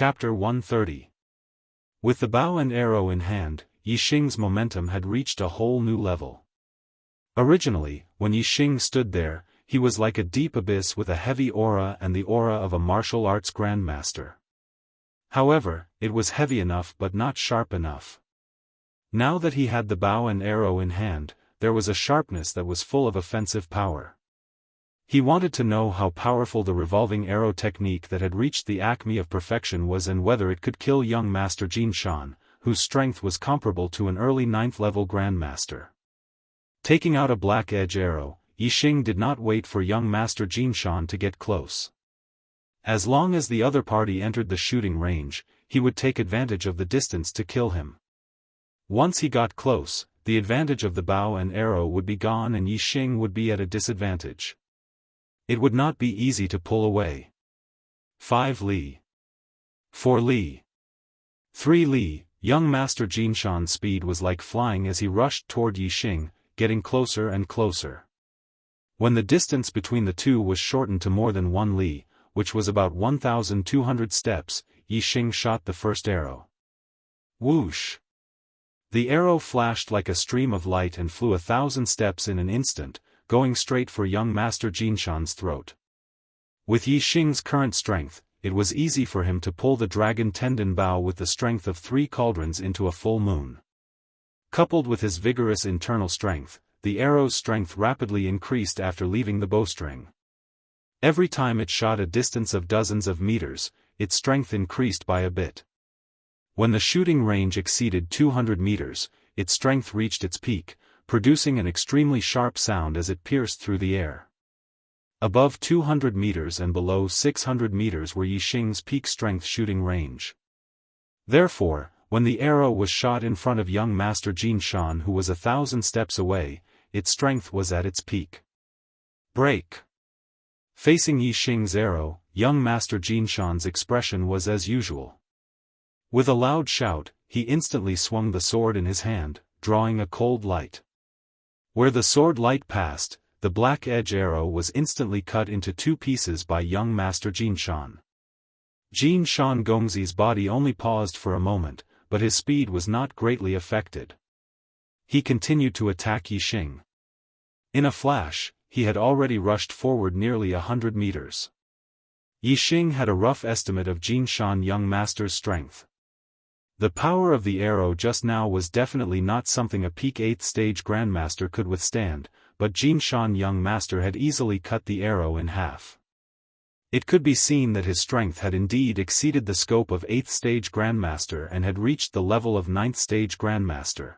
Chapter 130. With the bow and arrow in hand, Yixing's momentum had reached a whole new level. Originally, when Yixing stood there, he was like a deep abyss with a heavy aura and the aura of a martial arts grandmaster. However, it was heavy enough but not sharp enough. Now that he had the bow and arrow in hand, there was a sharpness that was full of offensive power. He wanted to know how powerful the revolving arrow technique that had reached the acme of perfection was and whether it could kill young Master Jinshan, whose strength was comparable to an early 9th-level grandmaster. Taking out a black edge arrow, Yixing did not wait for young Master Jinshan to get close. As long as the other party entered the shooting range, he would take advantage of the distance to kill him. Once he got close, the advantage of the bow and arrow would be gone and Yixing would be at a disadvantage. It would not be easy to pull away. 5 li. 4 li. 3 li. Young Master Jinshan's speed was like flying as he rushed toward Yixing, getting closer and closer. When the distance between the two was shortened to more than 1 li, which was about 1,200 steps, Yixing shot the first arrow. Whoosh! The arrow flashed like a stream of light and flew 1,000 steps in an instant, going straight for young Master Jinshan's throat. With Yixing's current strength, it was easy for him to pull the dragon tendon bow with the strength of 3 cauldrons into a full moon. Coupled with his vigorous internal strength, the arrow's strength rapidly increased after leaving the bowstring. Every time it shot a distance of dozens of meters, its strength increased by a bit. When the shooting range exceeded 200 meters, its strength reached its peak, producing an extremely sharp sound as it pierced through the air. Above 200 meters and below 600 meters were Yixing's peak strength shooting range. Therefore, when the arrow was shot in front of young Master Jinshan, who was 1,000 steps away, its strength was at its peak. Break! Facing Yixing's arrow, young Master Jinshan's expression was as usual. With a loud shout, he instantly swung the sword in his hand, drawing a cold light. Where the sword light passed, the black edge arrow was instantly cut into 2 pieces by young Master Jinshan. Jinshan Gongzi's body only paused for a moment, but his speed was not greatly affected. He continued to attack Yixing. In a flash, he had already rushed forward nearly 100 meters. Yixing had a rough estimate of Jinshan young master's strength. The power of the arrow just now was definitely not something a peak 8th stage grandmaster could withstand, but Jinshan young master had easily cut the arrow in half. It could be seen that his strength had indeed exceeded the scope of 8th stage grandmaster and had reached the level of 9th stage grandmaster.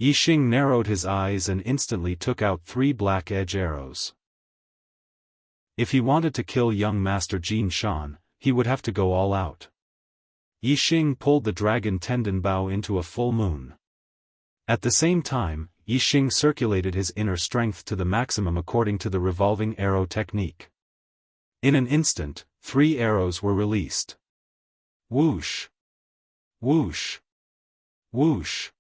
Yixing narrowed his eyes and instantly took out 3 black edge arrows. If he wanted to kill young Master Jinshan, he would have to go all out. Yixing pulled the dragon tendon bow into a full moon. At the same time, Yixing circulated his inner strength to the maximum according to the revolving arrow technique. In an instant, 3 arrows were released. Whoosh! Whoosh! Whoosh!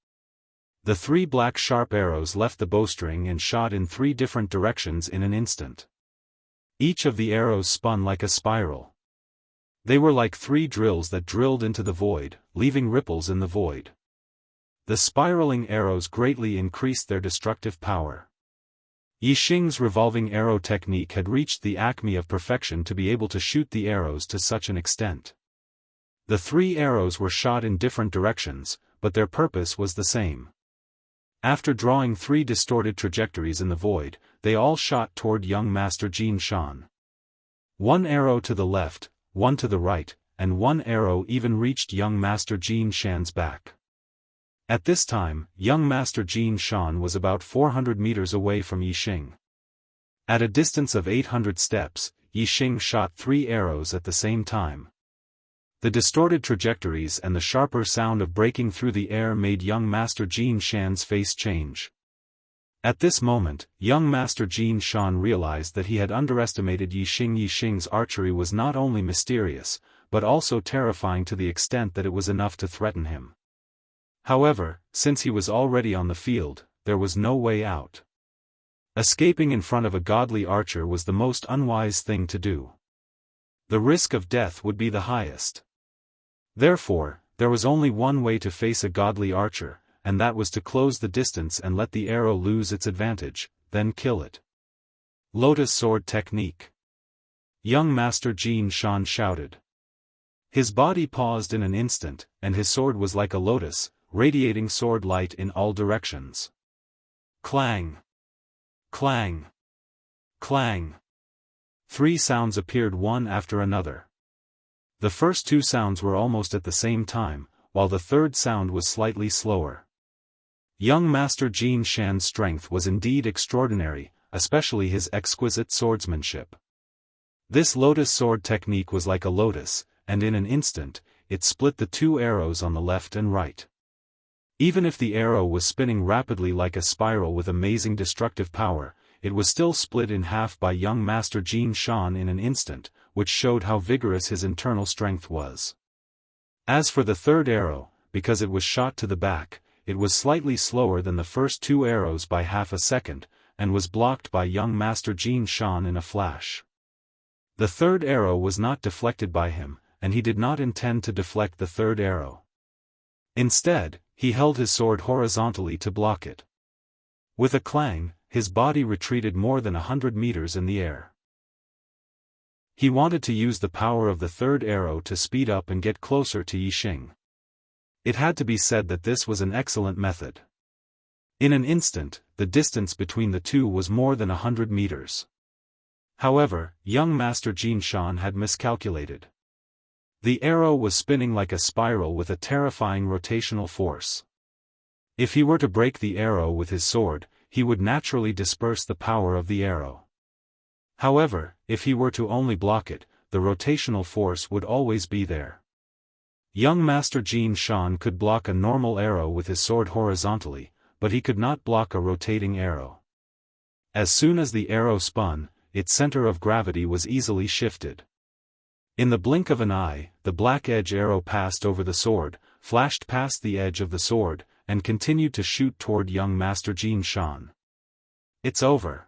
The 3 black sharp arrows left the bowstring and shot in 3 different directions in an instant. Each of the arrows spun like a spiral. They were like 3 drills that drilled into the void, leaving ripples in the void. The spiraling arrows greatly increased their destructive power. Yixing's revolving arrow technique had reached the acme of perfection to be able to shoot the arrows to such an extent. The 3 arrows were shot in different directions, but their purpose was the same. After drawing 3 distorted trajectories in the void, they all shot toward young Master Jinshan. 1 arrow to the left, 1 to the right, and 1 arrow even reached young Master Jinshan's back. At this time, young Master Jinshan was about 400 meters away from Yixing. At a distance of 800 steps, Yixing shot 3 arrows at the same time. The distorted trajectories and the sharper sound of breaking through the air made young Master Jinshan's face change. At this moment, young Master Jinshan realized that he had underestimated Yixing. Yixing's archery was not only mysterious, but also terrifying to the extent that it was enough to threaten him. However, since he was already on the field, there was no way out. Escaping in front of a godly archer was the most unwise thing to do. The risk of death would be the highest. Therefore, there was only one way to face a godly archer, and that was to close the distance and let the arrow lose its advantage, then kill it. Lotus Sword Technique. Young Master Xianxia shouted. His body paused in an instant, and his sword was like a lotus, radiating sword light in all directions. Clang! Clang! Clang! 3 sounds appeared one after another. The first 2 sounds were almost at the same time, while the third sound was slightly slower. Young Master Xianxia's strength was indeed extraordinary, especially his exquisite swordsmanship. This lotus sword technique was like a lotus, and in an instant, it split the 2 arrows on the left and right. Even if the arrow was spinning rapidly like a spiral with amazing destructive power, it was still split in half by young Master Xianxia in an instant, which showed how vigorous his internal strength was. As for the third arrow, because it was shot to the back, it was slightly slower than the first 2 arrows by half a second, and was blocked by young Master Xianxia in a flash. The third arrow was not deflected by him, and he did not intend to deflect the third arrow. Instead, he held his sword horizontally to block it. With a clang, his body retreated more than 100 meters in the air. He wanted to use the power of the third arrow to speed up and get closer to Yixing. It had to be said that this was an excellent method. In an instant, the distance between the two was more than 100 meters. However, young Master Xianxia had miscalculated. The arrow was spinning like a spiral with a terrifying rotational force. If he were to break the arrow with his sword, he would naturally disperse the power of the arrow. However, if he were to only block it, the rotational force would always be there. Young Master Xianxia could block a normal arrow with his sword horizontally, but he could not block a rotating arrow. As soon as the arrow spun, its center of gravity was easily shifted. In the blink of an eye, the black edge arrow passed over the sword, flashed past the edge of the sword, and continued to shoot toward young Master Xianxia. It's over.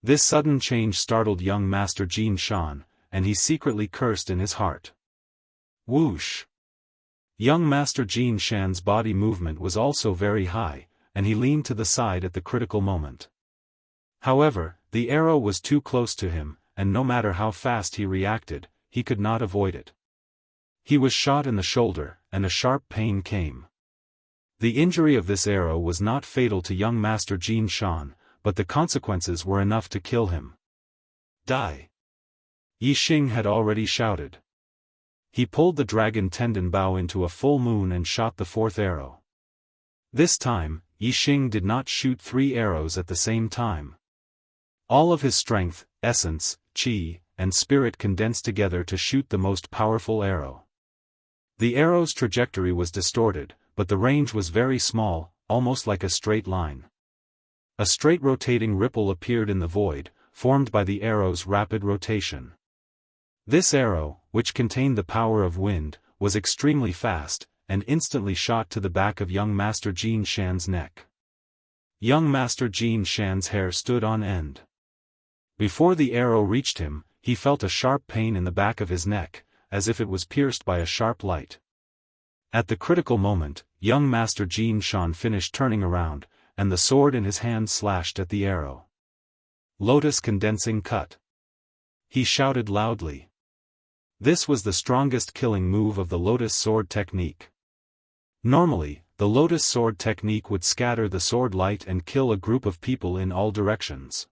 This sudden change startled young Master Xianxia, and he secretly cursed in his heart. Whoosh! Young Master Xianxia's body movement was also very high, and he leaned to the side at the critical moment. However, the arrow was too close to him, and no matter how fast he reacted, he could not avoid it. He was shot in the shoulder, and a sharp pain came. The injury of this arrow was not fatal to young Master Xianxia, but the consequences were enough to kill him. Die! Yixing had already shouted. He pulled the dragon tendon bow into a full moon and shot the 4th arrow. This time, Yixing did not shoot 3 arrows at the same time. All of his strength, essence, qi, and spirit condensed together to shoot the most powerful arrow. The arrow's trajectory was distorted, but the range was very small, almost like a straight line. A straight rotating ripple appeared in the void, formed by the arrow's rapid rotation. This arrow, which contained the power of wind, was extremely fast, and instantly shot to the back of young Master Xianxia's neck. Young Master Xianxia's hair stood on end. Before the arrow reached him, he felt a sharp pain in the back of his neck, as if it was pierced by a sharp light. At the critical moment, young Master Xianxia finished turning around, and the sword in his hand slashed at the arrow. Lotus condensing cut. He shouted loudly. This was the strongest killing move of the lotus sword technique. Normally, the lotus sword technique would scatter the sword light and kill a group of people in all directions.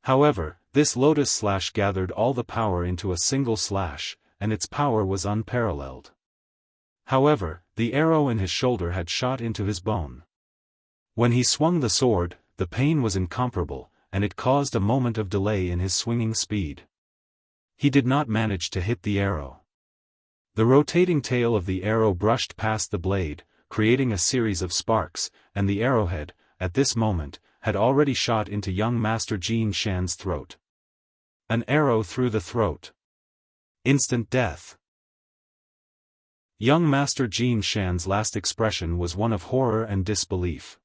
However, this lotus slash gathered all the power into a single slash, and its power was unparalleled. However, the arrow in his shoulder had shot into his bone. When he swung the sword, the pain was incomparable, and it caused a moment of delay in his swinging speed. He did not manage to hit the arrow. The rotating tail of the arrow brushed past the blade, creating a series of sparks, and the arrowhead, at this moment, had already shot into young Master Xianxia's throat. An arrow through the throat. Instant death. Young Master Xianxia's last expression was one of horror and disbelief.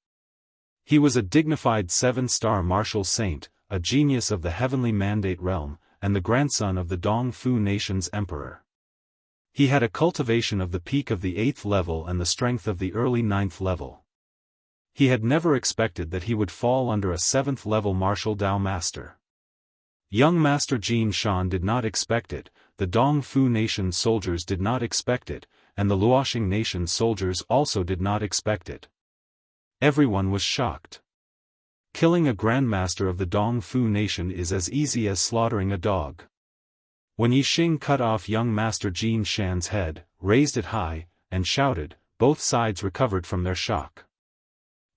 He was a dignified 7-star martial saint, a genius of the heavenly mandate realm, and the grandson of the Dongfu nation's emperor. He had a cultivation of the peak of the 8th level and the strength of the early 9th level. He had never expected that he would fall under a 7th level martial Dao master. Young Master Jin Shan did not expect it, the Dongfu Nation soldiers did not expect it, and the Luoxing Nation soldiers also did not expect it. Everyone was shocked. Killing a grandmaster of the Dongfu Nation is as easy as slaughtering a dog. When Yixing cut off young Master Jin Shan's head, raised it high, and shouted, both sides recovered from their shock.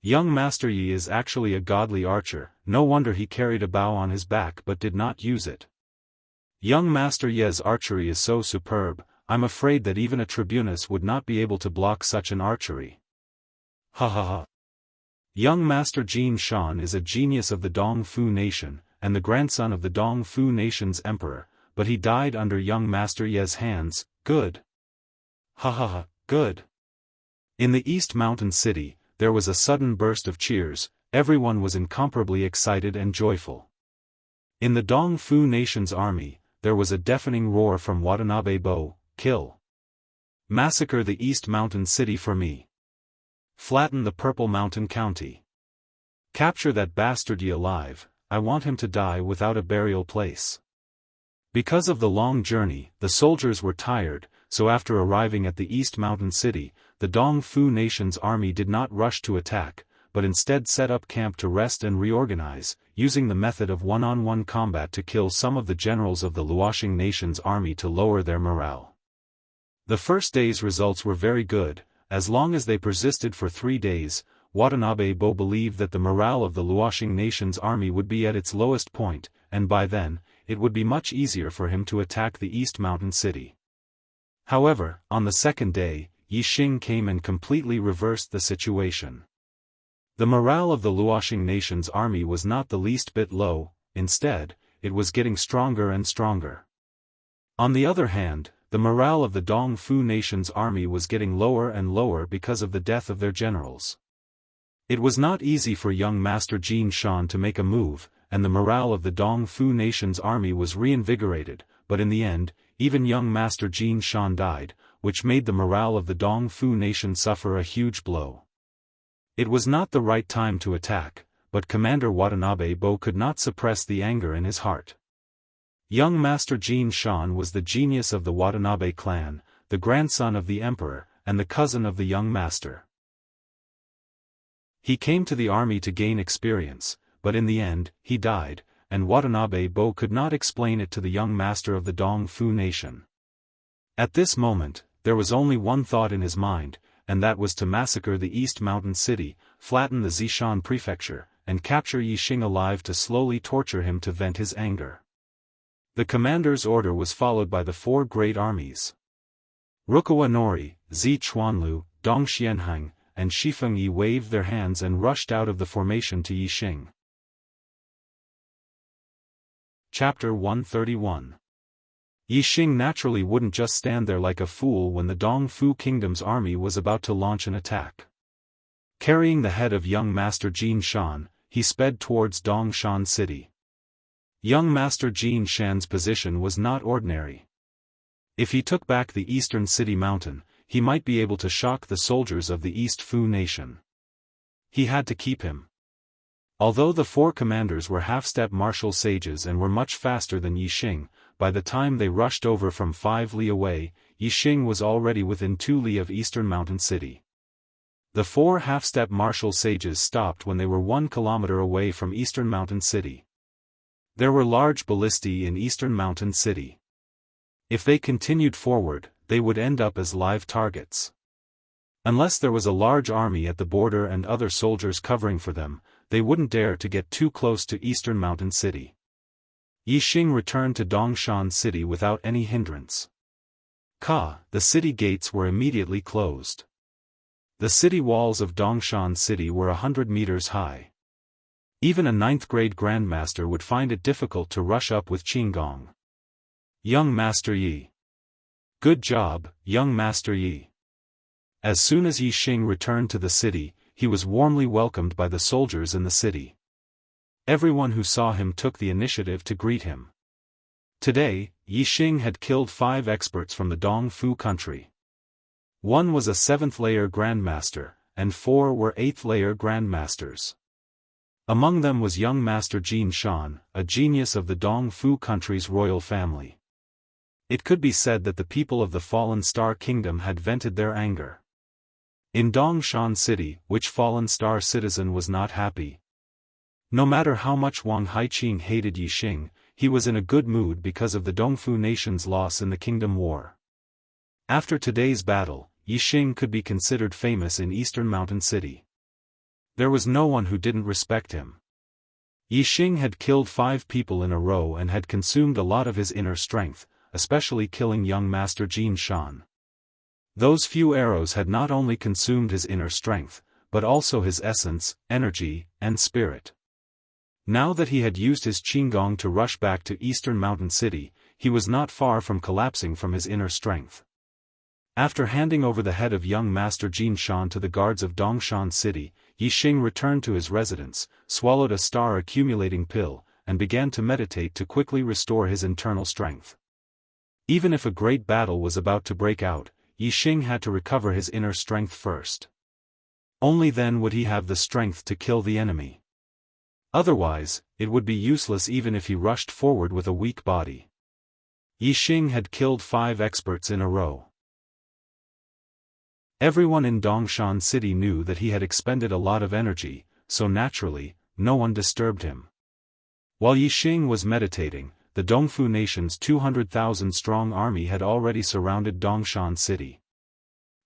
Young Master Yi is actually a godly archer, no wonder he carried a bow on his back but did not use it. Young Master Ye's archery is so superb, I'm afraid that even a tribunus would not be able to block such an archery. Ha ha ha. Young Master Jin Shan is a genius of the Dongfu Nation, and the grandson of the Dongfu Nation's emperor, but he died under young Master Ye's hands, good. Ha ha ha, good. In the East Mountain City, there was a sudden burst of cheers, everyone was incomparably excited and joyful. In the Dongfu Nation's army, there was a deafening roar from Watanabe Bo, kill. Massacre the East Mountain City for me. Flatten the Purple Mountain County. Capture that bastard Yi alive, I want him to die without a burial place. Because of the long journey, the soldiers were tired, so after arriving at the East Mountain City, the Dongfu Nation's army did not rush to attack, but instead set up camp to rest and reorganize, using the method of one-on-one combat to kill some of the generals of the Luoxing Nation's army to lower their morale. The first day's results were very good, as long as they persisted for 3 days. Watanabe Bo believed that the morale of the Luoxing Nation's army would be at its lowest point, and by then, it would be much easier for him to attack the East Mountain City. However, on the second day, Yixing came and completely reversed the situation. The morale of the Luoxing Nation's army was not the least bit low, instead, it was getting stronger and stronger. On the other hand, the morale of the Dongfu Nation's army was getting lower and lower because of the death of their generals. It was not easy for young Master Jin Shan to make a move, and the morale of the Dongfu Nation's army was reinvigorated, but in the end, even young Master Jin Shan died, which made the morale of the Dongfu Nation suffer a huge blow. It was not the right time to attack, but Commander Watanabe Bo could not suppress the anger in his heart. Young Master Jin Shan was the genius of the Watanabe clan, the grandson of the emperor, and the cousin of the young master. He came to the army to gain experience, but in the end, he died, and Watanabe Bo could not explain it to the young master of the Dongfu Nation. At this moment, there was only one thought in his mind, and that was to massacre the East Mountain City, flatten the Zishan Prefecture, and capture Yixing alive to slowly torture him to vent his anger. The commander's order was followed by the 4 great armies. Rukawa Nori, Zi Chuanlu, Dong Xianhang, and Shifeng Yi waved their hands and rushed out of the formation to Yixing. Chapter 131. Yixing naturally wouldn't just stand there like a fool when the Dongfu Kingdom's army was about to launch an attack. Carrying the head of young Master Jin Shan, he sped towards Dongshan City. Young Master Jin Shan's position was not ordinary. If he took back the eastern city mountain, he might be able to shock the soldiers of the East Fu Nation. He had to keep him. Although the 4 commanders were half-step martial sages and were much faster than Yixing, by the time they rushed over from 5 li away, Yixing was already within 2 li of Eastern Mountain City. The 4 half-step martial sages stopped when they were 1 kilometer away from Eastern Mountain City. There were large ballistae in Eastern Mountain City. If they continued forward, they would end up as live targets. Unless there was a large army at the border and other soldiers covering for them, they wouldn't dare to get too close to Eastern Mountain City. Yixing returned to Dongshan City without any hindrance. The city gates were immediately closed. The city walls of Dongshan City were 100 meters high. Even a 9th-grade grandmaster would find it difficult to rush up with Qinggong. Young Master Yi. Good job, young Master Yi. As soon as Yixing returned to the city, he was warmly welcomed by the soldiers in the city. Everyone who saw him took the initiative to greet him. Today, Yi Xing had killed 5 experts from the Dongfu country. 1 was a 7th-layer grandmaster, and 4 were 8th-layer grandmasters. Among them was young Master Jin Shan, a genius of the Dongfu country's royal family. It could be said that the people of the Fallen Star Kingdom had vented their anger. In Dongshan City, which Fallen Star citizen was not happy? No matter how much Wang Haiqing hated Yi Xing, he was in a good mood because of the Dongfu nation's loss in the Kingdom War. After today's battle, Yi Xing could be considered famous in Eastern Mountain City. There was no one who didn't respect him. Yi Xing had killed 5 people in a row and had consumed a lot of his inner strength, especially killing young Master Jin Shan. Those few arrows had not only consumed his inner strength, but also his essence, energy, and spirit. Now that he had used his Qinggong to rush back to Eastern Mountain City, he was not far from collapsing from his inner strength. After handing over the head of young Master Jin Shan to the guards of Dongshan City, Yi Xing returned to his residence, swallowed a star-accumulating pill, and began to meditate to quickly restore his internal strength. Even if a great battle was about to break out, Yi Xing had to recover his inner strength first. Only then would he have the strength to kill the enemy. Otherwise, it would be useless even if he rushed forward with a weak body. Yi Xing had killed 5 experts in a row. Everyone in Dongshan City knew that he had expended a lot of energy, so naturally, no one disturbed him. While Yi Xing was meditating, the Dongfu nation's 200,000-strong army had already surrounded Dongshan City.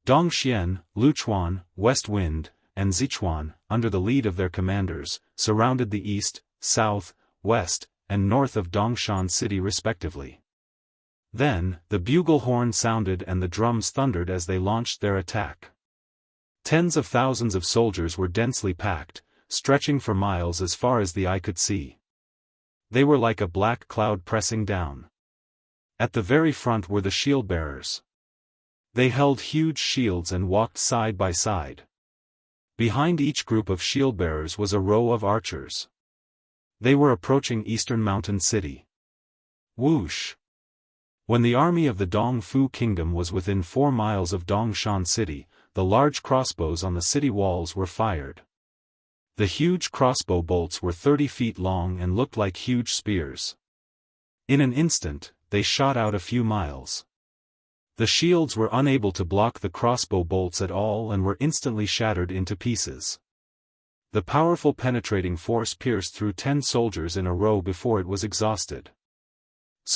Dongxian, Luchuan, West Wind, and Zichuan, under the lead of their commanders, surrounded the east, south, west, and north of Dongshan City respectively. Then, the bugle horn sounded and the drums thundered as they launched their attack. Tens of thousands of soldiers were densely packed, stretching for miles as far as the eye could see. They were like a black cloud pressing down. At the very front were the shield-bearers. They held huge shields and walked side by side. Behind each group of shield-bearers was a row of archers. They were approaching Eastern Mountain City. Whoosh! When the army of the Dongfu Kingdom was within 4 miles of Dongshan City, the large crossbows on the city walls were fired. The huge crossbow bolts were 30 feet long and looked like huge spears. In an instant, they shot out a few miles. The shields were unable to block the crossbow bolts at all and were instantly shattered into pieces. The powerful penetrating force pierced through 10 soldiers in a row before it was exhausted.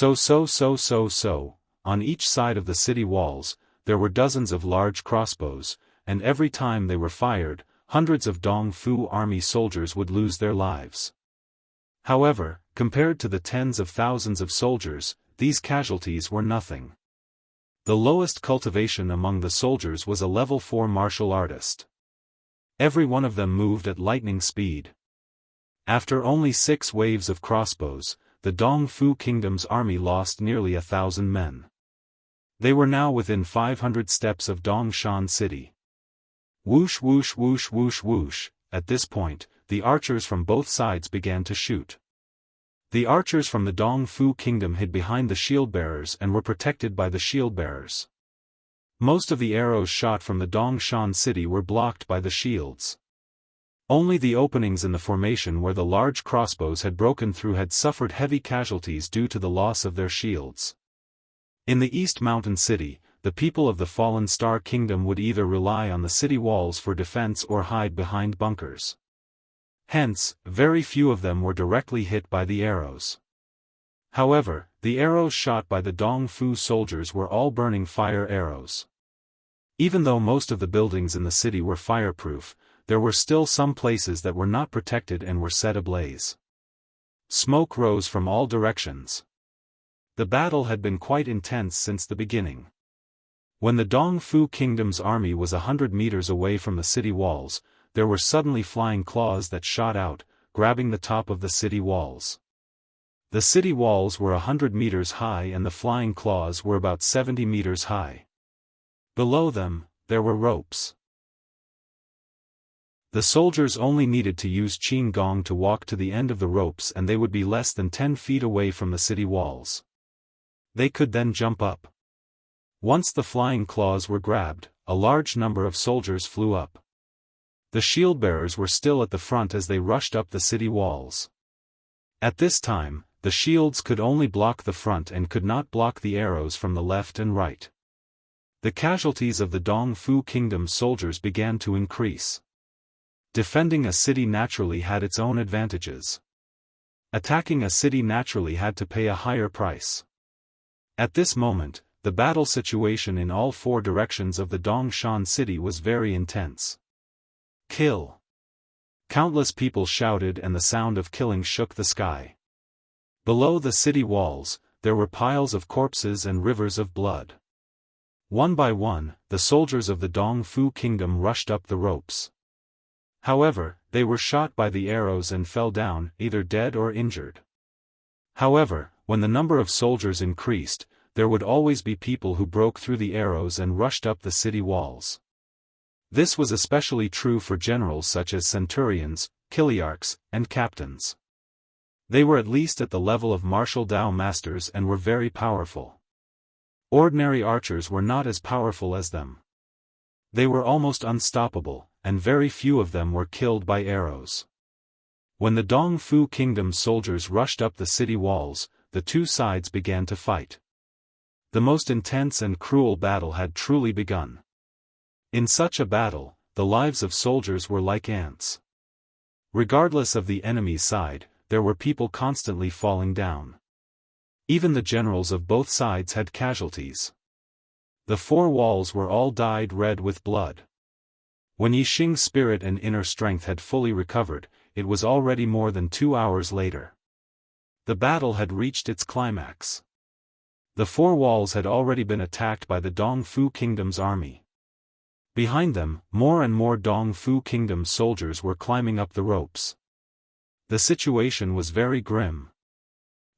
On each side of the city walls, there were dozens of large crossbows, and every time they were fired, hundreds of Dongfu army soldiers would lose their lives. However, compared to the tens of thousands of soldiers, these casualties were nothing. The lowest cultivation among the soldiers was a level 4 martial artist. Every one of them moved at lightning speed. After only 6 waves of crossbows, the Dongfu Kingdom's army lost nearly 1,000 men. They were now within 500 steps of Dongshan City. Whoosh whoosh whoosh whoosh whoosh, at this point, the archers from both sides began to shoot. The archers from the Dongfu Kingdom hid behind the shield-bearers and were protected by the shield-bearers. Most of the arrows shot from the Dongshan City were blocked by the shields. Only the openings in the formation where the large crossbows had broken through had suffered heavy casualties due to the loss of their shields. In the East Mountain City, the people of the Fallen Star Kingdom would either rely on the city walls for defense or hide behind bunkers. Hence, very few of them were directly hit by the arrows. However, the arrows shot by the Dongfu soldiers were all burning fire arrows. Even though most of the buildings in the city were fireproof, there were still some places that were not protected and were set ablaze. Smoke rose from all directions. The battle had been quite intense since the beginning. When the Dongfu Kingdom's army was 100 meters away from the city walls, there were suddenly flying claws that shot out, grabbing the top of the city walls. The city walls were 100 meters high and the flying claws were about 70 meters high. Below them, there were ropes. The soldiers only needed to use Qinggong to walk to the end of the ropes and they would be less than 10 feet away from the city walls. They could then jump up. Once the flying claws were grabbed, a large number of soldiers flew up. The shield-bearers were still at the front as they rushed up the city walls. At this time, the shields could only block the front and could not block the arrows from the left and right. The casualties of the Dongfu Kingdom's soldiers began to increase. Defending a city naturally had its own advantages. Attacking a city naturally had to pay a higher price. At this moment, the battle situation in all four directions of the Dongshan city was very intense. Kill! Countless people shouted and the sound of killing shook the sky. Below the city walls, there were piles of corpses and rivers of blood. One by one, the soldiers of the Dongfu Kingdom rushed up the ropes. However, they were shot by the arrows and fell down, either dead or injured. However, when the number of soldiers increased, there would always be people who broke through the arrows and rushed up the city walls. This was especially true for generals such as centurions, chiliarchs, and captains. They were at least at the level of martial Dao masters and were very powerful. Ordinary archers were not as powerful as them. They were almost unstoppable, and very few of them were killed by arrows. When the Dongfu Kingdom's soldiers rushed up the city walls, the two sides began to fight. The most intense and cruel battle had truly begun. In such a battle, the lives of soldiers were like ants. Regardless of the enemy's side, there were people constantly falling down. Even the generals of both sides had casualties. The four walls were all dyed red with blood. When Yixing's spirit and inner strength had fully recovered, it was already more than 2 hours later. The battle had reached its climax. The four walls had already been attacked by the Dongfu Kingdom's army. Behind them, more and more Dongfu Kingdom's soldiers were climbing up the ropes. The situation was very grim.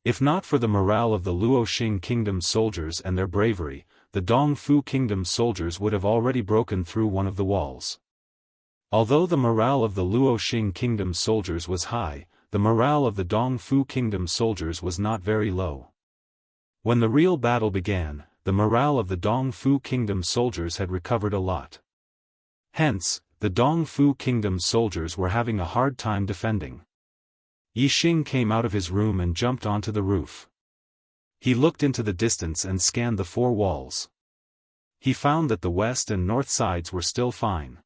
If not for the morale of the Luoxing Kingdom's soldiers and their bravery, the Dongfu Kingdom's soldiers would have already broken through one of the walls. Although the morale of the Luoxing Kingdom's soldiers was high, the morale of the Dongfu Kingdom's soldiers was not very low. When the real battle began, the morale of the Dongfu Kingdom's soldiers had recovered a lot. Hence, the Dongfu Kingdom's soldiers were having a hard time defending. Yixing came out of his room and jumped onto the roof. He looked into the distance and scanned the four walls. He found that the west and north sides were still fine.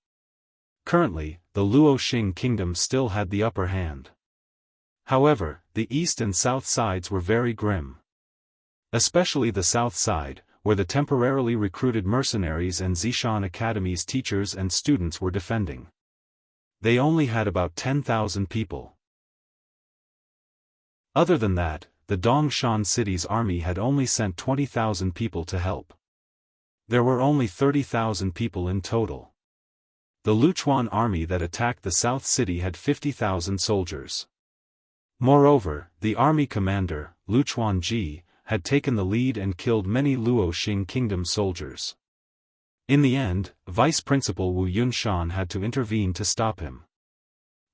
Currently, the Luoxing Kingdom still had the upper hand. However, the east and south sides were very grim. Especially the south side, where the temporarily recruited mercenaries and Zishan Academy's teachers and students were defending. They only had about 10,000 people. Other than that, the Dongshan city's army had only sent 20,000 people to help. There were only 30,000 people in total. The Luchuan army that attacked the south city had 50,000 soldiers. Moreover, the army commander, Luchuan Ji, had taken the lead and killed many Luoxing Kingdom soldiers. In the end, Vice Principal Wu Yunshan had to intervene to stop him.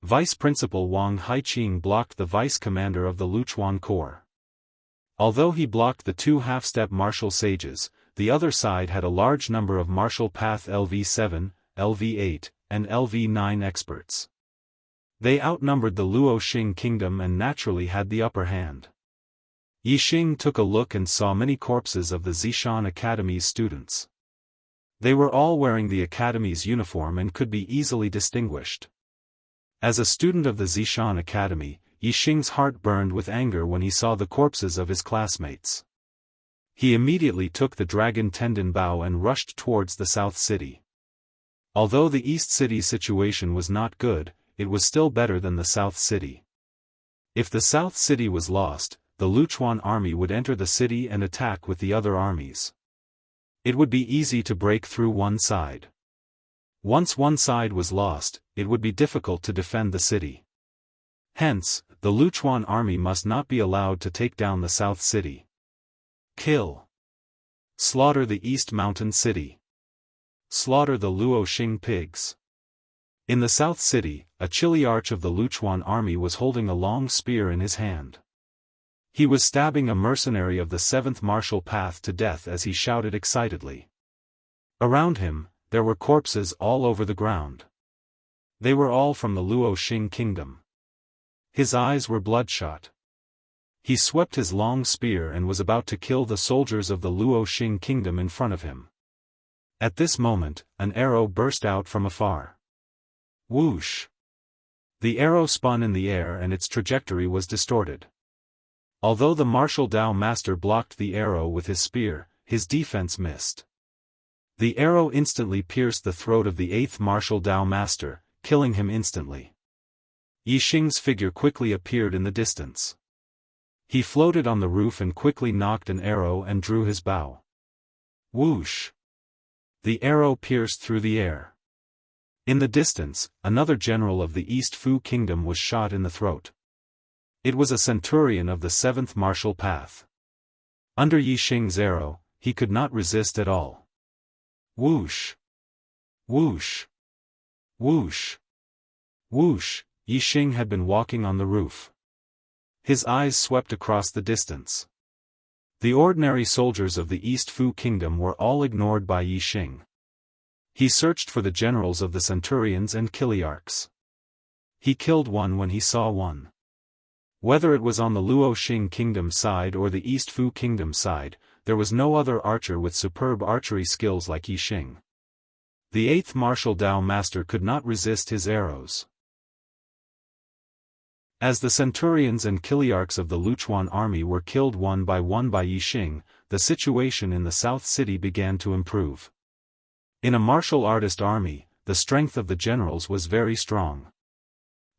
Vice Principal Wang Haiqing blocked the vice commander of the Luchuan Corps. Although he blocked the two half-step martial sages, the other side had a large number of martial path LV7, LV8, and LV9 experts. They outnumbered the Luoxing Kingdom and naturally had the upper hand. Yixing took a look and saw many corpses of the Zishan Academy's students. They were all wearing the Academy's uniform and could be easily distinguished. As a student of the Zishan Academy, Yixing's heart burned with anger when he saw the corpses of his classmates. He immediately took the dragon tendon bow and rushed towards the south city. Although the east city's situation was not good, it was still better than the south city. If the south city was lost, the Luchuan army would enter the city and attack with the other armies. It would be easy to break through one side. Once one side was lost, it would be difficult to defend the city. Hence, the Luchuan army must not be allowed to take down the south city. Kill. Slaughter the East Mountain City. Slaughter the Luoxing pigs. In the south city, a chiliarch of the Luchuan army was holding a long spear in his hand. He was stabbing a mercenary of the 7th martial path to death as he shouted excitedly. Around him, there were corpses all over the ground. They were all from the Luo Xing kingdom. His eyes were bloodshot. He swept his long spear and was about to kill the soldiers of the Luo Xing kingdom in front of him. At this moment, an arrow burst out from afar. Whoosh! The arrow spun in the air and its trajectory was distorted. Although the martial Dao master blocked the arrow with his spear, his defense missed. The arrow instantly pierced the throat of the 8th martial Dao master, killing him instantly. Yixing's figure quickly appeared in the distance. He floated on the roof and quickly knocked an arrow and drew his bow. Whoosh! The arrow pierced through the air. In the distance, another general of the East Fu kingdom was shot in the throat. It was a centurion of the 7th martial path. Under Yixing's arrow, he could not resist at all. Whoosh! Whoosh! Whoosh! Whoosh! Yixing had been walking on the roof. His eyes swept across the distance. The ordinary soldiers of the East Fu kingdom were all ignored by Yixing. He searched for the generals of the centurions and chiliarchs. He killed one when he saw one. Whether it was on the Luo Xing kingdom side or the East Fu kingdom side, there was no other archer with superb archery skills like Yixing. The 8th martial Dao master could not resist his arrows. As the centurions and chiliarchs of the Luchuan army were killed one by Yixing, the situation in the South City began to improve. In a martial artist army, the strength of the generals was very strong.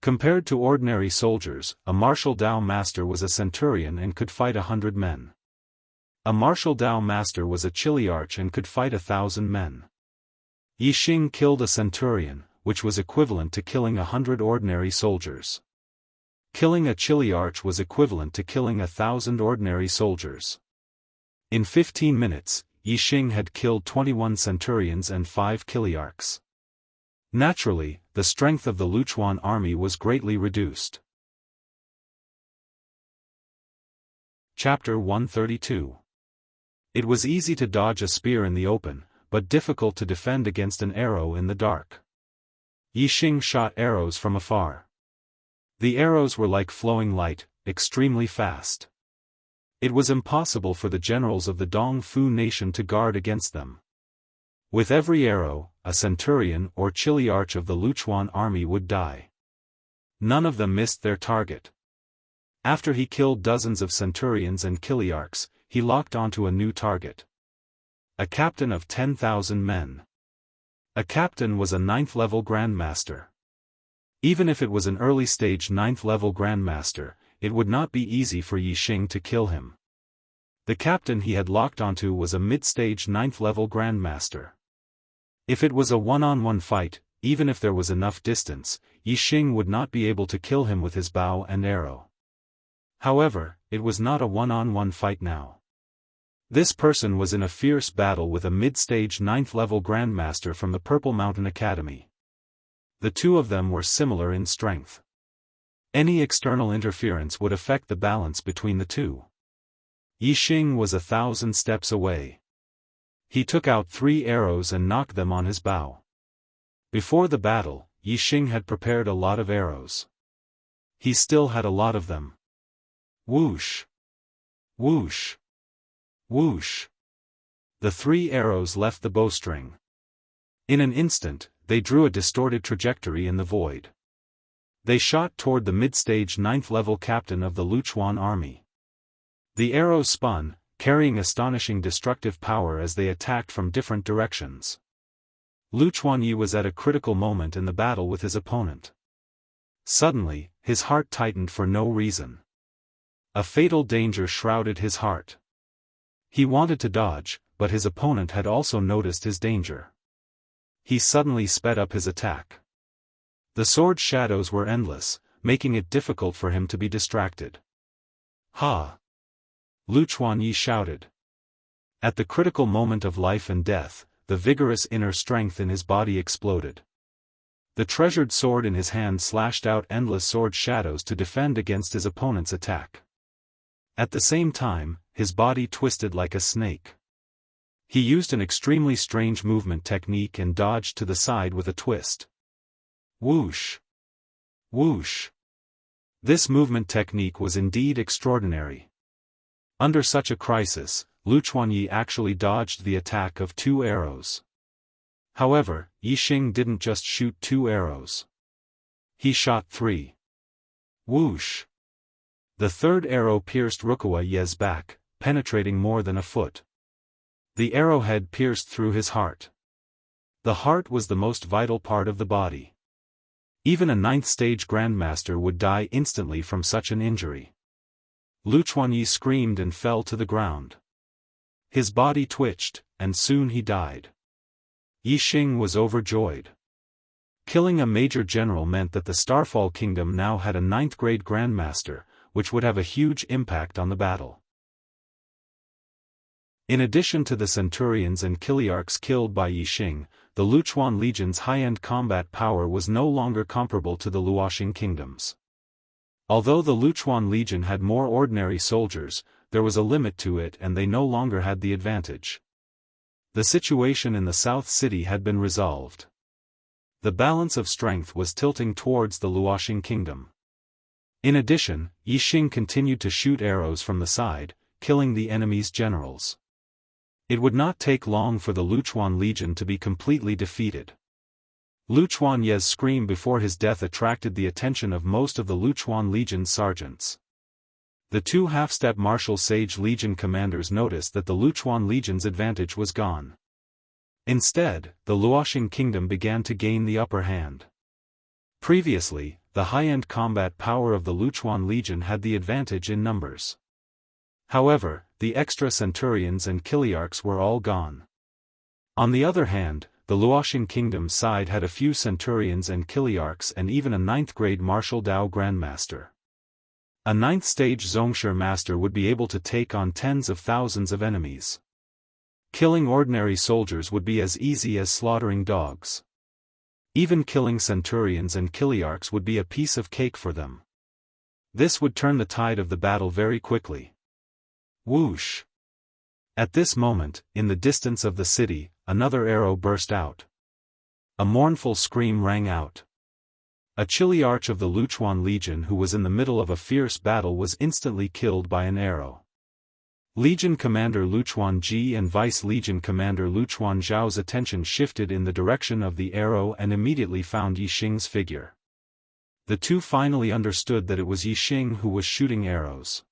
Compared to ordinary soldiers, a martial Dao master was a centurion and could fight 100 men. A martial Dao master was a chiliarch and could fight 1,000 men. Yixing killed a centurion, which was equivalent to killing 100 ordinary soldiers. Killing a chiliarch was equivalent to killing 1,000 ordinary soldiers. In 15 minutes, Yixing had killed 21 centurions and 5 chiliarchs. Naturally, the strength of the Luchuan army was greatly reduced. Chapter 132. It was easy to dodge a spear in the open, but difficult to defend against an arrow in the dark. Yixing shot arrows from afar. The arrows were like flowing light, extremely fast. It was impossible for the generals of the Dong Fu nation to guard against them. With every arrow, a centurion or chiliarch of the Luchuan army would die. None of them missed their target. After he killed dozens of centurions and chiliarchs, he locked onto a new target. A captain of 10,000 men. A captain was a 9th-level grandmaster. Even if it was an early-stage 9th-level grandmaster, it would not be easy for Yixing to kill him. The captain he had locked onto was a mid-stage 9th-level grandmaster. If it was a one-on-one fight, even if there was enough distance, Yixing would not be able to kill him with his bow and arrow. However, it was not a one-on-one fight now. This person was in a fierce battle with a mid-stage 9th-level grandmaster from the Purple Mountain Academy. The two of them were similar in strength. Any external interference would affect the balance between the two. Yixing was 1,000 steps away. He took out 3 arrows and knocked them on his bow. Before the battle, Yixing had prepared a lot of arrows. He still had a lot of them. Whoosh! Whoosh! Whoosh! The 3 arrows left the bowstring. In an instant, they drew a distorted trajectory in the void. They shot toward the mid-stage 9th-level captain of the Luchuan army. The arrows spun, carrying astonishing destructive power as they attacked from different directions. Luchuan Yi was at a critical moment in the battle with his opponent. Suddenly, his heart tightened for no reason. A fatal danger shrouded his heart. He wanted to dodge, but his opponent had also noticed his danger. He suddenly sped up his attack. The sword shadows were endless, making it difficult for him to be distracted. Ha! Luchuan Yi shouted. At the critical moment of life and death, the vigorous inner strength in his body exploded. The treasured sword in his hand slashed out endless sword shadows to defend against his opponent's attack. At the same time, his body twisted like a snake. He used an extremely strange movement technique and dodged to the side with a twist. Whoosh! Whoosh! This movement technique was indeed extraordinary. Under such a crisis, Lu Chuanyi actually dodged the attack of 2 arrows. However, Yixing didn't just shoot 2 arrows. He shot 3. Whoosh! The 3rd arrow pierced Wuxia Ye's back, penetrating more than a foot. The arrowhead pierced through his heart. The heart was the most vital part of the body. Even a 9th-stage grandmaster would die instantly from such an injury. Lu Chuanyi screamed and fell to the ground. His body twitched, and soon he died. Yixing was overjoyed. Killing a major general meant that the Starfall Kingdom now had a 9th-grade grandmaster, which would have a huge impact on the battle. In addition to the centurions and kiliarchs killed by Yixing, the Luchuan Legion's high-end combat power was no longer comparable to the Luoxing kingdoms. Although the Luchuan Legion had more ordinary soldiers, there was a limit to it and they no longer had the advantage. The situation in the South City had been resolved. The balance of strength was tilting towards the Luoxing kingdom. In addition, Yixing continued to shoot arrows from the side, killing the enemy's generals. It would not take long for the Luchuan Legion to be completely defeated. Lu Chuanye's scream before his death attracted the attention of most of the Luchuan Legion's sergeants. The 2 half-step martial sage legion commanders noticed that the Luchuan Legion's advantage was gone. Instead, the Luoxing kingdom began to gain the upper hand. Previously, the high-end combat power of the Luchuan Legion had the advantage in numbers. However, the extra centurions and kiliarchs were all gone. On the other hand, the Luoxing kingdom's side had a few centurions and kiliarchs and even a 9th-grade martial Dao grandmaster. A 9th-stage Zongshi master would be able to take on tens of thousands of enemies. Killing ordinary soldiers would be as easy as slaughtering dogs. Even killing centurions and kiliarchs would be a piece of cake for them. This would turn the tide of the battle very quickly. Whoosh! At this moment, in the distance of the city, another arrow burst out. A mournful scream rang out. A kiliarch of the Luchuan Legion who was in the middle of a fierce battle was instantly killed by an arrow. Legion Commander Luchuan Ji and Vice Legion Commander Luchuan Zhao's attention shifted in the direction of the arrow and immediately found Yixing's figure. The two finally understood that it was Yixing who was shooting arrows.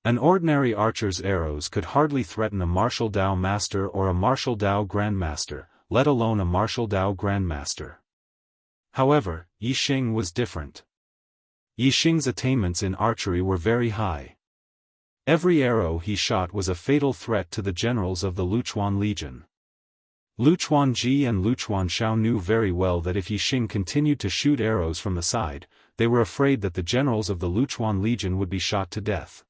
An ordinary archer's arrows could hardly threaten a martial Dao master or a martial Dao grandmaster, let alone a martial Dao grandmaster. However, Yixing was different. Yixing's attainments in archery were very high. Every arrow he shot was a fatal threat to the generals of the Luchuan Legion. Luchuan Ji and Luchuan Xiao knew very well that if Yixing continued to shoot arrows from the side, they were afraid that the generals of the Luchuan Legion would be shot to death.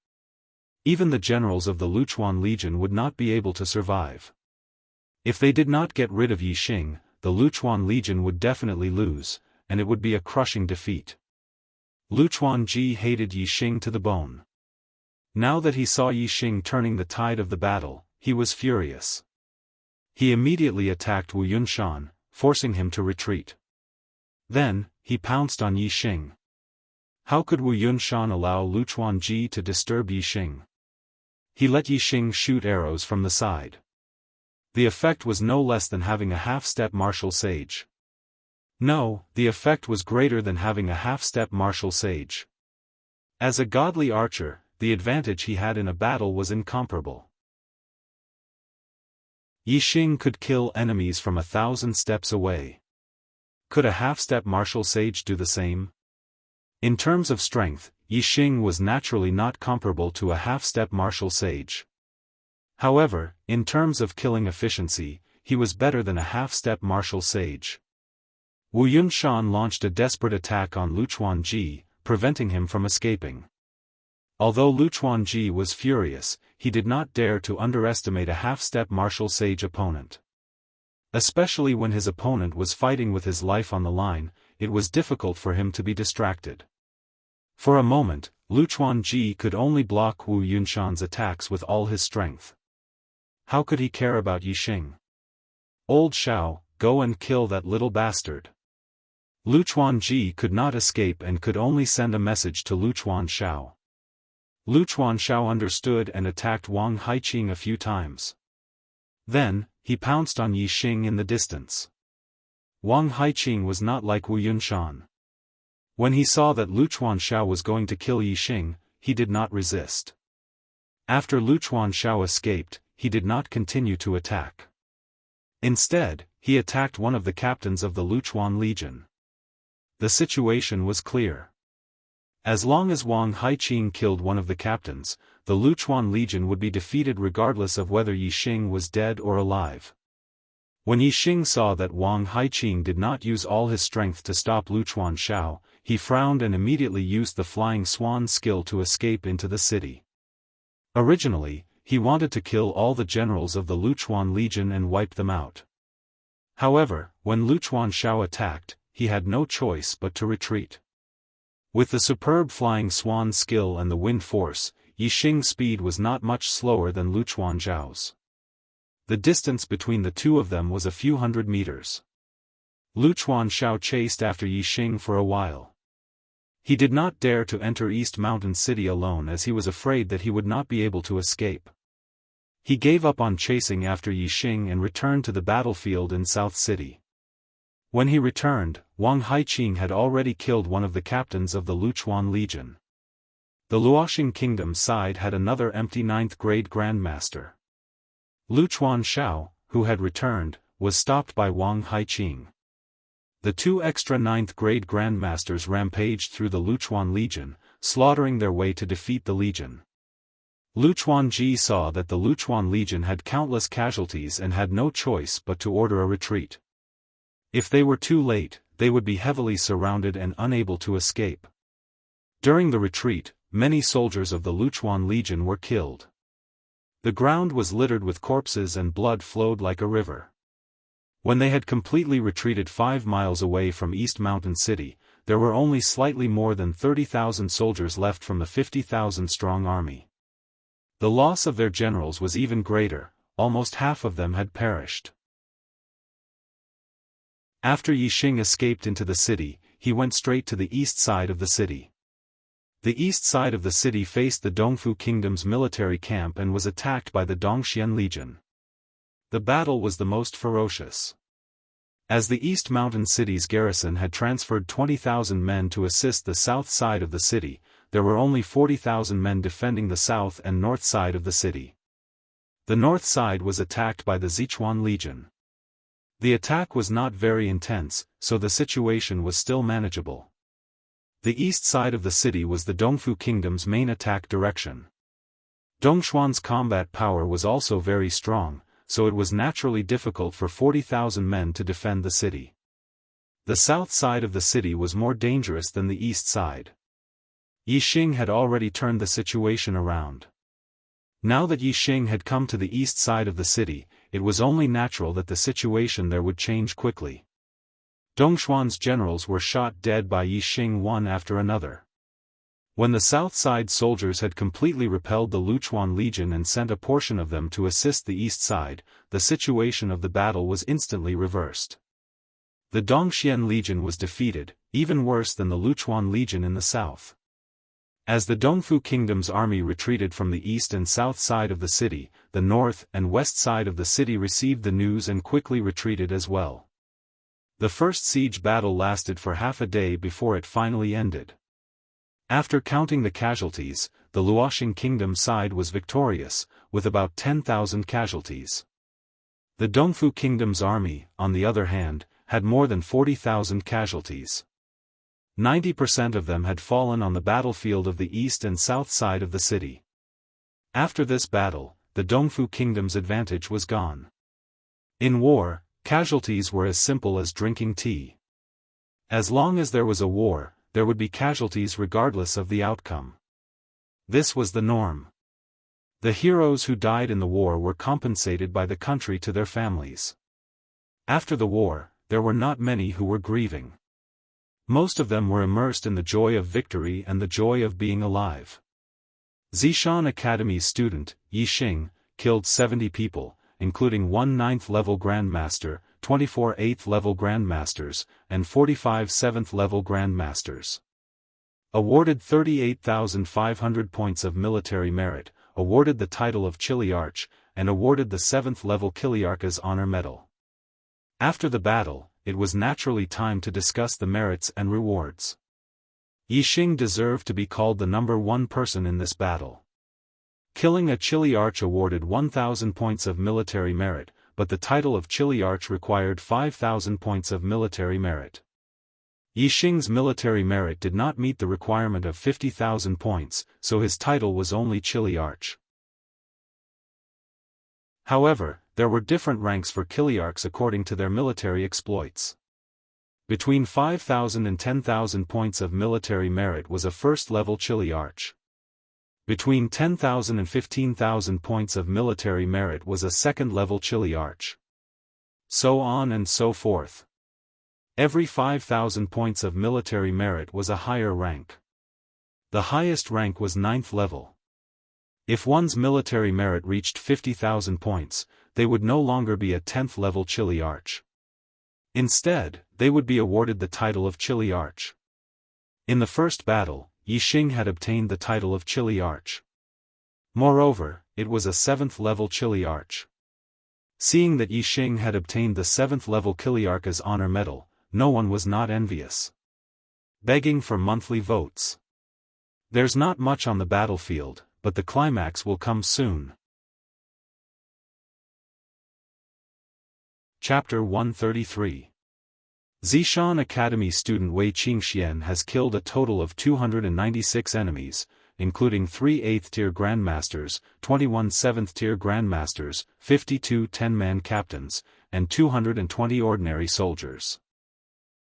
Even the generals of the Luchuan Legion would not be able to survive. If they did not get rid of Yixing, the Luchuan Legion would definitely lose, and it would be a crushing defeat. Luchuan Ji hated Yixing to the bone. Now that he saw Yixing turning the tide of the battle, he was furious. He immediately attacked Wu Yunshan, forcing him to retreat. Then, he pounced on Yixing. How could Wu Yunshan allow Luchuan Ji to disturb Yixing? He let Yixing shoot arrows from the side. The effect was no less than having a half-step martial sage. No, the effect was greater than having a half-step martial sage. As a godly archer, the advantage he had in a battle was incomparable. Yixing could kill enemies from 1,000 steps away. Could a half-step martial sage do the same? In terms of strength, Yixing was naturally not comparable to a half-step martial sage. However, in terms of killing efficiency, he was better than a half-step martial sage. Wu Yunshan launched a desperate attack on Luchuan Ji, preventing him from escaping. Although Luchuan Ji was furious, he did not dare to underestimate a half-step martial sage opponent. Especially when his opponent was fighting with his life on the line, it was difficult for him to be distracted. For a moment, Lu Chuanji could only block Wu Yunshan's attacks with all his strength. How could he care about Yixing? Old Xiao, go and kill that little bastard. Lu Chuanji could not escape and could only send a message to Lu Chuanxiao. Lu Chuanxiao understood and attacked Wang Haiqing a few times. Then, he pounced on Yixing in the distance. Wang Haiqing was not like Wu Yunshan. When he saw that Lu Chuanxiao was going to kill Yixing, he did not resist. After Lu Chuanxiao escaped, he did not continue to attack. Instead, he attacked one of the captains of the Luchuan Legion. The situation was clear. As long as Wang Haiqing killed one of the captains, the Luchuan Legion would be defeated regardless of whether Yixing was dead or alive. When Yixing saw that Wang Haiqing did not use all his strength to stop Lu Chuanxiao, he frowned and immediately used the flying swan skill to escape into the city. Originally, he wanted to kill all the generals of the Luchuan Legion and wipe them out. However, when Lu Chuanxiao attacked, he had no choice but to retreat. With the superb flying swan skill and the wind force, Yixing's speed was not much slower than Lu Chuanxiao's. The distance between the two of them was a few hundred meters. Lu Chuanxiao chased after Yixing for a while. He did not dare to enter East Mountain City alone as he was afraid that he would not be able to escape. He gave up on chasing after Yixing and returned to the battlefield in South City. When he returned, Wang Haiqing had already killed one of the captains of the Luchuan Legion. The Luoxing Kingdom side had another empty 9th-grade Grandmaster. Lu Chuanxiao, who had returned, was stopped by Wang Haiqing. The two extra 9th-grade Grandmasters rampaged through the Luchuan Legion, slaughtering their way to defeat the Legion. Lu Chuanji saw that the Luchuan Legion had countless casualties and had no choice but to order a retreat. If they were too late, they would be heavily surrounded and unable to escape. During the retreat, many soldiers of the Luchuan Legion were killed. The ground was littered with corpses and blood flowed like a river. When they had completely retreated 5 miles away from East Mountain City, there were only slightly more than 30,000 soldiers left from the 50,000-strong army. The loss of their generals was even greater, almost half of them had perished. After Yixing escaped into the city, he went straight to the east side of the city. The east side of the city faced the Dongfu Kingdom's military camp and was attacked by the Dongxian Legion. The battle was the most ferocious. As the East Mountain City's garrison had transferred 20,000 men to assist the south side of the city, there were only 40,000 men defending the south and north side of the city. The north side was attacked by the Sichuan Legion. The attack was not very intense, so the situation was still manageable. The east side of the city was the Dongfu Kingdom's main attack direction. Dongxuan's combat power was also very strong, so it was naturally difficult for 40,000 men to defend the city. The south side of the city was more dangerous than the east side. Yixing had already turned the situation around. Now that Yixing had come to the east side of the city, it was only natural that the situation there would change quickly. Dongxuan's generals were shot dead by Yixing one after another. When the south side soldiers had completely repelled the Luchuan Legion and sent a portion of them to assist the east side, the situation of the battle was instantly reversed. The Dongxian Legion was defeated, even worse than the Luchuan Legion in the south. As the Dongfu Kingdom's army retreated from the east and south side of the city, the north and west side of the city received the news and quickly retreated as well. The first siege battle lasted for half a day before it finally ended. After counting the casualties, the Luoxing Kingdom side was victorious, with about 10,000 casualties. The Dongfu Kingdom's army, on the other hand, had more than 40,000 casualties. 90% of them had fallen on the battlefield of the east and south side of the city. After this battle, the Dongfu Kingdom's advantage was gone. In war, casualties were as simple as drinking tea. As long as there was a war, there would be casualties regardless of the outcome. This was the norm. The heroes who died in the war were compensated by the country to their families. After the war, there were not many who were grieving. Most of them were immersed in the joy of victory and the joy of being alive. Zishan Academy's student, Yi Xing, killed 70 people, including 1 9th-level Grandmaster, 24 8th-level Grandmasters, and 45 7th-level Grandmasters. Awarded 38,500 points of military merit, awarded the title of Chiliarch, and awarded the 7th-level Kiliarch's honor medal. After the battle, it was naturally time to discuss the merits and rewards. Yi Xing deserved to be called the number 1 person in this battle. Killing a Chiliarch awarded 1,000 points of military merit, but the title of Chiliarch required 5,000 points of military merit. Yi Xing's military merit did not meet the requirement of 50,000 points, so his title was only Chiliarch. However, there were different ranks for Kiliarchs according to their military exploits. Between 5,000 and 10,000 points of military merit was a first-level Chiliarch. Between 10,000 and 15,000 points of military merit was a second-level Chiliarch. So on and so forth. Every 5,000 points of military merit was a higher rank. The highest rank was 9th level. If one's military merit reached 50,000 points, they would no longer be a 10th-level Chiliarch. Instead, they would be awarded the title of Chiliarch. In the first battle, Yi Xing had obtained the title of Chiliarch. Moreover, it was a 7th-level Chiliarch. Seeing that Yi Xing had obtained the 7th-level Kiliarch's honor medal, no one was not envious. Begging for monthly votes. There's not much on the battlefield, but the climax will come soon. Chapter 133. Zishan Academy student Wei Qingxian has killed a total of 296 enemies, including 3 8th-tier Grandmasters, 21 7th-tier Grandmasters, 52 10-man captains, and 220 ordinary soldiers.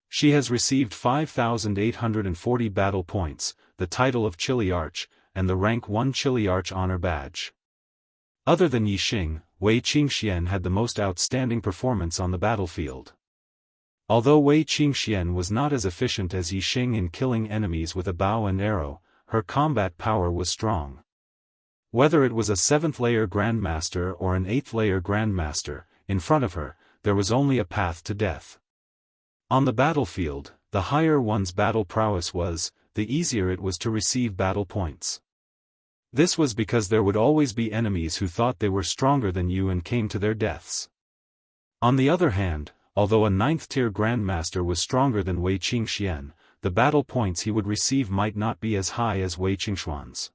She has received 5,840 battle points, the title of Chiliarch, and the rank 1 Chiliarch honor badge. Other than Yi Xing, Wei Qingxian had the most outstanding performance on the battlefield. Although Wei Qingxian was not as efficient as Yi Xing in killing enemies with a bow and arrow, her combat power was strong. Whether it was a 7th-layer Grandmaster or an 8th-layer Grandmaster, in front of her, there was only a path to death. On the battlefield, the higher one's battle prowess was, the easier it was to receive battle points. This was because there would always be enemies who thought they were stronger than you and came to their deaths. On the other hand, although a 9th-tier Grandmaster was stronger than Wei Qingxian, the battle points he would receive might not be as high as Wei Qingxuan's.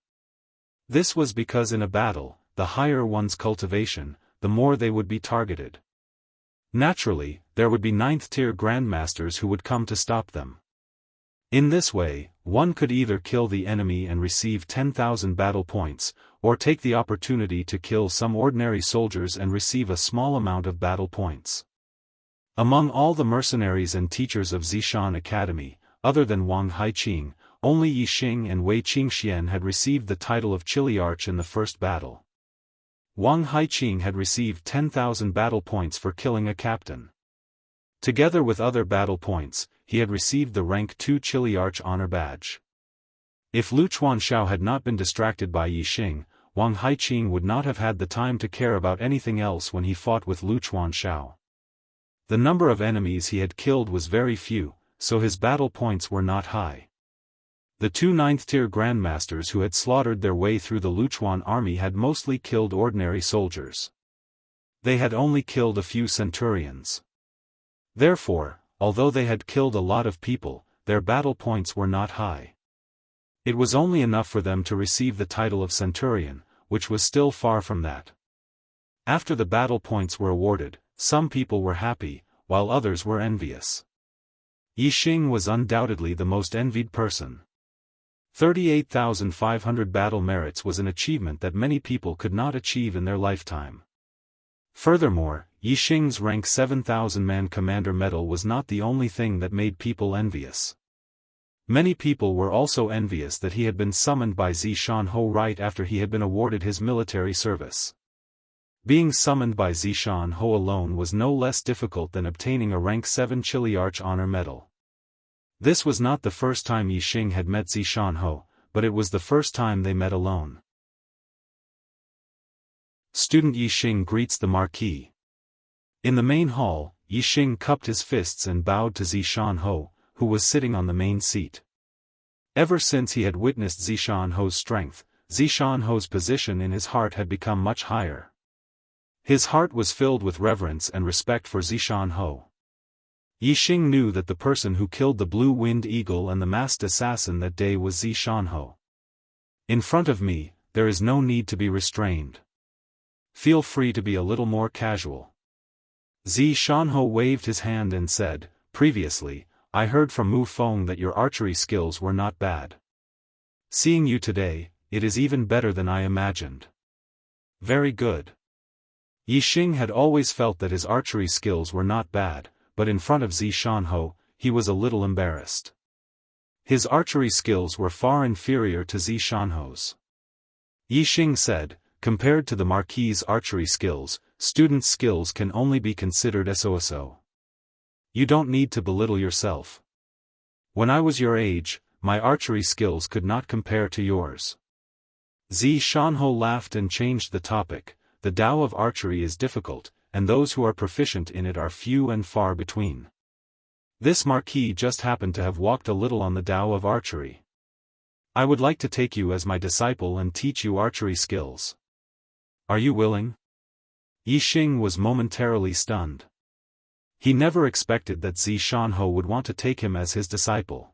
This was because in a battle, the higher one's cultivation, the more they would be targeted. Naturally, there would be 9th-tier Grandmasters who would come to stop them. In this way, one could either kill the enemy and receive 10,000 battle points, or take the opportunity to kill some ordinary soldiers and receive a small amount of battle points. Among all the mercenaries and teachers of Zishan Academy, other than Wang Haiqing, only Yi Xing and Wei Qingxian had received the title of Chiliarch in the first battle. Wang Haiqing had received 10,000 battle points for killing a captain. Together with other battle points, he had received the rank 2 Chiliarch honor badge. If Lu Chuanxiao had not been distracted by Yi Xing, Wang Haiqing would not have had the time to care about anything else when he fought with Lu Chuanxiao. The number of enemies he had killed was very few, so his battle points were not high. The 2 9th-tier Grandmasters who had slaughtered their way through the Luchuan army had mostly killed ordinary soldiers. They had only killed a few centurions. Therefore, although they had killed a lot of people, their battle points were not high. It was only enough for them to receive the title of centurion, which was still far from that. After the battle points were awarded, some people were happy, while others were envious. Yi Xing was undoubtedly the most envied person. 38,500 battle merits was an achievement that many people could not achieve in their lifetime. Furthermore, Yi Xing's rank 7,000-man commander medal was not the only thing that made people envious. Many people were also envious that he had been summoned by Zishan Ho right after he had been awarded his military service. Being summoned by Zishan Ho alone was no less difficult than obtaining a rank 7 Chiliarch honor medal. This was not the first time Yixing had met Zixianhou, but it was the first time they met alone. Student Yixing greets the Marquis. In the main hall, Yixing cupped his fists and bowed to Zixianhou, who was sitting on the main seat. Ever since he had witnessed Zixianhou's strength, Zixianhou's position in his heart had become much higher. His heart was filled with reverence and respect for Zixianhou. Yixing knew that the person who killed the blue-winged eagle and the masked assassin that day was Zixianhou. In front of me, there is no need to be restrained. Feel free to be a little more casual. Zixianhou waved his hand and said, "Previously, I heard from Mu Feng that your archery skills were not bad. Seeing you today, it is even better than I imagined." Very good. Yixing had always felt that his archery skills were not bad, but in front of Zixianhou, he was a little embarrassed. His archery skills were far inferior to Zixianhou's. Yixing said, "Compared to the Marquis's archery skills, students' skills can only be considered so-so. You don't need to belittle yourself. When I was your age, my archery skills could not compare to yours." Zixianhou laughed and changed the topic. The Tao of archery is difficult, and those who are proficient in it are few and far between. This Marquis just happened to have walked a little on the Tao of archery. I would like to take you as my disciple and teach you archery skills. Are you willing? Yixing was momentarily stunned. He never expected that Zixianhou would want to take him as his disciple.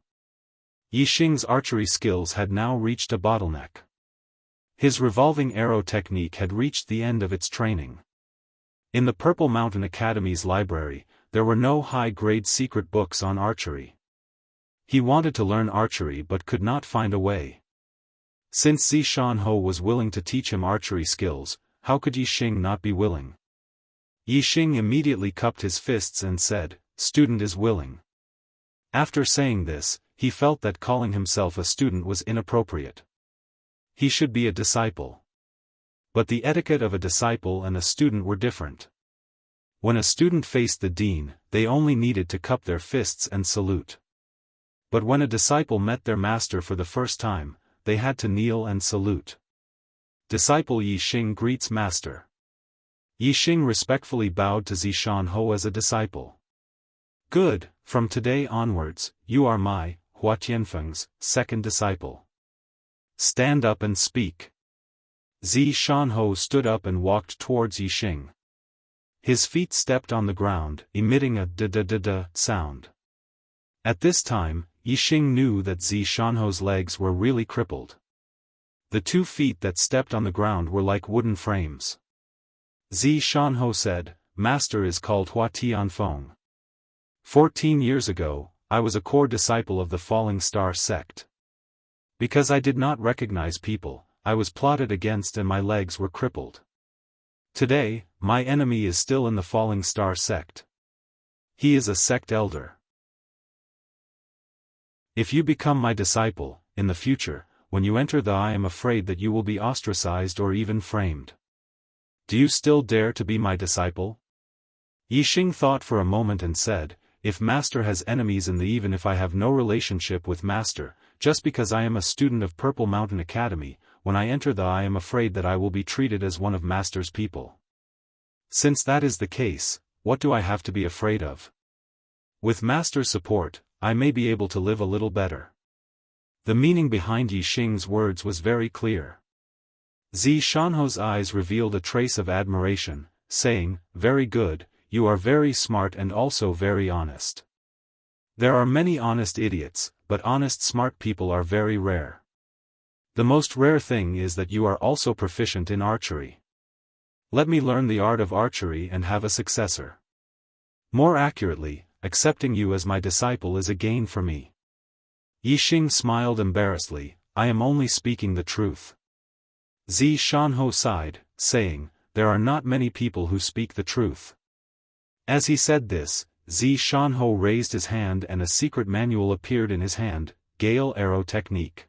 Yixing's archery skills had now reached a bottleneck. His revolving arrow technique had reached the end of its training. In the Purple Mountain Academy's library, there were no high-grade secret books on archery. He wanted to learn archery but could not find a way. Since Zixianhou was willing to teach him archery skills, how could Yixing not be willing? Yixing immediately cupped his fists and said, "Student is willing." After saying this, he felt that calling himself a student was inappropriate. He should be a disciple. But the etiquette of a disciple and a student were different. When a student faced the dean, they only needed to cup their fists and salute. But when a disciple met their master for the first time, they had to kneel and salute. Disciple Yixing greets master. Yixing respectfully bowed to Zixianhou as a disciple. Good, from today onwards, you are my, Hua Tianfeng's, second disciple. Stand up and speak. Zixianhou stood up and walked towards Yixing. His feet stepped on the ground, emitting a da-da-da-da sound. At this time, Yixing knew that Zixianhou's legs were really crippled. The 2 feet that stepped on the ground were like wooden frames. Zixianhou said, "Master is called Hua Tianfeng. 14 years ago, I was a core disciple of the Falling Star sect. Because I did not recognize people, I was plotted against and my legs were crippled. Today, my enemy is still in the Falling Star sect. He is a sect elder. If you become my disciple, in the future, when you enter I am afraid that you will be ostracized or even framed. Do you still dare to be my disciple?" Yixing thought for a moment and said, "If master has enemies in even if I have no relationship with master, just because I am a student of Purple Mountain Academy, when I enter I am afraid that I will be treated as one of master's people. Since that is the case, what do I have to be afraid of? With master's support, I may be able to live a little better." The meaning behind Yixing's words was very clear. Zixianhou's eyes revealed a trace of admiration, saying, "Very good, you are very smart and also very honest. There are many honest idiots, but honest smart people are very rare. The most rare thing is that you are also proficient in archery. Let me learn the art of archery and have a successor. More accurately, accepting you as my disciple is a gain for me." Yixing smiled embarrassedly, "I am only speaking the truth." Zixianhou sighed, saying, "There are not many people who speak the truth." As he said this, Zixianhou raised his hand and a secret manual appeared in his hand, Gale Arrow Technique.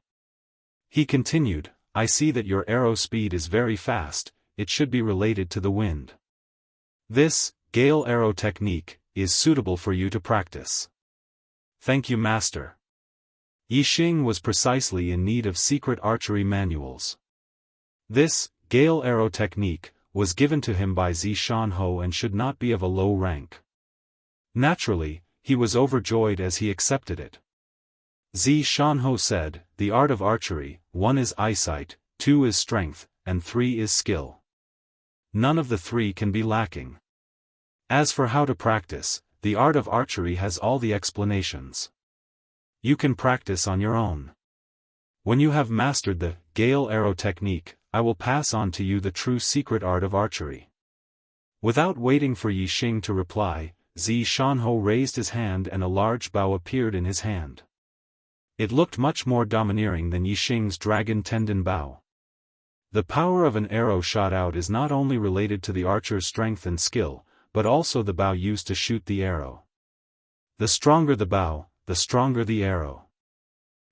He continued, "I see that your arrow speed is very fast, it should be related to the wind. This, Gale Arrow Technique, is suitable for you to practice. Thank you, master. Yixing was precisely in need of secret archery manuals. This, gale arrow technique, was given to him by Xianxia and should not be of a low rank. Naturally, he was overjoyed as he accepted it. Xianxia said, "The art of archery, 1 is eyesight, 2 is strength, and 3 is skill. None of the 3 can be lacking. As for how to practice, the art of archery has all the explanations. You can practice on your own. When you have mastered the gale arrow technique, I will pass on to you the true secret art of archery." Without waiting for Yixing to reply, Xianxia raised his hand and a large bow appeared in his hand. It looked much more domineering than Yixing's dragon tendon bow. The power of an arrow shot out is not only related to the archer's strength and skill, but also the bow used to shoot the arrow. The stronger the bow, the stronger the arrow.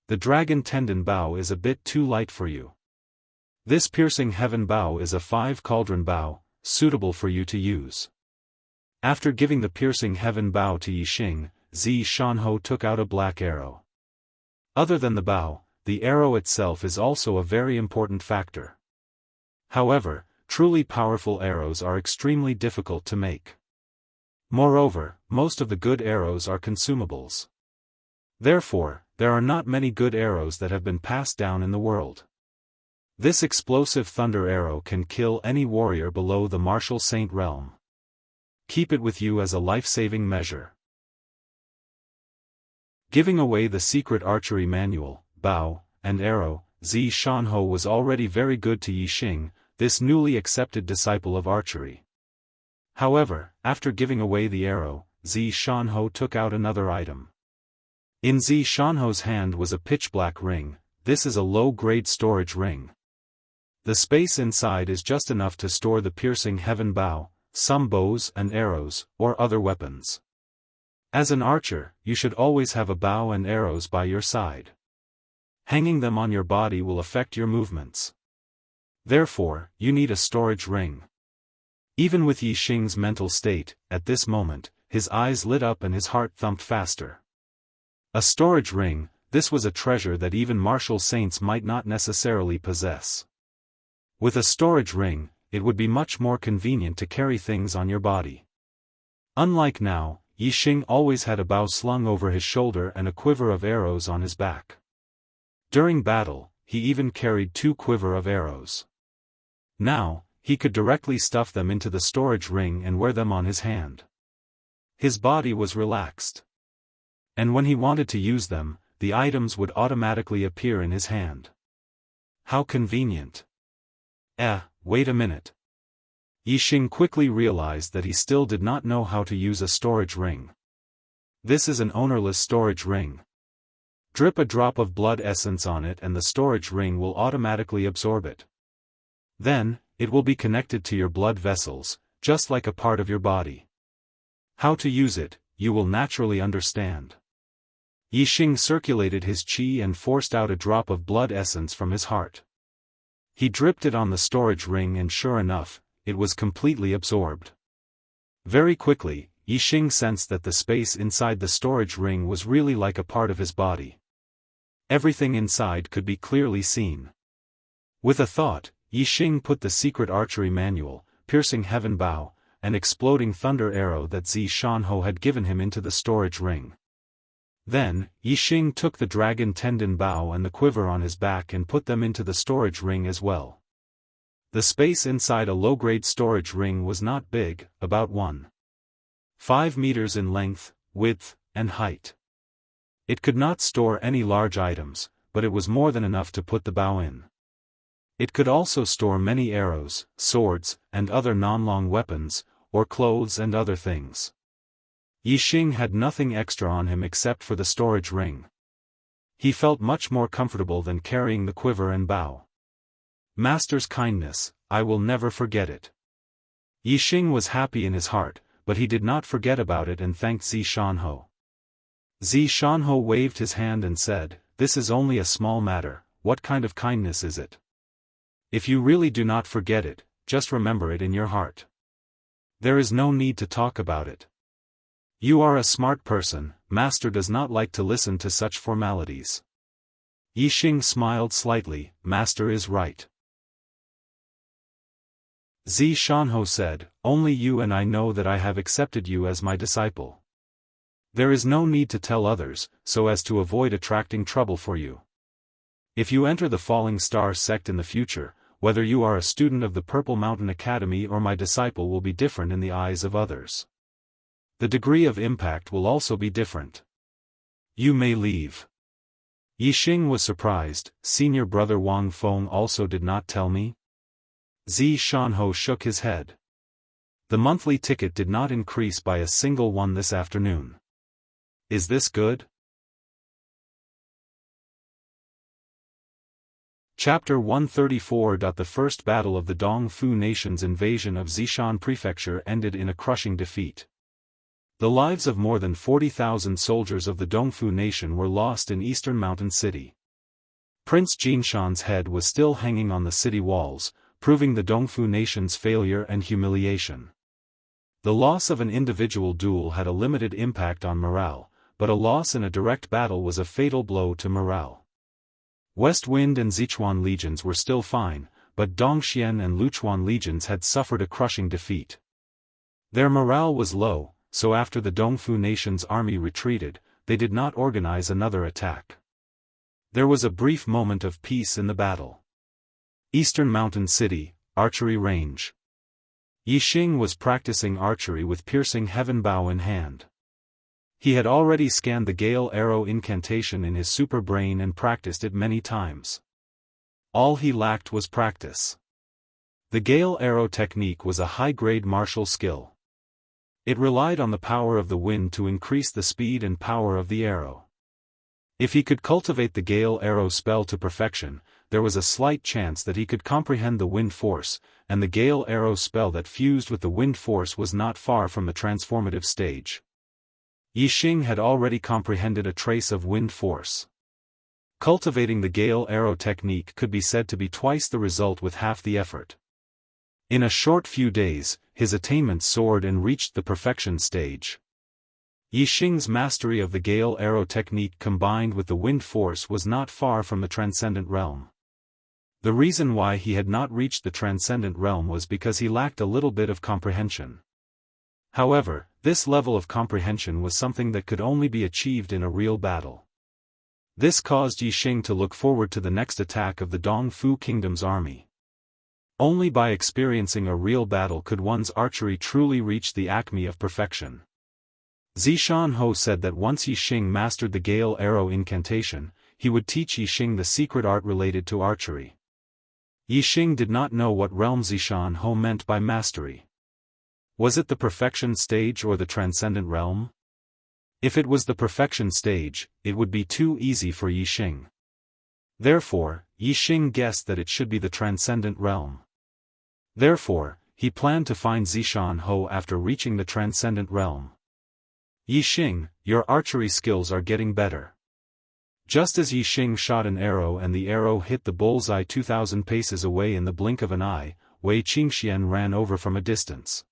The dragon tendon bow is a bit too light for you. This piercing heaven bow is a 5-cauldron bow, suitable for you to use. After giving the piercing heaven bow to Yixing, Xianxia took out a black arrow. Other than the bow, the arrow itself is also a very important factor. However, truly powerful arrows are extremely difficult to make. Moreover, most of the good arrows are consumables. Therefore, there are not many good arrows that have been passed down in the world. This explosive thunder arrow can kill any warrior below the martial saint realm. Keep it with you as a life-saving measure. Giving away the secret archery manual, bow, and arrow, Xianxia was already very good to Yixing, this newly accepted disciple of archery. However, after giving away the arrow, Xianxia took out another item. In Xianxia's hand was a pitch-black ring. This is a low-grade storage ring. The space inside is just enough to store the piercing heaven bow, some bows and arrows, or other weapons. As an archer, you should always have a bow and arrows by your side. Hanging them on your body will affect your movements. Therefore, you need a storage ring. Even with Yixing's mental state, at this moment, his eyes lit up and his heart thumped faster. A storage ring, this was a treasure that even martial saints might not necessarily possess. With a storage ring, it would be much more convenient to carry things on your body. Unlike now, Yixing always had a bow slung over his shoulder and a quiver of arrows on his back. During battle, he even carried 2 quivers of arrows. Now, he could directly stuff them into the storage ring and wear them on his hand. His body was relaxed. And when he wanted to use them, the items would automatically appear in his hand. How convenient. Wait a minute. Yixing quickly realized that he still did not know how to use a storage ring. This is an ownerless storage ring. Drip a drop of blood essence on it and the storage ring will automatically absorb it. Then, it will be connected to your blood vessels, just like a part of your body. How to use it, you will naturally understand. Yixing circulated his qi and forced out a drop of blood essence from his heart. He dripped it on the storage ring and sure enough, it was completely absorbed. Very quickly, Yixing sensed that the space inside the storage ring was really like a part of his body. Everything inside could be clearly seen. With a thought, Yixing put the secret archery manual, piercing heaven bow, and exploding thunder arrow that Xianxia had given him into the storage ring. Then, Yixing took the dragon tendon bow and the quiver on his back and put them into the storage ring as well. The space inside a low-grade storage ring was not big, about 1.5 meters in length, width, and height. It could not store any large items, but it was more than enough to put the bow in. It could also store many arrows, swords, and other non-long weapons, or clothes and other things. Yixing had nothing extra on him except for the storage ring. He felt much more comfortable than carrying the quiver and bow. Master's kindness, I will never forget it. Yixing was happy in his heart, but he did not forget about it and thanked Xianxia. Xianxia waved his hand and said, "This is only a small matter, what kind of kindness is it? If you really do not forget it, just remember it in your heart. There is no need to talk about it." You are a smart person, master does not like to listen to such formalities. Yixing smiled slightly, master is right. Xianxia said, only you and I know that I have accepted you as my disciple. There is no need to tell others, so as to avoid attracting trouble for you. If you enter the Falling Star sect in the future, whether you are a student of the Purple Mountain Academy or my disciple will be different in the eyes of others. The degree of impact will also be different. You may leave. Yixing was surprised, senior brother Wang Feng also did not tell me? Xianxia shook his head. The monthly ticket did not increase by a single one this afternoon. Is this good? Chapter 134. The first battle of the Dongfu nation's invasion of Zishan Prefecture ended in a crushing defeat. The lives of more than 40,000 soldiers of the Dongfu nation were lost in eastern Mountain City. Prince Jinshan's head was still hanging on the city walls, proving the Dongfu nation's failure and humiliation. The loss of an individual duel had a limited impact on morale, but a loss in a direct battle was a fatal blow to morale. West Wind and Sichuan legions were still fine, but Dongxian and Luchuan legions had suffered a crushing defeat. Their morale was low, so after the Dongfu nation's army retreated, they did not organize another attack. There was a brief moment of peace in the battle. Eastern Mountain City, Archery Range. Yixing was practicing archery with piercing heaven bow in hand. He had already scanned the Gale Arrow incantation in his super brain and practiced it many times. All he lacked was practice. The Gale Arrow technique was a high-grade martial skill. It relied on the power of the wind to increase the speed and power of the arrow. If he could cultivate the Gale Arrow spell to perfection, there was a slight chance that he could comprehend the wind force, and the Gale Arrow spell that fused with the wind force was not far from the transformative stage. Yixing had already comprehended a trace of wind force. Cultivating the Gale Arrow technique could be said to be twice the result with half the effort. In a short few days, his attainment soared and reached the perfection stage. Yixing's mastery of the Gale Arrow technique combined with the wind force was not far from the transcendent realm. The reason why he had not reached the transcendent realm was because he lacked a little bit of comprehension. However, this level of comprehension was something that could only be achieved in a real battle. This caused Yixing to look forward to the next attack of the Dongfu Kingdom's army. Only by experiencing a real battle could one's archery truly reach the acme of perfection. Xianxia said that once Yixing mastered the Gale Arrow incantation, he would teach Yixing the secret art related to archery. Yixing did not know what realm Xianxia meant by mastery. Was it the perfection stage or the transcendent realm? If it was the perfection stage, it would be too easy for Yixing. Therefore, Yixing guessed that it should be the transcendent realm. Therefore, he planned to find Xianxia after reaching the transcendent realm. Yixing, your archery skills are getting better. Just as Yixing shot an arrow and the arrow hit the bullseye 2,000 paces away in the blink of an eye, Wei Qingxian ran over from a distance.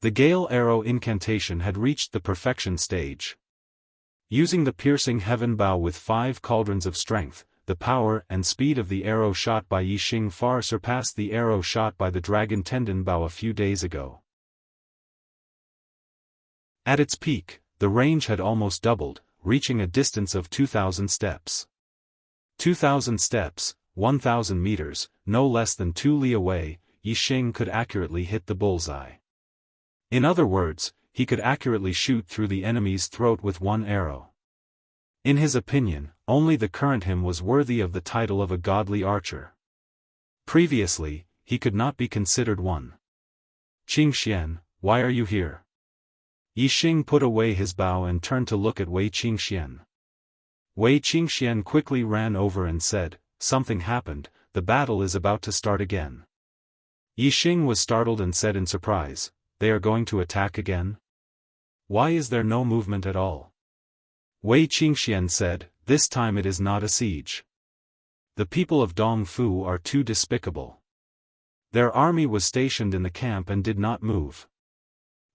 The Gale Arrow incantation had reached the perfection stage. Using the piercing heaven bow with 5 cauldrons of strength, the power and speed of the arrow shot by Yixing far surpassed the arrow shot by the dragon tendon bow a few days ago. At its peak, the range had almost doubled, reaching a distance of 2,000 steps. 2,000 steps, 1,000 meters, no less than 2 li away, Yixing could accurately hit the bullseye. In other words, he could accurately shoot through the enemy's throat with one arrow. In his opinion, only the current him was worthy of the title of a godly archer. Previously, he could not be considered one. Qingxian, why are you here? Yixing put away his bow and turned to look at Wei Qingxian. Wei Qingxian quickly ran over and said, something happened, the battle is about to start again. Yixing was startled and said in surprise, they are going to attack again? Why is there no movement at all? Wei Qingxian said, this time it is not a siege. The people of Dongfu are too despicable. Their army was stationed in the camp and did not move.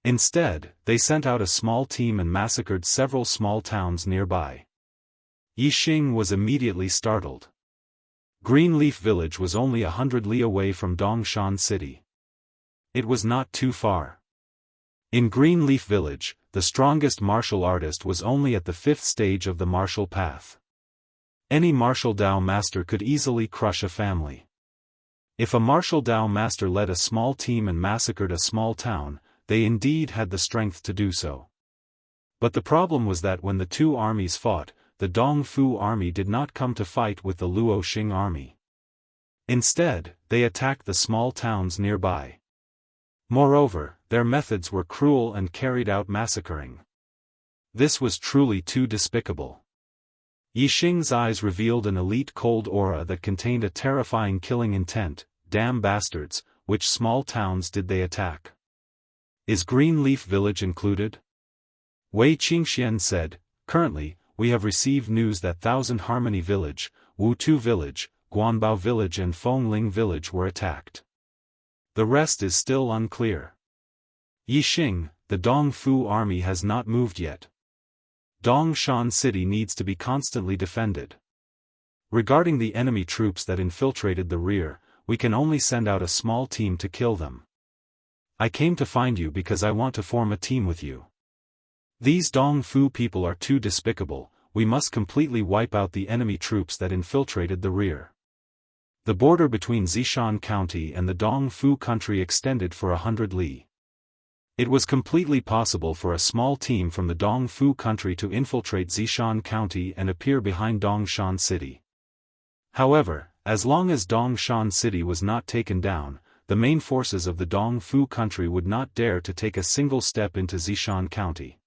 Instead, they sent out a small team and massacred several small towns nearby. Yixing was immediately startled. Greenleaf Village was only 100 li away from Dongshan City. It was not too far. In Greenleaf Village, the strongest martial artist was only at the 5th stage of the martial path. Any martial Dao master could easily crush a family. If a martial Dao master led a small team and massacred a small town, they indeed had the strength to do so. But the problem was that when the two armies fought, the Dongfu army did not come to fight with the Luoxing army. Instead, they attacked the small towns nearby. Moreover, their methods were cruel and carried out massacring. This was truly too despicable. Yixing's eyes revealed an elite cold aura that contained a terrifying killing intent. Damn bastards, which small towns did they attack? Is Greenleaf Village included? Wei Qingxian said, currently, we have received news that Thousand Harmony Village, Wutu Village, Guanbao Village and Fengling Village were attacked. The rest is still unclear. Yixing, the Dongfu army has not moved yet. Dongshan City needs to be constantly defended. Regarding the enemy troops that infiltrated the rear, we can only send out a small team to kill them. I came to find you because I want to form a team with you. These Dongfu people are too despicable, we must completely wipe out the enemy troops that infiltrated the rear. The border between Zishan County and the Dongfu country extended for 100 li. It was completely possible for a small team from the Dongfu country to infiltrate Zishan County and appear behind Dongshan City. However, as long as Dongshan City was not taken down, the main forces of the Dongfu country would not dare to take a single step into Zishan County.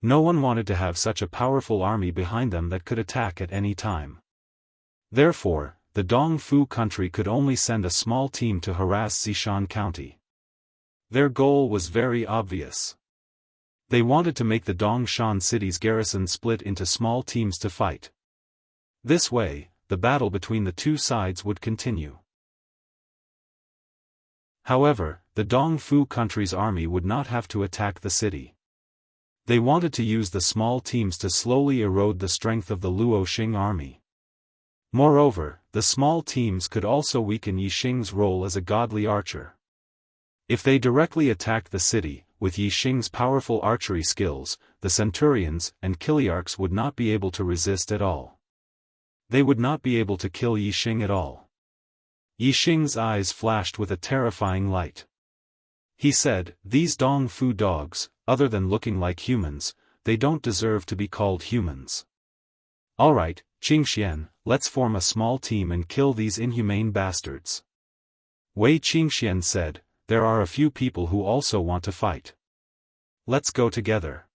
No one wanted to have such a powerful army behind them that could attack at any time. Therefore, the Dongfu country could only send a small team to harass Zishan County. Their goal was very obvious. They wanted to make the Dongshan City's garrison split into small teams to fight. This way, the battle between the two sides would continue. However, the Dongfu country's army would not have to attack the city. They wanted to use the small teams to slowly erode the strength of the Luoxing army. Moreover, the small teams could also weaken Yixing's role as a godly archer. If they directly attacked the city, with Yixing's powerful archery skills, the centurions and kiliarchs would not be able to resist at all. They would not be able to kill Yixing at all. Yixing's eyes flashed with a terrifying light. He said, these Dongfu dogs, other than looking like humans, they don't deserve to be called humans. Alright, Qingxian, let's form a small team and kill these inhumane bastards. Wei Qingxian said, there are a few people who also want to fight. Let's go together.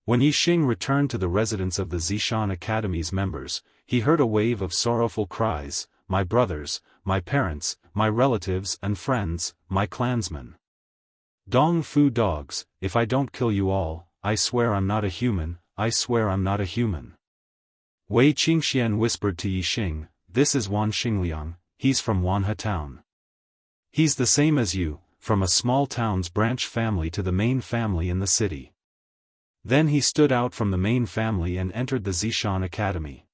When Yixing returned to the residence of the Zishan Academy's members, he heard a wave of sorrowful cries, my brothers, my parents, my relatives and friends, my clansmen. Dongfu dogs, if I don't kill you all, I swear I'm not a human, I swear I'm not a human. Wei Qingxian whispered to Yixing, this is Wan Xingliang, he's from Wanhe town. He's the same as you, from a small town's branch family to the main family in the city. Then he stood out from the main family and entered the Zishan Academy.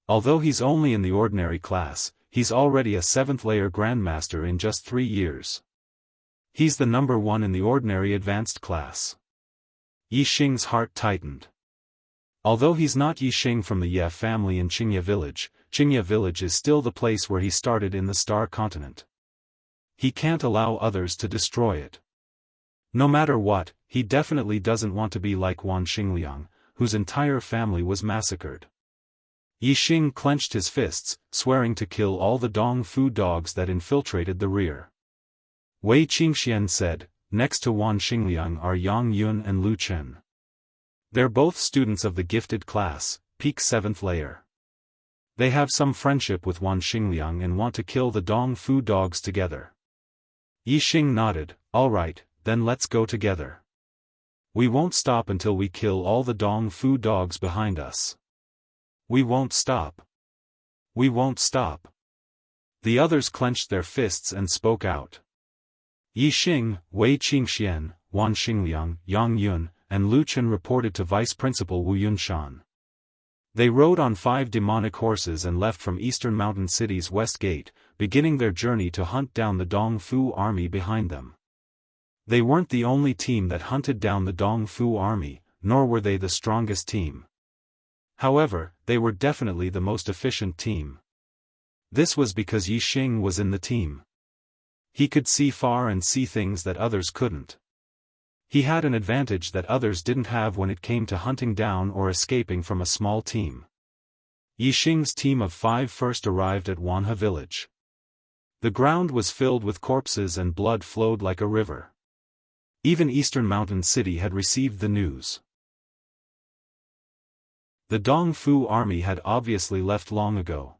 Although he's only in the ordinary class, he's already a 7th-layer grandmaster in just 3 years. He's the number 1 in the ordinary advanced class. Yixing's heart tightened. Although he's not Yixing from the Ye family in Qingye Village is still the place where he started in the Star Continent. He can't allow others to destroy it. No matter what, he definitely doesn't want to be like Wan Xingliang, whose entire family was massacred. Yixing clenched his fists, swearing to kill all the Dongfu dogs that infiltrated the rear. Wei Qingxian said, next to Wan Xingliang are Yang Yun and Lu Chen. They're both students of the gifted class, peak 7th layer. They have some friendship with Wan Xingliang and want to kill the Dongfu dogs together. Yixing nodded, alright, then let's go together. We won't stop until we kill all the Dongfu dogs behind us. We won't stop. We won't stop. The others clenched their fists and spoke out. Yixing, Wei Qingxian, Wan Xingliang, Yang Yun, and Lu Chen reported to Vice Principal Wu Yunshan. They rode on 5 demonic horses and left from Eastern Mountain City's west gate, beginning their journey to hunt down the Dong Fu army behind them. They weren't the only team that hunted down the Dong Fu army, nor were they the strongest team. However, they were definitely the most efficient team. This was because Yi Xing was in the team. He could see far and see things that others couldn't. He had an advantage that others didn't have when it came to hunting down or escaping from a small team. Yi Xing's team of 5 first arrived at Wanhe village. The ground was filled with corpses and blood flowed like a river. Even Eastern Mountain City had received the news. The Dong Fu army had obviously left long ago.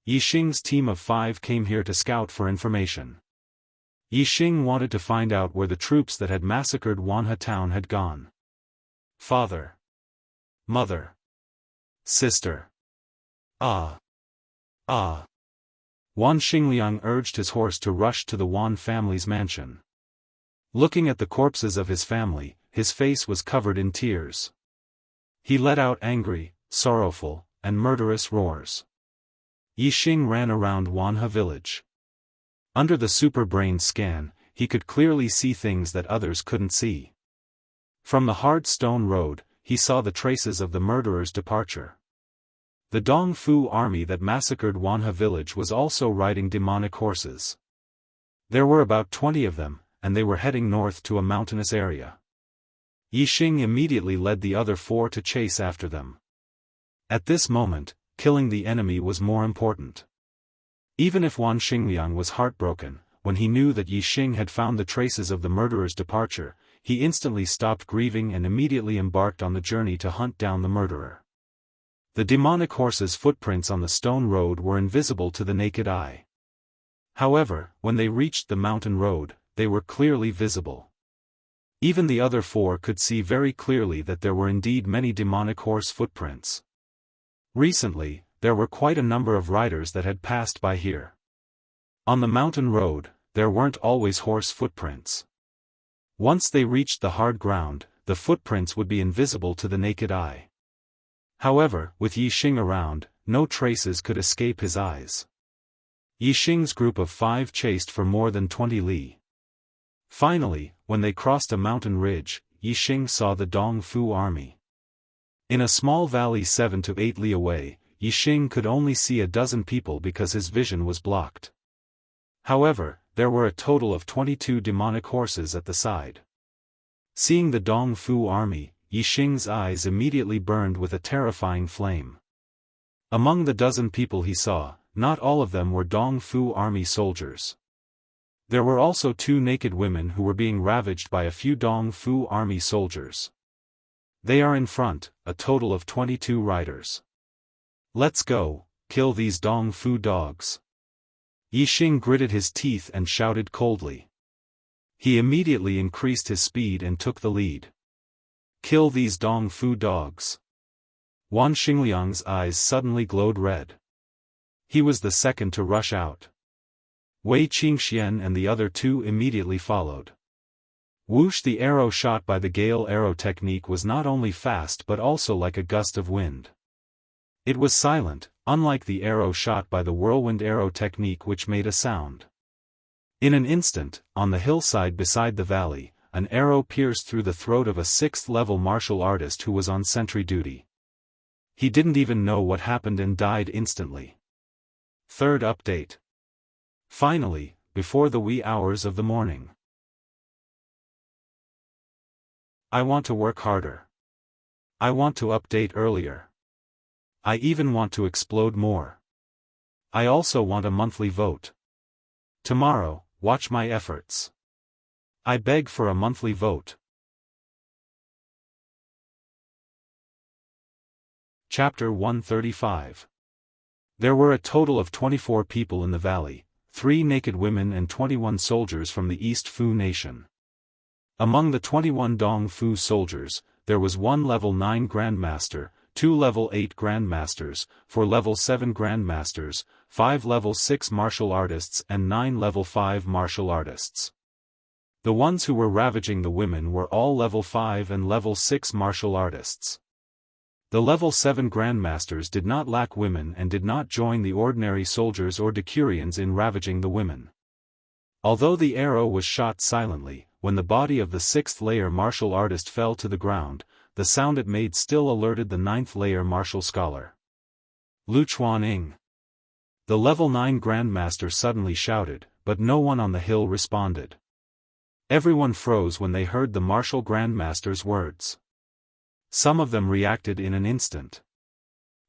Yi Xing's team of 5 came here to scout for information. Yi Xing wanted to find out where the troops that had massacred Wanhe town had gone. Father. Mother. Sister. Ah. Wan Xingliang urged his horse to rush to the Wan family's mansion. Looking at the corpses of his family, his face was covered in tears. He let out angry, sorrowful, and murderous roars. Yi Xing ran around Wanhe village. Under the super brain scan, he could clearly see things that others couldn't see. From the hard stone road, he saw the traces of the murderer's departure. The Dong Fu army that massacred Wanhe village was also riding demonic horses. There were about 20 of them, and they were heading north to a mountainous area. Yi Xing immediately led the other 4 to chase after them. At this moment, killing the enemy was more important. Even if Wan Xingliang was heartbroken, when he knew that Yi Xing had found the traces of the murderer's departure, he instantly stopped grieving and immediately embarked on the journey to hunt down the murderer. The demonic horse's footprints on the stone road were invisible to the naked eye. However, when they reached the mountain road, they were clearly visible. Even the other 4 could see very clearly that there were indeed many demonic horse footprints. Recently, there were quite a number of riders that had passed by here. On the mountain road, there weren't always horse footprints. Once they reached the hard ground, the footprints would be invisible to the naked eye. However, with Yi Xing around, no traces could escape his eyes. Yi Xing's group of 5 chased for more than 20 li. Finally, when they crossed a mountain ridge, Yi Xing saw the Dong Fu army. In a small valley 7 to 8 li away, Yi Xing could only see a dozen people because his vision was blocked. However, there were a total of 22 demonic horses at the side. Seeing the Dong Fu army, Yi Xing's eyes immediately burned with a terrifying flame. Among the dozen people he saw, not all of them were Dong Fu army soldiers. There were also 2 naked women who were being ravaged by a few Dong Fu army soldiers. They are in front, a total of 22 riders. Let's go, kill these Dong Fu dogs. Yi Xing gritted his teeth and shouted coldly. He immediately increased his speed and took the lead. Kill these Dong Fu dogs. Wan Xingliang's eyes suddenly glowed red. He was the second to rush out. Wei Qingxian and the other 2 immediately followed. Whoosh! The arrow shot by the gale arrow technique was not only fast but also like a gust of wind. It was silent, unlike the arrow shot by the whirlwind arrow technique which made a sound. In an instant, on the hillside beside the valley, an arrow pierced through the throat of a 6th-level martial artist who was on sentry duty. He didn't even know what happened and died instantly. Third update. Finally, before the wee hours of the morning. I want to work harder. I want to update earlier. I even want to explode more. I also want a monthly vote. Tomorrow, watch my efforts. I beg for a monthly vote. Chapter 135. There were a total of 24 people in the valley, 3 naked women and 21 soldiers from the East Fu nation. Among the 21 Dong Fu soldiers, there was 1 level 9 Grandmaster, 2 level 8 Grandmasters, 4 level 7 Grandmasters, 5 level 6 martial artists and 9 level 5 martial artists. The ones who were ravaging the women were all level 5 and level 6 martial artists. The level 7 grandmasters did not lack women and did not join the ordinary soldiers or decurions in ravaging the women. Although the arrow was shot silently, when the body of the 6th layer martial artist fell to the ground, the sound it made still alerted the 9th layer martial scholar. Lu Chuanying. The level 9 grandmaster suddenly shouted, but no one on the hill responded. Everyone froze when they heard the martial grandmaster's words. Some of them reacted in an instant.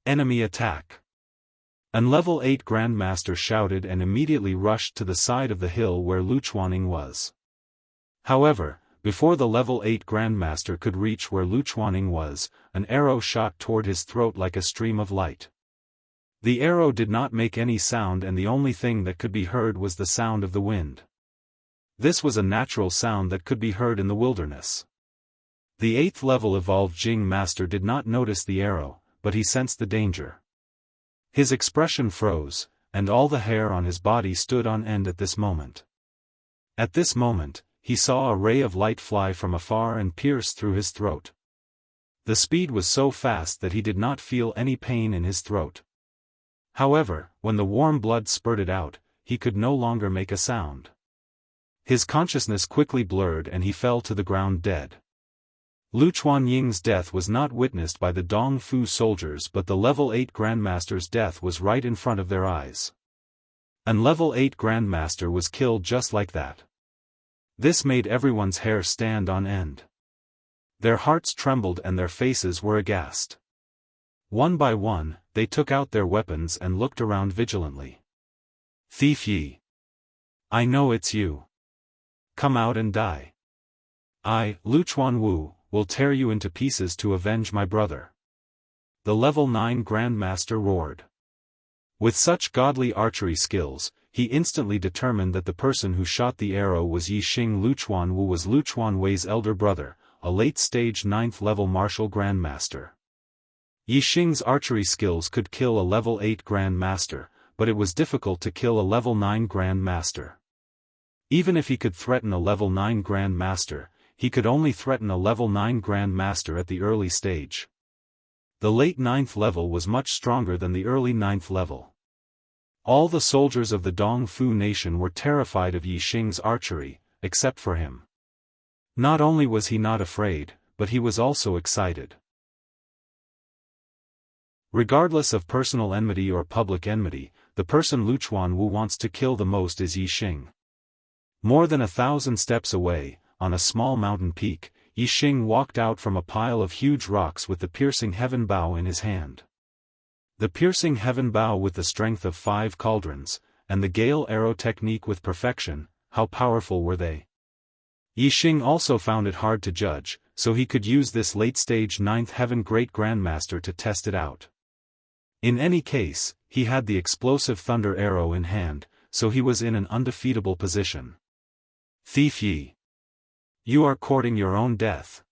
Enemy attack. An level 8 grandmaster shouted and immediately rushed to the side of the hill where Lu Chuanying was. However, before the level 8 grandmaster could reach where Lu Chuanying was, an arrow shot toward his throat like a stream of light. The arrow did not make any sound and the only thing that could be heard was the sound of the wind. This was a natural sound that could be heard in the wilderness. The 8th level evolved Jing master did not notice the arrow, but he sensed the danger. His expression froze, and all the hair on his body stood on end at this moment. At this moment, he saw a ray of light fly from afar and pierce through his throat. The speed was so fast that he did not feel any pain in his throat. However, when the warm blood spurted out, he could no longer make a sound. His consciousness quickly blurred and he fell to the ground dead. Lu Chuanying's death was not witnessed by the Dong Fu soldiers, but the level 8 grandmaster's death was right in front of their eyes. An level 8 grandmaster was killed just like that. This made everyone's hair stand on end. Their hearts trembled and their faces were aghast. One by one, they took out their weapons and looked around vigilantly. Thief Yi! I know it's you. Come out and die. I, Lu Chuanwu, will tear you into pieces to avenge my brother. The level 9 grandmaster roared. With such godly archery skills, he instantly determined that the person who shot the arrow was Yixing. Lu Chuanwu was Lu Chuanwei's elder brother, a late-stage 9th level martial grandmaster. Yixing's archery skills could kill a level 8 grandmaster, but it was difficult to kill a level 9 grandmaster. Even if he could threaten a level 9 grandmaster, he could only threaten a level 9 grandmaster at the early stage. The late 9th level was much stronger than the early 9th level. All the soldiers of the Dong Fu nation were terrified of Yixing's archery, except for him. Not only was he not afraid, but he was also excited. Regardless of personal enmity or public enmity, the person Lu Chuanwu wants to kill the most is Yixing. More than 1,000 steps away, on a small mountain peak, Yixing walked out from a pile of huge rocks with the piercing heaven bow in his hand. The piercing heaven bow with the strength of 5 cauldrons, and the gale arrow technique with perfection, how powerful were they? Yixing also found it hard to judge, so he could use this late-stage 9th heaven great grandmaster to test it out. In any case, he had the explosive thunder arrow in hand, so he was in an undefeatable position. Thief Yi! You are courting your own death.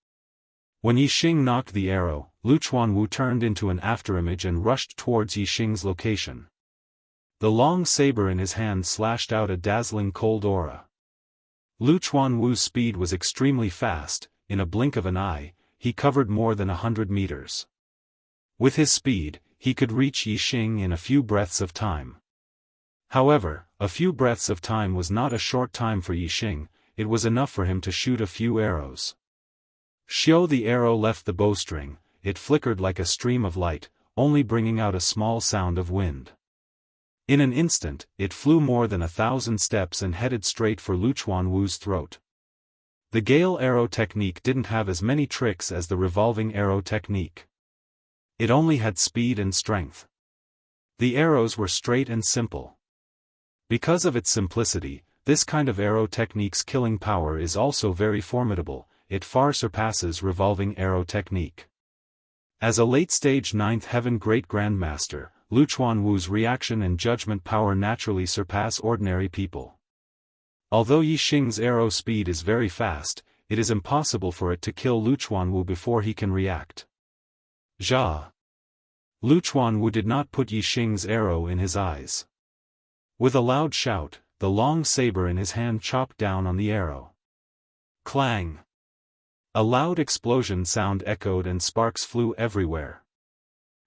When Yixing knocked the arrow, Lu Chuanwu turned into an afterimage and rushed towards Yixing's location. The long saber in his hand slashed out a dazzling cold aura. Lu Chuanwu's speed was extremely fast. In a blink of an eye, he covered more than 100 meters. With his speed, he could reach Yixing in a few breaths of time. However, a few breaths of time was not a short time for Yixing. It was enough for him to shoot a few arrows. Xiu the arrow left the bowstring, it flickered like a stream of light, only bringing out a small sound of wind. In an instant, it flew more than 1,000 steps and headed straight for Lu Chuanwu's throat. The gale arrow technique didn't have as many tricks as the revolving arrow technique. It only had speed and strength. The arrows were straight and simple. Because of its simplicity, this kind of arrow technique's killing power is also very formidable, it far surpasses revolving arrow technique. As a late-stage 9th heaven great grandmaster, Lu Chuanwu's reaction and judgment power naturally surpass ordinary people. Although Yixing's arrow speed is very fast, it is impossible for it to kill Lu Chuanwu before he can react. Zha! Lu Chuanwu did not put Yixing's arrow in his eyes. With a loud shout, the long saber in his hand chopped down on the arrow. Clang! A loud explosion sound echoed and sparks flew everywhere.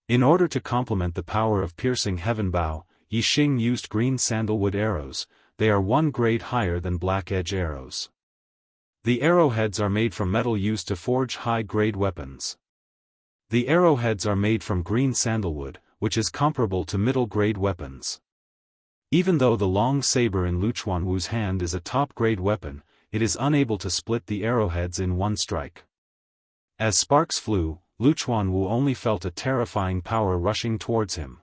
In order to complement the power of piercing heaven bow, Yixing used green sandalwood arrows. They are 1 grade higher than black edge arrows. The arrowheads are made from metal used to forge high-grade weapons. The arrowheads are made from green sandalwood, which is comparable to middle-grade weapons. Even though the long saber in Lu Chuanwu's hand is a top-grade weapon, it is unable to split the arrowheads in one strike. As sparks flew, Lu Chuanwu only felt a terrifying power rushing towards him.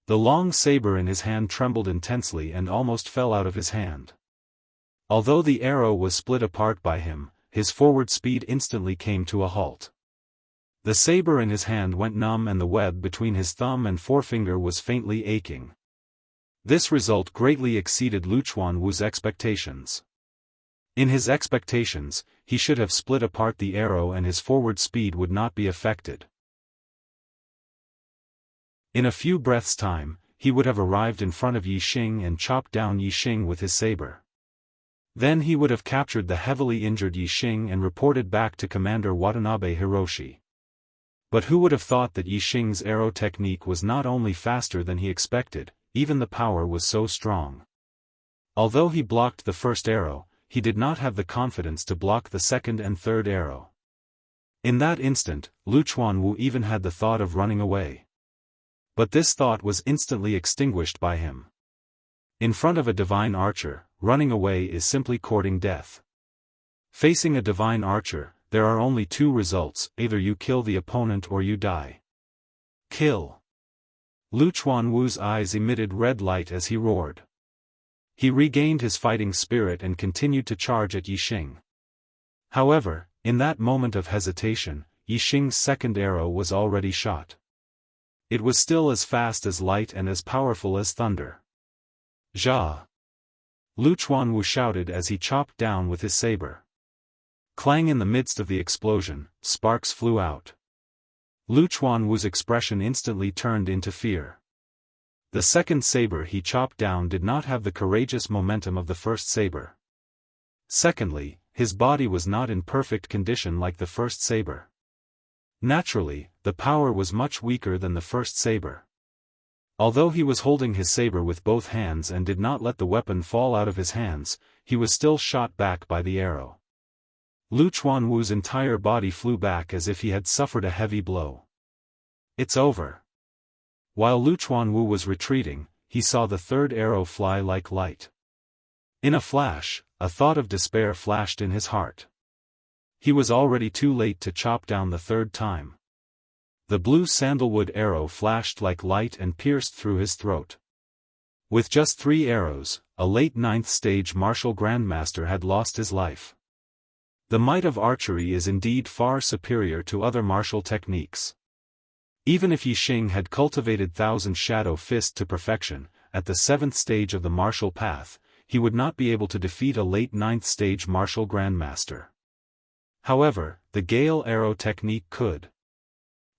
The long saber in his hand trembled intensely and almost fell out of his hand. Although the arrow was split apart by him, his forward speed instantly came to a halt. The saber in his hand went numb and the web between his thumb and forefinger was faintly aching. This result greatly exceeded Lu Chuanwu's expectations. In his expectations, he should have split apart the arrow and his forward speed would not be affected. In a few breaths' time, he would have arrived in front of Yixing and chopped down Yixing with his saber. Then he would have captured the heavily injured Yixing and reported back to Commander Watanabe Hiroshi. But who would have thought that Yixing's arrow technique was not only faster than he expected, even the power was so strong. Although he blocked the first arrow, he did not have the confidence to block the second and third arrow. In that instant, Lu Chuanwu even had the thought of running away. But this thought was instantly extinguished by him. In front of a divine archer, running away is simply courting death. Facing a divine archer, there are only 2 results: either you kill the opponent or you die. Kill! Lu Chuanwu's eyes emitted red light as he roared. He regained his fighting spirit and continued to charge at Yixing. However, in that moment of hesitation, Yixing's second arrow was already shot. It was still as fast as light and as powerful as thunder. Jia! Lu Chuanwu shouted as he chopped down with his saber. Clang! In the midst of the explosion, sparks flew out. Lu Chuanwu's expression instantly turned into fear. The second saber he chopped down did not have the courageous momentum of the first saber. Secondly, his body was not in perfect condition like the first saber. Naturally, the power was much weaker than the first saber. Although he was holding his saber with both hands and did not let the weapon fall out of his hands, he was still shot back by the arrow. Lu Chuanwu's entire body flew back as if he had suffered a heavy blow. It's over. While Lu Chuanwu was retreating, he saw the third arrow fly like light. In a flash, a thought of despair flashed in his heart. He was already too late to chop down the third time. The blue sandalwood arrow flashed like light and pierced through his throat. With just 3 arrows, a late 9th stage martial grandmaster had lost his life. The might of archery is indeed far superior to other martial techniques. Even if Yixing had cultivated Thousand Shadow Fist to perfection, at the 7th stage of the martial path, he would not be able to defeat a late 9th stage martial grandmaster. However, the Gale arrow technique could.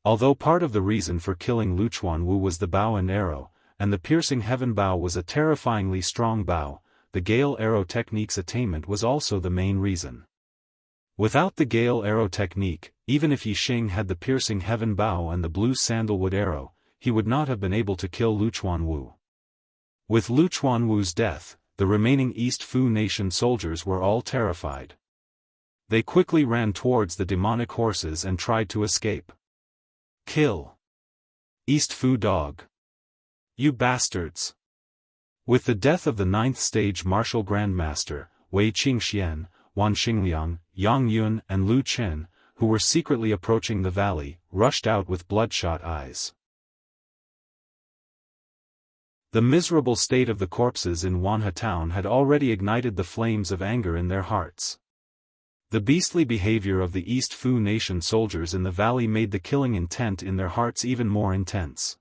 Although part of the reason for killing Lu Chuanwu was the bow and arrow, and the piercing heaven bow was a terrifyingly strong bow, the Gale arrow technique's attainment was also the main reason. Without the Gale arrow technique, even if Yixing had the piercing heaven bow and the blue sandalwood arrow, he would not have been able to kill Lu Chuanwu. With Lu Chuanwu's death, the remaining East Fu nation soldiers were all terrified. They quickly ran towards the demonic horses and tried to escape. Kill! East Fu dog! You bastards! With the death of the 9th stage martial grandmaster, Wei Qingxian, Wan Xingliang, Yang Yun and Lu Chen, who were secretly approaching the valley, rushed out with bloodshot eyes. The miserable state of the corpses in Wanhe town had already ignited the flames of anger in their hearts. The beastly behavior of the East Fu nation soldiers in the valley made the killing intent in their hearts even more intense.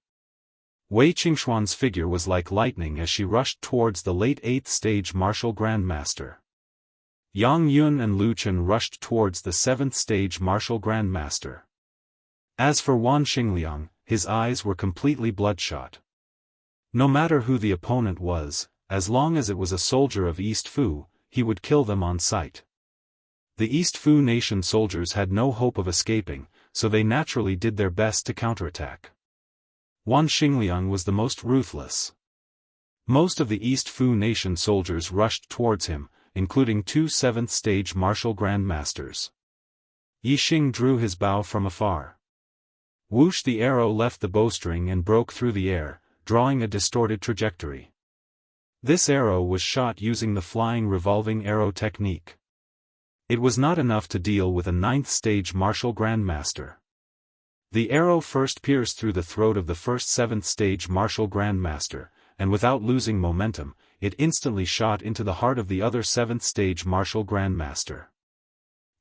Wei Qingxuan's figure was like lightning as she rushed towards the late 8th stage martial grandmaster. Yang Yun and Lu Chen rushed towards the 7th stage martial grandmaster. As for Wan Xingliang, his eyes were completely bloodshot. No matter who the opponent was, as long as it was a soldier of East Fu, he would kill them on sight. The East Fu nation soldiers had no hope of escaping, so they naturally did their best to counterattack. Wan Xingliang was the most ruthless. Most of the East Fu nation soldiers rushed towards him, including 2 7th-stage martial grandmasters. Yixing drew his bow from afar. Whoosh! The arrow left the bowstring and broke through the air, drawing a distorted trajectory. This arrow was shot using the flying revolving arrow technique. It was not enough to deal with a 9th-stage martial grandmaster. The arrow first pierced through the throat of the first 7th-stage martial grandmaster, and without losing momentum, it instantly shot into the heart of the other 7th-stage martial grandmaster.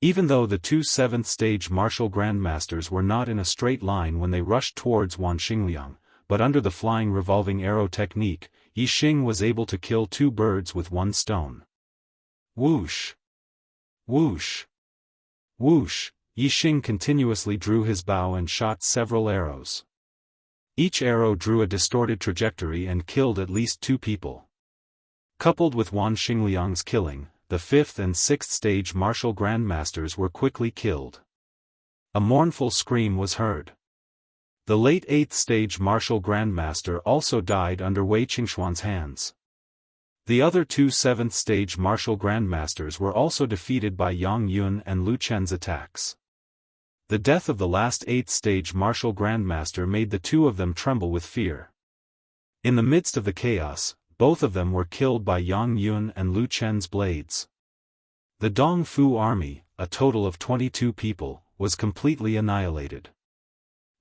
Even though the 2 7th-stage martial grandmasters were not in a straight line when they rushed towards Wan Xingliang, but under the flying revolving arrow technique, Yixing was able to kill 2 birds with 1 stone. Whoosh! Whoosh! Whoosh! Yixing continuously drew his bow and shot several arrows. Each arrow drew a distorted trajectory and killed at least 2 people. Coupled with Wan Xingliang's killing, the 5th and 6th stage martial grandmasters were quickly killed. A mournful scream was heard. The late 8th stage martial grandmaster also died under Wei Qingxuan's hands. The other 2 7th stage martial grandmasters were also defeated by Yang Yun and Lu Chen's attacks. The death of the last 8th stage martial grandmaster made the 2 of them tremble with fear. In the midst of the chaos, both of them were killed by Yang Yun and Lu Chen's blades. The Dong Fu army, a total of 22 people, was completely annihilated.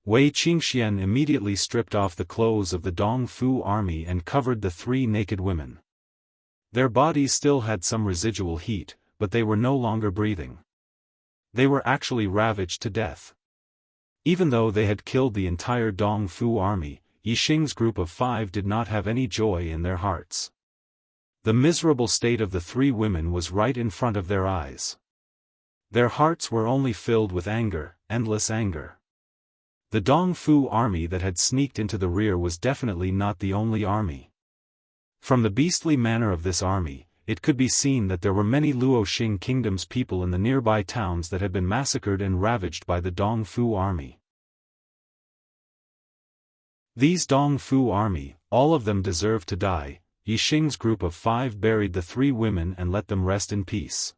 Wei Qingxian immediately stripped off the clothes of the Dong Fu army and covered the 3 naked women. Their bodies still had some residual heat, but they were no longer breathing. They were actually ravaged to death. Even though they had killed the entire Dong Fu army, Yixing's group of 5 did not have any joy in their hearts. The miserable state of the 3 women was right in front of their eyes. Their hearts were only filled with anger, endless anger. The Dong Fu army that had sneaked into the rear was definitely not the only army. From the beastly manner of this army, it could be seen that there were many Luoxing kingdom's people in the nearby towns that had been massacred and ravaged by the Dong Fu army. These Dong Fu army, all of them deserved to die. Yixing's group of 5 buried the 3 women and let them rest in peace.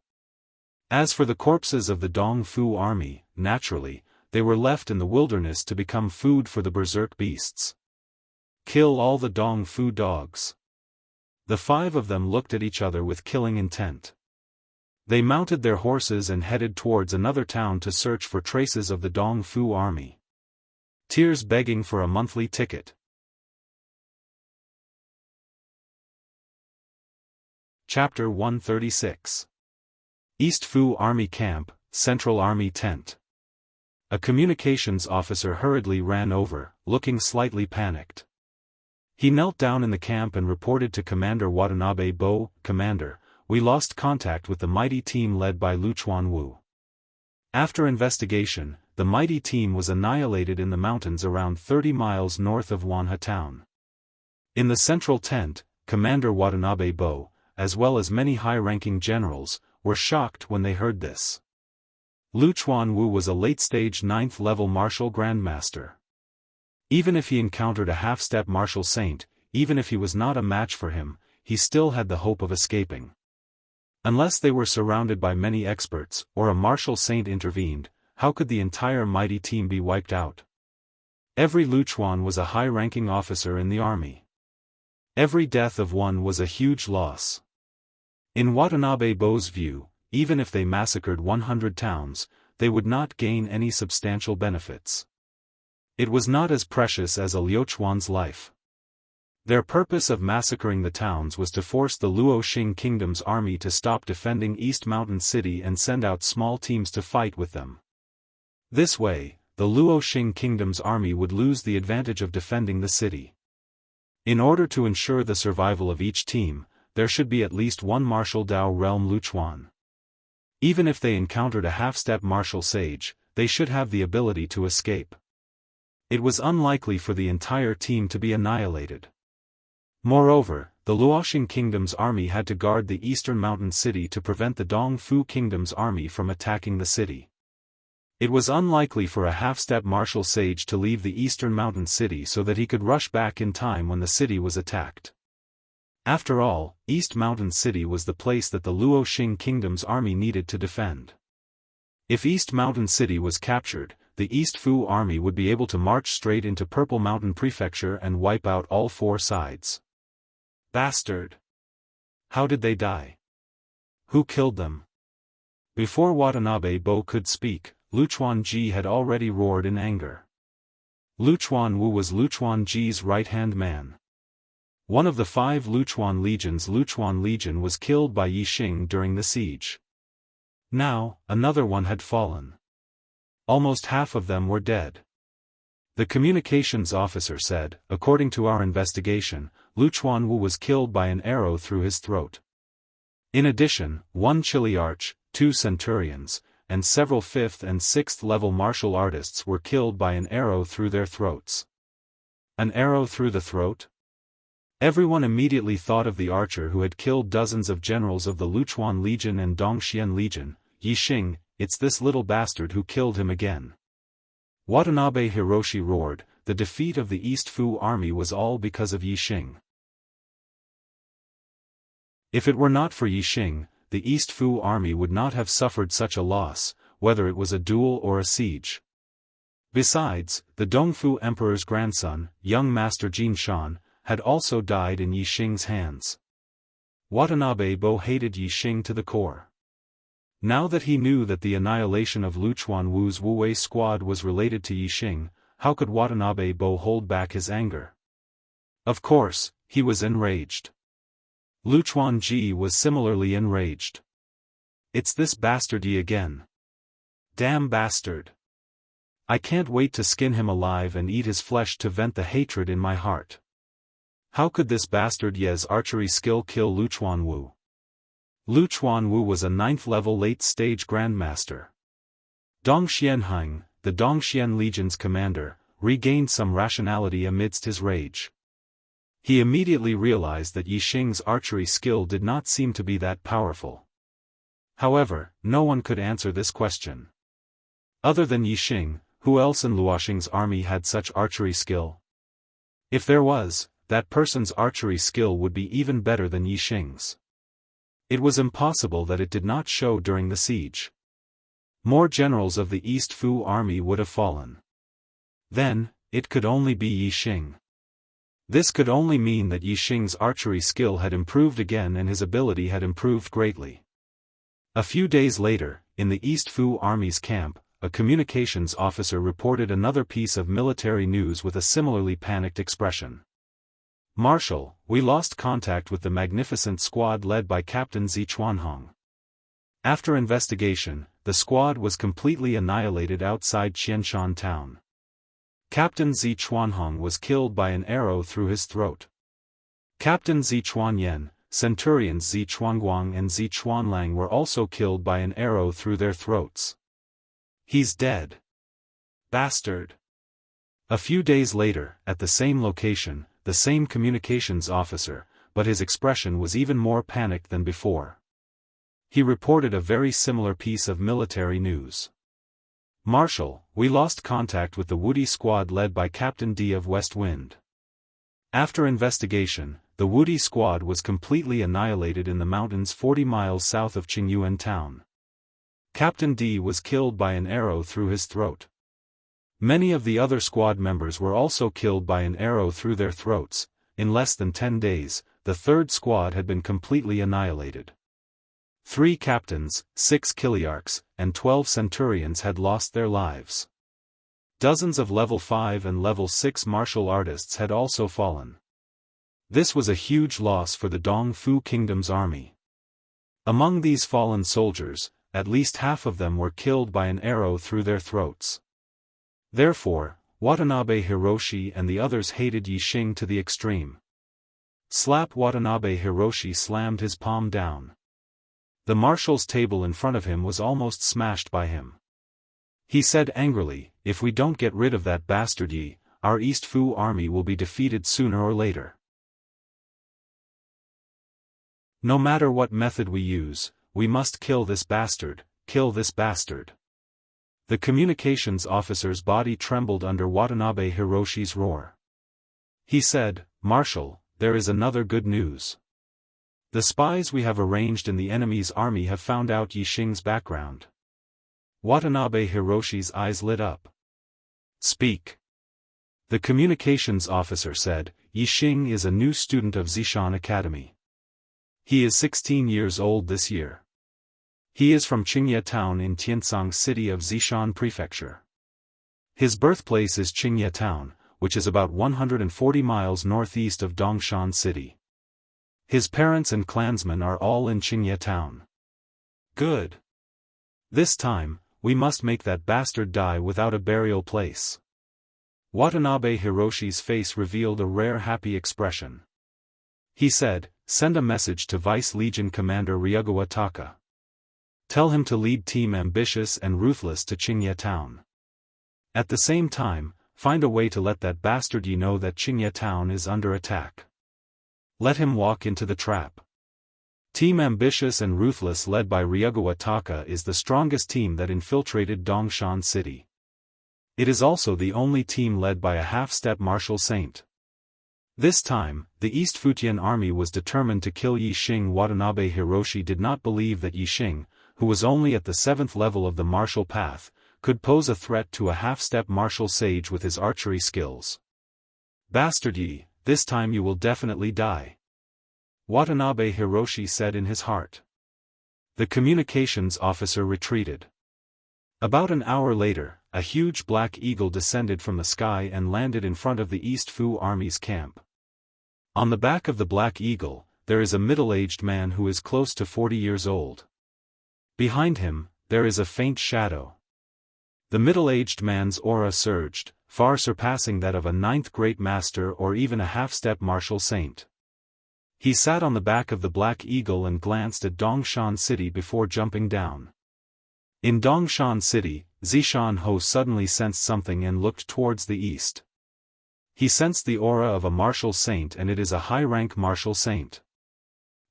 As for the corpses of the Dong Fu army, naturally, they were left in the wilderness to become food for the berserk beasts. Kill all the Dong Fu dogs. The 5 of them looked at each other with killing intent. They mounted their horses and headed towards another town to search for traces of the Dong Fu army. Tears begging for a monthly ticket. Chapter 136. East Fu Army Camp, Central Army Tent. A communications officer hurriedly ran over, looking slightly panicked. He knelt down in the camp and reported to Commander Watanabe Bo, "Commander, we lost contact with the mighty team led by Luchuan Wu. After investigation, the mighty team was annihilated in the mountains around 30 miles north of Wanhe town." In the central tent, Commander Watanabe Bo, as well as many high-ranking generals, were shocked when they heard this. Luchuan Wu was a late-stage 9th-level martial grandmaster. Even if he encountered a half-step martial saint, even if he was not a match for him, he still had the hope of escaping. Unless they were surrounded by many experts, or a martial saint intervened, how could the entire mighty team be wiped out? Every Luchuan was a high-ranking officer in the army. Every death of one was a huge loss. In Watanabe Bo's view, even if they massacred 100 towns, they would not gain any substantial benefits. It was not as precious as a Liuchuan's life. Their purpose of massacring the towns was to force the Luoxing kingdom's army to stop defending East Mountain City and send out small teams to fight with them. This way, the Luoxing kingdom's army would lose the advantage of defending the city. In order to ensure the survival of each team, there should be at least one martial Dao realm Luchuan. Even if they encountered a half-step martial sage, they should have the ability to escape. It was unlikely for the entire team to be annihilated. Moreover, the Luoxing Kingdom's army had to guard the eastern mountain city to prevent the Dongfu Kingdom's army from attacking the city. It was unlikely for a half-step martial sage to leave the eastern mountain city so that he could rush back in time when the city was attacked. After all, East Mountain City was the place that the Luoxing Kingdom's army needed to defend. If East Mountain City was captured, the East Fu army would be able to march straight into Purple Mountain Prefecture and wipe out all four sides. Bastard! How did they die? Who killed them? Before Watanabe Bo could speak, Luchuan Ji had already roared in anger. Luchuan Wu was Luchuan Ji's right-hand man. One of the 5 Luchuan legions, Luchuan Legion, was killed by Yixing during the siege. Now, another one had fallen. Almost half of them were dead. The communications officer said, according to our investigation, Luchuan Wu was killed by an arrow through his throat. In addition, 1 Chiliarch, 2 centurions, and several 5th and 6th level martial artists were killed by an arrow through their throats. An arrow through the throat? Everyone immediately thought of the archer who had killed dozens of generals of the Luchuan Legion and Dongxian Legion, Yixing. It's this little bastard who killed him again. Watanabe Hiroshi roared, the defeat of the East Fu army was all because of Yixing. If it were not for Yixing, the East Fu army would not have suffered such a loss, whether it was a duel or a siege. Besides, the Dongfu Emperor's grandson, young Master Jin Shan, had also died in Yixing's hands. Watanabe Bo hated Yixing to the core. Now that he knew that the annihilation of Luchuan Wu's Wuwei squad was related to Yixing, how could Watanabe Bo hold back his anger? Of course, he was enraged. Luchuan Ji was similarly enraged. It's this bastard Yi again. Damn bastard. I can't wait to skin him alive and eat his flesh to vent the hatred in my heart. How could this bastard Ye's archery skill kill Luchuan Wu? Luchuan Wu was a 9th-level late-stage grandmaster. Dong Xianheng, the Dongxian Legion's commander, regained some rationality amidst his rage. He immediately realized that Yixing's archery skill did not seem to be that powerful. However, no one could answer this question. Other than Yixing, who else in Luoxing's army had such archery skill? If there was, that person's archery skill would be even better than Yixing's. It was impossible that it did not show during the siege. More generals of the East Fu army would have fallen. Then, it could only be Yixing. This could only mean that Yixing's archery skill had improved again and his ability had improved greatly. A few days later, in the East Fu army's camp, a communications officer reported another piece of military news with a similarly panicked expression. Marshal, we lost contact with the magnificent squad led by Captain Zi Chuanhong. After investigation, the squad was completely annihilated outside Qianshan town. Captain Zi Chuanhong was killed by an arrow through his throat. Captain Zi Chuanyen, Centurions Zi Chuanguang and Zi Chuanlang were also killed by an arrow through their throats. He's dead. Bastard. A few days later, at the same location, the same communications officer, but his expression was even more panicked than before. He reported a very similar piece of military news. Marshal, we lost contact with the Wudi squad led by Captain D of West Wind. After investigation, the Wudi squad was completely annihilated in the mountains 40 miles south of Qingyuan town. Captain D was killed by an arrow through his throat. Many of the other squad members were also killed by an arrow through their throats. In less than 10 days, the third squad had been completely annihilated. 3 captains, 6 Chiliarchs, and 12 centurions had lost their lives. Dozens of level 5 and level 6 martial artists had also fallen. This was a huge loss for the Dongfu Kingdom's army. Among these fallen soldiers, at least half of them were killed by an arrow through their throats. Therefore, Watanabe Hiroshi and the others hated Yixing to the extreme. Slap! Watanabe Hiroshi slammed his palm down. The marshal's table in front of him was almost smashed by him. He said angrily, if we don't get rid of that bastard Yi, our East Fu army will be defeated sooner or later. No matter what method we use, we must kill this bastard, kill this bastard. The communications officer's body trembled under Watanabe Hiroshi's roar. He said, "Marshal, there is another good news. The spies we have arranged in the enemy's army have found out Yixing's background." Watanabe Hiroshi's eyes lit up. "Speak." The communications officer said, "Yixing is a new student of Zishan Academy. He is 16 years old this year. He is from Qingye Town in Tiansang City of Zishan Prefecture. His birthplace is Qingye Town, which is about 140 miles northeast of Dongshan City. His parents and clansmen are all in Qingye Town." "Good. This time, we must make that bastard die without a burial place." Watanabe Hiroshi's face revealed a rare happy expression. He said, "Send a message to Vice Legion Commander Ryugawa Taka. Tell him to lead Team Ambitious and Ruthless to Qingye Town. At the same time, find a way to let that bastard know that Qingye Town is under attack. Let him walk into the trap. Team Ambitious and Ruthless led by Ryugawa Taka is the strongest team that infiltrated Dongshan City. It is also the only team led by a half-step martial saint. This time, the East Futian army was determined to kill Yixing." Watanabe Hiroshi did not believe that Yixing, who was only at the 7th level of the martial path, could pose a threat to a half-step martial sage with his archery skills. "Bastard Yi, this time you will definitely die," Watanabe Hiroshi said in his heart. The communications officer retreated. About an hour later, a huge black eagle descended from the sky and landed in front of the East Fu army's camp. On the back of the black eagle, there is a middle-aged man who is close to 40 years old. Behind him, there is a faint shadow. The middle-aged man's aura surged, far surpassing that of a 9th great master or even a half-step martial saint. He sat on the back of the black eagle and glanced at Dongshan City before jumping down. In Dongshan City, Zishan Ho suddenly sensed something and looked towards the east. He sensed the aura of a martial saint, and it is a high-rank martial saint.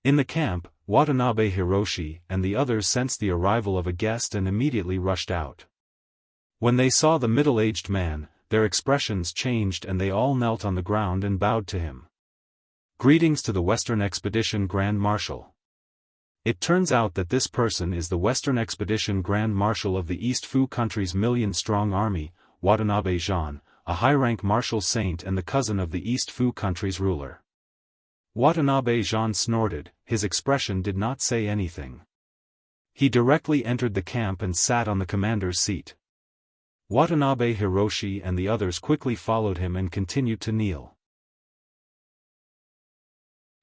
In the camp, Watanabe Hiroshi and the others sensed the arrival of a guest and immediately rushed out. When they saw the middle-aged man, their expressions changed and they all knelt on the ground and bowed to him. "Greetings to the Western Expedition Grand Marshal." It turns out that this person is the Western Expedition Grand Marshal of the East Fu country's million-strong army, Watanabe Zhan, a high-rank martial saint and the cousin of the East Fu country's ruler. Watanabe Zhan snorted, his expression did not say anything. He directly entered the camp and sat on the commander's seat. Watanabe Hiroshi and the others quickly followed him and continued to kneel.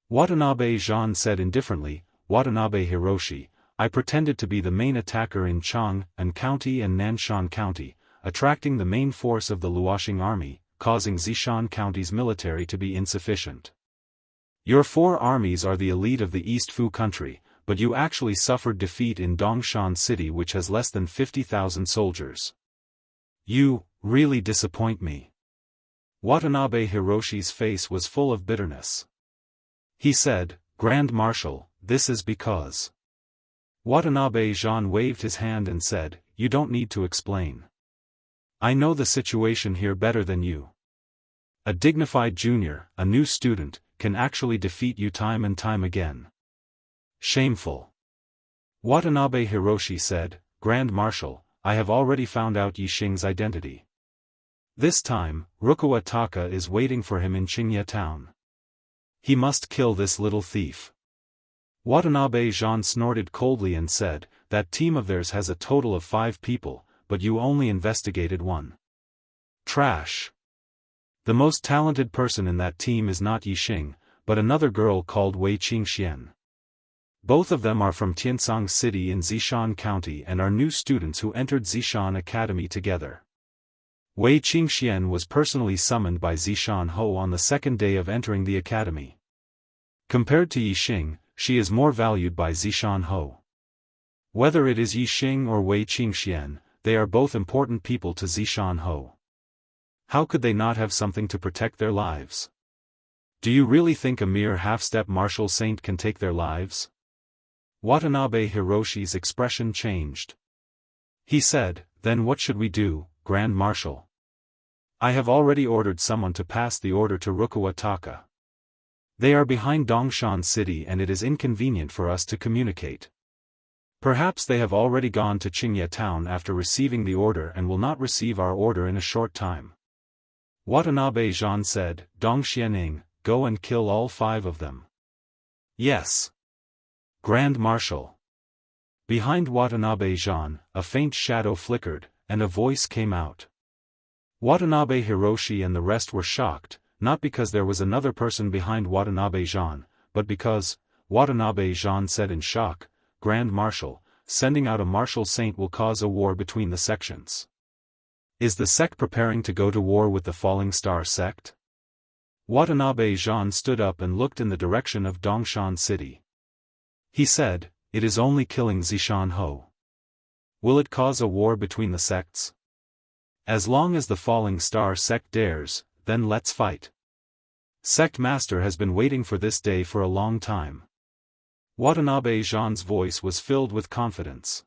Watanabe Zhan said indifferently, "Watanabe Hiroshi, I pretended to be the main attacker in Chang'an County and Nanshan County, attracting the main force of the Luoxing army, causing Zishan County's military to be insufficient. Your 4 armies are the elite of the East Fu country, but you actually suffered defeat in Dongshan City, which has less than 50,000 soldiers. You really disappoint me." Watanabe Hiroshi's face was full of bitterness. He said, "Grand Marshal, this is because..." Watanabe Zhan waved his hand and said, "You don't need to explain. I know the situation here better than you. A dignified junior, a new student, can actually defeat you time and time again. Shameful." Watanabe Hiroshi said, "Grand Marshal, I have already found out Yixing's identity. This time, Ryugawa Taka is waiting for him in Qingye Town. He must kill this little thief." Watanabe Zhan snorted coldly and said, "That team of theirs has a total of 5 people, but you only investigated 1. Trash. The most talented person in that team is not Yixing, but another girl called Wei Qingxian. Both of them are from Tiansang City in Zishan County and are new students who entered Zishan Academy together. Wei Qingxian was personally summoned by Zishan Ho on the 2nd day of entering the academy. Compared to Yixing, she is more valued by Zishan Ho. Whether it is Yixing or Wei Qingxian, they are both important people to Zishan Ho. How could they not have something to protect their lives? Do you really think a mere half-step martial saint can take their lives? Watanabe Hiroshi's expression changed. He said, "Then what should we do, Grand Marshal? I have already ordered someone to pass the order to Rukawa Taka. They are behind Dongshan City and it is inconvenient for us to communicate. Perhaps they have already gone to Qingye town after receiving the order and will not receive our order in a short time." Watanabe Jean said, "Dongxianing, go and kill all 5 of them." "Yes, Grand Marshal." Behind Watanabe Jean, a faint shadow flickered, and a voice came out. Watanabe Hiroshi and the rest were shocked, not because there was another person behind Watanabe Jean, but because, Watanabe Jean said in shock, "Grand Marshal, sending out a martial saint will cause a war between the sections. Is the sect preparing to go to war with the Falling Star sect?" Watanabe Jean stood up and looked in the direction of Dongshan City. He said, "It is only killing Zishan Ho. Will it cause a war between the sects? As long as the Falling Star sect dares, then let's fight. Sect Master has been waiting for this day for a long time." Watanabe Jean's voice was filled with confidence.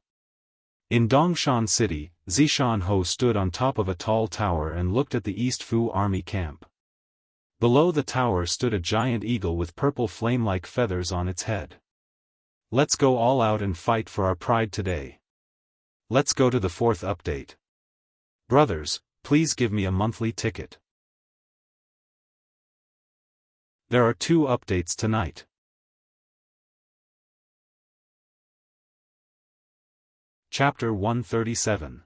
In Dongshan City, Zishan Ho stood on top of a tall tower and looked at the East Fu army camp. Below the tower stood a giant eagle with purple flame-like feathers on its head. "Let's go all out and fight for our pride today. Let's go to the 4th update. Brothers, please give me a monthly ticket." There are 2 updates tonight. Chapter 137.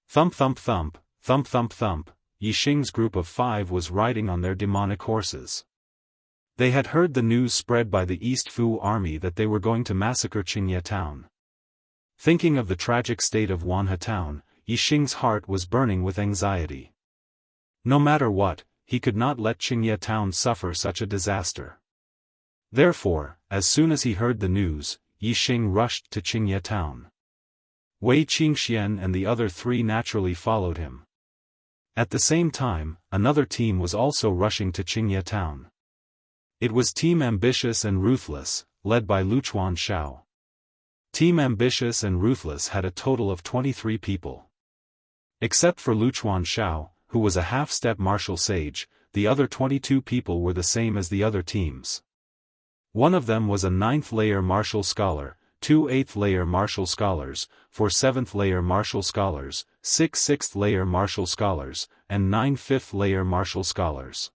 Thump thump thump, thump thump thump, Yixing's group of 5 was riding on their demonic horses. They had heard the news spread by the East Fu army that they were going to massacre Qingye town. Thinking of the tragic state of Wanhe town, Yixing's heart was burning with anxiety. No matter what, he could not let Qingye town suffer such a disaster. Therefore, as soon as he heard the news, Yixing rushed to Qingye town. Wei Qingxian and the other 3 naturally followed him. At the same time, another team was also rushing to Qingye town. It was Team Ambitious and Ruthless, led by Luchuan Shao. Team Ambitious and Ruthless had a total of 23 people. Except for Luchuan Shao, who was a half-step martial sage, the other 22 people were the same as the other teams. One of them was a 9th-layer martial scholar, 2 8th-layer martial scholars, 4 7th-layer martial scholars, 6 6th-layer martial scholars, and 9 5th-layer martial scholars.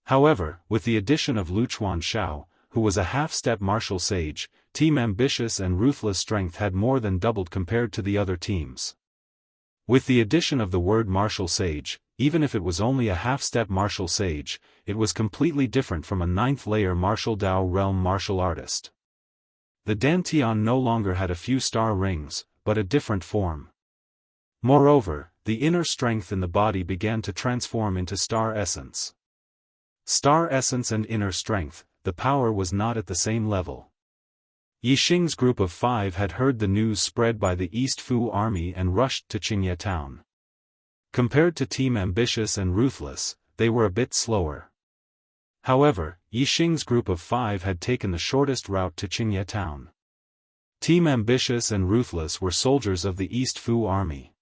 However, with the addition of Luchuan Shao, who was a half-step martial sage, Team Ambitious and Ruthless strength had more than doubled compared to the other teams. With the addition of the word martial sage, even if it was only a half-step martial sage, it was completely different from a 9th-layer martial Dao realm martial artist. The Dantian no longer had a few star rings, but a different form. Moreover, the inner strength in the body began to transform into star essence. Star essence and inner strength, the power was not at the same level. Yixing's group of 5 had heard the news spread by the East Fu army and rushed to Qingye town. Compared to Team Ambitious and Ruthless, they were a bit slower. However, Yixing's group of 5 had taken the shortest route to Qingye town. Team Ambitious and Ruthless were soldiers of the East Fu army.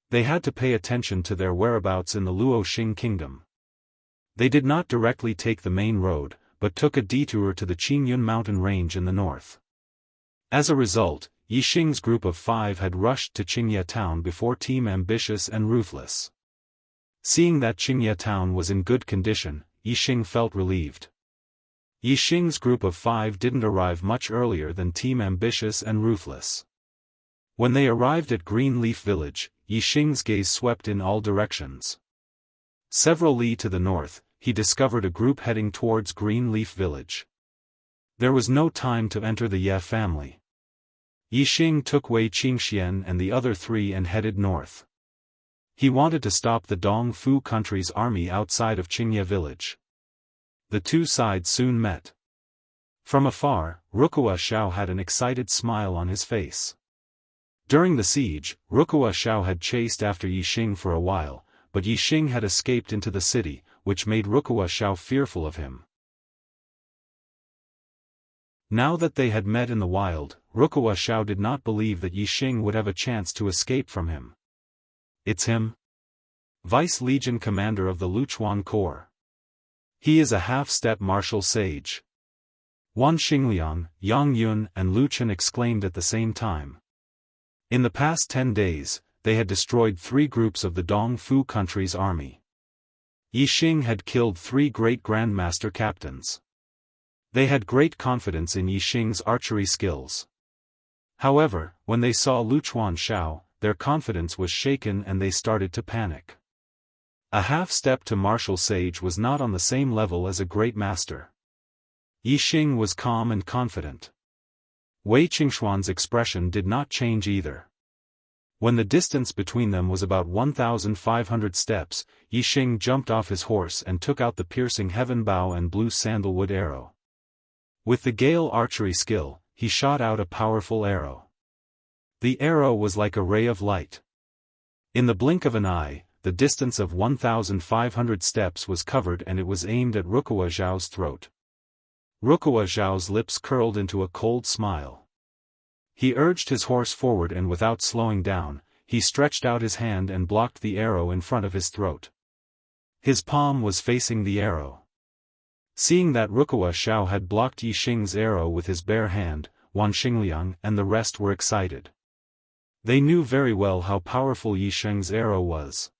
They had to pay attention to their whereabouts in the Luoxing kingdom. They did not directly take the main road, but took a detour to the Qingyun mountain range in the north. As a result, Yixing's group of 5 had rushed to Qingye town before Team Ambitious and Ruthless. Seeing that Qingye town was in good condition, Yixing felt relieved. Yixing's group of 5 didn't arrive much earlier than Team Ambitious and Ruthless. When they arrived at Green Leaf Village, Yixing's gaze swept in all directions. Several li to the north, he discovered a group heading towards Green Leaf Village. There was no time to enter the Ye family. Yixing took Wei Qingxian and the other 3 and headed north. He wanted to stop the Dong Fu country's army outside of Qingye village. The 2 sides soon met. From afar, Rukawa Shao had an excited smile on his face. During the siege, Rukawa Shao had chased after Yixing for a while, but Yixing had escaped into the city, which made Wuxia Xiao fearful of him. Now that they had met in the wild, Wuxia Xiao did not believe that Yi Xing would have a chance to escape from him. It's him? Vice Legion Commander of the Luchuan Corps. He is a half-step martial sage. Wan Xingliang, Yang Yun and Lu Chen exclaimed at the same time. In the past 10 days, they had destroyed 3 groups of the Dongfu country's army. Yi Xing had killed 3 great grandmaster captains. They had great confidence in Yi Xing's archery skills. However, when they saw Luchuan Xiao, their confidence was shaken and they started to panic. A half-step to martial sage was not on the same level as a great master. Yi Xing was calm and confident. Wei Qingxuan's expression did not change either. When the distance between them was about 1,500 steps, Yi Xing jumped off his horse and took out the piercing heaven bow and blue sandalwood arrow. With the Gale archery skill, he shot out a powerful arrow. The arrow was like a ray of light. In the blink of an eye, the distance of 1,500 steps was covered and it was aimed at Wuxia Xiao's throat. Wuxia Xiao's lips curled into a cold smile. He urged his horse forward and without slowing down, he stretched out his hand and blocked the arrow in front of his throat. His palm was facing the arrow. Seeing that Wuxia Xiao had blocked Yi Xing's arrow with his bare hand, Wan Xingliang and the rest were excited. They knew very well how powerful Yi Xing's arrow was.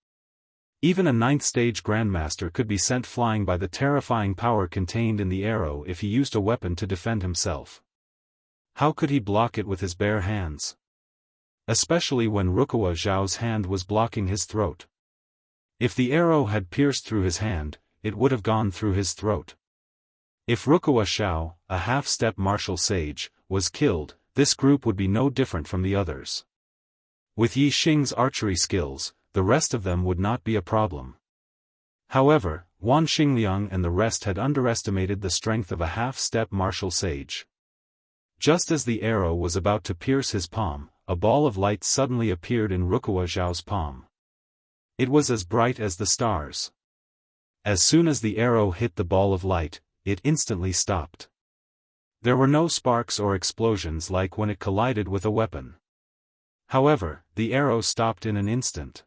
Even a 9th-stage grandmaster could be sent flying by the terrifying power contained in the arrow if he used a weapon to defend himself. How could he block it with his bare hands? Especially when Wuxia Xiao's hand was blocking his throat. If the arrow had pierced through his hand, it would have gone through his throat. If Wuxia Xiao, a half-step martial sage, was killed, this group would be no different from the others. With Yi Xing's archery skills, the rest of them would not be a problem. However, Wan Xingliang and the rest had underestimated the strength of a half-step martial sage. Just as the arrow was about to pierce his palm, a ball of light suddenly appeared in Wuxia Xiao's palm. It was as bright as the stars. As soon as the arrow hit the ball of light, it instantly stopped. There were no sparks or explosions like when it collided with a weapon. However, the arrow stopped in an instant.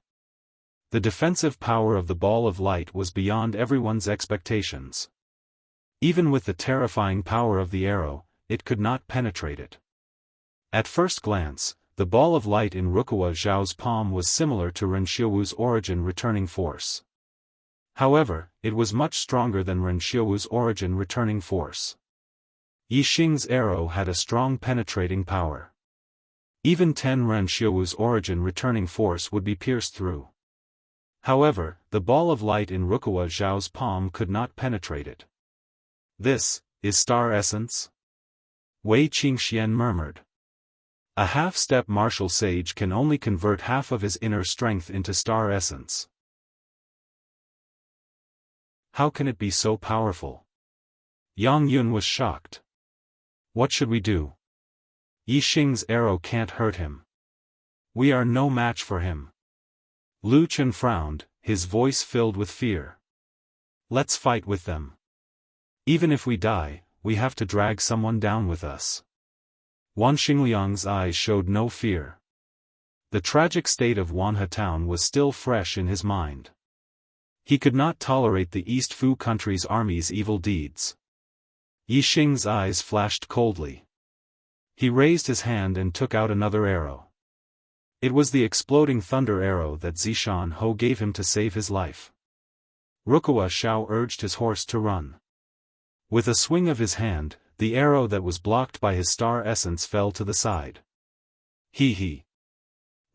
The defensive power of the ball of light was beyond everyone's expectations. Even with the terrifying power of the arrow, it could not penetrate it. At first glance, the ball of light in Wuxia Xiao's palm was similar to Ren Xiaowu's origin returning force. However, it was much stronger than Ren Xiaowu's origin returning force. Yi Xing's arrow had a strong penetrating power. Even 10 Ren Xiaowu's origin returning force would be pierced through. However, the ball of light in Wuxia Xiao's palm could not penetrate it. This is star essence? Wei Qingxian murmured. A half-step martial sage can only convert half of his inner strength into star essence. How can it be so powerful? Yang Yun was shocked. What should we do? Yi Xing's arrow can't hurt him. We are no match for him. Lu Chen frowned, his voice filled with fear. Let's fight with them. Even if we die, we have to drag someone down with us. Wan Xingliang's eyes showed no fear. The tragic state of Wanhe town was still fresh in his mind. He could not tolerate the East Fu country's army's evil deeds. Yi Xing's eyes flashed coldly. He raised his hand and took out another arrow. It was the exploding thunder arrow that Zishan Ho gave him to save his life. Wuxia Xiao urged his horse to run. With a swing of his hand, the arrow that was blocked by his star essence fell to the side. He.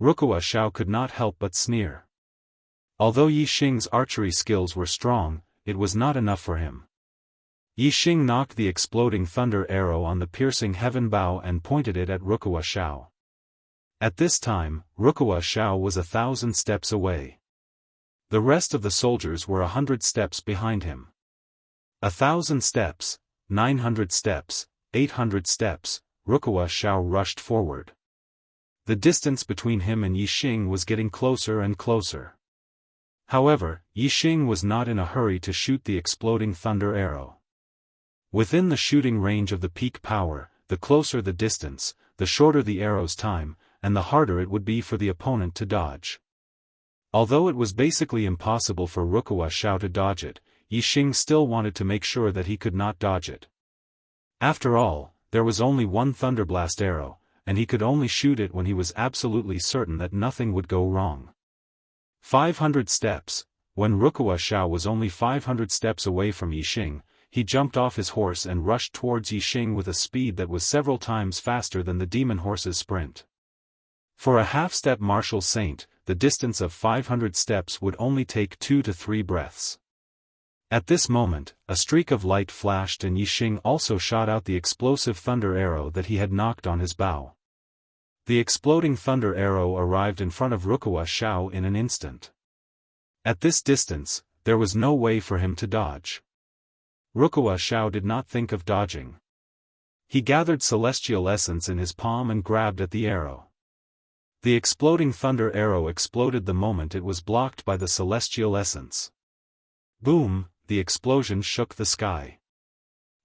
Wuxia Xiao could not help but sneer. Although Yi Xing's archery skills were strong, it was not enough for him. Yi Xing knocked the exploding thunder arrow on the piercing heaven bow and pointed it at Wuxia Xiao. At this time, Wuxia Xiao was 1,000 steps away. The rest of the soldiers were 100 steps behind him. 1,000 steps, 900 steps, 800 steps, Wuxia Xiao rushed forward. The distance between him and Yi Xing was getting closer and closer. However, Yixing was not in a hurry to shoot the exploding thunder arrow. Within the shooting range of the peak power, the closer the distance, the shorter the arrow's time, and the harder it would be for the opponent to dodge. Although it was basically impossible for Wuxia Xiao to dodge it, Yixing still wanted to make sure that he could not dodge it. After all, there was only one thunderblast arrow, and he could only shoot it when he was absolutely certain that nothing would go wrong. 500 steps. When Wuxia Xiao was only 500 steps away from Yixing, he jumped off his horse and rushed towards Yixing with a speed that was several times faster than the demon horse's sprint. For a half-step martial saint, the distance of 500 steps would only take 2 to 3 breaths. At this moment, a streak of light flashed and Yixing also shot out the explosive thunder arrow that he had knocked on his bow. The exploding thunder arrow arrived in front of Wuxia Xiao in an instant. At this distance, there was no way for him to dodge. Wuxia Xiao did not think of dodging. He gathered celestial essence in his palm and grabbed at the arrow. The exploding thunder arrow exploded the moment it was blocked by the celestial essence. Boom, the explosion shook the sky.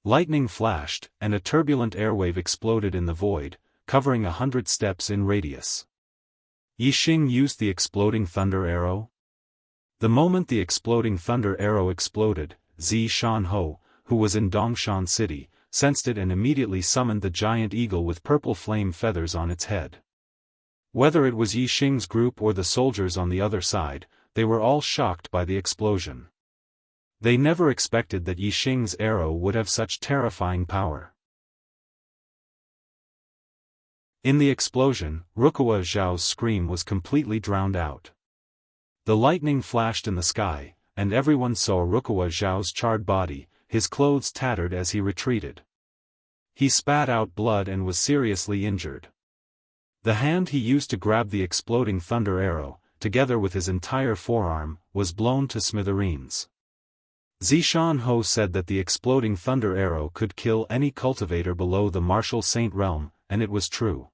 Lightning flashed, and a turbulent airwave exploded in the void, covering 100 steps in radius. Yixing used the exploding thunder arrow. The moment the exploding thunder arrow exploded, Jianghu, who was in Dongshan City, sensed it and immediately summoned the giant eagle with purple flame feathers on its head. Whether it was Yixing's group or the soldiers on the other side, they were all shocked by the explosion. They never expected that Yixing's arrow would have such terrifying power. In the explosion, Wuxia Xiao's scream was completely drowned out. The lightning flashed in the sky, and everyone saw Wuxia Xiao's charred body, his clothes tattered as he retreated. He spat out blood and was seriously injured. The hand he used to grab the exploding thunder arrow, together with his entire forearm, was blown to smithereens. Jianghu said that the exploding thunder arrow could kill any cultivator below the martial saint realm, and it was true.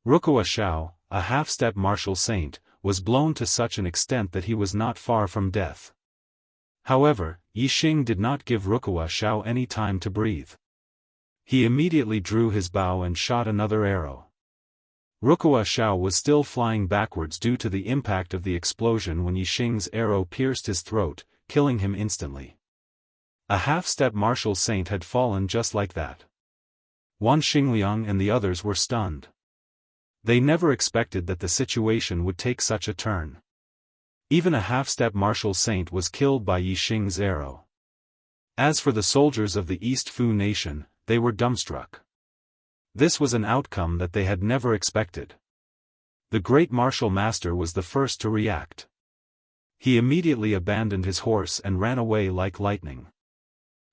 Wuxia Xiao, a half-step martial saint, was blown to such an extent that he was not far from death. However, Yixing did not give Wuxia Xiao any time to breathe. He immediately drew his bow and shot another arrow. Wuxia Xiao was still flying backwards due to the impact of the explosion when Yixing's arrow pierced his throat, killing him instantly. A half-step martial saint had fallen just like that. Wan Xingliang and the others were stunned. They never expected that the situation would take such a turn. Even a half-step martial saint was killed by Yixing's arrow. As for the soldiers of the East Fu nation, they were dumbstruck. This was an outcome that they had never expected. The great martial master was the first to react. He immediately abandoned his horse and ran away like lightning.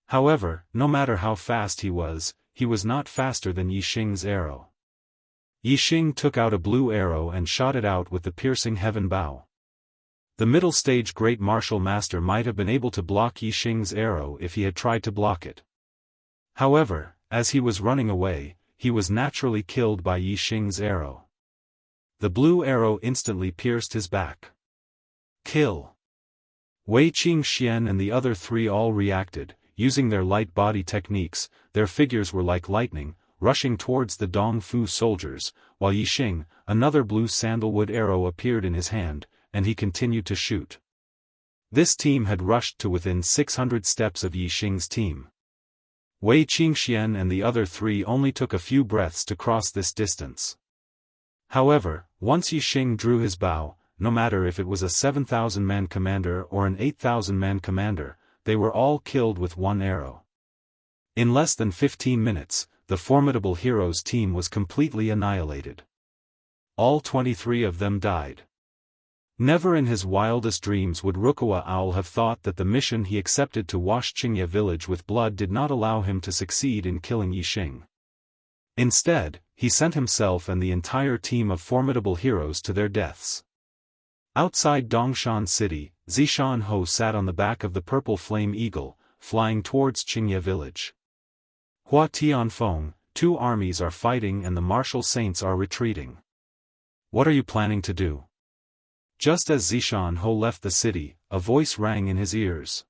However, no matter how fast he was not faster than Yixing's arrow. Yixing took out a blue arrow and shot it out with the piercing heaven bow. The middle stage great martial master might have been able to block Yixing's arrow if he had tried to block it. However, as he was running away, he was naturally killed by Yixing's arrow. The blue arrow instantly pierced his back. Kill. Wei Qingxian and the other three all reacted, using their light body techniques. Their figures were like lightning, rushing towards the Dongfu soldiers, while Yixing, another blue sandalwood arrow appeared in his hand, and he continued to shoot. This team had rushed to within 600 steps of Yixing's team. Wei Qingxian and the other three only took a few breaths to cross this distance. However, once Yixing drew his bow, no matter if it was a 7,000-man commander or an 8,000-man commander, they were all killed with one arrow. In less than 15 minutes, the formidable hero's team was completely annihilated. All 23 of them died. Never in his wildest dreams would Wuxia Owl have thought that the mission he accepted to wash Qingye village with blood did not allow him to succeed in killing Yixing. Instead, he sent himself and the entire team of formidable heroes to their deaths. Outside Dongshan City, Jianghu sat on the back of the purple flame eagle, flying towards Qingye village. Hua Tianfeng, 2 armies are fighting and the martial saints are retreating. What are you planning to do? Just as Zishan left the city, a voice rang in his ears.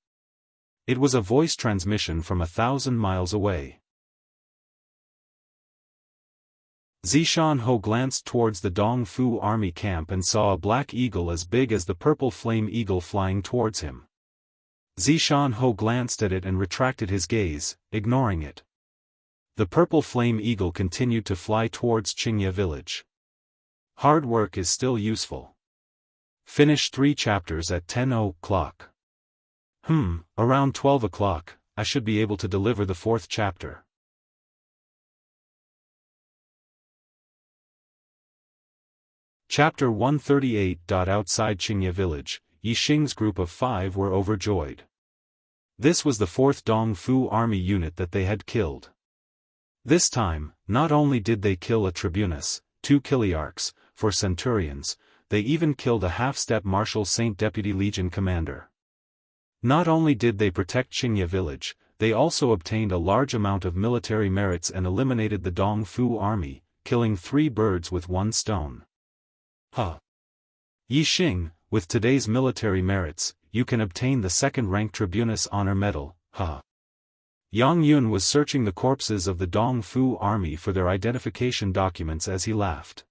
It was a voice transmission from 1,000 miles away. Zishan glanced towards the Dongfu army camp and saw a black eagle as big as the purple flame eagle flying towards him. Zishan glanced at it and retracted his gaze, ignoring it. The purple flame eagle continued to fly towards Xianxia village. Hard work is still useful. Finish 3 chapters at 10 o'clock. Around 12 o'clock, I should be able to deliver the 4th chapter. Chapter 138. Outside Xianxia village, Yixing's group of 5 were overjoyed. This was the 4th Dongfu army unit that they had killed. This time, not only did they kill a tribunus, 2 chiliarchs, for centurions, they even killed a half-step Marshal Saint Deputy Legion commander. Not only did they protect Xianxia village, they also obtained a large amount of military merits and eliminated the Dongfu army, killing 3 birds with 1 stone. Yixing, with today's military merits, you can obtain the 2nd-rank Tribunus Honor Medal. Yang Yun was searching the corpses of the Dongfu army for their identification documents as he laughed.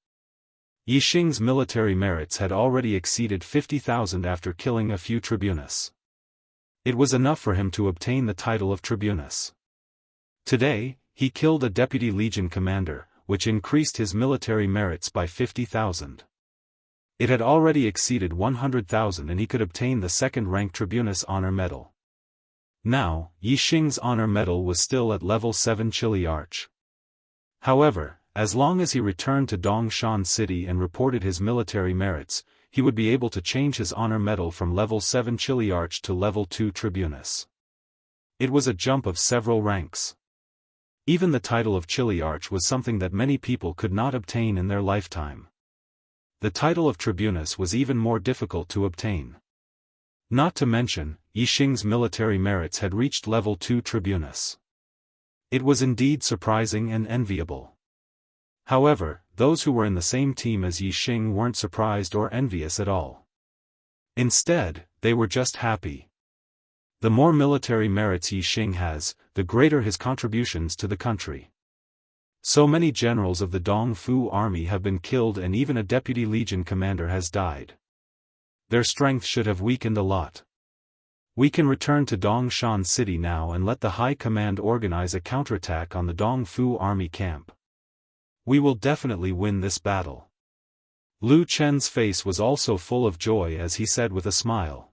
Yixing's military merits had already exceeded 50,000 after killing a few tribunus. It was enough for him to obtain the title of tribunus. Today, he killed a deputy legion commander, which increased his military merits by 50,000. It had already exceeded 100,000 and he could obtain the 2nd-rank Tribunus Honor Medal. Now, Yixing's honor medal was still at level 7 Chiliarch. However, as long as he returned to Dongshan City and reported his military merits, he would be able to change his honor medal from level 7 Chiliarch to level 2 Tribunus. It was a jump of several ranks. Even the title of Chiliarch was something that many people could not obtain in their lifetime. The title of Tribunus was even more difficult to obtain. Not to mention, Yixing's military merits had reached level 2 Tribunus. It was indeed surprising and enviable. However, those who were in the same team as Yixing weren't surprised or envious at all. Instead, they were just happy. The more military merits Yixing has, the greater his contributions to the country. So many generals of the Dongfu army have been killed and even a deputy legion commander has died. Their strength should have weakened a lot. We can return to Dongshan City now and let the High Command organize a counterattack on the Dongfu army camp. We will definitely win this battle. Lu Chen's face was also full of joy as he said with a smile.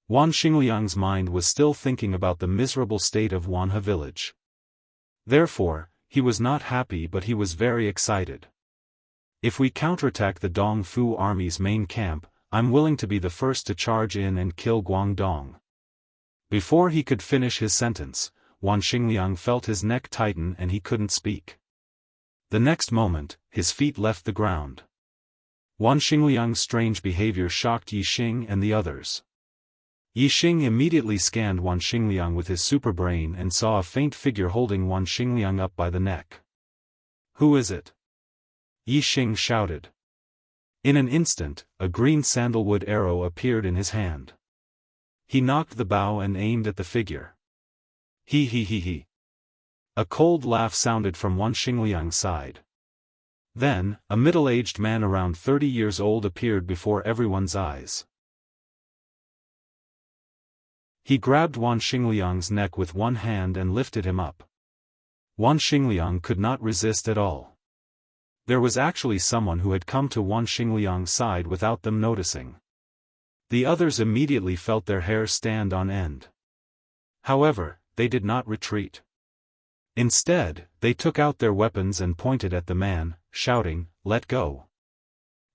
Wan Xingliang's mind was still thinking about the miserable state of Wanhe village. Therefore, he was not happy but he was very excited. If we counterattack the Dongfu army's main camp, I'm willing to be the first to charge in and kill Guangdong. Before he could finish his sentence, Wan Xingliang felt his neck tighten and he couldn't speak. The next moment, his feet left the ground. Wan Xingliang's strange behavior shocked Yixing and the others. Yixing immediately scanned Wan Xingliang with his superbrain and saw a faint figure holding Wan Xingliang up by the neck. "Who is it?" Yixing shouted. In an instant, a green sandalwood arrow appeared in his hand. He knocked the bow and aimed at the figure. He. A cold laugh sounded from Wan Xingliang's side. Then, a middle-aged man around 30 years old appeared before everyone's eyes. He grabbed Wan Xingliang's neck with one hand and lifted him up. Wan Xingliang could not resist at all. There was actually someone who had come to Wan Xingliang's side without them noticing. The others immediately felt their hair stand on end. However, they did not retreat. Instead, they took out their weapons and pointed at the man, shouting, "Let go."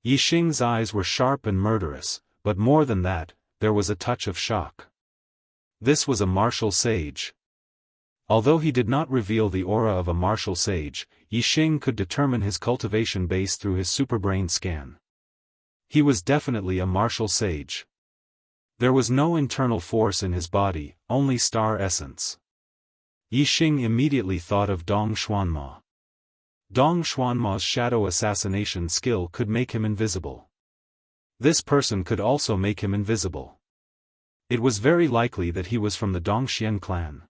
Yixing's eyes were sharp and murderous, but more than that, there was a touch of shock. This was a martial sage. Although he did not reveal the aura of a martial sage, Yixing could determine his cultivation base through his superbrain scan. He was definitely a martial sage. There was no internal force in his body, only star essence. Yixing immediately thought of Dong Xuanma. Dong Xuanma's shadow assassination skill could make him invisible. This person could also make him invisible. It was very likely that he was from the Dongxian clan.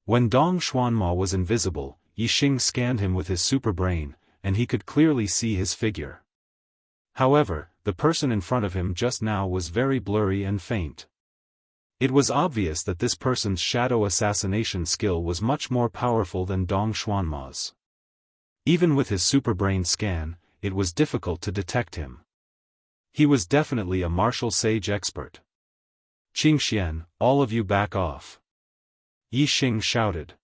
When Dong Xuanma was invisible, Yixing scanned him with his super brain, and he could clearly see his figure. However, the person in front of him just now was very blurry and faint. It was obvious that this person's shadow assassination skill was much more powerful than Dong Xuanma's. Even with his super brain scan, it was difficult to detect him. He was definitely a martial sage expert. "Qingxian, all of you back off!" Yixing shouted.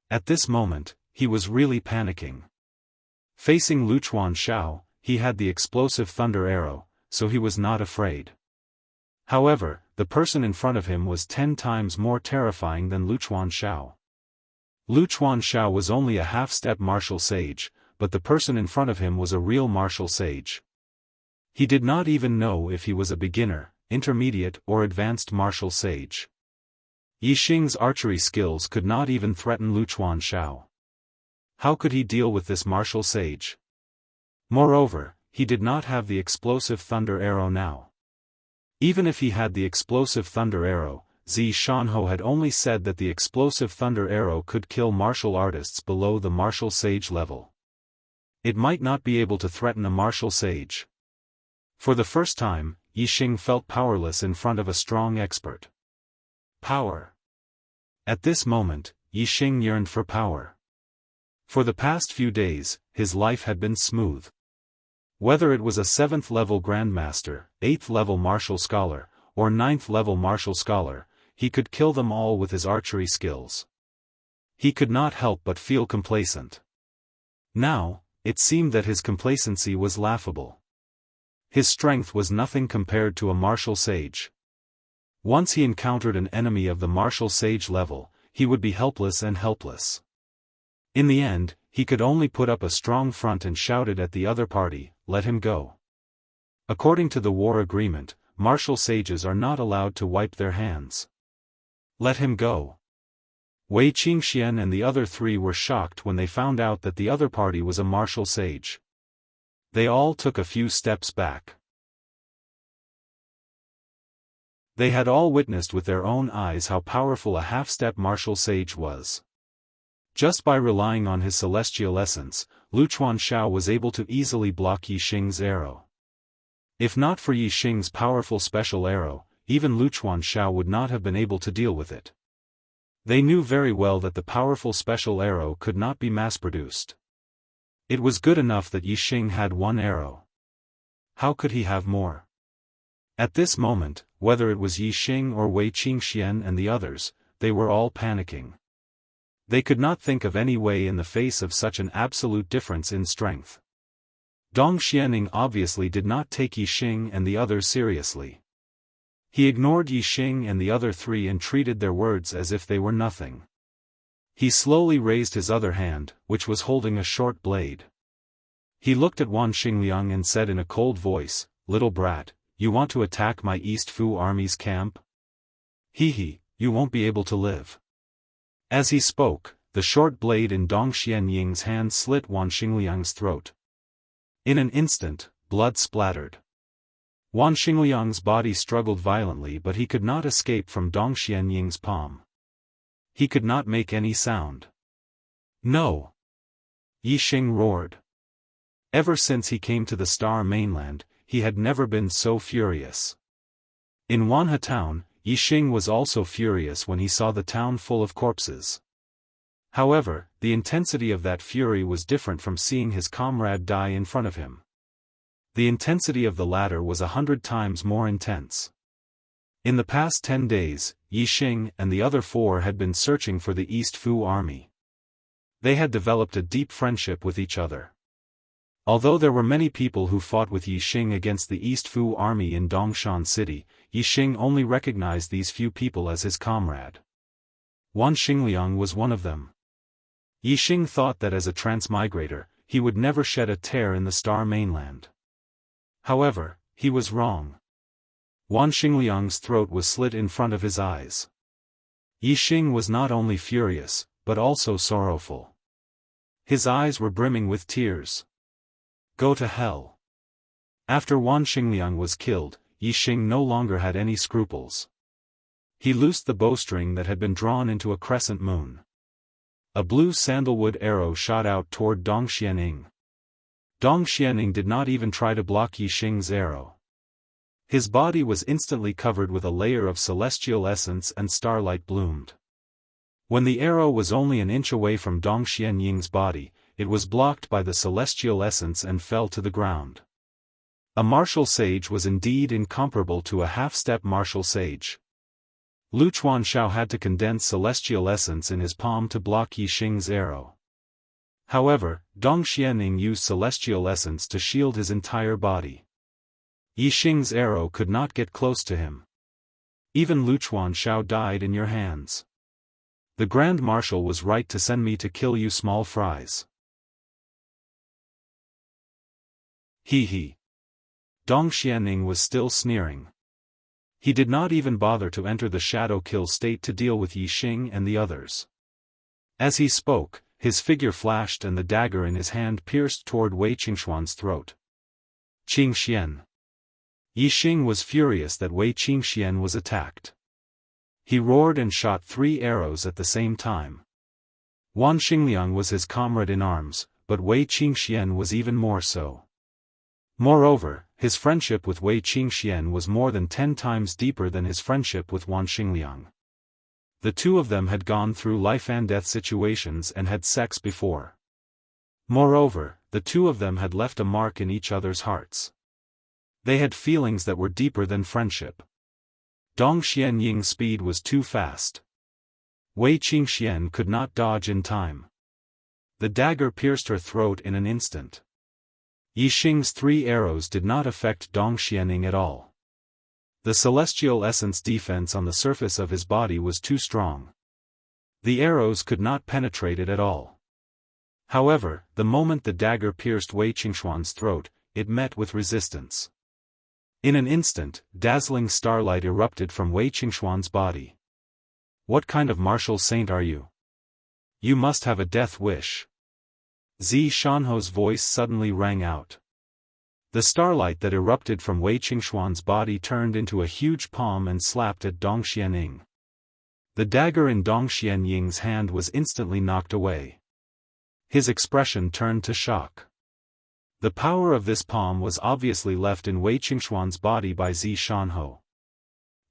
At this moment, he was really panicking. Facing Luchuan Shao, he had the explosive thunder arrow, so he was not afraid. However, the person in front of him was 10 times more terrifying than Luchuan Shao. Luchuan Shao was only a half-step martial sage, but the person in front of him was a real martial sage. He did not even know if he was a beginner, intermediate or advanced martial sage. Yixing's archery skills could not even threaten Luchuan Shao. How could he deal with this martial sage? Moreover, he did not have the explosive thunder arrow now. Even if he had the explosive thunder arrow, Zi Shanho had only said that the explosive thunder arrow could kill martial artists below the martial sage level. It might not be able to threaten a martial sage. For the first time, Yixing felt powerless in front of a strong expert. Power. At this moment, Yixing yearned for power. For the past few days, his life had been smooth. Whether it was a 7th level Grandmaster, 8th level martial scholar, or 9th level martial scholar, he could kill them all with his archery skills. He could not help but feel complacent. Now, it seemed that his complacency was laughable. His strength was nothing compared to a martial sage. Once he encountered an enemy of the martial sage level, he would be helpless and helpless. In the end, he could only put up a strong front and shouted at the other party, "Let him go." According to the war agreement, martial sages are not allowed to wipe their hands. Let him go. Wei Qingxian and the other 3 were shocked when they found out that the other party was a martial sage. They all took a few steps back. They had all witnessed with their own eyes how powerful a half-step martial sage was. Just by relying on his celestial essence, Luchuan Shao was able to easily block Yixing's arrow. If not for Yixing's powerful special arrow, even Luchuan Shao would not have been able to deal with it. They knew very well that the powerful special arrow could not be mass-produced. It was good enough that Yixing had 1 arrow. How could he have more? At this moment, whether it was Yixing or Wei Qingxian and the others, they were all panicking. They could not think of any way in the face of such an absolute difference in strength. Dong Xianing obviously did not take Yixing and the others seriously. He ignored Yixing and the other 3 and treated their words as if they were nothing. He slowly raised his other hand, which was holding a short blade. He looked at Wan Xingliang and said in a cold voice, "Little brat, you want to attack my East Fu army's camp? Hee, you won't be able to live." As he spoke, the short blade in Dong Xianying's hand slit Wan Xingliang's throat. In an instant, blood splattered. Wan Xingliang's body struggled violently, but he could not escape from Dong Xianying's palm. He could not make any sound. "No!" Yixing roared. Ever since he came to the Star Mainland, he had never been so furious. In Wanhe town, Yixing was also furious when he saw the town full of corpses. However, the intensity of that fury was different from seeing his comrade die in front of him. The intensity of the latter was 100 times more intense. In the past 10 days, Yixing and the other 4 had been searching for the East Fu army. They had developed a deep friendship with each other. Although there were many people who fought with Yixing against the East Fu army in Dongshan City, Yixing only recognized these few people as his comrade. Wan Xingliang was one of them. Yixing thought that as a transmigrator, he would never shed a tear in the Star Mainland. However, he was wrong. Wan Xingliang's throat was slit in front of his eyes. Yixing was not only furious, but also sorrowful. His eyes were brimming with tears. "Go to hell. After Wan Xingliang was killed, Yixing no longer had any scruples. He loosed the bowstring that had been drawn into a crescent moon. A blue sandalwood arrow shot out toward Dong Xianing. Dong Xianing did not even try to block Yixing's arrow. His body was instantly covered with a layer of celestial essence and starlight bloomed. When the arrow was only an inch away from Dong Xianying's body, it was blocked by the celestial essence and fell to the ground. A martial sage was indeed incomparable to a half-step martial sage. Lu Chuanshao had to condense celestial essence in his palm to block Yixing's arrow. However, Dong Xianing used celestial essence to shield his entire body. Yixing's arrow could not get close to him. Even Lu Chuanshao died in your hands. The Grand Marshal was right to send me to kill you small fries. He he. Dong Xianing was still sneering. He did not even bother to enter the shadow kill state to deal with Yixing and the others. As he spoke, his figure flashed and the dagger in his hand pierced toward Wei Qingxuan's throat. Qingxian. Yixing was furious that Wei Qingxian was attacked. He roared and shot 3 arrows at the same time. Wan Xingliang was his comrade in arms, but Wei Qingxian was even more so. Moreover, his friendship with Wei Qingxian was more than 10 times deeper than his friendship with Wan Xingliang. The two of them had gone through life-and-death situations and had sex before. Moreover, the two of them had left a mark in each other's hearts. They had feelings that were deeper than friendship. Dong Xianying's speed was too fast. Wei Qingxian could not dodge in time. The dagger pierced her throat in an instant. Yixing's 3 arrows did not affect Dong Xianing at all. The celestial essence defense on the surface of his body was too strong. The arrows could not penetrate it at all. However, the moment the dagger pierced Wei Qingxuan's throat, it met with resistance. In an instant, dazzling starlight erupted from Wei Qingxuan's body. What kind of martial saint are you? You must have a death wish. Zi Shanho's voice suddenly rang out. The starlight that erupted from Wei Qingxuan's body turned into a huge palm and slapped at Dong Xianing. The dagger in Dong Xianying's hand was instantly knocked away. His expression turned to shock. The power of this palm was obviously left in Wei Qingxuan's body by Zi Shanho.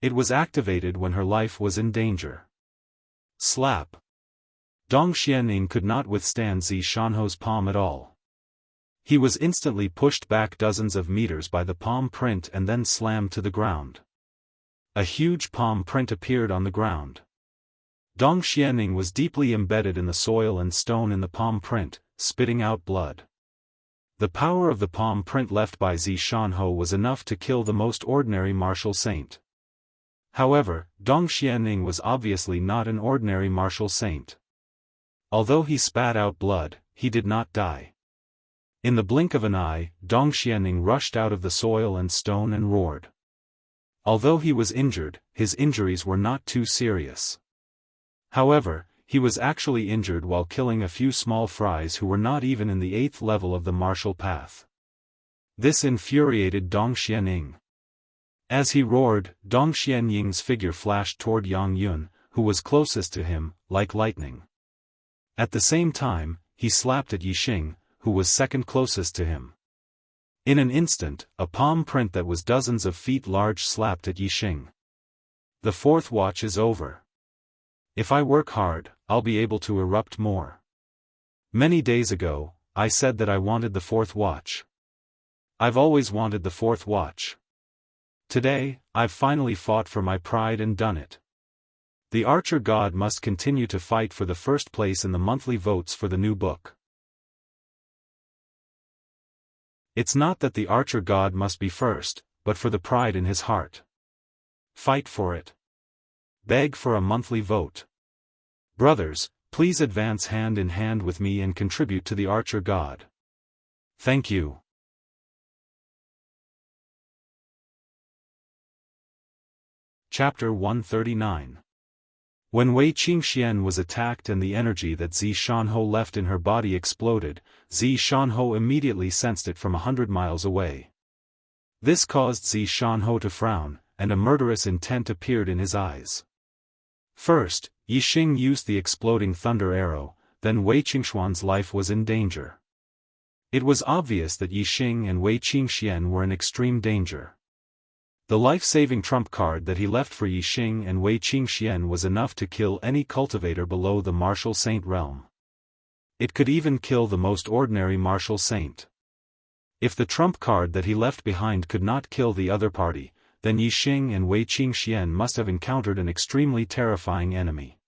It was activated when her life was in danger. Slap. Dong Xianing could not withstand Zi Shanho's palm at all. He was instantly pushed back dozens of meters by the palm print and then slammed to the ground. A huge palm print appeared on the ground. Dong Xianing was deeply embedded in the soil and stone in the palm print, spitting out blood. The power of the palm print left by Zi Shanho was enough to kill the most ordinary martial saint. However, Dong Xianing was obviously not an ordinary martial saint. Although he spat out blood, he did not die. In the blink of an eye, Dong Xianing rushed out of the soil and stone and roared. Although he was injured, his injuries were not too serious. However, he was actually injured while killing a few small fries who were not even in the 8th level of the martial path. This infuriated Dong Xianing. As he roared, Dong Xianying's figure flashed toward Yang Yun, who was closest to him, like lightning. At the same time, he slapped at Yixing, who was second closest to him. In an instant, a palm print that was dozens of feet large slapped at Yixing. The 4th watch is over. If I work hard, I'll be able to erupt more. Many days ago, I said that I wanted the 4th watch. I've always wanted the 4th watch. Today, I've finally fought for my pride and done it. The Archer God must continue to fight for the first place in the monthly votes for the new book. It's not that the Archer God must be first, but for the pride in his heart. Fight for it. Beg for a monthly vote. Brothers, please advance hand in hand with me and contribute to the Archer God. Thank you. Chapter 139. When Wei Qingxian was attacked and the energy that Zi Shanho left in her body exploded, Zi Shanho immediately sensed it from 100 miles away. This caused Zi Shanho to frown, and a murderous intent appeared in his eyes. First, Yixing used the exploding thunder arrow, then Wei Qingxuan's life was in danger. It was obvious that Yixing and Wei Qingxian were in extreme danger. The life-saving trump card that he left for Yixing and Wei Qingxian was enough to kill any cultivator below the martial saint realm. It could even kill the most ordinary martial saint. If the trump card that he left behind could not kill the other party, then Yixing and Wei Qingxian must have encountered an extremely terrifying enemy.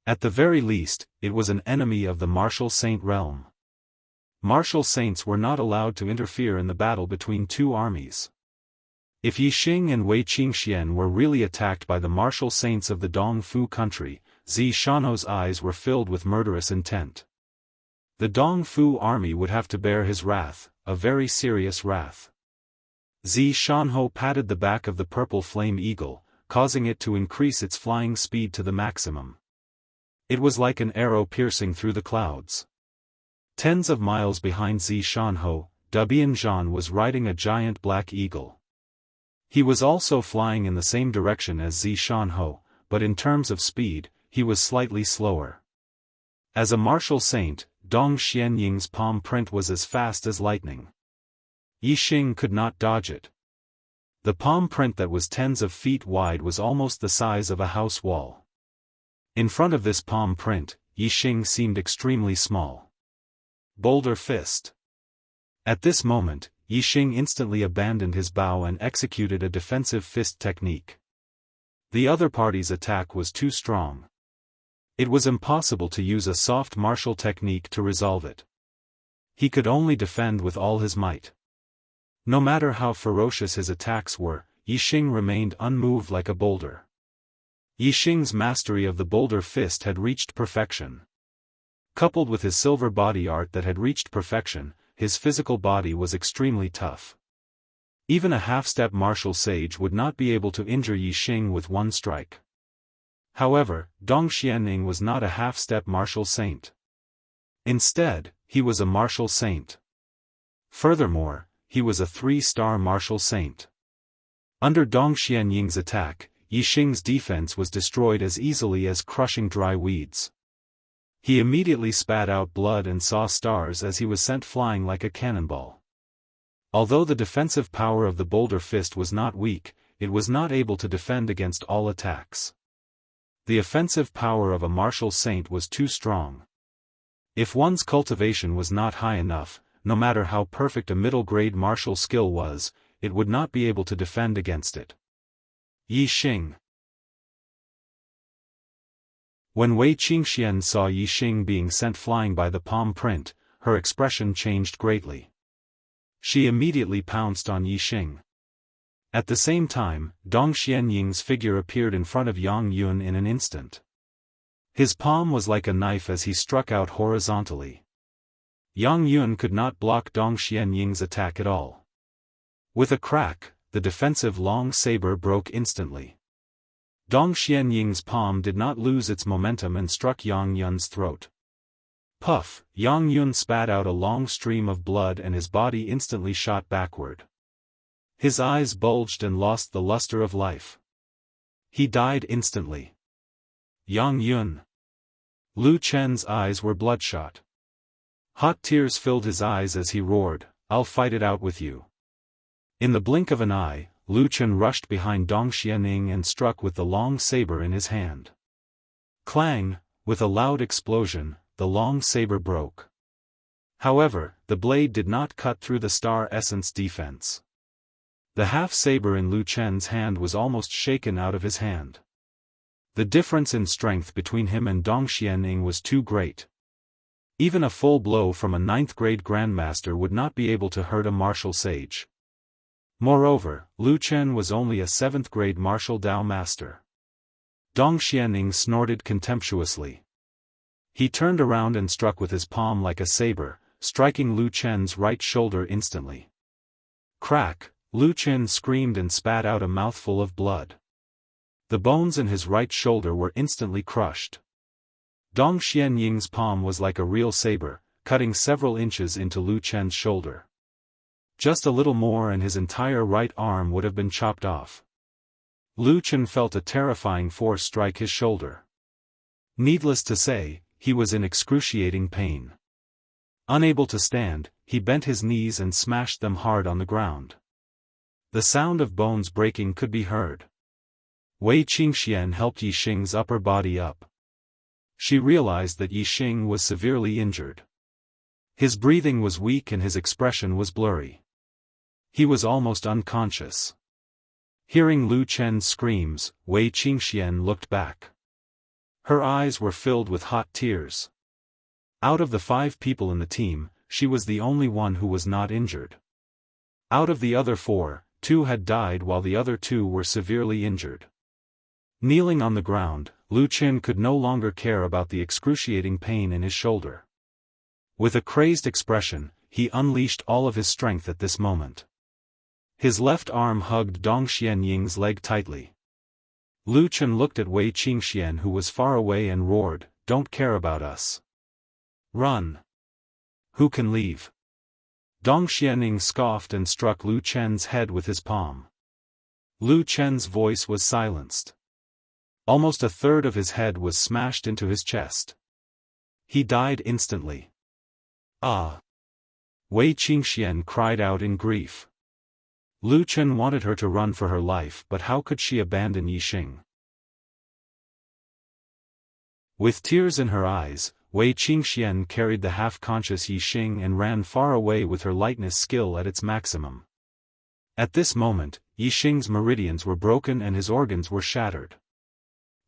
At the very least, it was an enemy of the martial saint realm. Martial saints were not allowed to interfere in the battle between two armies. If Yixing and Wei Qingxian were really attacked by the martial saints of the Dongfu country, Zi Shanho's eyes were filled with murderous intent. The Dongfu army would have to bear his wrath, a very serious wrath. Zi Shanho patted the back of the purple flame eagle, causing it to increase its flying speed to the maximum. It was like an arrow piercing through the clouds. Tens of miles behind Zi Shanho, Dabian was riding a giant black eagle. He was also flying in the same direction as Zi Shanho, but in terms of speed, he was slightly slower. As a martial saint, Dong Xianying's palm print was as fast as lightning. Yixing could not dodge it. The palm print that was tens of feet wide was almost the size of a house wall. In front of this palm print, Yixing seemed extremely small. Boulder fist. At this moment, Yixing instantly abandoned his bow and executed a defensive fist technique. The other party's attack was too strong. It was impossible to use a soft martial technique to resolve it. He could only defend with all his might. No matter how ferocious his attacks were, Yixing remained unmoved like a boulder. Yixing's mastery of the boulder fist had reached perfection. Coupled with his silver body art that had reached perfection, his physical body was extremely tough. Even a half-step martial sage would not be able to injure Yixing with one strike. However, Dong Xianying was not a half-step martial saint. Instead, he was a martial saint. Furthermore, he was a 3-star martial saint. Under Dong Xianying's attack, Yixing's defense was destroyed as easily as crushing dry weeds. He immediately spat out blood and saw stars as he was sent flying like a cannonball. Although the defensive power of the boulder fist was not weak, it was not able to defend against all attacks. The offensive power of a martial saint was too strong. If one's cultivation was not high enough, no matter how perfect a middle-grade martial skill was, it would not be able to defend against it. Yixing. When Wei Qingxian saw Yixing being sent flying by the palm print, her expression changed greatly. She immediately pounced on Yixing. At the same time, Dong Xianying's figure appeared in front of Yang Yun in an instant. His palm was like a knife as he struck out horizontally. Yang Yun could not block Dong Xianying's attack at all. With a crack, the defensive long saber broke instantly. Dong Xianying's palm did not lose its momentum and struck Yang Yun's throat. Puff! Yang Yun spat out a long stream of blood and his body instantly shot backward. His eyes bulged and lost the luster of life. He died instantly. Yang Yun. Lu Chen's eyes were bloodshot. Hot tears filled his eyes as he roared, "I'll fight it out with you." In the blink of an eye, Lu Chen rushed behind Dong Xianying and struck with the long saber in his hand. Clang! With a loud explosion, the long saber broke. However, the blade did not cut through the star essence defense. The half-saber in Lu Chen's hand was almost shaken out of his hand. The difference in strength between him and Dong Xianying was too great. Even a full blow from a 9th-grade grandmaster would not be able to hurt a martial sage. Moreover, Lu Chen was only a 7th-grade martial Dao master. Dong Xianying snorted contemptuously. He turned around and struck with his palm like a saber, striking Lu Chen's right shoulder instantly. Crack! Lu Chen screamed and spat out a mouthful of blood. The bones in his right shoulder were instantly crushed. Dong Xianying's palm was like a real saber, cutting several inches into Lu Chen's shoulder. Just a little more and his entire right arm would have been chopped off. Lu Chen felt a terrifying force strike his shoulder. Needless to say, he was in excruciating pain. Unable to stand, he bent his knees and smashed them hard on the ground. The sound of bones breaking could be heard. Wei Qingxian helped Yi Xing's upper body up. She realized that Yi Xing was severely injured. His breathing was weak and his expression was blurry. He was almost unconscious. Hearing Lu Chen's screams, Wei Qingxian looked back. Her eyes were filled with hot tears. Out of the 5 people in the team, she was the only one who was not injured. Out of the other 4, 2 had died while the other 2 were severely injured. Kneeling on the ground, Lu Chen could no longer care about the excruciating pain in his shoulder. With a crazed expression, he unleashed all of his strength at this moment. His left arm hugged Dong Xianying's leg tightly. Lu Chen looked at Wei Qingxian who was far away and roared, "Don't care about us. Run. Who can leave?" Dong Xianing scoffed and struck Lu Chen's head with his palm. Lu Chen's voice was silenced. Almost a third of his head was smashed into his chest. He died instantly. Ah! Wei Qingxian cried out in grief. Lu Chen wanted her to run for her life, but how could she abandon Yi Xing? With tears in her eyes, Wei Qingxian carried the half-conscious Yi Xing and ran far away with her lightness skill at its maximum. At this moment, Yi Xing's meridians were broken and his organs were shattered.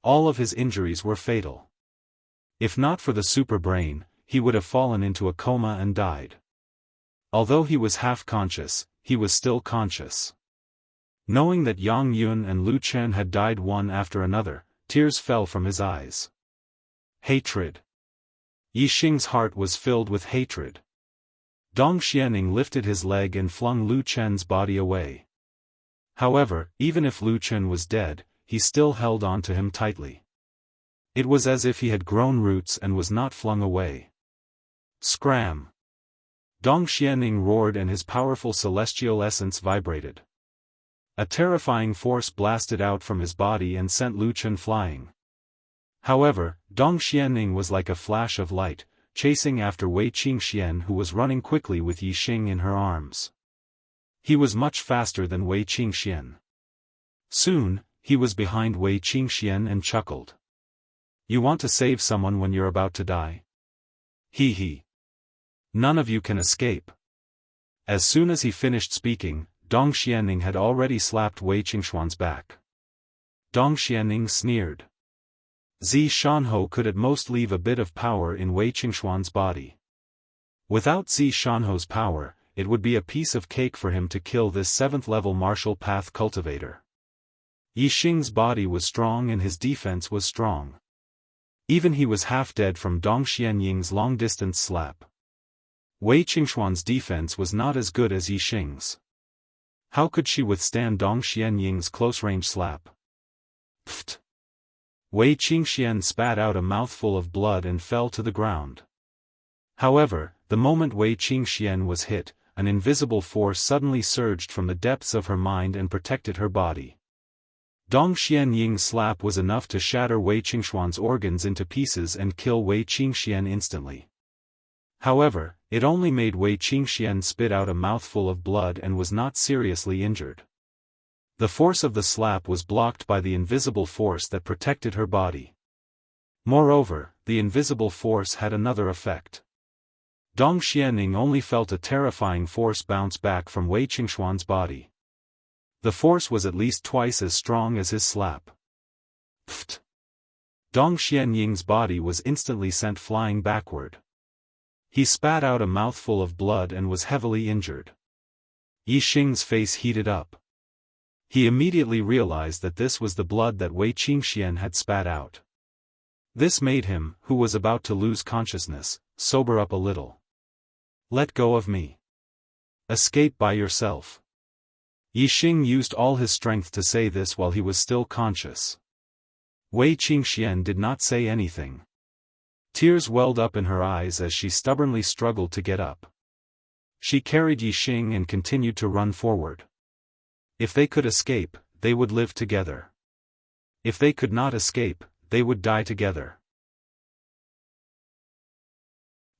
All of his injuries were fatal. If not for the super brain, he would have fallen into a coma and died. Although he was half-conscious, he was still conscious. Knowing that Yang Yun and Lu Chen had died one after another, tears fell from his eyes. Hatred. Yi Xing's heart was filled with hatred. Dong Xianing lifted his leg and flung Lu Chen's body away. However, even if Lu Chen was dead, he still held on to him tightly. It was as if he had grown roots and was not flung away. Scram! Dong Xianing roared and his powerful celestial essence vibrated. A terrifying force blasted out from his body and sent Lu Chen flying. However, Dong Xianing was like a flash of light, chasing after Wei Qingxian who was running quickly with Yi Xing in her arms. He was much faster than Wei Qingxian. Soon, he was behind Wei Qingxian and chuckled. "You want to save someone when you're about to die? Hee hee. None of you can escape." As soon as he finished speaking, Dong Xianing had already slapped Wei Qingxuan's back. Dong Xianing sneered. Zi Shanhou could at most leave a bit of power in Wei Qingxuan's body. Without Zi Shanhou's power, it would be a piece of cake for him to kill this 7th-level martial path cultivator. Yi Xing's body was strong and his defense was strong. Even he was half dead from Dong Xianying's long-distance slap. Wei Qingxuan's defense was not as good as Yi Xing's. How could she withstand Dong Xianying's close-range slap? Pfft! Wei Qingxian spat out a mouthful of blood and fell to the ground. However, the moment Wei Qingxian was hit, an invisible force suddenly surged from the depths of her mind and protected her body. Dong Xianying's slap was enough to shatter Wei Qingxuan's organs into pieces and kill Wei Qingxian instantly. However, it only made Wei Qingxian spit out a mouthful of blood and was not seriously injured. The force of the slap was blocked by the invisible force that protected her body. Moreover, the invisible force had another effect. Dong Xianing only felt a terrifying force bounce back from Wei Qingxuan's body. The force was at least twice as strong as his slap. Pfft! Dong Xianying's body was instantly sent flying backward. He spat out a mouthful of blood and was heavily injured. Yi Xing's face heated up. He immediately realized that this was the blood that Wei Qingxian had spat out. This made him, who was about to lose consciousness, sober up a little. "Let go of me. Escape by yourself." Yi Xing used all his strength to say this while he was still conscious. Wei Qingxian did not say anything. Tears welled up in her eyes as she stubbornly struggled to get up. She carried Yixing and continued to run forward. If they could escape, they would live together. If they could not escape, they would die together.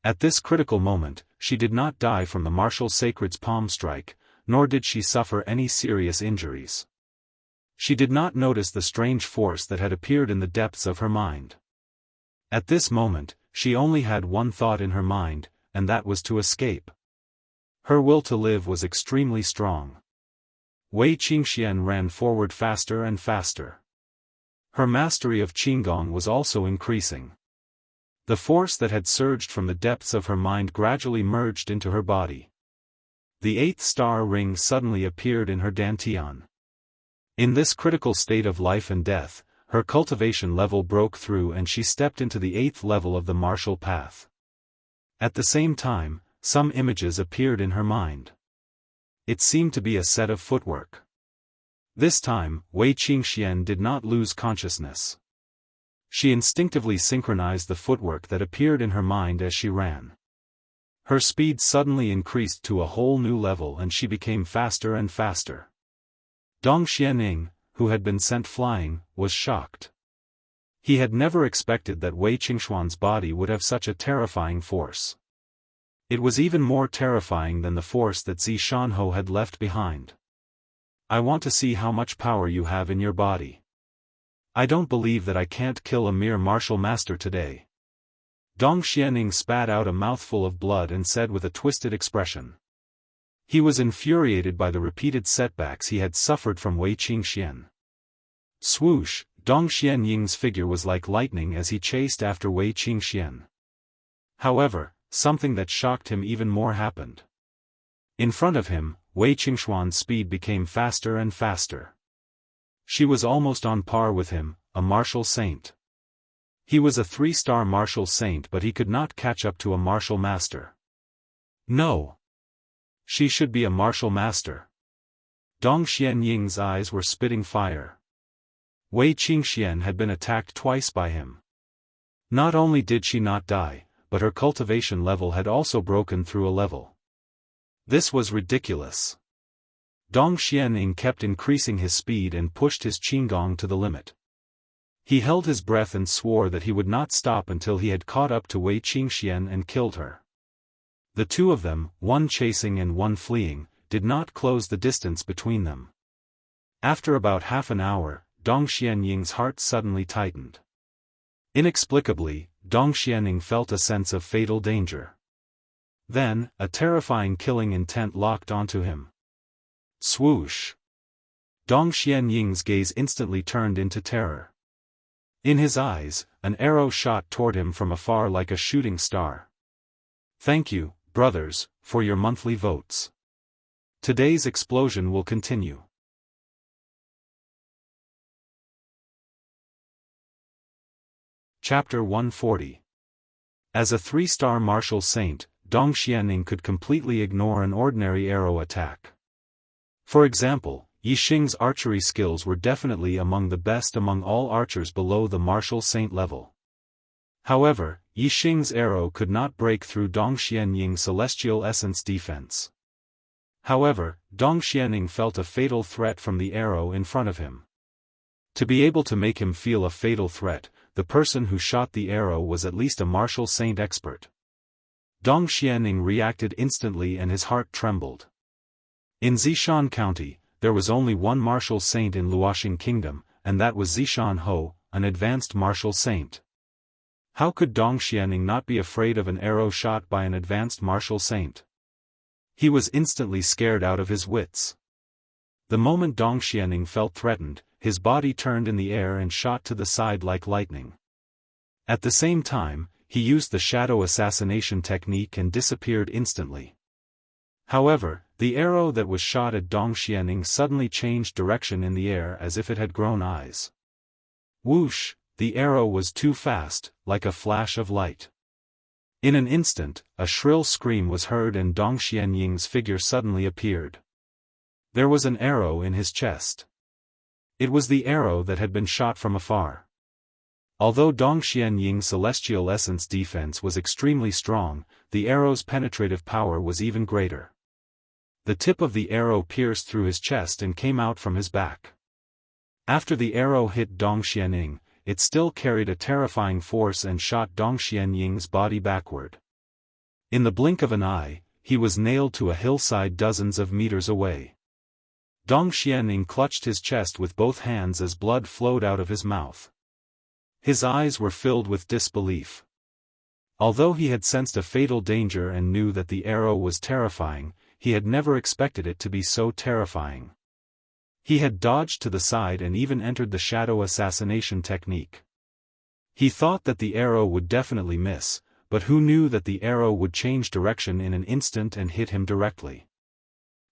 At this critical moment, she did not die from the martial sacred's palm strike, nor did she suffer any serious injuries. She did not notice the strange force that had appeared in the depths of her mind. At this moment, she only had one thought in her mind, and that was to escape. Her will to live was extremely strong. Wei Qingxian ran forward faster and faster. Her mastery of Qinggong was also increasing. The force that had surged from the depths of her mind gradually merged into her body. The 8th star ring suddenly appeared in her dantian. In this critical state of life and death, her cultivation level broke through and she stepped into the 8th level of the martial path. At the same time, some images appeared in her mind. It seemed to be a set of footwork. This time, Wei Qingxian did not lose consciousness. She instinctively synchronized the footwork that appeared in her mind as she ran. Her speed suddenly increased to a whole new level and she became faster and faster. Dong Xianing, who had been sent flying, was shocked. He had never expected that Wei Qingxuan's body would have such a terrifying force. It was even more terrifying than the force that Zishanho had left behind. I want to see how much power you have in your body. I don't believe that I can't kill a mere martial master today. Dong Xianing spat out a mouthful of blood and said with a twisted expression. He was infuriated by the repeated setbacks he had suffered from Wei Qingxian. Swoosh, Dong Xianying's figure was like lightning as he chased after Wei Qingxian. However, something that shocked him even more happened. In front of him, Wei Qingxuan's speed became faster and faster. She was almost on par with him, a martial saint. He was a 3-star martial saint but he could not catch up to a martial master. No. She should be a martial master. Dong Xianying's eyes were spitting fire. Wei Qingxian had been attacked twice by him. Not only did she not die, but her cultivation level had also broken through a level. This was ridiculous. Dong Xianing kept increasing his speed and pushed his Qinggong to the limit. He held his breath and swore that he would not stop until he had caught up to Wei Qingxian and killed her. The two of them, one chasing and one fleeing, did not close the distance between them. After about half an hour, Dong Xianying's heart suddenly tightened. Inexplicably, Dong Xianing felt a sense of fatal danger. Then, a terrifying killing intent locked onto him. Swoosh! Dong Xianying's gaze instantly turned into terror. In his eyes, an arrow shot toward him from afar like a shooting star. Thank you, brothers, for your monthly votes. Today's explosion will continue. Chapter 140. As a 3-star martial saint, Dong Xianing could completely ignore an ordinary arrow attack. For example, Yixing's archery skills were definitely among the best among all archers below the martial saint level. However, Yixing's arrow could not break through Dong Xianying's celestial essence defense. However, Dong Xianing felt a fatal threat from the arrow in front of him. To be able to make him feel a fatal threat, the person who shot the arrow was at least a martial saint expert. Dong Xianing reacted instantly and his heart trembled. In Zishan County, there was only one martial saint in Luoxing Kingdom, and that was Zishanho, an advanced martial saint. How could Dong Xianing not be afraid of an arrow shot by an advanced martial saint? He was instantly scared out of his wits. The moment Dong Xianing felt threatened, his body turned in the air and shot to the side like lightning. At the same time, he used the shadow assassination technique and disappeared instantly. However, the arrow that was shot at Dong Xianing suddenly changed direction in the air as if it had grown eyes. Whoosh, the arrow was too fast, like a flash of light. In an instant, a shrill scream was heard and Dong Xianying's figure suddenly appeared. There was an arrow in his chest. It was the arrow that had been shot from afar. Although Dong Xianying's celestial essence defense was extremely strong, the arrow's penetrative power was even greater. The tip of the arrow pierced through his chest and came out from his back. After the arrow hit Dong Xianying, it still carried a terrifying force and shot Dong Xianying's body backward. In the blink of an eye, he was nailed to a hillside dozens of meters away. Dong Xianying clutched his chest with both hands as blood flowed out of his mouth. His eyes were filled with disbelief. Although he had sensed a fatal danger and knew that the arrow was terrifying, he had never expected it to be so terrifying. He had dodged to the side and even entered the shadow assassination technique. He thought that the arrow would definitely miss, but who knew that the arrow would change direction in an instant and hit him directly.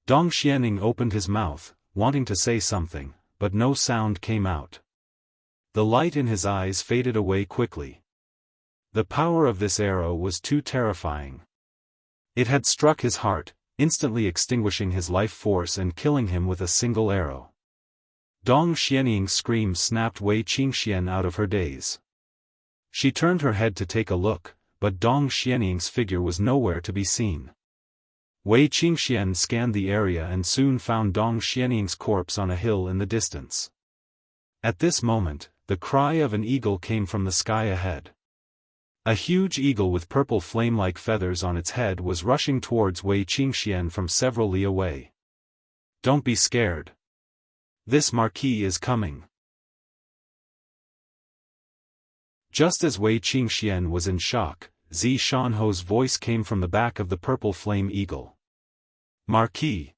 Dong Xianying opened his mouth, wanting to say something, but no sound came out. The light in his eyes faded away quickly. The power of this arrow was too terrifying. It had struck his heart, instantly extinguishing his life force and killing him with a single arrow. Dong Xianying's scream snapped Wei Qingxian out of her daze. She turned her head to take a look, but Dong Xianying's figure was nowhere to be seen. Wei Qingxian scanned the area and soon found Dong Xianying's corpse on a hill in the distance. At this moment, the cry of an eagle came from the sky ahead. A huge eagle with purple flame-like feathers on its head was rushing towards Wei Qingxian from several li away. "Don't be scared. This marquis is coming." Just as Wei Qingxian was in shock, Zi Shanho's voice came from the back of the purple flame eagle. "Marquis."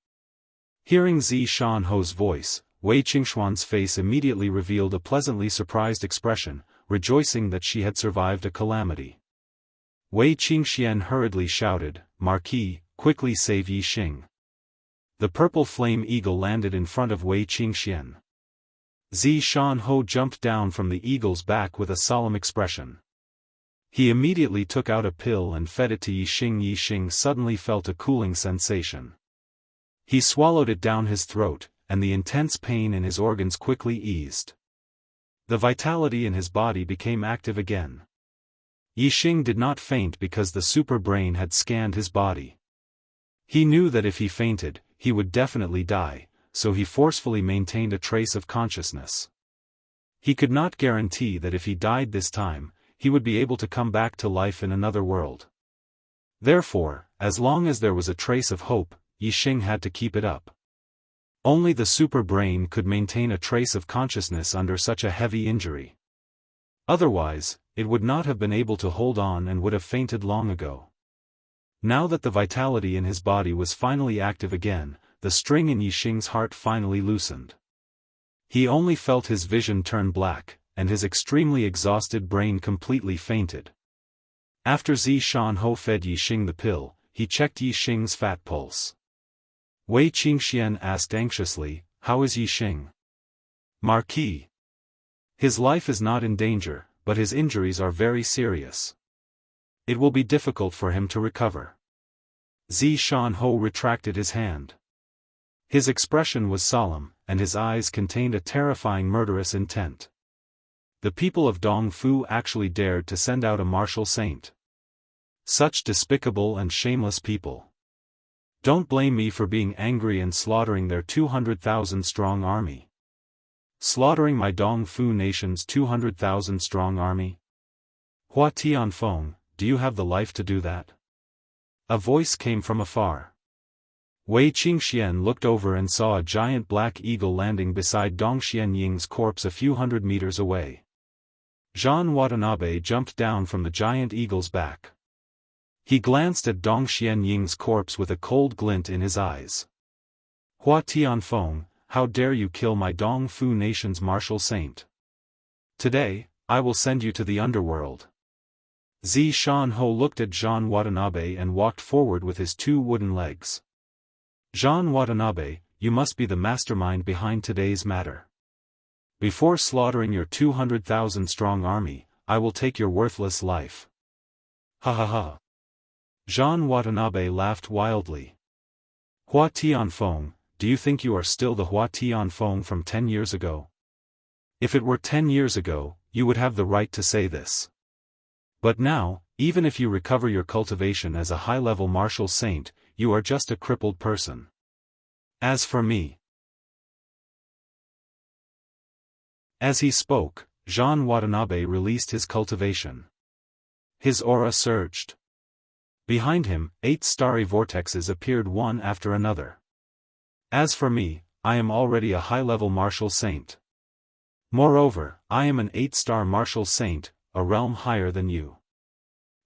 Hearing Zi Shanho's voice, Wei Qingxuan's face immediately revealed a pleasantly surprised expression, rejoicing that she had survived a calamity. Wei Qingxian hurriedly shouted, "Marquis, quickly save Yi Xing." The purple flame eagle landed in front of Wei Qingxian. Zi Shanho jumped down from the eagle's back with a solemn expression. He immediately took out a pill and fed it to Yi Xing. Yi Xing suddenly felt a cooling sensation. He swallowed it down his throat, and the intense pain in his organs quickly eased. The vitality in his body became active again. Yi Xing did not faint because the super brain had scanned his body. He knew that if he fainted, he would definitely die, so he forcefully maintained a trace of consciousness. He could not guarantee that if he died this time, he would be able to come back to life in another world. Therefore, as long as there was a trace of hope, Yi Xing had to keep it up. Only the super brain could maintain a trace of consciousness under such a heavy injury. Otherwise, it would not have been able to hold on and would have fainted long ago. Now that the vitality in his body was finally active again, the string in Yi Xing's heart finally loosened. He only felt his vision turn black, and his extremely exhausted brain completely fainted. After Zi Shanho fed Yi Xing the pill, he checked Yi Xing's fat pulse. Wei Qingxian asked anxiously, "How is Yi Xing?" "Marquis. His life is not in danger, but his injuries are very serious. It will be difficult for him to recover." Zi Shanho retracted his hand. His expression was solemn, and his eyes contained a terrifying murderous intent. The people of Dongfu actually dared to send out a martial saint. Such despicable and shameless people. Don't blame me for being angry and slaughtering their 200,000-strong army. Slaughtering my Dongfu nation's 200,000-strong army? Hua Tianfeng, do you have the life to do that? A voice came from afar. Wei Qingxian looked over and saw a giant black eagle landing beside Dong Xianying's corpse a few hundred meters away. Jean Watanabe jumped down from the giant eagle's back. He glanced at Dong Xianying's corpse with a cold glint in his eyes. "Hua Tianfeng, how dare you kill my Dongfu nation's martial saint? Today, I will send you to the underworld." Zi Shanho looked at Jean Watanabe and walked forward with his two wooden legs. "Jean Watanabe, you must be the mastermind behind today's matter. Before slaughtering your 200,000-strong army, I will take your worthless life." "Ha ha ha." Jean Watanabe laughed wildly. "Hua Tianfeng, do you think you are still the Hua Tianfeng from 10 years ago? If it were 10 years ago, you would have the right to say this. But now, even if you recover your cultivation as a high-level martial saint, you are just a crippled person. As for me. As he spoke, Jean Watanabe released his cultivation. His aura surged. Behind him, 8 starry vortexes appeared one after another. As for me, I am already a high-level martial saint. Moreover, I am an 8-star martial saint, a realm higher than you.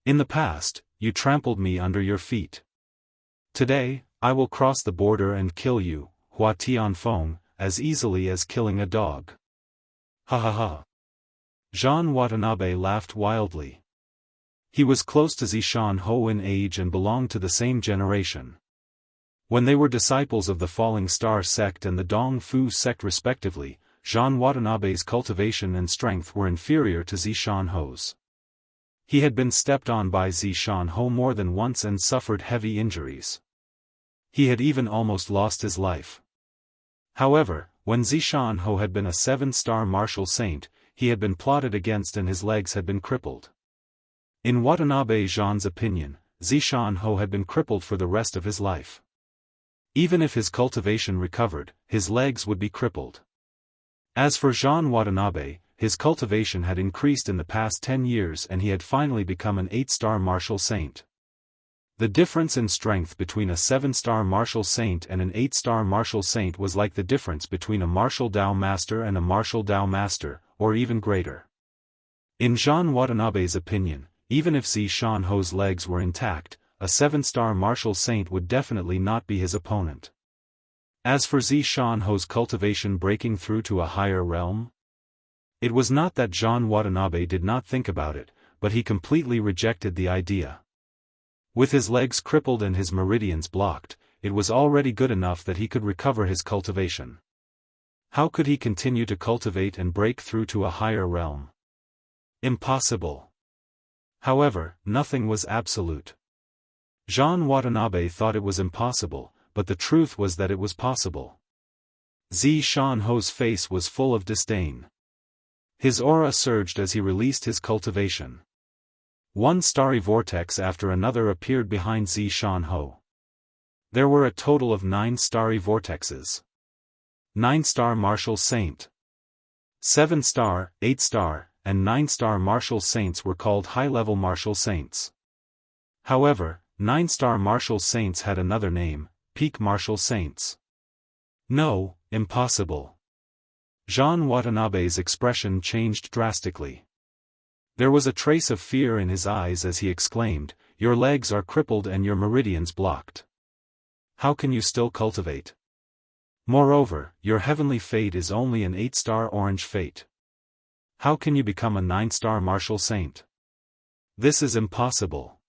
In the past, you trampled me under your feet. Today, I will cross the border and kill you, Hua Tianfeng, as easily as killing a dog. Ha ha ha. Jean Watanabe laughed wildly. He was close to Zishan Ho in age and belonged to the same generation. When they were disciples of the Falling Star sect and the Dong Fu sect respectively, Jean Watanabe's cultivation and strength were inferior to Zishan Ho's. He had been stepped on by Zishan Ho more than once and suffered heavy injuries. He had even almost lost his life. However, when Zishan Ho had been a 7-star martial saint, he had been plotted against and his legs had been crippled. In Watanabe Jean's opinion, Zishan Ho had been crippled for the rest of his life. Even if his cultivation recovered, his legs would be crippled. As for Jean Watanabe, his cultivation had increased in the past 10 years and he had finally become an 8-star martial saint. The difference in strength between a 7-star martial saint and an 8-star martial saint was like the difference between a martial Dao master and a martial Dao master, or even greater. In Jean Watanabe's opinion, even if Zishan Ho's legs were intact, a 7-star martial saint would definitely not be his opponent. As for Zishan Ho's cultivation breaking through to a higher realm, it was not that Jean Watanabe did not think about it, but he completely rejected the idea. With his legs crippled and his meridians blocked, it was already good enough that he could recover his cultivation. How could he continue to cultivate and break through to a higher realm? Impossible. However, nothing was absolute. Jean Watanabe thought it was impossible, but the truth was that it was possible. Zishan Ho's face was full of disdain. His aura surged as he released his cultivation. One starry vortex after another appeared behind Zishan Ho. There were a total of 9 starry vortexes. 9-star martial saint. 7-star, 8-star, and 9-star martial saints were called high-level martial saints. However, 9-star martial saints had another name, peak martial saints. No, impossible. Jean Watanabe's expression changed drastically. There was a trace of fear in his eyes as he exclaimed, "Your legs are crippled and your meridians blocked. How can you still cultivate? Moreover, your heavenly fate is only an 8-star orange fate. How can you become a 9-star martial saint? This is impossible."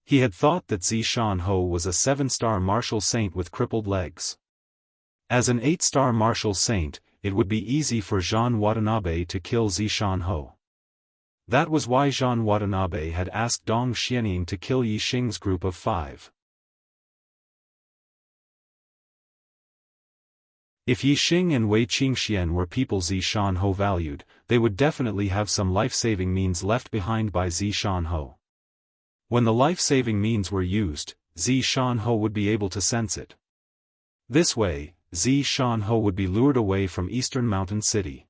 He had thought that Zishan Ho was a 7-star martial saint with crippled legs. As an 8-star martial saint, it would be easy for Jean Watanabe to kill Zishan Ho. That was why Jean Watanabe had asked Dong Xianying to kill Yi Xing's group of 5. If Yi Xing and Wei Qingxian were people Zishan Ho valued, they would definitely have some life-saving means left behind by Zishan Ho. When the life-saving means were used, Zishan Ho would be able to sense it. This way, Zishan Ho would be lured away from Eastern Mountain City.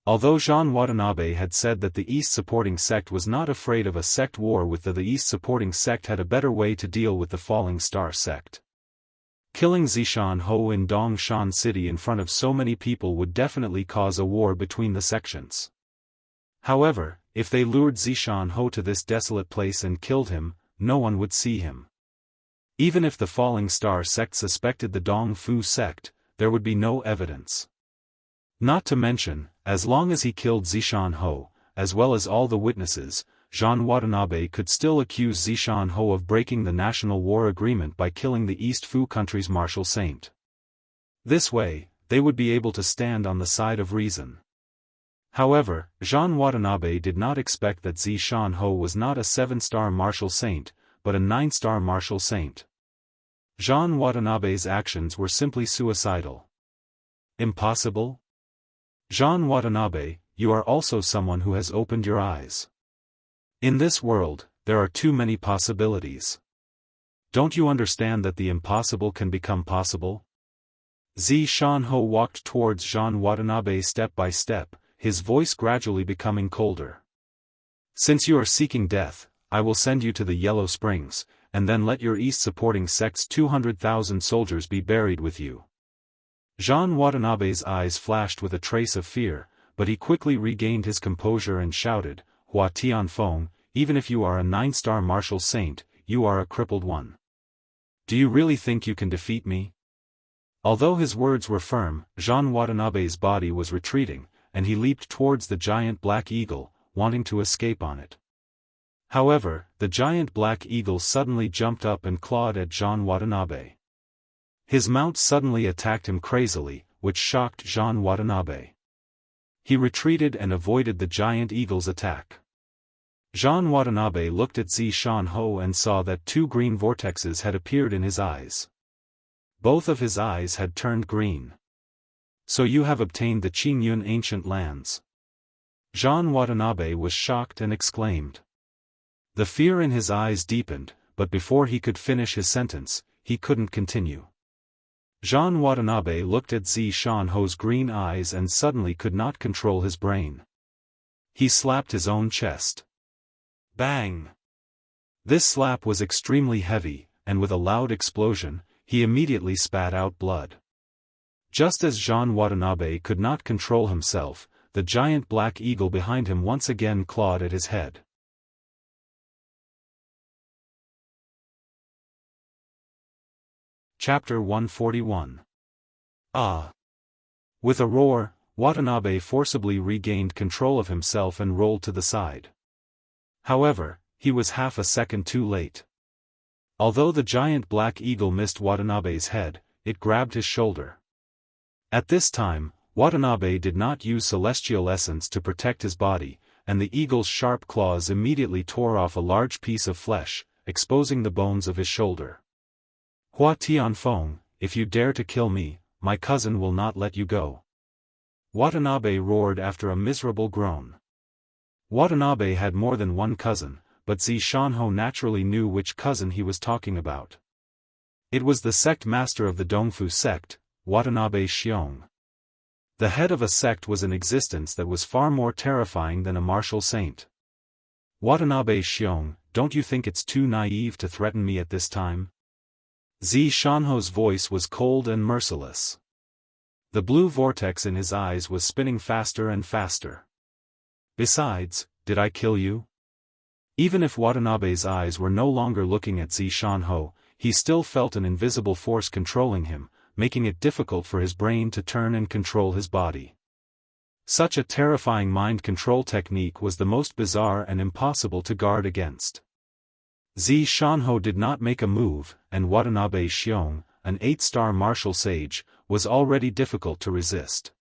Although Jean Watanabe had said that the East supporting sect was not afraid of a sect war with the East supporting sect had a better way to deal with the Falling Star sect. Killing Zishan Ho in Dongshan City in front of so many people would definitely cause a war between the sections. However, if they lured Zishan Ho to this desolate place and killed him, no one would see him. Even if the Falling Star sect suspected the Dong Fu sect, there would be no evidence. Not to mention, as long as he killed Zishan Ho, as well as all the witnesses, Jean Watanabe could still accuse Zishan Ho of breaking the national war agreement by killing the East Fu country's martial saint. This way, they would be able to stand on the side of reason. However, Jean Watanabe did not expect that Zishan Ho was not a 7-star martial saint, but a 9-star martial saint. Jean Watanabe's actions were simply suicidal. Impossible? Jean Watanabe, you are also someone who has opened your eyes. In this world, there are too many possibilities. Don't you understand that the impossible can become possible? Xianxia walked towards Jean Watanabe step by step, his voice gradually becoming colder. Since you are seeking death, I will send you to the Yellow Springs, and then let your East-supporting sect's 200,000 soldiers be buried with you. Jean Watanabe's eyes flashed with a trace of fear, but he quickly regained his composure and shouted, Hua Tianfeng, even if you are a 9-star martial saint, you are a crippled one. Do you really think you can defeat me? Although his words were firm, Jean Watanabe's body was retreating, and he leaped towards the giant black eagle, wanting to escape on it. However, the giant black eagle suddenly jumped up and clawed at Jean Watanabe. His mount suddenly attacked him crazily, which shocked Jean Watanabe. He retreated and avoided the giant eagle's attack. Jean Watanabe looked at Xianxia and saw that 2 green vortexes had appeared in his eyes. Both of his eyes had turned green. So you have obtained the Qingyun ancient lands. Jean Watanabe was shocked and exclaimed. The fear in his eyes deepened, but before he could finish his sentence, he couldn't continue. Jean Watanabe looked at Xianxia's green eyes and suddenly could not control his brain. He slapped his own chest. Bang! This slap was extremely heavy, and with a loud explosion, he immediately spat out blood. Just as Jean Watanabe could not control himself, the giant black eagle behind him once again clawed at his head. Chapter 141. Ah! With a roar, Watanabe forcibly regained control of himself and rolled to the side. However, he was half a second too late. Although the giant black eagle missed Watanabe's head, it grabbed his shoulder. At this time, Watanabe did not use celestial essence to protect his body, and the eagle's sharp claws immediately tore off a large piece of flesh, exposing the bones of his shoulder. Hua Tianfeng, if you dare to kill me, my cousin will not let you go. Watanabe roared after a miserable groan. Watanabe had more than one cousin, but Xianxia naturally knew which cousin he was talking about. It was the sect master of the Dongfu sect, Watanabe Xiong. The head of a sect was an existence that was far more terrifying than a martial saint. Watanabe Xiong, don't you think it's too naive to threaten me at this time? Xianxia's voice was cold and merciless. The blue vortex in his eyes was spinning faster and faster. Besides, did I kill you? Even if Watanabe's eyes were no longer looking at Xianxia, he still felt an invisible force controlling him, making it difficult for his brain to turn and control his body. Such a terrifying mind control technique was the most bizarre and impossible to guard against. Xianxia did not make a move, and Watanabe Xiong, an 8-star martial sage, was already difficult to resist.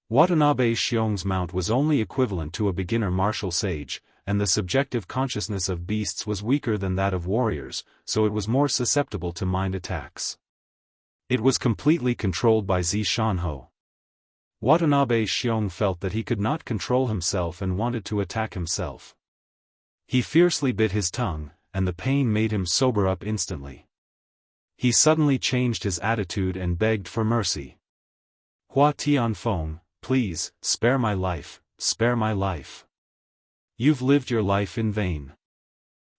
Watanabe Xiong's mount was only equivalent to a beginner martial sage, and the subjective consciousness of beasts was weaker than that of warriors, so it was more susceptible to mind attacks. It was completely controlled by Xianxia. Watanabe Xiong felt that he could not control himself and wanted to attack himself. He fiercely bit his tongue, and the pain made him sober up instantly. He suddenly changed his attitude and begged for mercy. Hua Tianfeng, please, spare my life, spare my life. You've lived your life in vain.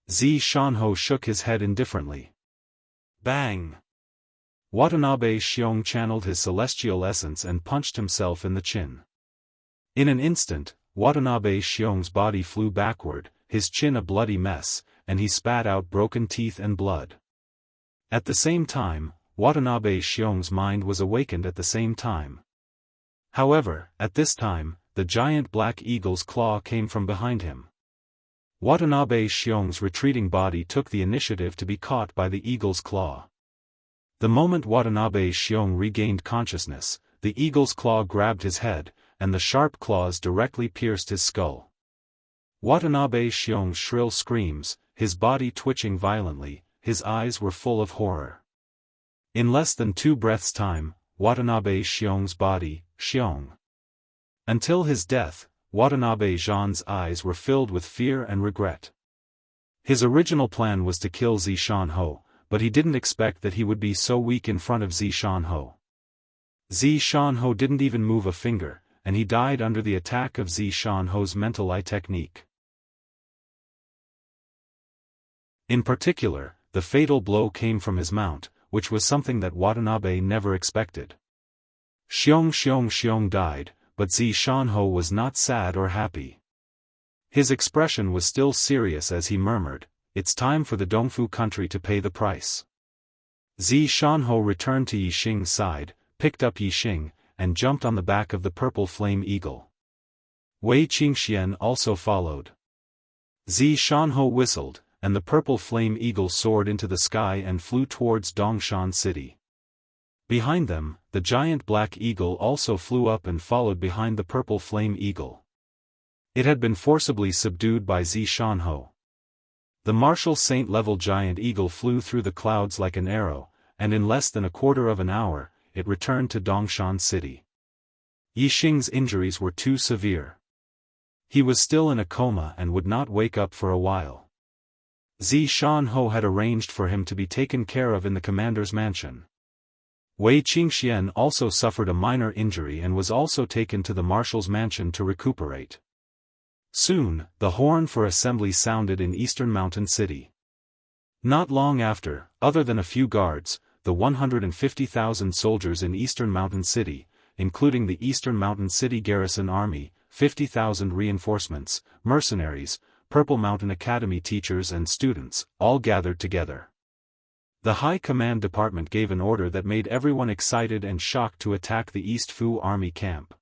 Xianxia shook his head indifferently. Bang! Watanabe Xiong channeled his celestial essence and punched himself in the chin. In an instant, Watanabe Xiong's body flew backward, his chin a bloody mess, and he spat out broken teeth and blood. At the same time, Watanabe Xiong's mind was awakened at the same time. However, at this time, the giant black eagle's claw came from behind him. Watanabe Xiong's retreating body took the initiative to be caught by the eagle's claw. The moment Watanabe Xiong regained consciousness, the eagle's claw grabbed his head, and the sharp claws directly pierced his skull. Watanabe Xiong's shrill screams, his body twitching violently, his eyes were full of horror. In less than 2 breaths' time, Watanabe Xiong's body, Xiong. Until his death, Watanabe Zhan's eyes were filled with fear and regret. His original plan was to kill Xianxia, but he didn't expect that he would be so weak in front of Xianxia. Xianxia didn't even move a finger, and he died under the attack of Xianxia's mental eye technique. In particular, the fatal blow came from his mount, which was something that Watanabe never expected. Xiong died, but Xianxia was not sad or happy. His expression was still serious as he murmured, "It's time for the Dongfu country to pay the price." Xianxia returned to Yixing's side, picked up Yixing, and jumped on the back of the purple flame eagle. Wei Qingxian also followed. Xianxia whistled, and the purple flame eagle soared into the sky and flew towards Dongshan city. Behind them, the giant black eagle also flew up and followed behind the purple flame eagle. It had been forcibly subdued by Xianxia. The martial saint-level giant eagle flew through the clouds like an arrow, and in less than a quarter of an hour, it returned to Dongshan city. Yixing's injuries were too severe. He was still in a coma and would not wake up for a while. Xianxia had arranged for him to be taken care of in the commander's mansion. Wei Qingxian also suffered a minor injury and was also taken to the marshal's mansion to recuperate. Soon, the horn for assembly sounded in Eastern Mountain City. Not long after, other than a few guards, the 150,000 soldiers in Eastern Mountain City, including the Eastern Mountain City Garrison Army, 50,000 reinforcements, mercenaries, Purple Mountain Academy teachers and students, all gathered together. The High Command Department gave an order that made everyone excited and shocked to attack the East Fu Army camp.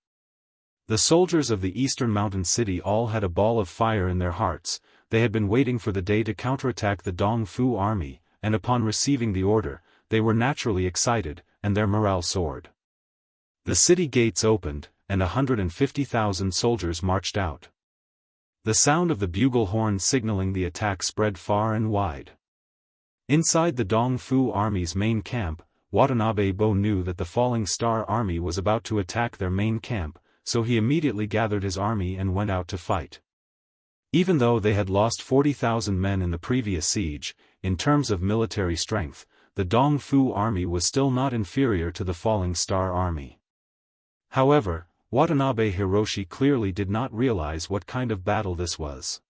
The soldiers of the Eastern Mountain City all had a ball of fire in their hearts. They had been waiting for the day to counterattack the Dong Fu Army, and upon receiving the order, they were naturally excited, and their morale soared. The city gates opened, and 150,000 soldiers marched out. The sound of the bugle horn signaling the attack spread far and wide. Inside the Dong Fu Army's main camp, Watanabe Bo knew that the Falling Star Army was about to attack their main camp, so he immediately gathered his army and went out to fight. Even though they had lost 40,000 men in the previous siege, in terms of military strength, the Dong Fu Army was still not inferior to the Falling Star Army. However, Watanabe Hiroshi clearly did not realize what kind of battle this was.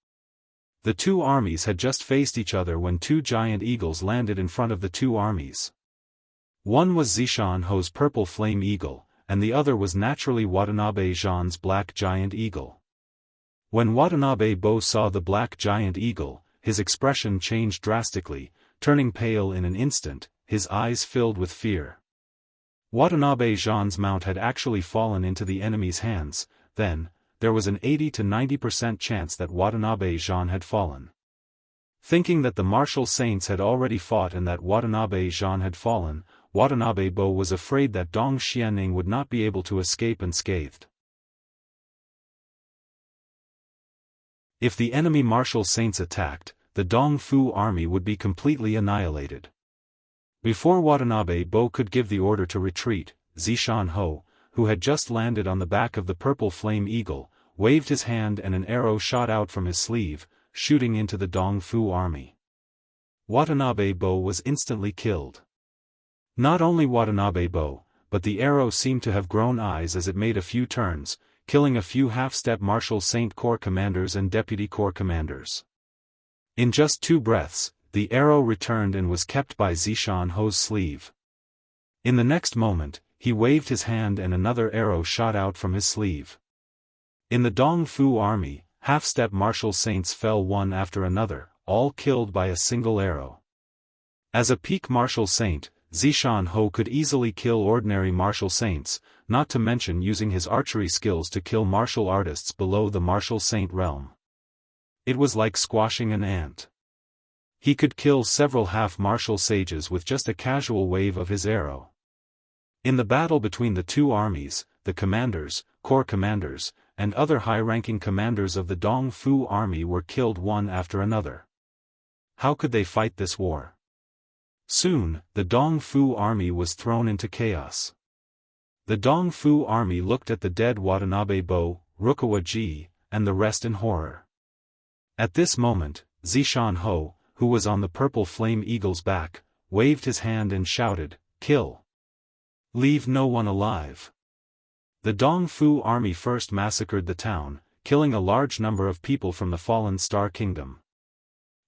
The two armies had just faced each other when two giant eagles landed in front of the two armies. One was Xianxia's purple flame eagle, and the other was naturally Watanabe Zhan's black giant eagle. When Watanabe Bo saw the black giant eagle, his expression changed drastically, turning pale in an instant, his eyes filled with fear. Watanabe Zhan's mount had actually fallen into the enemy's hands. Then, there was an 80 to 90% chance that Watanabe Zhan had fallen. Thinking that the martial saints had already fought and that Watanabe Zhan had fallen, Watanabe Bo was afraid that Dong Xianning would not be able to escape unscathed. If the enemy martial saints attacked, the Dong Fu army would be completely annihilated. Before Watanabe Bo could give the order to retreat, Xianxia, who had just landed on the back of the purple flame eagle, waved his hand and an arrow shot out from his sleeve, shooting into the Dong Fu army. Watanabe Bo was instantly killed. Not only Watanabe Bo, but the arrow seemed to have grown eyes as it made a few turns, killing a few half-step Martial Saint Corps commanders and Deputy Corps commanders. In just 2 breaths, the arrow returned and was kept by Xianxia's sleeve. In the next moment, he waved his hand and another arrow shot out from his sleeve. In the Dong Fu army, half-step martial saints fell one after another, all killed by a single arrow. As a peak martial saint, Xianxia could easily kill ordinary martial saints, not to mention using his archery skills to kill martial artists below the martial saint realm. It was like squashing an ant. He could kill several half-martial sages with just a casual wave of his arrow. In the battle between the two armies, the commanders, corps commanders, and other high-ranking commanders of the Dong Fu army were killed one after another. How could they fight this war? Soon, the Dong Fu army was thrown into chaos. The Dong Fu army looked at the dead Watanabe Bo, Rukawa Ji, and the rest in horror. At this moment, Xianxia, who was on the purple flame eagle's back, waved his hand and shouted, "Kill!" Leave no one alive. The Dongfu army first massacred the town, killing a large number of people from the fallen Star Kingdom.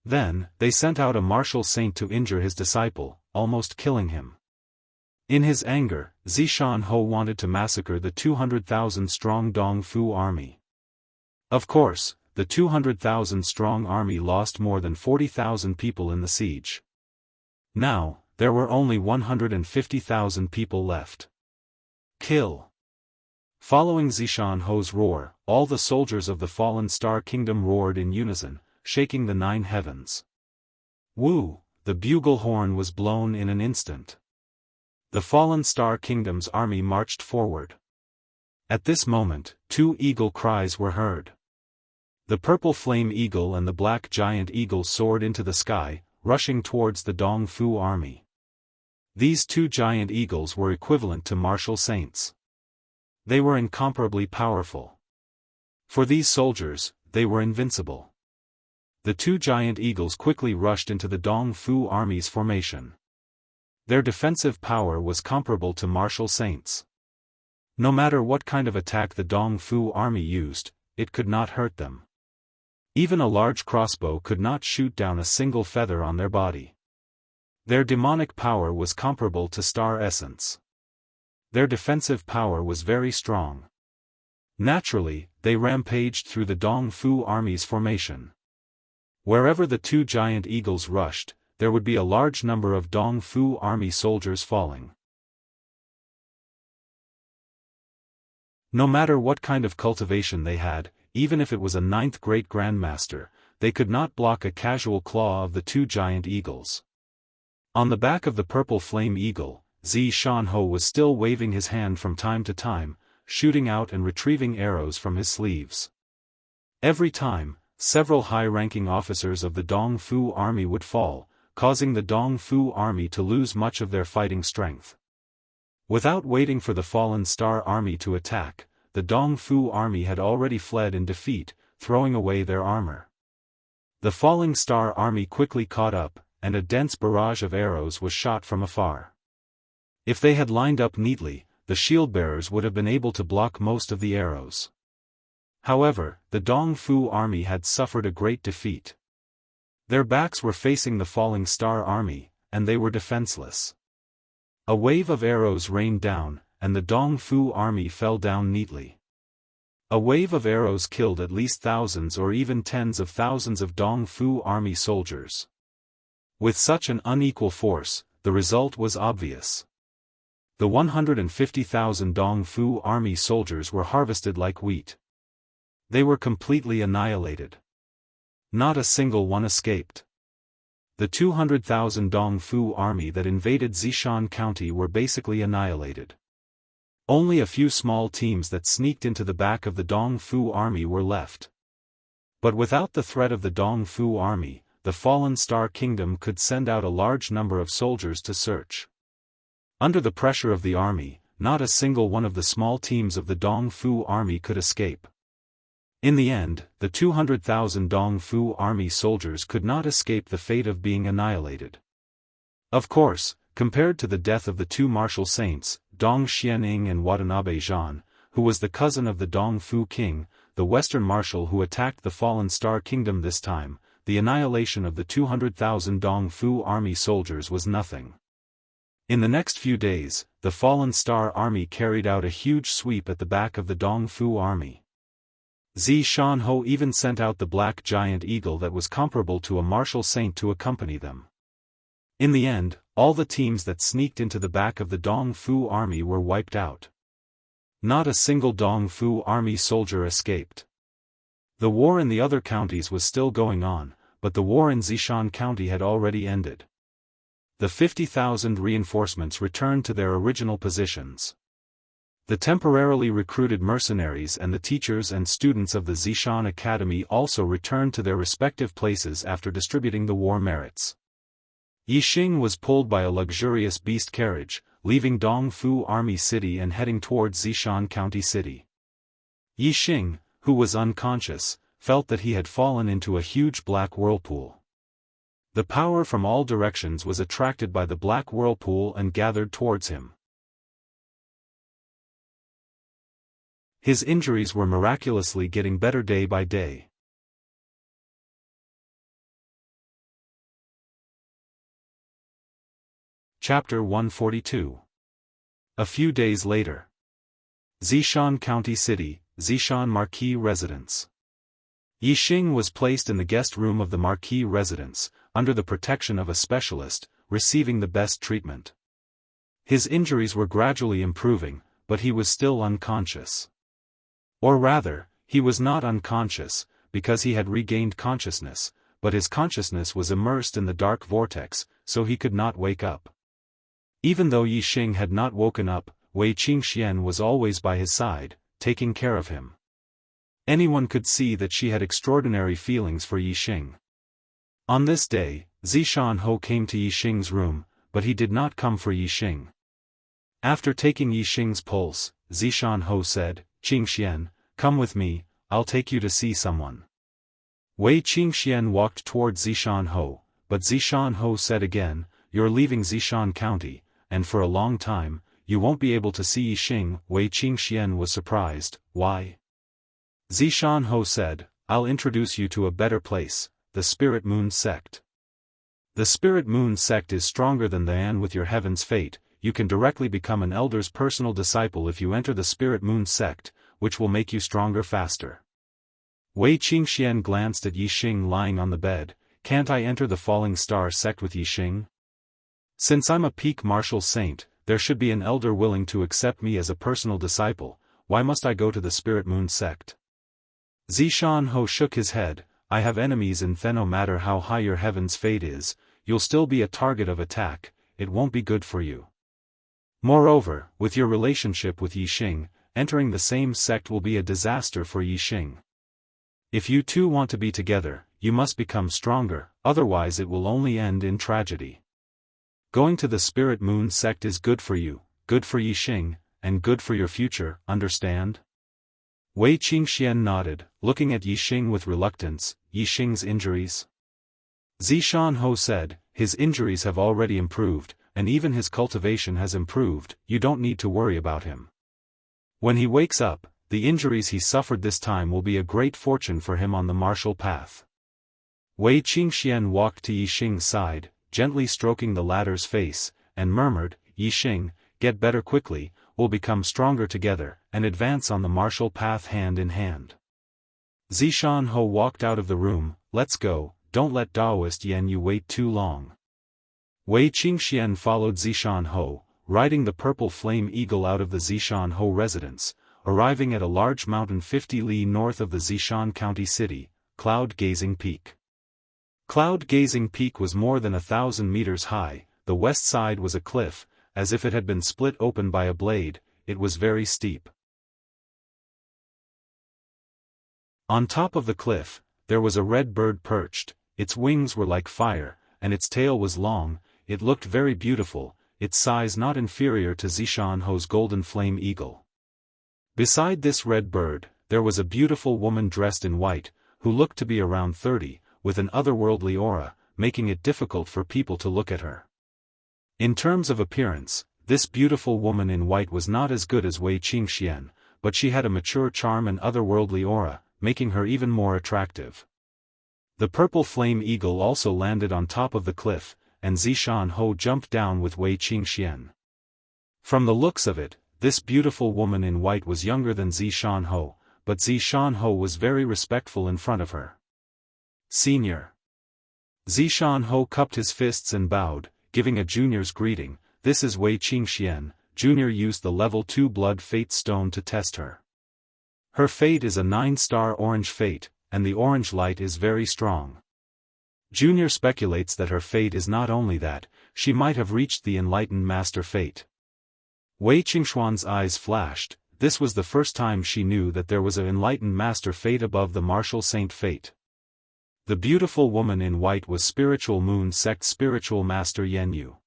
Then, they sent out a martial saint to injure his disciple, almost killing him. In his anger, Zishan wanted to massacre the 200,000-strong Dongfu army. Of course, the 200,000-strong army lost more than 40,000 people in the siege. Now, there were only 150,000 people left. Kill. Following Zishan roar, all the soldiers of the fallen Star Kingdom roared in unison, shaking the 9 heavens. Woo! The bugle horn was blown in an instant. The fallen Star Kingdom's army marched forward. At this moment, 2 eagle cries were heard. The purple flame eagle and the black giant eagle soared into the sky, rushing towards the Dongfu army. These 2 giant eagles were equivalent to martial saints. They were incomparably powerful. For these soldiers, they were invincible. The 2 giant eagles quickly rushed into the Dongfu army's formation. Their defensive power was comparable to martial saints. No matter what kind of attack the Dongfu army used, it could not hurt them. Even a large crossbow could not shoot down a single feather on their body. Their demonic power was comparable to star essence. Their defensive power was very strong. Naturally, they rampaged through the Dongfu army's formation. Wherever the 2 giant eagles rushed, there would be a large number of Dongfu army soldiers falling. No matter what kind of cultivation they had, even if it was a 9th great grandmaster, they could not block a casual claw of the 2 giant eagles. On the back of the purple flame eagle, Zishan was still waving his hand from time to time, shooting out and retrieving arrows from his sleeves. Every time, several high-ranking officers of the Dongfu army would fall, causing the Dongfu army to lose much of their fighting strength. Without waiting for the fallen Star army to attack, the Dongfu army had already fled in defeat, throwing away their armor. The falling Star army quickly caught up, and a dense barrage of arrows was shot from afar. If they had lined up neatly, the shield-bearers would have been able to block most of the arrows. However, the Dongfu army had suffered a great defeat. Their backs were facing the falling Star army, and they were defenseless. A wave of arrows rained down, and the Dongfu army fell down neatly. A wave of arrows killed at least thousands or even tens of thousands of Dongfu army soldiers. With such an unequal force, the result was obvious. The 150,000 Dongfu army soldiers were harvested like wheat. They were completely annihilated. Not a single one escaped. The 200,000 Dongfu army that invaded Zishan County were basically annihilated. Only a few small teams that sneaked into the back of the Dongfu army were left. But without the threat of the Dongfu army, the fallen Star Kingdom could send out a large number of soldiers to search. Under the pressure of the army, not a single one of the small teams of the Dongfu army could escape. In the end, the 200,000 Dongfu army soldiers could not escape the fate of being annihilated. Of course, compared to the death of the 2 martial saints, Dong Xianing and Watanabe Zhan, who was the cousin of the Dongfu king, the western marshal who attacked the fallen Star Kingdom this time, the annihilation of the 200,000 Dongfu army soldiers was nothing. In the next few days, the fallen Star army carried out a huge sweep at the back of the Dongfu army. Zishan even sent out the black giant eagle that was comparable to a martial saint to accompany them. In the end, all the teams that sneaked into the back of the Dongfu army were wiped out. Not a single Dongfu army soldier escaped. The war in the other counties was still going on, but the war in Zishan County had already ended. The 50,000 reinforcements returned to their original positions. The temporarily recruited mercenaries and the teachers and students of the Zishan Academy also returned to their respective places after distributing the war merits. Yixing was pulled by a luxurious beast carriage, leaving Dongfu Army City and heading towards Zishan County City. Yixing, who was unconscious, felt that he had fallen into a huge black whirlpool. The power from all directions was attracted by the black whirlpool and gathered towards him. His injuries were miraculously getting better day by day. Chapter 142. A few days later. Zishan County City, Zishan Marquis Residence. Yixing was placed in the guest room of the Marquis residence, under the protection of a specialist, receiving the best treatment. His injuries were gradually improving, but he was still unconscious. Or rather, he was not unconscious, because he had regained consciousness, but his consciousness was immersed in the dark vortex, so he could not wake up. Even though Yixing had not woken up, Wei Qingxian was always by his side, taking care of him. Anyone could see that she had extraordinary feelings for Yixing. On this day, Zishan came to Yixing's room, but he did not come for Yixing. After taking Yixing's pulse, Zishan said, "Qingxian, come with me, I'll take you to see someone." Wei Qingxian walked towards Zishan but Zishan said again, "You're leaving Zishan County, and for a long time, you won't be able to see Yixing." Wei Qingxian was surprised. "Why?" Zishan said, "I'll introduce you to a better place, the Spirit Moon sect. The Spirit Moon sect is stronger than the An with your heaven's fate. You can directly become an elder's personal disciple if you enter the Spirit Moon sect, which will make you stronger faster." Wei Qingxian glanced at Yixing lying on the bed. "Can't I enter the Falling Star sect with Yixing? Since I'm a peak martial saint, there should be an elder willing to accept me as a personal disciple. Why must I go to the Spirit Moon sect?" Zishan shook his head. "I have enemies in Then. No matter how high your heaven's fate is, you'll still be a target of attack. It won't be good for you. Moreover, with your relationship with Yixing, entering the same sect will be a disaster for Yixing. If you two want to be together, you must become stronger, otherwise it will only end in tragedy. Going to the Spirit Moon sect is good for you, good for Yixing, and good for your future, understand?" Wei Qingxian nodded, looking at Yixing with reluctance. "Yixing's injuries?" Zishan said, "His injuries have already improved, and even his cultivation has improved. You don't need to worry about him. When he wakes up, the injuries he suffered this time will be a great fortune for him on the martial path." Wei Qingxian walked to Yixing's side, gently stroking the latter's face, and murmured, "Yixing, get better quickly, we'll become stronger together, and advance on the martial path hand in hand." Zishan walked out of the room. "Let's go, don't let Daoist Yan wait too long." Wei Qingxian followed Zishan riding the purple flame eagle out of the Zishan residence, arriving at a large mountain 50 li north of the Zishan County City, Cloud Gazing Peak. Cloud Gazing Peak was more than 1,000 meters high. The west side was a cliff, as if it had been split open by a blade. It was very steep. On top of the cliff, there was a red bird perched. Its wings were like fire, and its tail was long. It looked very beautiful, its size not inferior to Zishan golden flame eagle. Beside this red bird, there was a beautiful woman dressed in white, who looked to be around 30, with an otherworldly aura, making it difficult for people to look at her. In terms of appearance, this beautiful woman in white was not as good as Wei Qingxian, but she had a mature charm and otherworldly aura, making her even more attractive. The purple flame eagle also landed on top of the cliff, and Zishan jumped down with Wei Qingxian. From the looks of it, this beautiful woman in white was younger than Zishan but Zishan was very respectful in front of her. "Senior." Zishan cupped his fists and bowed, giving a junior's greeting. "This is Wei Qingxian." Junior used the level 2 blood fate stone to test her. Her fate is a 9-star orange fate, and the orange light is very strong. Junior speculates that her fate is not only that, she might have reached the enlightened master fate. Wei Qingxuan's eyes flashed. This was the first time she knew that there was an enlightened master fate above the martial saint fate. The beautiful woman in white was Spiritual Moon Sect Spiritual Master Yanyu.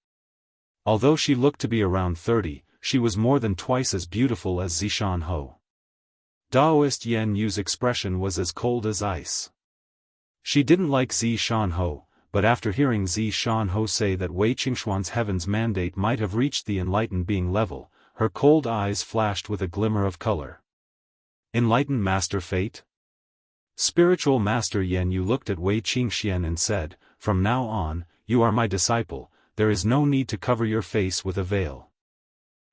Although she looked to be around 30, she was more than twice as beautiful as Zishan Daoist Yanyu's expression was as cold as ice. She didn't like Zishan but after hearing Zishan say that Wei Qingxuan's heaven's mandate might have reached the enlightened being level, her cold eyes flashed with a glimmer of color. Enlightened Master Fate? Spiritual Master Yanyu looked at Wei Qingxian and said, "From now on, you are my disciple, there is no need to cover your face with a veil."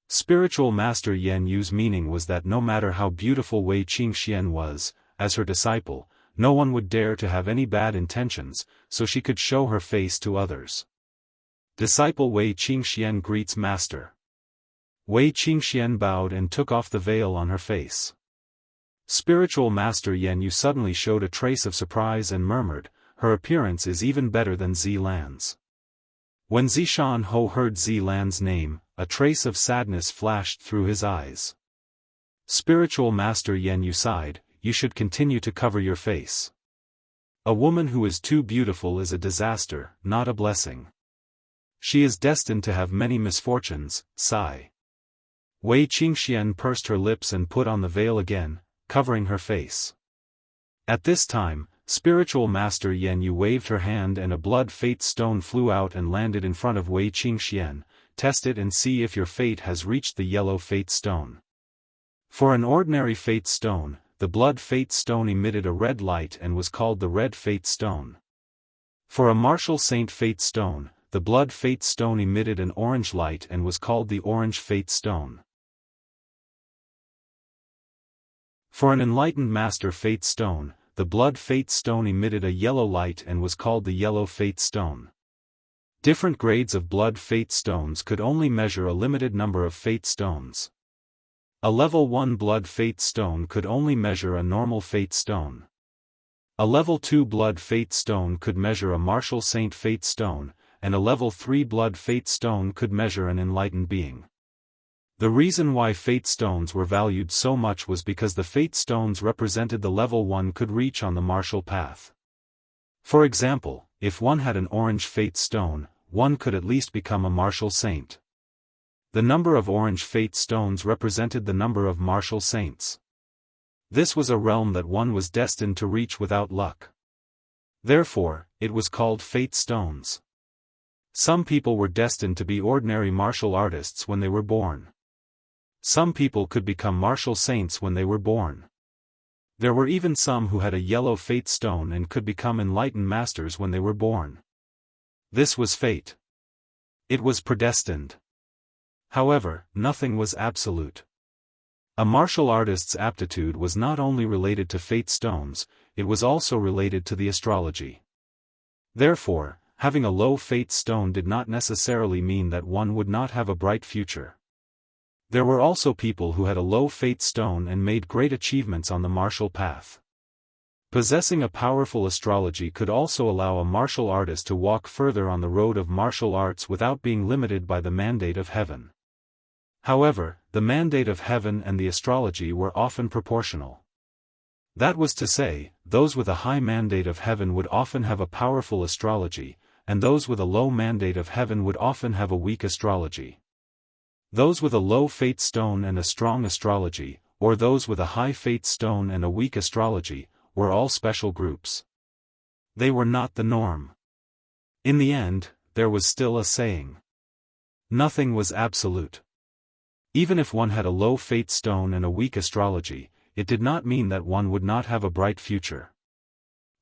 Spiritual Master Yanyu's meaning was that no matter how beautiful Wei Qingxian was, as her disciple, no one would dare to have any bad intentions, so she could show her face to others. Disciple Wei Qingxian greets Master. Wei Qingxian bowed and took off the veil on her face. Spiritual Master Yanyu suddenly showed a trace of surprise and murmured, "Her appearance is even better than Zilan's." When Zishan Ho heard Zilan's name, a trace of sadness flashed through his eyes. Spiritual Master Yanyu sighed, "You should continue to cover your face. A woman who is too beautiful is a disaster, not a blessing. She is destined to have many misfortunes." Sigh. Wei Qingxian pursed her lips and put on the veil again, covering her face. At this time, Spiritual Master Yanyu waved her hand and a blood fate stone flew out and landed in front of Wei Qingxian. "Test it and see if your fate has reached the yellow fate stone." For an ordinary fate stone, the blood fate stone emitted a red light and was called the red fate stone. For a martial saint fate stone, the blood fate stone emitted an orange light and was called the orange fate stone. For an enlightened master fate stone, the blood fate stone emitted a yellow light and was called the yellow fate stone. Different grades of blood fate stones could only measure a limited number of fate stones. A level 1 blood fate stone could only measure a normal fate stone. A level 2 blood fate stone could measure a martial saint fate stone, and a level 3 blood fate stone could measure an enlightened being. The reason why fate stones were valued so much was because the fate stones represented the level one could reach on the martial path. For example, if one had an orange fate stone, one could at least become a martial saint. The number of orange fate stones represented the number of martial saints. This was a realm that one was destined to reach without luck. Therefore, it was called fate stones. Some people were destined to be ordinary martial artists when they were born. Some people could become martial saints when they were born. There were even some who had a yellow fate stone and could become enlightened masters when they were born. This was fate. It was predestined. However, nothing was absolute. A martial artist's aptitude was not only related to fate stones, it was also related to the astrology. Therefore, having a low fate stone did not necessarily mean that one would not have a bright future. There were also people who had a low fate stone and made great achievements on the martial path. Possessing a powerful astrology could also allow a martial artist to walk further on the road of martial arts without being limited by the mandate of heaven. However, the mandate of heaven and the astrology were often proportional. That was to say, those with a high mandate of heaven would often have a powerful astrology, and those with a low mandate of heaven would often have a weak astrology. Those with a low fate stone and a strong astrology, or those with a high fate stone and a weak astrology, were all special groups. They were not the norm. In the end, there was still a saying. Nothing was absolute. Even if one had a low fate stone and a weak astrology, it did not mean that one would not have a bright future.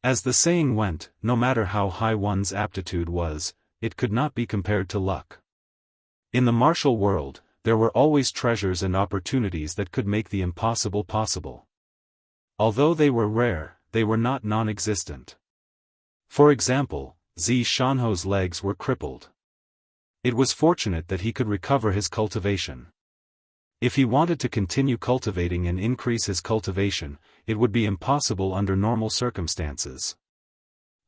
As the saying went, no matter how high one's aptitude was, it could not be compared to luck. In the martial world, there were always treasures and opportunities that could make the impossible possible. Although they were rare, they were not non-existent. For example, Zi Shanho's legs were crippled. It was fortunate that he could recover his cultivation. If he wanted to continue cultivating and increase his cultivation, it would be impossible under normal circumstances.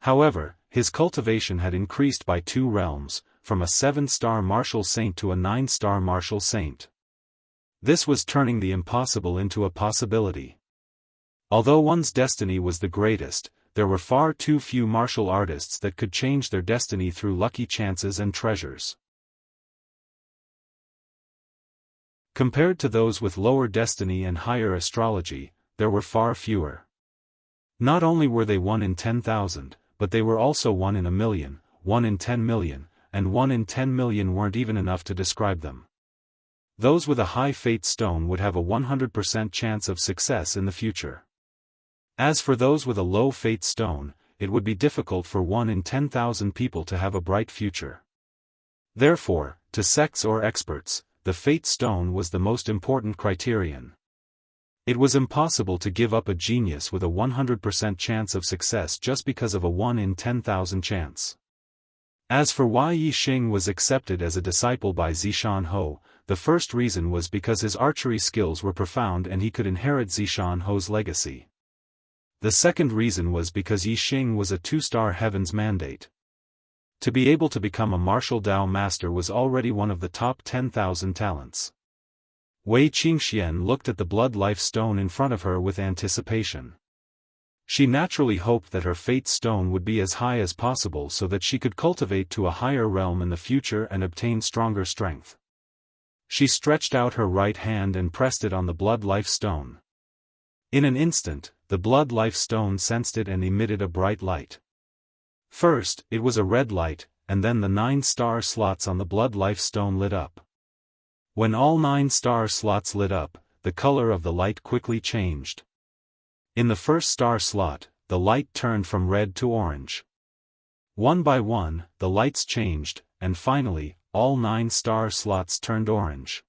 However, his cultivation had increased by 2 realms, from a 7-star martial saint to a 9-star martial saint. This was turning the impossible into a possibility. Although one's destiny was the greatest, there were far too few martial artists that could change their destiny through lucky chances and treasures. Compared to those with lower destiny and higher astrology, there were far fewer. Not only were they 1 in 10,000, but they were also 1 in a million, 1 in 10 million, and 1 in 10 million weren't even enough to describe them. Those with a high fate stone would have a 100% chance of success in the future. As for those with a low fate stone, it would be difficult for 1 in 10,000 people to have a bright future. Therefore, to sects or experts, the fate stone was the most important criterion. It was impossible to give up a genius with a 100% chance of success just because of a 1 in 10,000 chance. As for why Yixing was accepted as a disciple by Zishan, the first reason was because his archery skills were profound and he could inherit Zishan's legacy. The second reason was because Yixing was a 2-star heaven's mandate. To be able to become a martial Dao master was already one of the top 10,000 talents. Wei Qingxian looked at the blood life stone in front of her with anticipation. She naturally hoped that her fate stone would be as high as possible so that she could cultivate to a higher realm in the future and obtain stronger strength. She stretched out her right hand and pressed it on the blood life stone. In an instant, the blood life stone sensed it and emitted a bright light. First, it was a red light, and then the 9 star slots on the blood life stone lit up. When all 9 star slots lit up, the color of the light quickly changed. In the first star slot, the light turned from red to orange. One by one, the lights changed, and finally, all 9 star slots turned orange.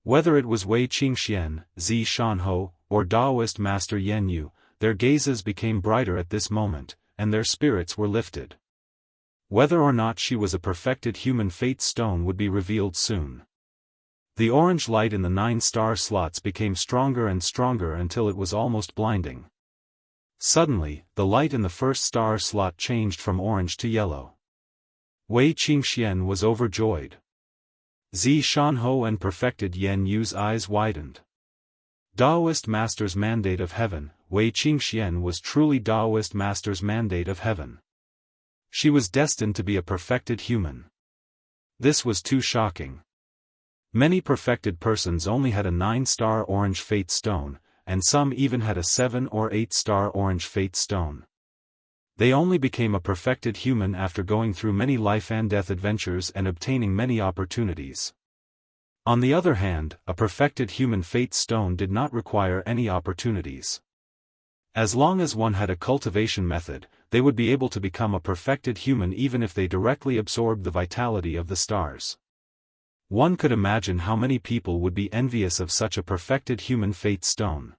Whether it was Wei Qingxian, Zishan, or Daoist Master Yanyu, their gazes became brighter at this moment, and their spirits were lifted. Whether or not she was a perfected human fate stone would be revealed soon. The orange light in the 9 star slots became stronger and stronger until it was almost blinding. Suddenly, the light in the first star slot changed from orange to yellow. Wei Qingxian was overjoyed. Zishan and perfected Yan Yu's eyes widened. Daoist Master's mandate of heaven, Wei Qingxian was truly Daoist Master's mandate of heaven. She was destined to be a perfected human. This was too shocking. Many perfected persons only had a 9-star orange fate stone, and some even had a 7 or 8-star orange fate stone. They only became a perfected human after going through many life and death adventures and obtaining many opportunities. On the other hand, a perfected human fate stone did not require any opportunities. As long as one had a cultivation method, they would be able to become a perfected human even if they directly absorbed the vitality of the stars. One could imagine how many people would be envious of such a perfected human fate stone.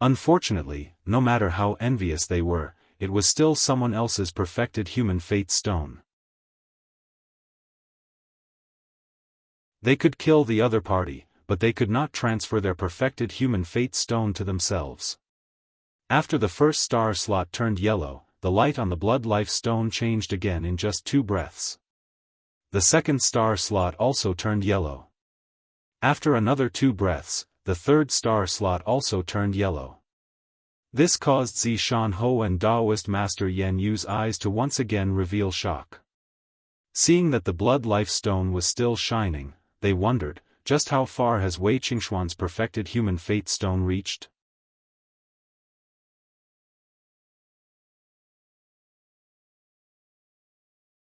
Unfortunately, no matter how envious they were, it was still someone else's perfected human fate stone. They could kill the other party, but they could not transfer their perfected human fate stone to themselves. After the first star slot turned yellow, the light on the blood life stone changed again in just 2 breaths. The second star slot also turned yellow. After another 2 breaths, the third star slot also turned yellow. This caused Zishan and Daoist Master Yan Yu's eyes to once again reveal shock. Seeing that the blood life stone was still shining, they wondered, just how far has Wei Qingxian's perfected human fate stone reached?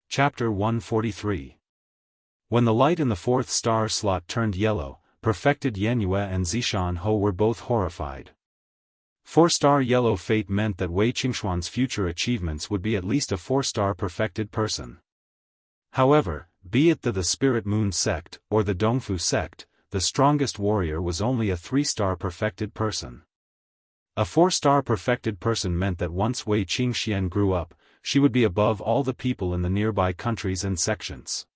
Chapter 143. When the light in the 4th star slot turned yellow, perfected Yanyu and Zishan were both horrified. 4-star yellow fate meant that Wei Qingxian's future achievements would be at least a 4-star perfected person. However, be it the Spirit Moon sect or the Dongfu sect, the strongest warrior was only a 3-star perfected person. A 4-star perfected person meant that once Wei Qingxian grew up, she would be above all the people in the nearby countries and sections.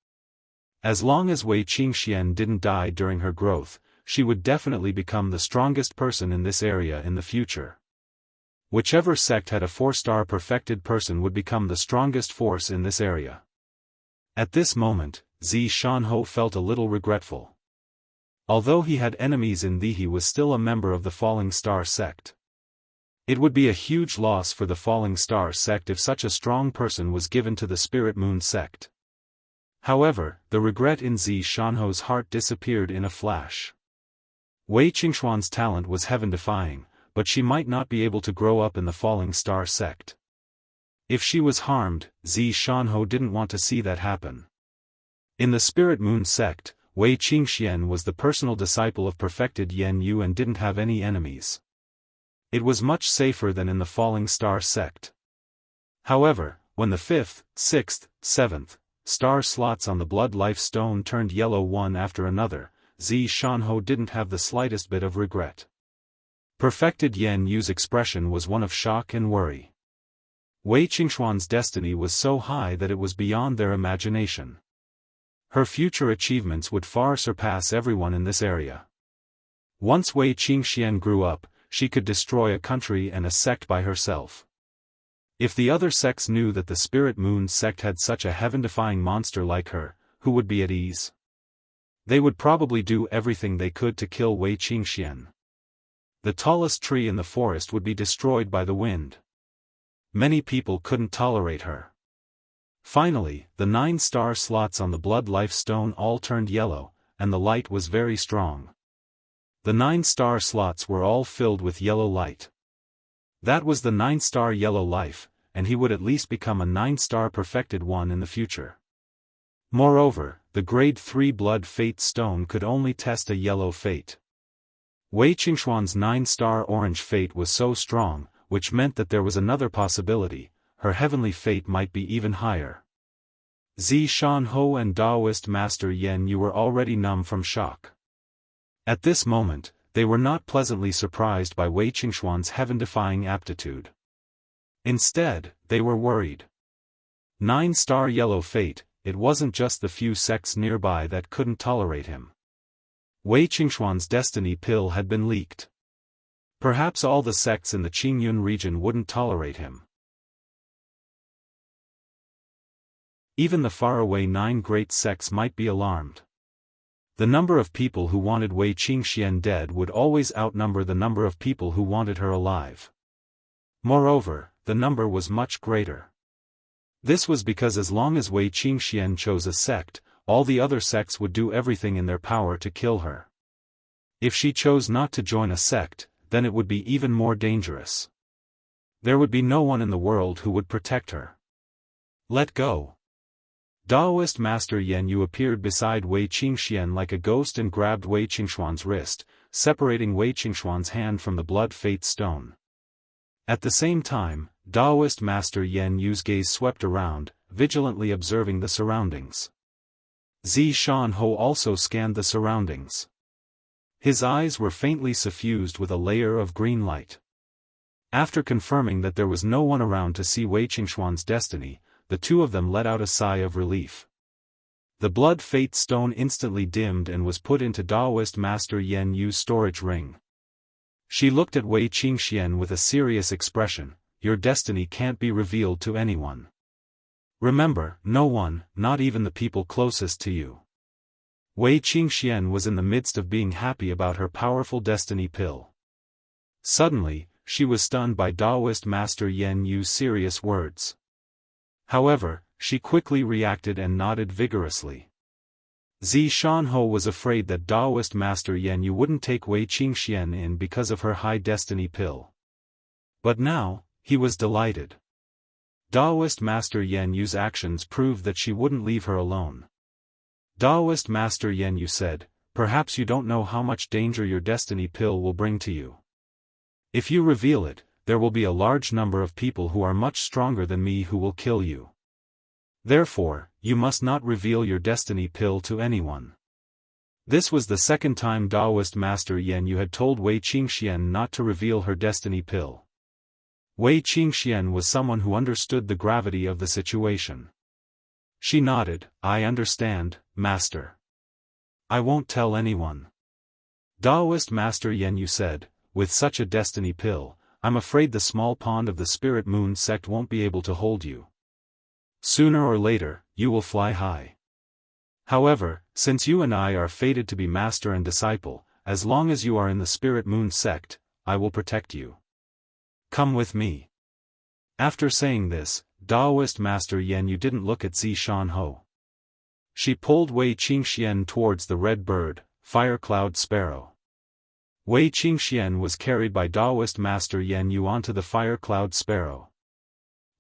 As long as Wei Qingxian didn't die during her growth, she would definitely become the strongest person in this area in the future. Whichever sect had a 4-star perfected person would become the strongest force in this area. At this moment, Zishan felt a little regretful. Although he had enemies in he was still a member of the Falling Star sect. It would be a huge loss for the Falling Star sect if such a strong person was given to the Spirit Moon sect. However, the regret in Zishan's heart disappeared in a flash. Wei Qingxian's talent was heaven-defying, but she might not be able to grow up in the Falling Star sect. If she was harmed, Zishan didn't want to see that happen. In the Spirit Moon sect, Wei Qingxian was the personal disciple of perfected Yan Yu and didn't have any enemies. It was much safer than in the Falling Star sect. However, when the 5th, 6th, 7th star slots on the Blood Life Stone turned yellow one after another, Zi Shanhou didn't have the slightest bit of regret. Perfected Yan Yu's expression was one of shock and worry. Wei Qingxuan's destiny was so high that it was beyond their imagination. Her future achievements would far surpass everyone in this area. Once Wei Qingxian grew up, she could destroy a country and a sect by herself. If the other sects knew that the Spirit Moon sect had such a heaven-defying monster like her, who would be at ease? They would probably do everything they could to kill Wei Qingxian. The tallest tree in the forest would be destroyed by the wind. Many people couldn't tolerate her. Finally, the 9 star slots on the Blood Life Stone all turned yellow, and the light was very strong. The 9 star slots were all filled with yellow light. That was the 9 star yellow life, and he would at least become a 9 star perfected one in the future. Moreover, the grade 3 Blood Fate Stone could only test a yellow fate. Wei Qingxuan's 9 star orange fate was so strong, which meant that there was another possibility. Her heavenly fate might be even higher. Zi Shanhou and Daoist Master Yan Yu were already numb from shock. At this moment, they were not pleasantly surprised by Wei Qingxuan's heaven-defying aptitude. Instead, they were worried. 9 star yellow fate, it wasn't just the few sects nearby that couldn't tolerate him. Wei Qingxuan's destiny pill had been leaked. Perhaps all the sects in the Qingyun region wouldn't tolerate him. Even the faraway 9 great sects might be alarmed. The number of people who wanted Wei Qingxian dead would always outnumber the number of people who wanted her alive. Moreover, the number was much greater. This was because as long as Wei Qingxian chose a sect, all the other sects would do everything in their power to kill her. If she chose not to join a sect, then it would be even more dangerous. There would be no one in the world who would protect her. Let go. Daoist Master Yan Yu appeared beside Wei Qingxian like a ghost and grabbed Wei Qingxuan's wrist, separating Wei Qingxuan's hand from the Blood Fate Stone. At the same time, Daoist Master Yan Yu's gaze swept around, vigilantly observing the surroundings. Zi Shanhou also scanned the surroundings. His eyes were faintly suffused with a layer of green light. After confirming that there was no one around to see Wei Qingxuan's destiny, the two of them let out a sigh of relief. The Blood Fate Stone instantly dimmed and was put into Daoist Master Yan Yu's storage ring. She looked at Wei Qingxian with a serious expression. Your destiny can't be revealed to anyone. Remember, no one, not even the people closest to you. Wei Qingxian was in the midst of being happy about her powerful destiny pill. Suddenly, she was stunned by Daoist Master Yan Yu's serious words. However, she quickly reacted and nodded vigorously. Zi Shanhou was afraid that Daoist Master Yan Yu wouldn't take Wei Qingxian in because of her high destiny pill. But now, he was delighted. Daoist Master Yan Yu's actions proved that she wouldn't leave her alone. Daoist Master Yan Yu said, perhaps you don't know how much danger your destiny pill will bring to you. If you reveal it, there will be a large number of people who are much stronger than me who will kill you. Therefore, you must not reveal your destiny pill to anyone. This was the second time Daoist Master Yan Yu had told Wei Qingxian not to reveal her destiny pill. Wei Qingxian was someone who understood the gravity of the situation. She nodded, I understand, Master. I won't tell anyone. Daoist Master Yan Yu said, with such a destiny pill, I'm afraid the small pond of the Spirit Moon sect won't be able to hold you. Sooner or later, you will fly high. However, since you and I are fated to be master and disciple, as long as you are in the Spirit Moon sect, I will protect you. Come with me. After saying this, Daoist Master Yan Yu didn't look at Zi Shanhou. She pulled Wei Qingxian towards the red bird, Fire Cloud Sparrow. Wei Qingxian was carried by Daoist Master Yan Yu onto the Fire Cloud Sparrow.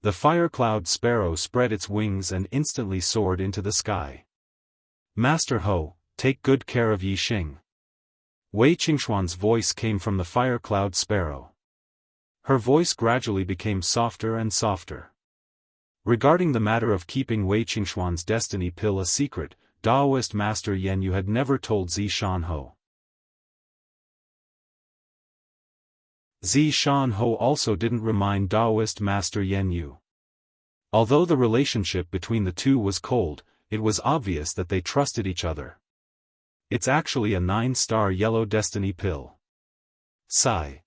The Fire Cloud Sparrow spread its wings and instantly soared into the sky. Master Ho, take good care of Yixing. Wei Qingxuan's voice came from the fire cloud sparrow. Her voice gradually became softer and softer. Regarding the matter of keeping Wei Qingxuan's destiny pill a secret, Daoist Master Yan Yu had never told Zi Shanho. Zi Shanho also didn't remind Daoist Master Yan Yu. Although the relationship between the two was cold, it was obvious that they trusted each other. It's actually a 9-star yellow destiny pill. Sigh.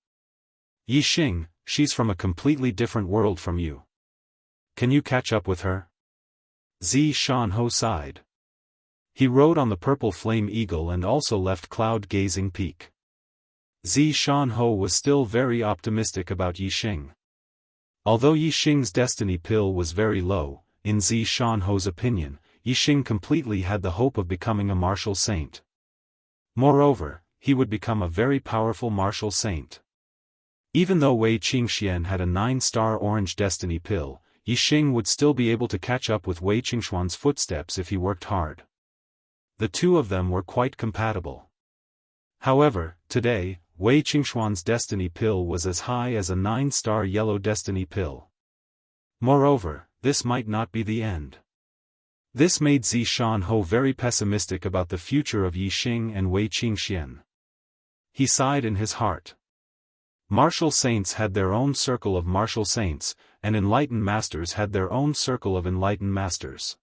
Yixing, she's from a completely different world from you. Can you catch up with her? Zi Shanho sighed. He rode on the purple flame eagle and also left Cloud Gazing Peak. Zi Shanho was still very optimistic about Yixing. Although Yixing's destiny pill was very low, in Zi Shanho's opinion, Yixing completely had the hope of becoming a martial saint. Moreover, he would become a very powerful martial saint. Even though Wei Qingxian had a 9-star orange destiny pill, Yixing would still be able to catch up with Wei Qingxuan's footsteps if he worked hard. The two of them were quite compatible. However, today, Wei Qingxuan's destiny pill was as high as a 9-star yellow destiny pill. Moreover, this might not be the end. This made Zi Shanho very pessimistic about the future of Yixing and Wei Qingxian. He sighed in his heart. Martial saints had their own circle of martial saints, and enlightened masters had their own circle of enlightened masters.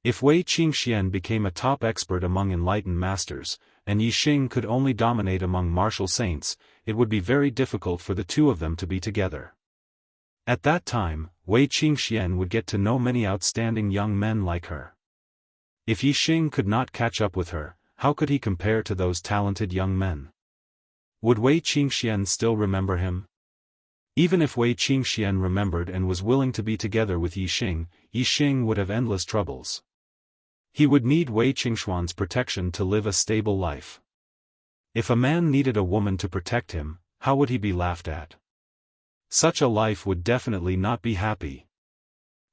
If Wei Qingxian became a top expert among enlightened masters, and Yixing could only dominate among martial saints, it would be very difficult for the two of them to be together. At that time, Wei Qingxian would get to know many outstanding young men like her. If Yixing could not catch up with her, how could he compare to those talented young men? Would Wei Qingxian still remember him? Even if Wei Qingxian remembered and was willing to be together with Yixing, Yixing would have endless troubles. He would need Wei Qingxuan's protection to live a stable life. If a man needed a woman to protect him, how would he be laughed at? Such a life would definitely not be happy.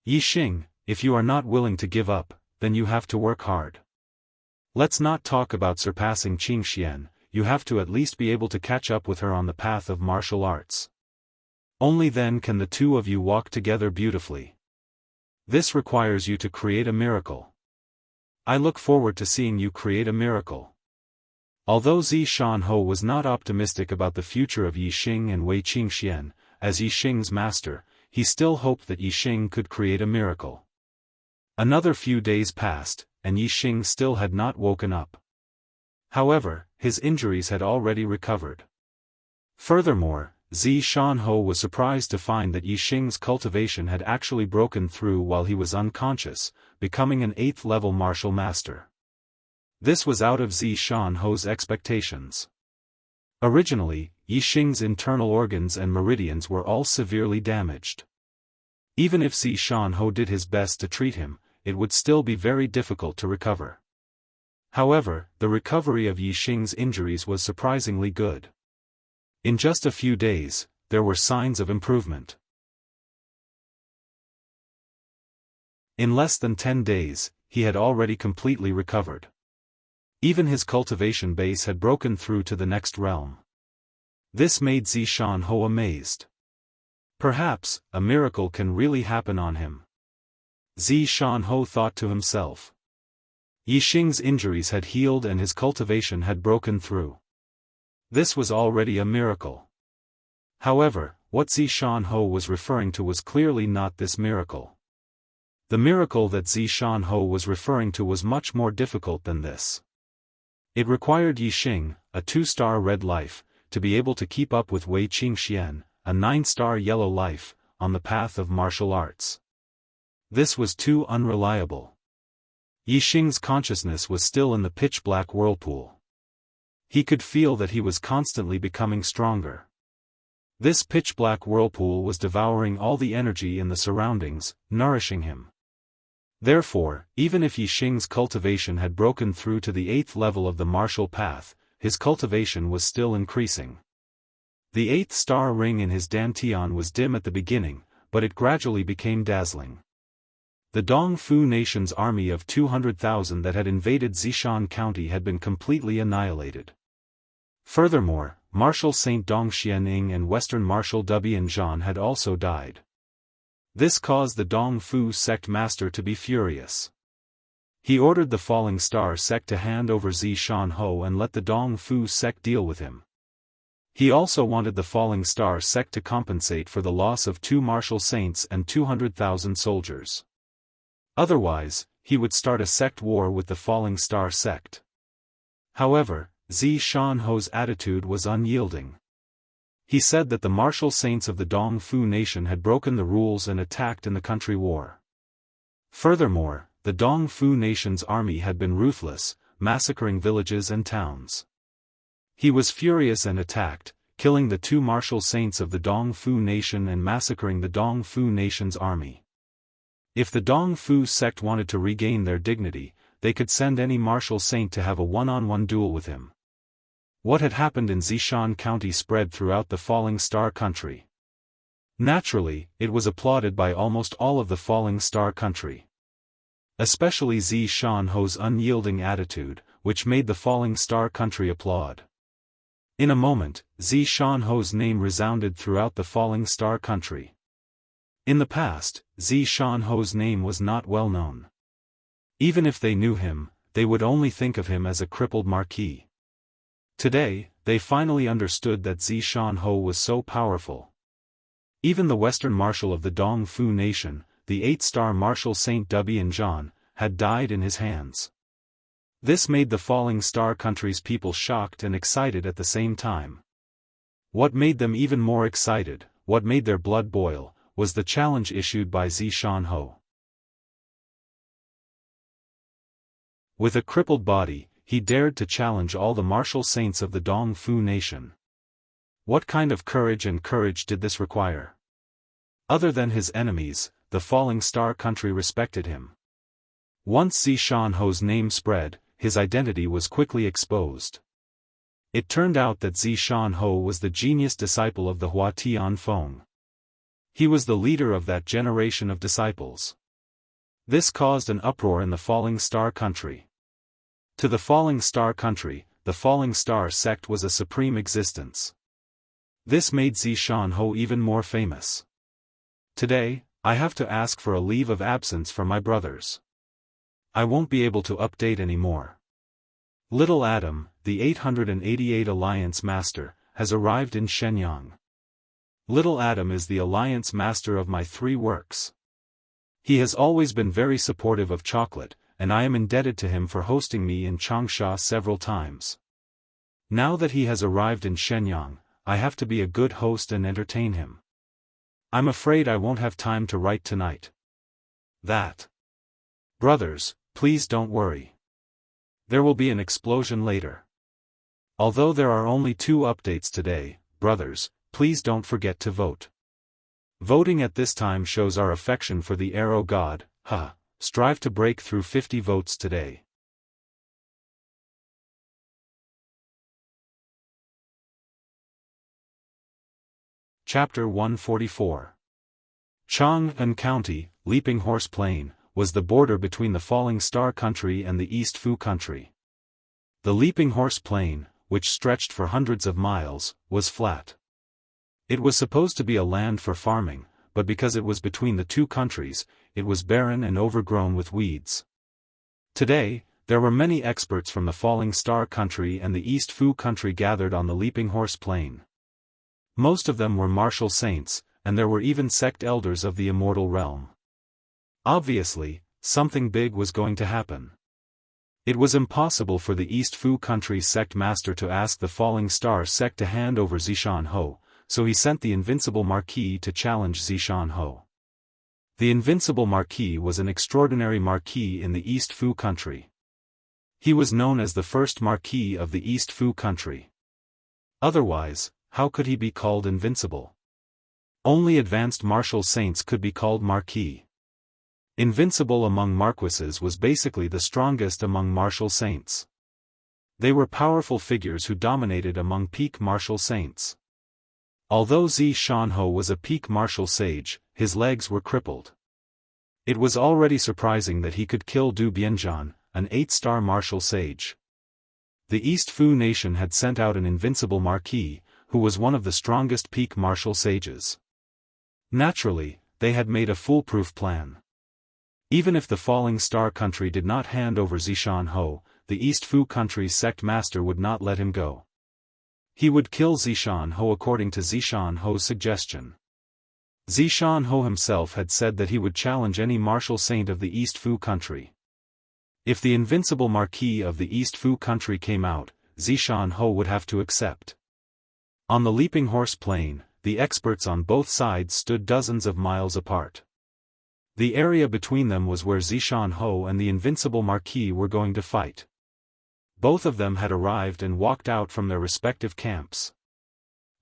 Yixing, if you are not willing to give up, then you have to work hard. Let's not talk about surpassing Qingxian, you have to at least be able to catch up with her on the path of martial arts. Only then can the two of you walk together beautifully. This requires you to create a miracle. I look forward to seeing you create a miracle. Although Zi Shanho was not optimistic about the future of Yixing and Wei Qingxian, as Yixing's master, he still hoped that Yixing could create a miracle. Another few days passed, and Yixing still had not woken up. However, his injuries had already recovered. Furthermore, Zi Shanho was surprised to find that Yixing's cultivation had actually broken through while he was unconscious, becoming an 8th-level martial master. This was out of Zi Shanho's expectations. Originally, Yixing's internal organs and meridians were all severely damaged. Even if Zi Shanho did his best to treat him, it would still be very difficult to recover. However, the recovery of Yixing's injuries was surprisingly good. In just a few days, there were signs of improvement. In less than 10 days, he had already completely recovered. Even his cultivation base had broken through to the next realm. This made Zi Shanho amazed. Perhaps, a miracle can really happen on him. Zi Shanho thought to himself. Yixing's injuries had healed and his cultivation had broken through. This was already a miracle. However, what Zi Shanho was referring to was clearly not this miracle. The miracle that Zi Shanho was referring to was much more difficult than this. It required Yixing, a 2-star red life, to be able to keep up with Wei Qingxian, a 9-star yellow life, on the path of martial arts. This was too unreliable. Yixing's consciousness was still in the pitch-black whirlpool. He could feel that he was constantly becoming stronger. This pitch-black whirlpool was devouring all the energy in the surroundings, nourishing him. Therefore, even if Yixing's cultivation had broken through to the 8th level of the martial path, his cultivation was still increasing. The 8th star ring in his dantian was dim at the beginning, but it gradually became dazzling. The Dongfu nation's army of 200,000 that had invaded Zishan County had been completely annihilated. Furthermore, Marshal Saint Dong Xianing and Western Marshal Dubian Zhan had also died. This caused the Dongfu sect master to be furious. He ordered the Falling Star sect to hand over Zishan Ho and let the Dongfu sect deal with him. He also wanted the Falling Star sect to compensate for the loss of 2 martial saints and 200,000 soldiers. Otherwise, he would start a sect war with the Falling Star sect. However, Zishan Ho's attitude was unyielding. He said that the martial saints of the Dongfu nation had broken the rules and attacked in the country war. Furthermore, the Dongfu nation's army had been ruthless, massacring villages and towns. He was furious and attacked, killing the 2 martial saints of the Dongfu nation and massacring the Dongfu nation's army. If the Dongfu sect wanted to regain their dignity, they could send any martial saint to have a one-on-one duel with him. What had happened in Zishan County spread throughout the Falling Star country. Naturally, it was applauded by almost all of the Falling Star country. Especially Zishan Ho's unyielding attitude, which made the Falling Star country applaud. In a moment, Zishan Ho's name resounded throughout the Falling Star country. In the past, Zishan Ho's name was not well known. Even if they knew him, they would only think of him as a crippled marquis. Today, they finally understood that Zishan Ho was so powerful. Even the Western Marshal of the Dongfu nation, the 8-star Marshal Saint Dubian Zhan, had died in his hands. This made the Falling Star country's people shocked and excited at the same time. What made them even more excited, what made their blood boil, was the challenge issued by Zishan Ho. With a crippled body, he dared to challenge all the martial saints of the Dongfu nation. What kind of courage did this require? Other than his enemies, the Falling Star country respected him. Once Zishan Ho's name spread, his identity was quickly exposed. It turned out that Zishan Ho was the genius disciple of the Hua Tianfeng. He was the leader of that generation of disciples. This caused an uproar in the Falling Star country. To the Falling Star country, the Falling Star sect was a supreme existence. This made Zishan Ho even more famous. Today, I have to ask for a leave of absence from my brothers. I won't be able to update anymore. Little Adam, the 888 Alliance Master, has arrived in Shenyang. Little Adam is the Alliance Master of my 3 works. He has always been very supportive of chocolate, and I am indebted to him for hosting me in Changsha several times. Now that he has arrived in Shenyang, I have to be a good host and entertain him. I'm afraid I won't have time to write tonight. Brothers, please don't worry. There will be an explosion later. Although there are only 2 updates today, brothers, please don't forget to vote. Voting at this time shows our affection for the arrow god. Strive to break through 50 votes today. Chapter 144. Chang'an County, Leaping Horse Plain, was the border between the Falling Star country and the East Fu country. The Leaping Horse Plain, which stretched for hundreds of miles, was flat. It was supposed to be a land for farming, but because it was between the 2 countries, it was barren and overgrown with weeds. Today, there were many experts from the Falling Star country and the East Fu country gathered on the Leaping Horse Plain. Most of them were martial saints, and there were even sect elders of the Immortal realm. Obviously, something big was going to happen. It was impossible for the East Fu country sect master to ask the Falling Star sect to hand over Zishan Ho, so he sent the Invincible Marquis to challenge Zishan Ho. The Invincible Marquis was an extraordinary marquis in the East Fu country. He was known as the first marquis of the East Fu country. Otherwise, how could he be called invincible? Only advanced martial saints could be called marquis. Invincible among marquises was basically the strongest among martial saints. They were powerful figures who dominated among peak martial saints. Although Zishan Ho was a peak martial sage, his legs were crippled. It was already surprising that he could kill Du Bianzhan, an 8-star martial sage. The East Fu nation had sent out an invincible marquis, who was one of the strongest peak martial sages. Naturally, they had made a foolproof plan. Even if the Falling Star country did not hand over Zishan-ho, the East Fu country's sect master would not let him go. He would kill Zishan-ho according to Zishan-ho's suggestion. Zishan-ho himself had said that he would challenge any martial saint of the East Fu country. If the invincible marquis of the East Fu country came out, Zishan-ho would have to accept. On the Leaping Horse Plain, the experts on both sides stood dozens of miles apart. The area between them was where Zishan-ho and the invincible marquis were going to fight. Both of them had arrived and walked out from their respective camps.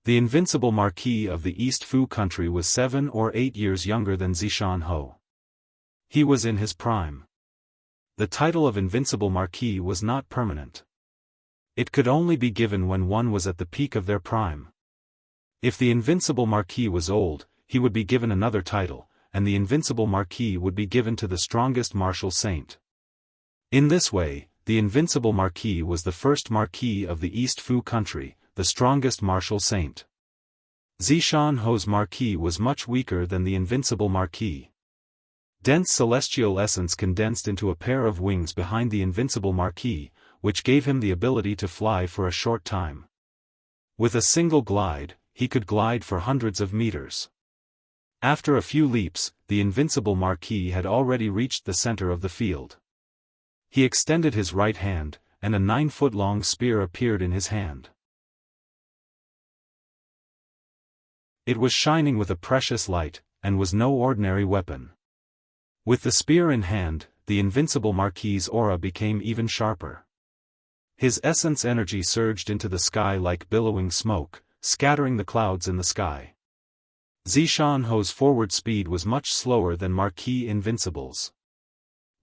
The invincible marquis of the East Fu country was 7 or 8 years younger than Zishan-ho. He was in his prime. The title of invincible marquis was not permanent. It could only be given when one was at the peak of their prime. If the invincible marquis was old, he would be given another title, and the invincible marquis would be given to the strongest martial saint. In this way, the invincible marquis was the first marquis of the East Fu country, the strongest martial saint. Zishan-ho's marquis was much weaker than the invincible marquis. Dense celestial essence condensed into a pair of wings behind the invincible marquis, which gave him the ability to fly for a short time. With a single glide, he could glide for hundreds of meters. After a few leaps, the invincible marquis had already reached the center of the field. He extended his right hand, and a 9-foot-long spear appeared in his hand. It was shining with a precious light, and was no ordinary weapon. With the spear in hand, the invincible marquis's aura became even sharper. His essence energy surged into the sky like billowing smoke, scattering the clouds in the sky. Zishan-ho's forward speed was much slower than Marquis Invincible's.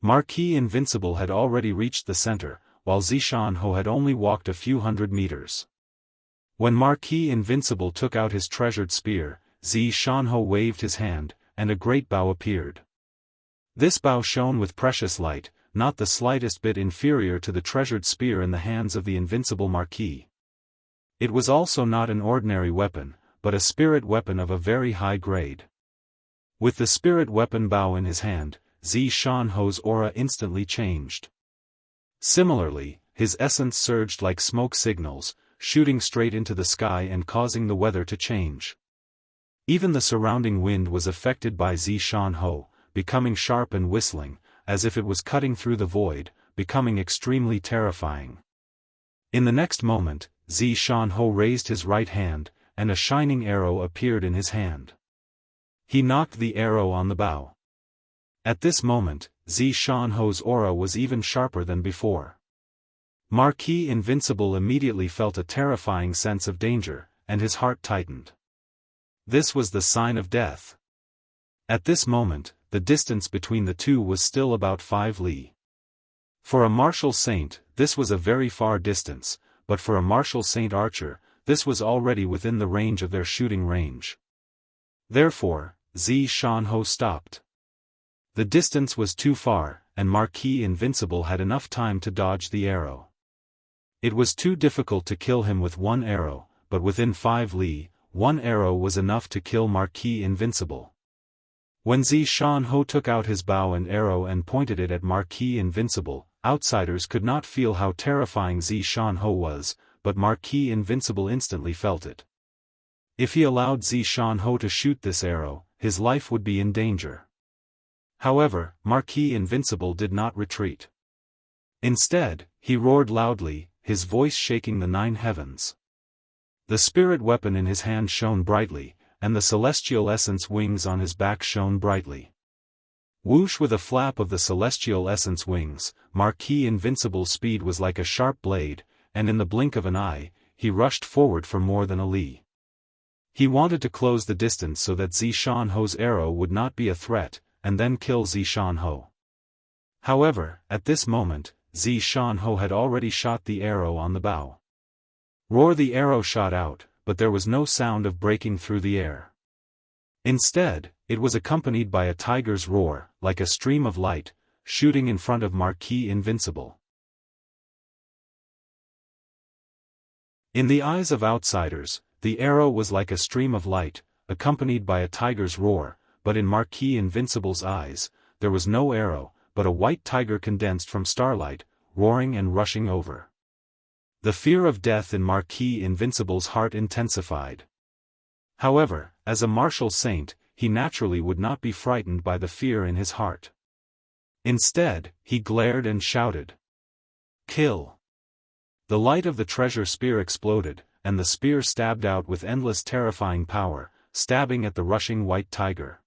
Marquis Invincible had already reached the center, while Zishan-ho had only walked a few hundred meters. When Marquis Invincible took out his treasured spear, Zishan-ho waved his hand, and a great bow appeared. This bow shone with precious light, not the slightest bit inferior to the treasured spear in the hands of the invincible marquis. It was also not an ordinary weapon, but a spirit weapon of a very high grade. With the spirit weapon bow in his hand, Zishan-ho's aura instantly changed. Similarly, his essence surged like smoke signals, shooting straight into the sky and causing the weather to change. Even the surrounding wind was affected by Zishan-ho, becoming sharp and whistling, as if it was cutting through the void, becoming extremely terrifying. In the next moment, Zishan-ho raised his right hand, and a shining arrow appeared in his hand. He knocked the arrow on the bow. At this moment, Zishan-ho's aura was even sharper than before. Marquis Invincible immediately felt a terrifying sense of danger, and his heart tightened. This was the sign of death. At this moment, the distance between the two was still about 5 li. For a martial saint, this was a very far distance, but for a martial saint archer, this was already within the range of their shooting range. Therefore, Zishan-ho stopped. The distance was too far, and Marquis Invincible had enough time to dodge the arrow. It was too difficult to kill him with one arrow, but within 5 li, one arrow was enough to kill Marquis Invincible. When Zishan-ho took out his bow and arrow and pointed it at Marquis Invincible, outsiders could not feel how terrifying Zishan-ho was, but Marquis Invincible instantly felt it. If he allowed Zishan-ho to shoot this arrow, his life would be in danger. However, Marquis Invincible did not retreat. Instead, he roared loudly, his voice shaking the 9 heavens. The spirit weapon in his hand shone brightly, and the celestial essence wings on his back shone brightly. Whoosh! With a flap of the celestial essence wings, Marquis Invincible's speed was like a sharp blade, and in the blink of an eye, he rushed forward for more than a li. He wanted to close the distance so that Zishan-ho's arrow would not be a threat, and then kill Zishan-ho. However, at this moment, Zishan-ho had already shot the arrow on the bow. Roar! The arrow shot out, but there was no sound of breaking through the air. Instead, it was accompanied by a tiger's roar, like a stream of light, shooting in front of Marquis Invincible. In the eyes of outsiders, the arrow was like a stream of light, accompanied by a tiger's roar, but in Marquis Invincible's eyes, there was no arrow, but a white tiger condensed from starlight, roaring and rushing over. The fear of death in Marquis Invincible's heart intensified. However, as a martial saint, he naturally would not be frightened by the fear in his heart. Instead, he glared and shouted, "Kill!" The light of the treasure spear exploded, and the spear stabbed out with endless terrifying power, stabbing at the rushing white tiger.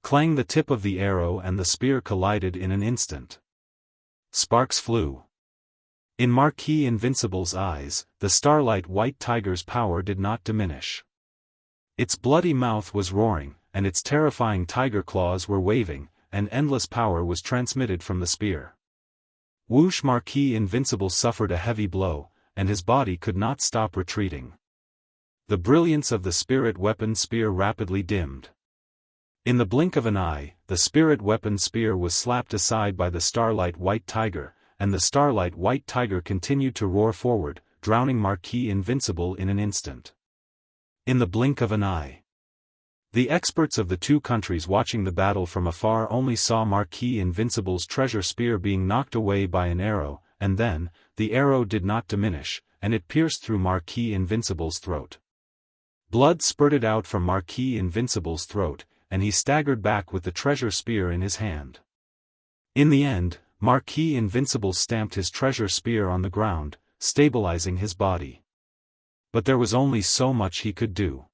Clang! The tip of the arrow and the spear collided in an instant. Sparks flew. In Marquis Invincible's eyes, the starlight white tiger's power did not diminish. Its bloody mouth was roaring, and its terrifying tiger claws were waving, and endless power was transmitted from the spear. Whoosh! Marquis Invincible suffered a heavy blow, and his body could not stop retreating. The brilliance of the spirit weapon spear rapidly dimmed. In the blink of an eye, the spirit weapon spear was slapped aside by the starlight white tiger, and the starlight white tiger continued to roar forward, drowning Marquis Invincible in an instant. In the blink of an eye. The experts of the two countries watching the battle from afar only saw Marquis Invincible's treasure spear being knocked away by an arrow, and then, the arrow did not diminish, and it pierced through Marquis Invincible's throat. Blood spurted out from Marquis Invincible's throat, and he staggered back with the treasure spear in his hand. In the end, Marquis Invincible stamped his treasure spear on the ground, stabilizing his body. But there was only so much he could do.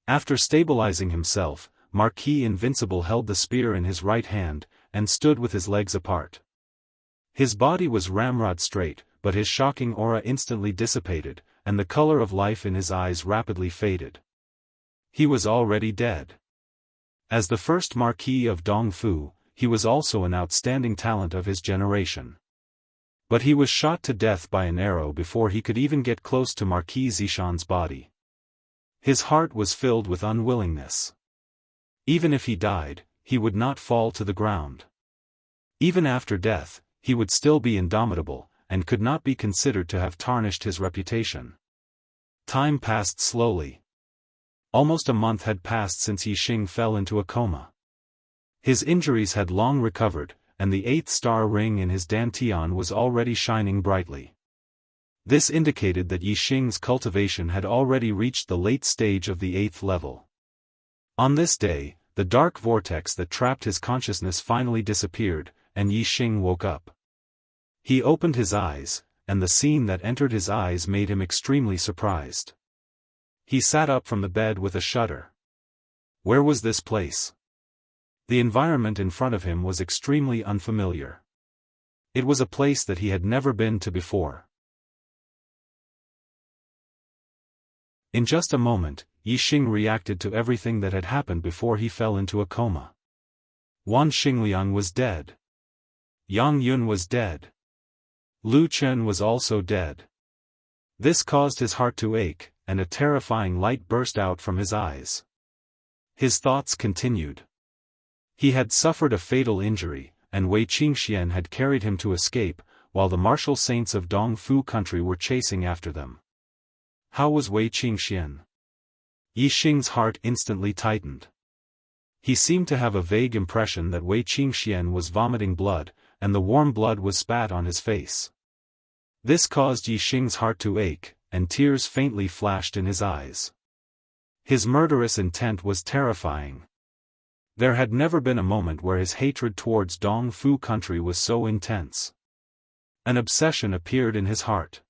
After stabilizing himself, Marquis Invincible held the spear in his right hand, and stood with his legs apart. His body was ramrod straight, but his shocking aura instantly dissipated, and the color of life in his eyes rapidly faded. He was already dead. As the first Marquis of Dongfu, he was also an outstanding talent of his generation. But he was shot to death by an arrow before he could even get close to Marquis Zishan's body. His heart was filled with unwillingness. Even if he died, he would not fall to the ground. Even after death, he would still be indomitable, and could not be considered to have tarnished his reputation. Time passed slowly. Almost a month had passed since Yixing fell into a coma. His injuries had long recovered, and the 8th star ring in his dantian was already shining brightly. This indicated that Yixing's cultivation had already reached the late stage of the 8th level. On this day, the dark vortex that trapped his consciousness finally disappeared, and Yixing woke up. He opened his eyes, and the scene that entered his eyes made him extremely surprised. He sat up from the bed with a shudder. Where was this place? The environment in front of him was extremely unfamiliar. It was a place that he had never been to before. In just a moment, Yixing reacted to everything that had happened before he fell into a coma. Wan Xingliang was dead. Yang Yun was dead. Lu Chen was also dead. This caused his heart to ache, and a terrifying light burst out from his eyes. His thoughts continued. He had suffered a fatal injury, and Wei Qingxian had carried him to escape, while the martial saints of Dongfu country were chasing after them. How was Wei Qingxian? Yixing's heart instantly tightened. He seemed to have a vague impression that Wei Qingxian was vomiting blood, and the warm blood was spat on his face. This caused Yixing's heart to ache, and tears faintly flashed in his eyes. His murderous intent was terrifying. There had never been a moment where his hatred towards Dongfu country was so intense. An obsession appeared in his heart.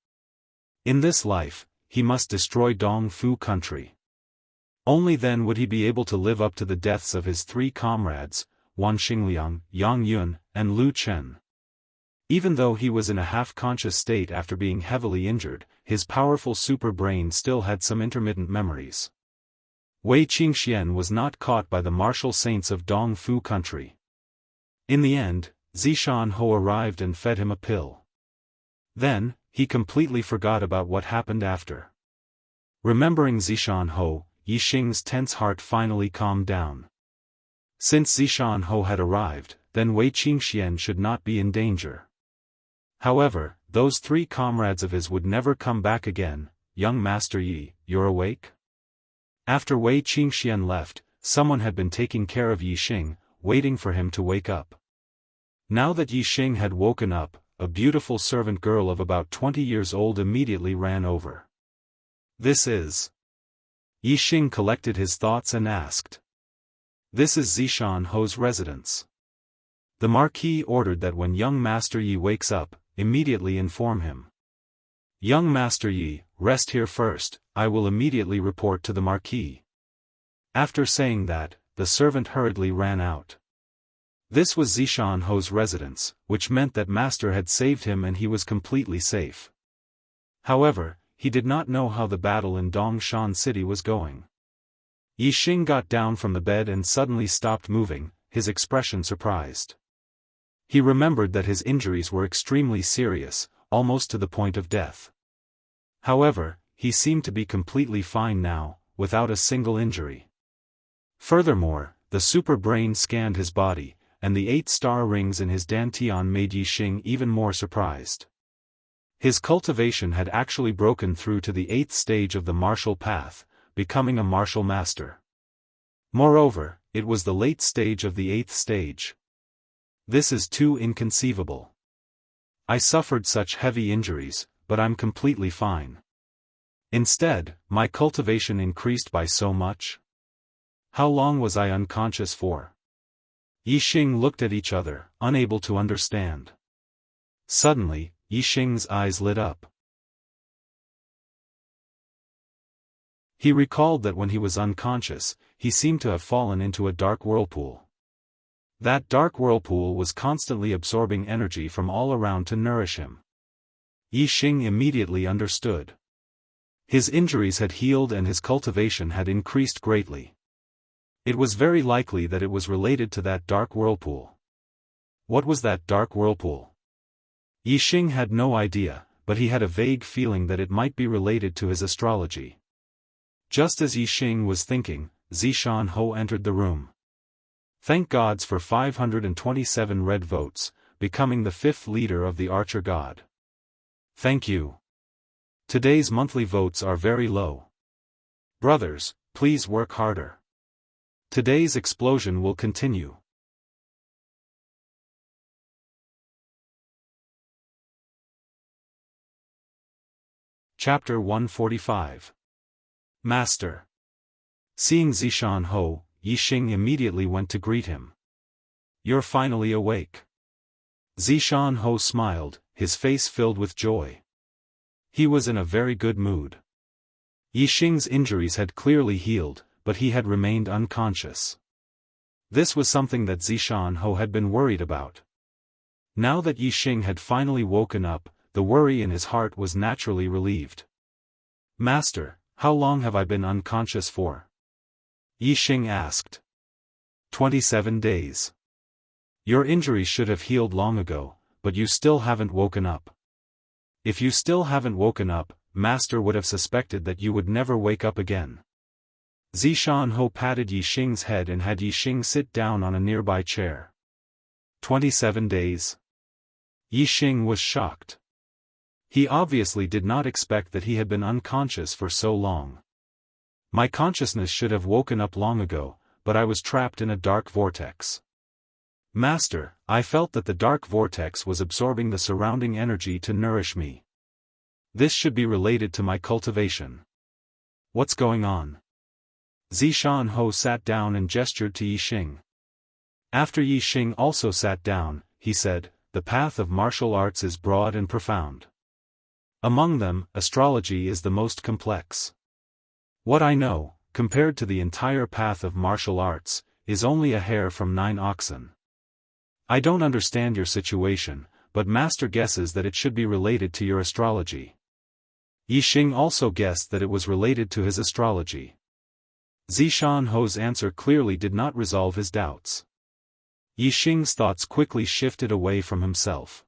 In this life, he must destroy Dongfu country. Only then would he be able to live up to the deaths of his 3 comrades, Wan Xingliang, Yang Yun, and Lu Chen. Even though he was in a half-conscious state after being heavily injured, his powerful super brain still had some intermittent memories. Wei Qingxian was not caught by the martial saints of Dongfu country. In the end, Zishan Ho arrived and fed him a pill. Then, he completely forgot about what happened after. Remembering Zishan Ho, Yixing's tense heart finally calmed down. Since Zixianho had arrived, then Wei Qingxian should not be in danger. However, those three comrades of his would never come back again. Young Master Yi, you're awake? After Wei Qingxian left, someone had been taking care of Yixing, waiting for him to wake up. Now that Yixing had woken up, a beautiful servant girl of about 20 years old immediately ran over. This is... Yixing collected his thoughts and asked. This is Zixianho's residence. The Marquis ordered that when young Master Yi wakes up, immediately inform him. Young Master Yi, rest here first, I will immediately report to the Marquis. After saying that, the servant hurriedly ran out. This was Zixianho's residence, which meant that Master had saved him and he was completely safe. However, he did not know how the battle in Dongshan City was going. Yixing got down from the bed and suddenly stopped moving, his expression surprised. He remembered that his injuries were extremely serious, almost to the point of death. However, he seemed to be completely fine now, without a single injury. Furthermore, the super brain scanned his body, and the 8-star rings in his dantian made Yixing even more surprised. His cultivation had actually broken through to the 8th stage of the martial path, becoming a martial master. Moreover, it was the late stage of the 8th stage. This is too inconceivable. I suffered such heavy injuries, but I'm completely fine. Instead, my cultivation increased by so much. How long was I unconscious for? Yixing looked at each other, unable to understand. Suddenly, Yixing's eyes lit up. He recalled that when he was unconscious, he seemed to have fallen into a dark whirlpool. That dark whirlpool was constantly absorbing energy from all around to nourish him. Yixing immediately understood. His injuries had healed and his cultivation had increased greatly. It was very likely that it was related to that dark whirlpool. What was that dark whirlpool? Yixing had no idea, but he had a vague feeling that it might be related to his astrology. Just as Yixing was thinking, Zixianho entered the room. Thank gods for 527 red votes, becoming the 5th leader of the Archer God. Thank you. Today's monthly votes are very low. Brothers, please work harder. Today's explosion will continue. Chapter 145. Master. Seeing Zixianho, Yixing immediately went to greet him. You're finally awake. Zixianho smiled, his face filled with joy. He was in a very good mood. Yixing's injuries had clearly healed, but he had remained unconscious. This was something that Zixianho had been worried about. Now that Yixing had finally woken up, the worry in his heart was naturally relieved. Master, how long have I been unconscious for? Yixing asked. 27 days. Your injuries should have healed long ago, but you still haven't woken up. If you still haven't woken up, Master would have suspected that you would never wake up again. Zixianho patted Yixing's head and had Yixing sit down on a nearby chair. 27 days. Yixing was shocked. He obviously did not expect that he had been unconscious for so long. My consciousness should have woken up long ago, but I was trapped in a dark vortex. Master, I felt that the dark vortex was absorbing the surrounding energy to nourish me. This should be related to my cultivation. What's going on? Zixianho sat down and gestured to Yixing. After Yixing also sat down, he said, the path of martial arts is broad and profound. Among them, astrology is the most complex. What I know, compared to the entire path of martial arts, is only a hair from 9 oxen. I don't understand your situation, but Master guesses that it should be related to your astrology. Yixing also guessed that it was related to his astrology. Zixianho's answer clearly did not resolve his doubts. Yixing's thoughts quickly shifted away from himself.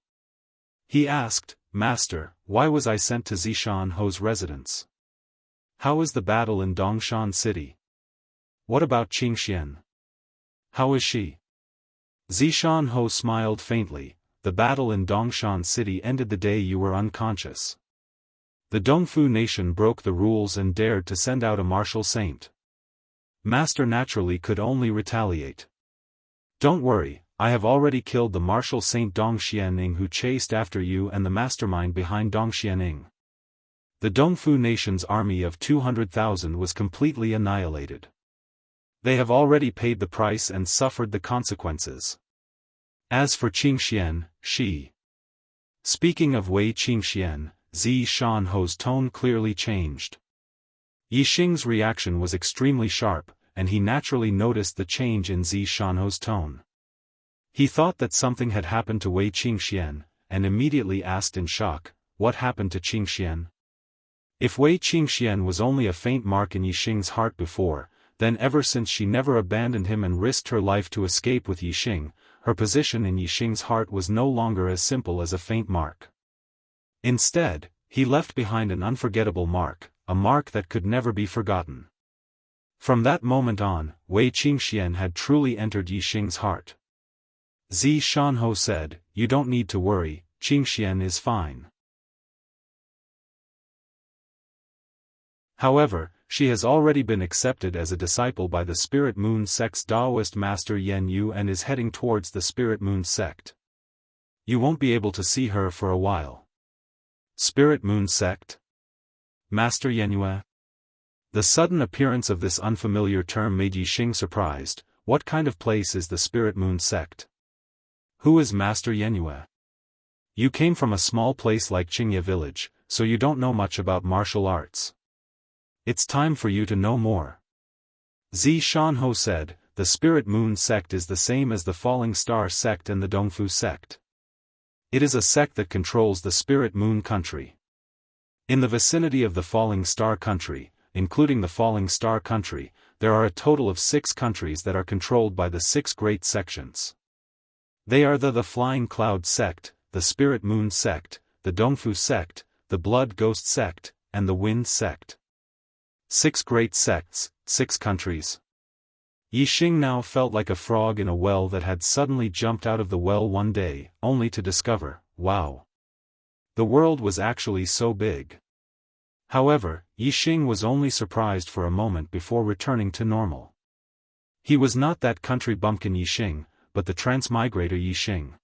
He asked, Master, why was I sent to Zixianho's residence? How is the battle in Dongshan City? What about Qingxian? How is she? Zishan Ho smiled faintly. The battle in Dongshan City ended the day you were unconscious. The Dongfu nation broke the rules and dared to send out a martial saint. Master naturally could only retaliate. Don't worry, I have already killed the martial saint Dong Xianing who chased after you and the mastermind behind Dong Xianing. The Dongfu nation's army of 200,000 was completely annihilated. They have already paid the price and suffered the consequences. As for Qingxian, she. Speaking of Wei Qingxian, Zi Shanho's tone clearly changed. Yixing's reaction was extremely sharp, and he naturally noticed the change in Zi Shanho's tone. He thought that something had happened to Wei Qingxian, and immediately asked in shock, what happened to Qingxian? If Wei Qingxian was only a faint mark in Yixing's heart before, then ever since she never abandoned him and risked her life to escape with Yixing, her position in Yixing's heart was no longer as simple as a faint mark. Instead, he left behind an unforgettable mark, a mark that could never be forgotten. From that moment on, Wei Qingxian had truly entered Yixing's heart. Zi Shanho said, "You don't need to worry, Qingxian is fine. However, she has already been accepted as a disciple by the Spirit Moon sect's Daoist master Yan Yu and is heading towards the Spirit Moon sect. You won't be able to see her for a while." Spirit Moon sect? Master Yan Yu? The sudden appearance of this unfamiliar term made Yixing surprised. What kind of place is the Spirit Moon sect? Who is Master Yan Yu? You came from a small place like Qingye village, so you don't know much about martial arts. It's time for you to know more. Zi Shanho said, the Spirit Moon sect is the same as the Falling Star sect and the Dongfu sect. It is a sect that controls the Spirit Moon country. In the vicinity of the Falling Star country, including the Falling Star country, there are a total of 6 countries that are controlled by the 6 great sections. They are the Flying Cloud sect, the Spirit Moon sect, the Dongfu sect, the Blood Ghost sect, and the Wind sect. 6 great sects, 6 countries. Yixing now felt like a frog in a well that had suddenly jumped out of the well one day, only to discover, wow! The world was actually so big. However, Yixing was only surprised for a moment before returning to normal. He was not that country bumpkin Yixing, but the transmigrator Yixing.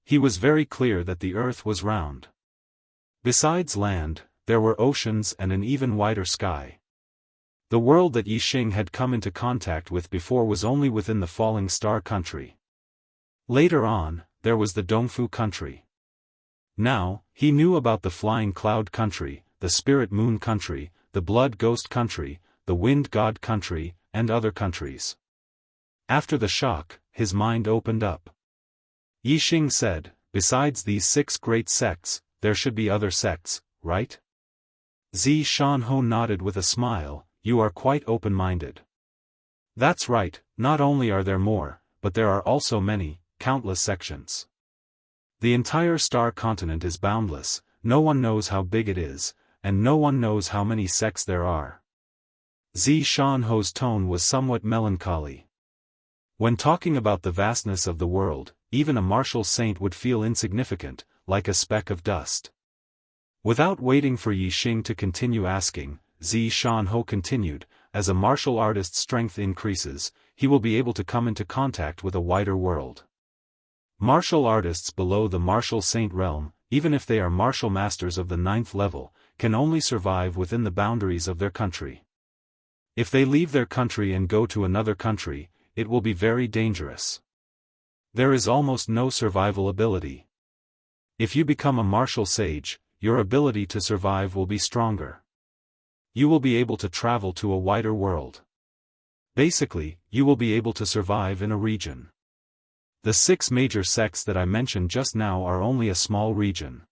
He was very clear that the earth was round. Besides land, there were oceans and an even wider sky. The world that Yixing had come into contact with before was only within the Falling Star country. Later on, there was the Dongfu country. Now, he knew about the Flying Cloud country, the Spirit Moon country, the Blood Ghost country, the Wind God country, and other countries. After the shock, his mind opened up. Yixing said, besides these 6 great sects, there should be other sects, right? Zi Shanho nodded with a smile. You are quite open-minded. That's right, not only are there more, but there are also many, countless sections. The entire star continent is boundless, no one knows how big it is, and no one knows how many sects there are. Zi Shanho's tone was somewhat melancholy. When talking about the vastness of the world, even a martial saint would feel insignificant, like a speck of dust. Without waiting for Yixing to continue asking, Zi Shanho continued, as a martial artist's strength increases, he will be able to come into contact with a wider world. Martial artists below the martial saint realm, even if they are martial masters of the 9th level, can only survive within the boundaries of their country. If they leave their country and go to another country, it will be very dangerous. There is almost no survival ability. If you become a martial sage, your ability to survive will be stronger. You will be able to travel to a wider world. Basically, you will be able to survive in a region. The 6 major sects that I mentioned just now are only a small region.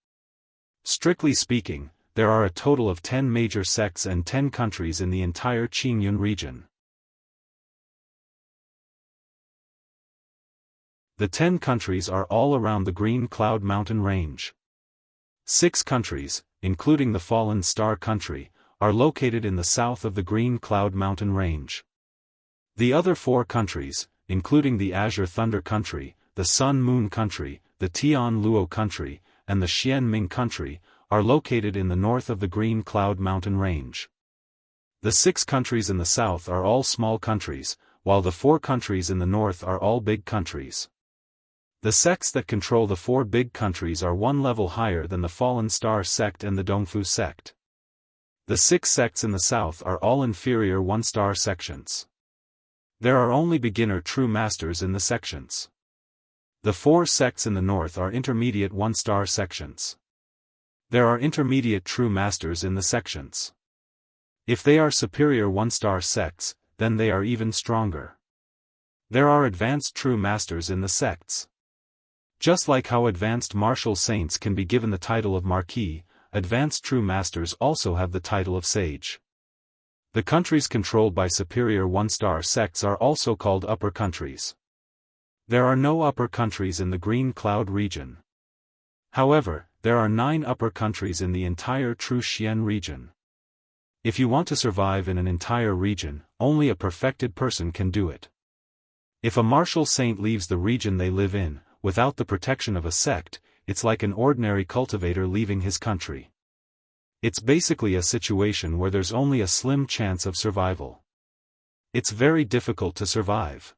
Strictly speaking, there are a total of 10 major sects and 10 countries in the entire Qingyun region. The 10 countries are all around the Green Cloud Mountain Range. 6 countries, including the Fallen Star country, are located in the south of the Green Cloud Mountain Range. The other 4 countries, including the Azure Thunder Country, the Sun Moon Country, the Tian Luo Country, and the Xian Ming Country, are located in the north of the Green Cloud Mountain Range. The 6 countries in the south are all small countries, while the 4 countries in the north are all big countries. The sects that control the 4 big countries are one level higher than the Fallen Star sect and the Dongfu sect. The 6 sects in the south are all inferior 1-star sections. There are only beginner true masters in the sections. The 4 sects in the north are intermediate 1-star sections. There are intermediate true masters in the sections. If they are superior 1-star sects, then they are even stronger. There are advanced true masters in the sects. Just like how advanced martial saints can be given the title of Marquis, advanced true masters also have the title of Sage. The countries controlled by superior 1-star sects are also called upper countries. There are no upper countries in the Green Cloud region. However, there are 9 upper countries in the entire True Xian region. If you want to survive in an entire region, only a perfected person can do it. If a martial saint leaves the region they live in, without the protection of a sect, it's like an ordinary cultivator leaving his country. It's basically a situation where there's only a slim chance of survival. It's very difficult to survive.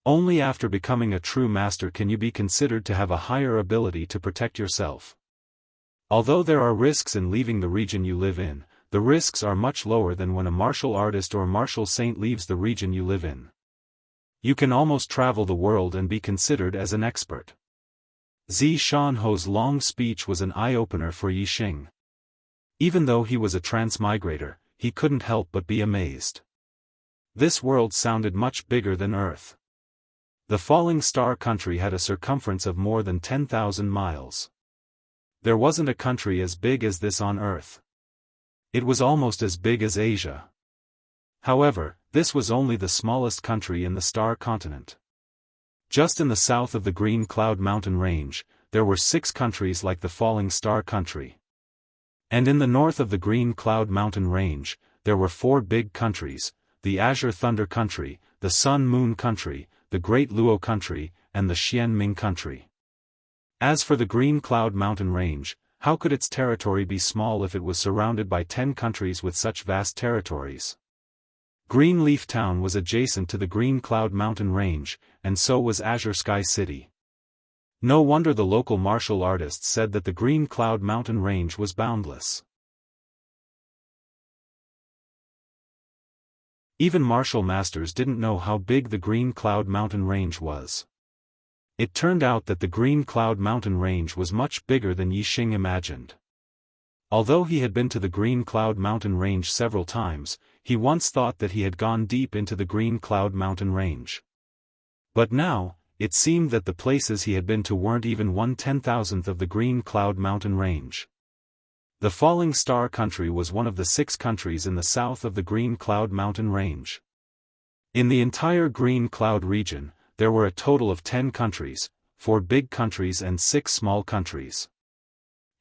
Only after becoming a true master can you be considered to have a higher ability to protect yourself. Although there are risks in leaving the region you live in, the risks are much lower than when a martial artist or martial saint leaves the region you live in. You can almost travel the world and be considered as an expert. Zi Shanho's long speech was an eye-opener for Yixing. Even though he was a transmigrator, he couldn't help but be amazed. This world sounded much bigger than Earth. The Falling Star country had a circumference of more than 10,000 miles. There wasn't a country as big as this on Earth. It was almost as big as Asia. However, this was only the smallest country in the Star continent. Just in the south of the Green Cloud Mountain Range, there were 6 countries like the Falling Star country. And in the north of the Green Cloud Mountain Range, there were 4 big countries, the Azure Thunder Country, the Sun Moon Country, the Great Luo Country, and the Xian Ming Country. As for the Green Cloud Mountain Range, how could its territory be small if it was surrounded by 10 countries with such vast territories? Greenleaf Town was adjacent to the Green Cloud Mountain Range, and so was Azure Sky City. No wonder the local martial artists said that the Green Cloud Mountain Range was boundless. Even martial masters didn't know how big the Green Cloud Mountain Range was. It turned out that the Green Cloud Mountain Range was much bigger than Yixing imagined. Although he had been to the Green Cloud Mountain Range several times, he once thought that he had gone deep into the Green Cloud Mountain Range. But now, it seemed that the places he had been to weren't even 1/10,000th of the Green Cloud Mountain Range. The Falling Star country was one of the 6 countries in the south of the Green Cloud Mountain Range. In the entire Green Cloud region, there were a total of 10 countries, 4 big countries and 6 small countries.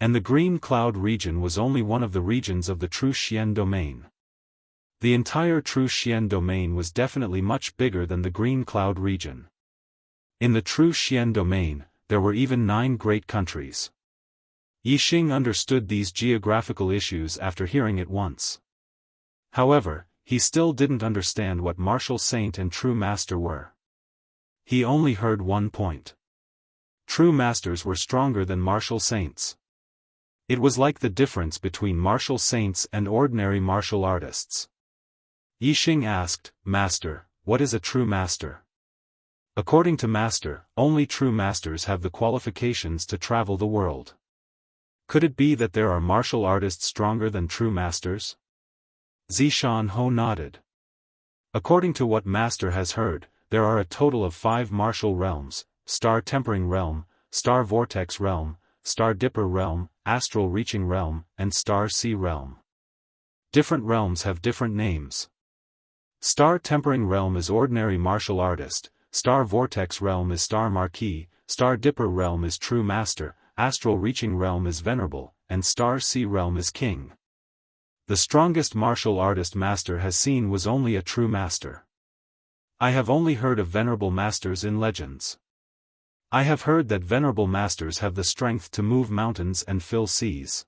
And the Green Cloud region was only one of the regions of the True Xian domain. The entire True Xian domain was definitely much bigger than the Green Cloud region. In the True Xian domain, there were even 9 great countries. Yixing understood these geographical issues after hearing it once. However, he still didn't understand what martial saint and true master were. He only heard one point. True masters were stronger than martial saints. It was like the difference between martial saints and ordinary martial artists. Yixing asked, "Master, what is a true master?" According to Master, only true masters have the qualifications to travel the world. Could it be that there are martial artists stronger than true masters? Zishan Ho nodded. According to what Master has heard, there are a total of 5 martial realms: Star Tempering Realm, Star Vortex Realm, Star Dipper Realm, Astral Reaching Realm, and Star Sea Realm. Different realms have different names. Star Tempering Realm is ordinary martial artist, Star Vortex Realm is Star Marquis, Star Dipper Realm is True Master, Astral Reaching Realm is Venerable, and Star Sea Realm is King. the strongest martial artist master has seen was only a true master. I have only heard of venerable masters in legends. I have heard that venerable masters have the strength to move mountains and fill seas.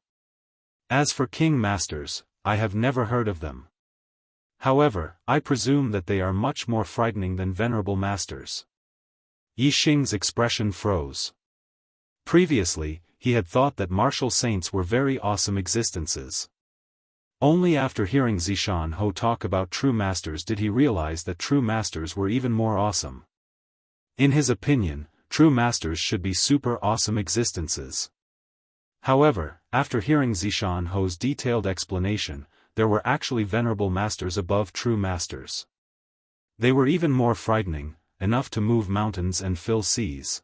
As for king masters, I have never heard of them. However, I presume that they are much more frightening than venerable masters. Yi Xing's expression froze. Previously, he had thought that martial saints were very awesome existences. Only after hearing Zishan Ho talk about true masters did he realize that true masters were even more awesome. In his opinion, true masters should be super awesome existences. However, after hearing Zishan Ho's detailed explanation, there were actually venerable masters above true masters. They were even more frightening, enough to move mountains and fill seas.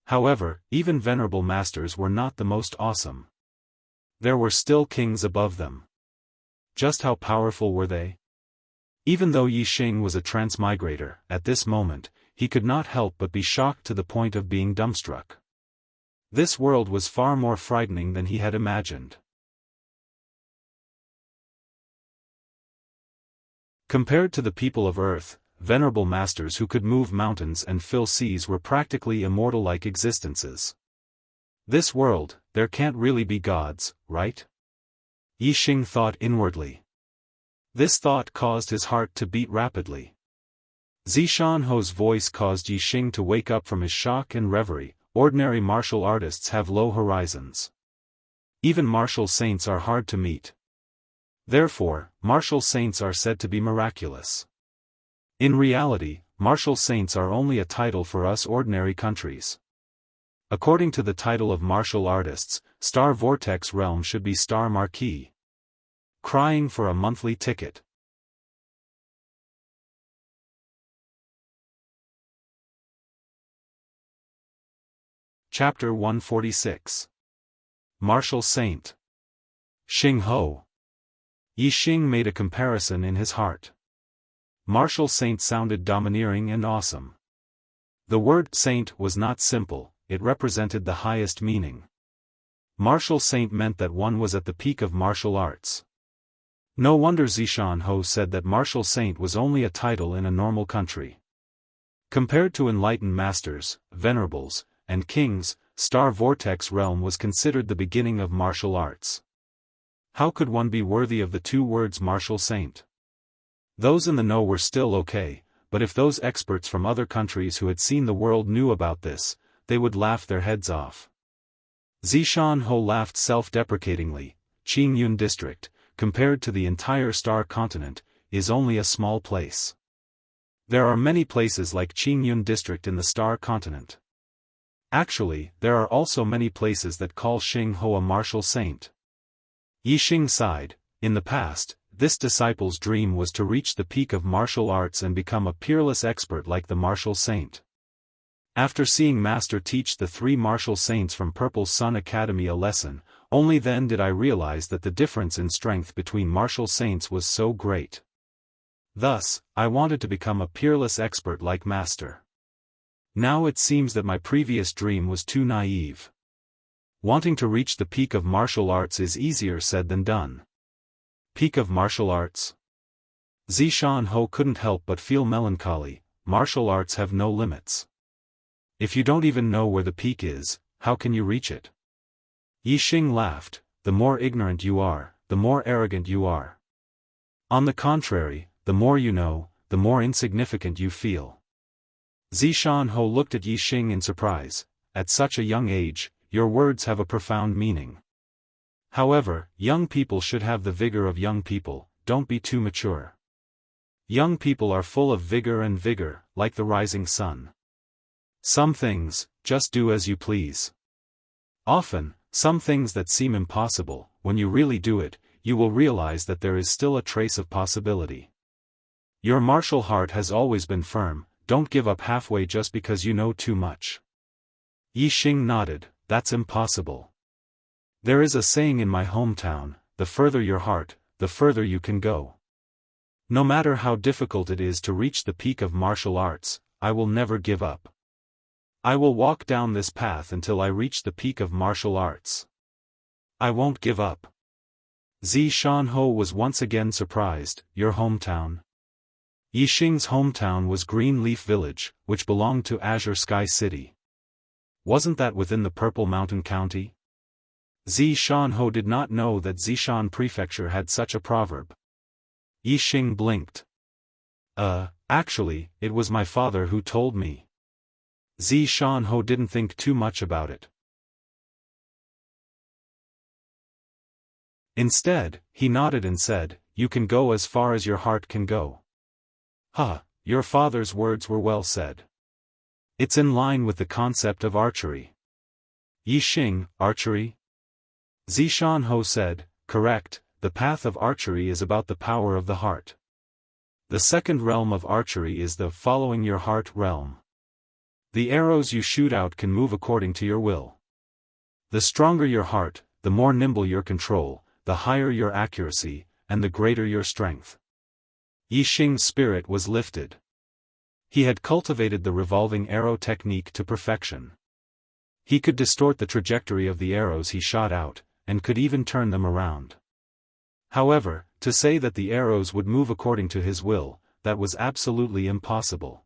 However, even venerable masters were not the most awesome. There were still kings above them. Just how powerful were they? Even though Yi Xing was a transmigrator, at this moment, he could not help but be shocked to the point of being dumbstruck. This world was far more frightening than he had imagined. Compared to the people of Earth, venerable masters who could move mountains and fill seas were practically immortal-like existences. This world, there can't really be gods, right? Yi Xing thought inwardly. This thought caused his heart to beat rapidly. Zishan Ho's voice caused Yi Xing to wake up from his shock and reverie. Ordinary martial artists have low horizons. Even martial saints are hard to meet. Therefore, martial saints are said to be miraculous. In reality, martial saints are only a title for us ordinary countries. According to the title of martial artists, Star Vortex Realm should be Star Marquee. Crying for a monthly ticket. Chapter 146. Martial Saint. Xing Ho. Yi Xing made a comparison in his heart. Martial saint sounded domineering and awesome. The word saint was not simple, it represented the highest meaning. Martial saint meant that one was at the peak of martial arts. No wonder Zishan Ho said that martial saint was only a title in a normal country. Compared to enlightened masters, venerables, and kings, Star Vortex Realm was considered the beginning of martial arts. How could one be worthy of the two words martial saint? Those in the know were still okay, but if those experts from other countries who had seen the world knew about this, they would laugh their heads off. Zishan Ho laughed self-deprecatingly. Qingyun district, compared to the entire star continent, is only a small place. There are many places like Qingyun district in the star continent. Actually, there are also many places that call Xing Ho a martial saint. Yi Xing sighed. In the past, this disciple's dream was to reach the peak of martial arts and become a peerless expert like the martial saint. After seeing Master teach the three martial saints from Purple Sun Academy a lesson, only then did I realize that the difference in strength between martial saints was so great. Thus, I wanted to become a peerless expert like Master. Now it seems that my previous dream was too naive. Wanting to reach the peak of martial arts is easier said than done. Peak of martial arts? Zishan Ho couldn't help but feel melancholy. Martial arts have no limits. If you don't even know where the peak is, how can you reach it? Yi Xing laughed. The more ignorant you are, the more arrogant you are. On the contrary, the more you know, the more insignificant you feel. Zishan Ho looked at Yi Xing in surprise. At such a young age, your words have a profound meaning. However, young people should have the vigor of young people, don't be too mature. Young people are full of vigor and vigor, like the rising sun. Some things, just do as you please. Often, some things that seem impossible, when you really do it, you will realize that there is still a trace of possibility. Your martial heart has always been firm, don't give up halfway just because you know too much. Yi Xing nodded, that's impossible. There is a saying in my hometown, the further your heart, the further you can go. No matter how difficult it is to reach the peak of martial arts, I will never give up. I will walk down this path until I reach the peak of martial arts. I won't give up. Xianxia was once again surprised. Your hometown? Yixing's hometown was Green Leaf Village, which belonged to Azure Sky City. Wasn't that within the Purple Mountain County? Xianxia did not know that Zishan Prefecture had such a proverb. Yixing blinked. Actually, it was my father who told me. Xianxia didn't think too much about it. Instead, he nodded and said, "You can go as far as your heart can go." Your father's words were well said. It's in line with the concept of archery. Yixing, archery? Xianxia said, correct, the path of archery is about the power of the heart. The second realm of archery is the following your heart realm. The arrows you shoot out can move according to your will. The stronger your heart, the more nimble your control, the higher your accuracy, and the greater your strength. Yixing's spirit was lifted. He had cultivated the revolving arrow technique to perfection. He could distort the trajectory of the arrows he shot out, and could even turn them around. However, to say that the arrows would move according to his will, that was absolutely impossible.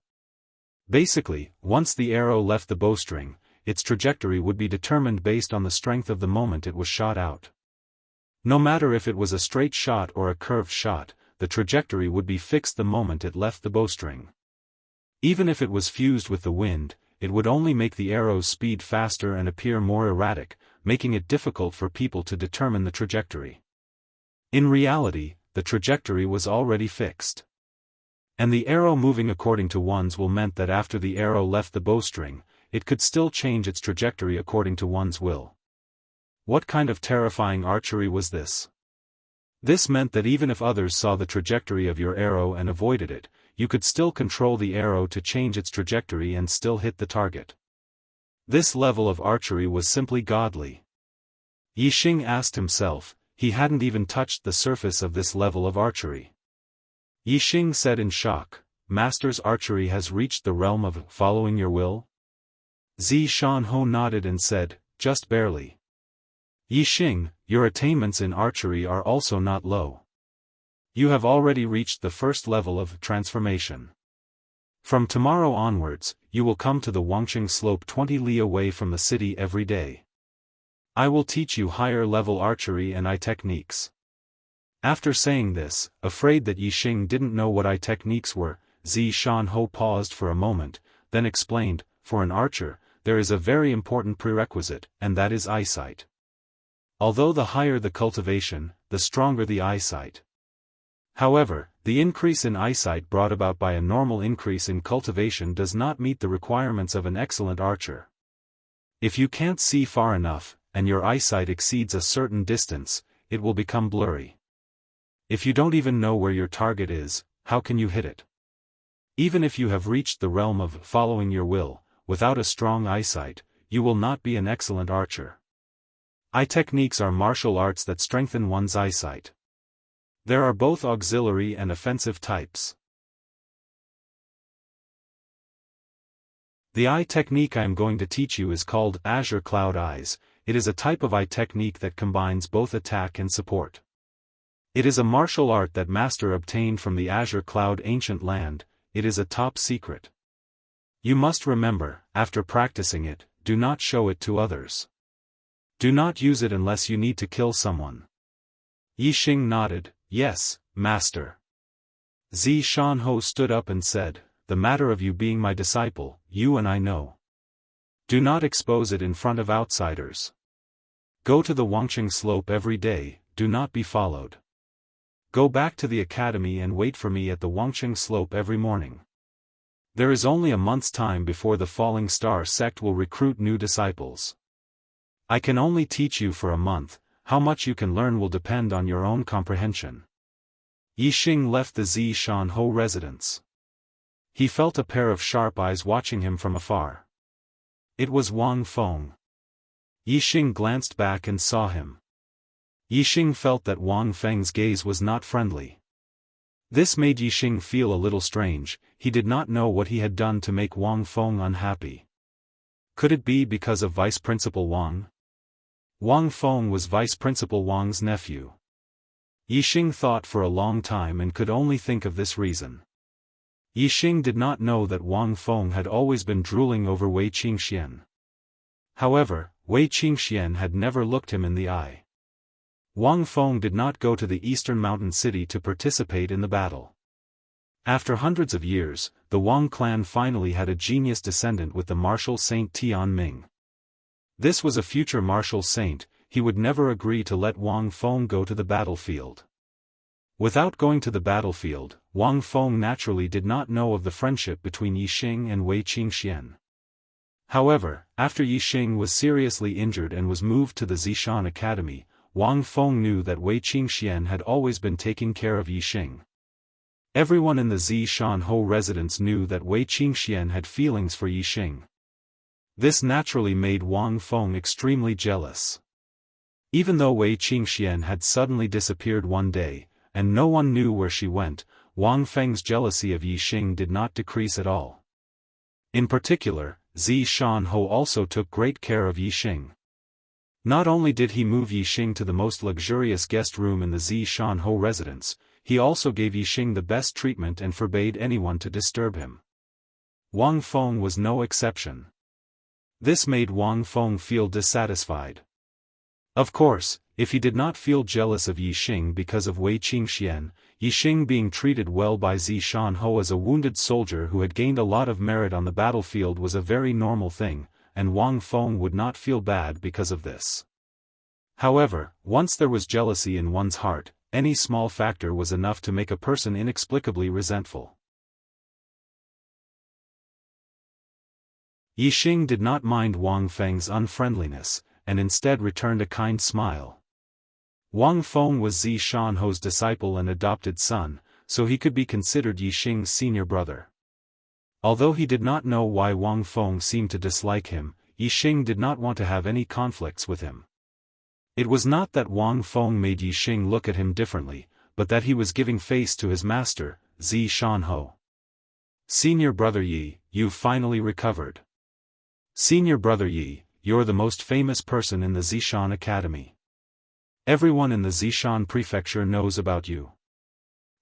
Basically, once the arrow left the bowstring, its trajectory would be determined based on the strength of the moment it was shot out. No matter if it was a straight shot or a curved shot, the trajectory would be fixed the moment it left the bowstring. Even if it was fused with the wind, it would only make the arrow's speed faster and appear more erratic, making it difficult for people to determine the trajectory. In reality, the trajectory was already fixed. And the arrow moving according to one's will meant that after the arrow left the bowstring, it could still change its trajectory according to one's will. What kind of terrifying archery was this? This meant that even if others saw the trajectory of your arrow and avoided it, you could still control the arrow to change its trajectory and still hit the target. This level of archery was simply godly. Yixing asked himself, he hadn't even touched the surface of this level of archery. Yixing said in shock, Master's archery has reached the realm of following your will? Xianxia nodded and said, just barely. Yixing, your attainments in archery are also not low. You have already reached the first level of transformation. From tomorrow onwards, you will come to the Wuxia slope 20 li away from the city every day. I will teach you higher-level archery and eye techniques. After saying this, afraid that Yixing didn't know what eye techniques were, Xianxia paused for a moment, then explained, for an archer, there is a very important prerequisite, and that is eyesight. Although the higher the cultivation, the stronger the eyesight. However, the increase in eyesight brought about by a normal increase in cultivation does not meet the requirements of an excellent archer. If you can't see far enough, and your eyesight exceeds a certain distance, it will become blurry. If you don't even know where your target is, how can you hit it? Even if you have reached the realm of following your will, without a strong eyesight, you will not be an excellent archer. Eye techniques are martial arts that strengthen one's eyesight. There are both auxiliary and offensive types. The eye technique I am going to teach you is called Azure Cloud Eyes. It is a type of eye technique that combines both attack and support. It is a martial art that Master obtained from the Azure Cloud ancient land. It is a top secret. You must remember, after practicing it, do not show it to others. Do not use it unless you need to kill someone. Yixing nodded, yes, Master. Xianxia stood up and said, the matter of you being my disciple, you and I know. Do not expose it in front of outsiders. Go to the Wuxia slope every day, do not be followed. Go back to the academy and wait for me at the Wuxia slope every morning. There is only a month's time before the Falling Star sect will recruit new disciples. I can only teach you for a month, how much you can learn will depend on your own comprehension. Yixing left the Xianxia residence. He felt a pair of sharp eyes watching him from afar. It was Wang Feng. Yixing glanced back and saw him. Yixing felt that Wang Feng's gaze was not friendly. This made Yixing feel a little strange. He did not know what he had done to make Wang Feng unhappy. Could it be because of Vice Principal Wang? Wang Feng was Vice Principal Wang's nephew. Yixing thought for a long time and could only think of this reason. Yixing did not know that Wang Feng had always been drooling over Wei Qingxian. However, Wei Qingxian had never looked him in the eye. Wang Feng did not go to the eastern mountain city to participate in the battle. After hundreds of years, the Wang clan finally had a genius descendant with the martial saint Tian Ming. This was a future martial saint. He would never agree to let Wang Feng go to the battlefield. Without going to the battlefield, Wang Feng naturally did not know of the friendship between Yixing and Wei Qingxian. However, after Yixing was seriously injured and was moved to the Zishan Academy, Wang Feng knew that Wei Qingxian had always been taking care of Yixing. Everyone in the Jianghu residence knew that Wei Qingxian had feelings for Yixing. This naturally made Wang Feng extremely jealous. Even though Wei Qingxian had suddenly disappeared one day, and no one knew where she went, Wang Feng's jealousy of Yixing did not decrease at all. In particular, Jianghu also took great care of Yixing. Not only did he move Yixing to the most luxurious guest room in the Jianghu residence, he also gave Yixing the best treatment and forbade anyone to disturb him. Wang Feng was no exception. This made Wang Feng feel dissatisfied. Of course, if he did not feel jealous of Yixing because of Wei Qingxian, Yixing being treated well by Jianghu as a wounded soldier who had gained a lot of merit on the battlefield was a very normal thing, and Wang Feng would not feel bad because of this. However, once there was jealousy in one's heart, any small factor was enough to make a person inexplicably resentful. Yixing did not mind Wang Feng's unfriendliness, and instead returned a kind smile. Wang Feng was Jianghu's disciple and adopted son, so he could be considered Yixing's senior brother. Although he did not know why Wang Feng seemed to dislike him, Yixing did not want to have any conflicts with him. It was not that Wang Feng made Yixing look at him differently, but that he was giving face to his master, Jianghu. Senior brother Yi, you've finally recovered. Senior brother Yi, you're the most famous person in the Zishan Academy. Everyone in the Zishan prefecture knows about you.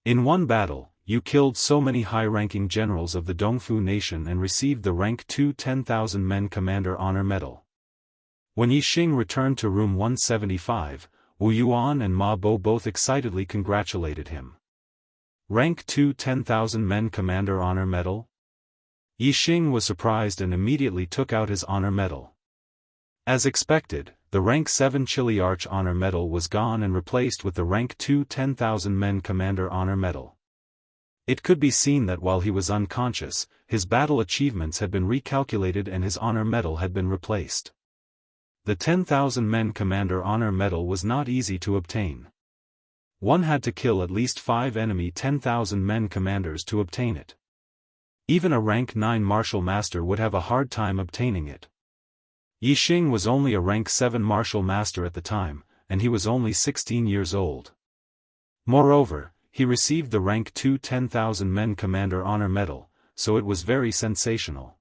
In one battle, you killed so many high-ranking generals of the Dongfu nation and received the rank 2 10,000 Men Commander Honor Medal. When Yixing returned to room 175, Wu Yuan and Ma Bo both excitedly congratulated him. Rank 2 10,000 Men Commander Honor Medal? Yixing was surprised and immediately took out his honor medal. As expected, the rank 7 Chili Arch Honor Medal was gone and replaced with the rank 2 10,000 Men Commander Honor Medal. It could be seen that while he was unconscious, his battle achievements had been recalculated and his honor medal had been replaced. The 10,000 Men Commander Honor Medal was not easy to obtain. One had to kill at least 5 enemy 10,000 Men Commanders to obtain it. Even a rank 9 Martial Master would have a hard time obtaining it. Yixing was only a rank 7 Martial Master at the time, and he was only 16 years old. Moreover, he received the rank 2 10,000 Men Commander Honor Medal, so it was very sensational.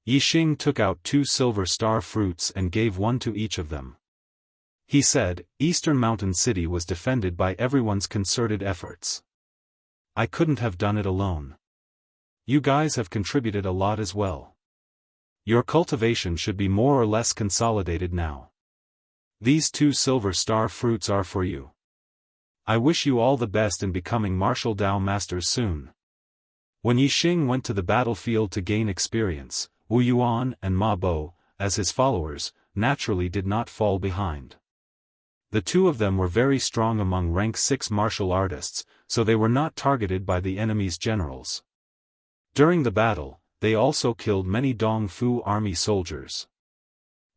Yixing took out 2 silver star fruits and gave one to each of them. He said, Eastern Mountain City was defended by everyone's concerted efforts. I couldn't have done it alone. You guys have contributed a lot as well. Your cultivation should be more or less consolidated now. These 2 silver star fruits are for you. I wish you all the best in becoming martial Dao masters soon. When Yixing went to the battlefield to gain experience, Wu Yuan and Ma Bo, as his followers, naturally did not fall behind. The two of them were very strong among rank 6 martial artists, so they were not targeted by the enemy's generals. During the battle, they also killed many Dongfu army soldiers.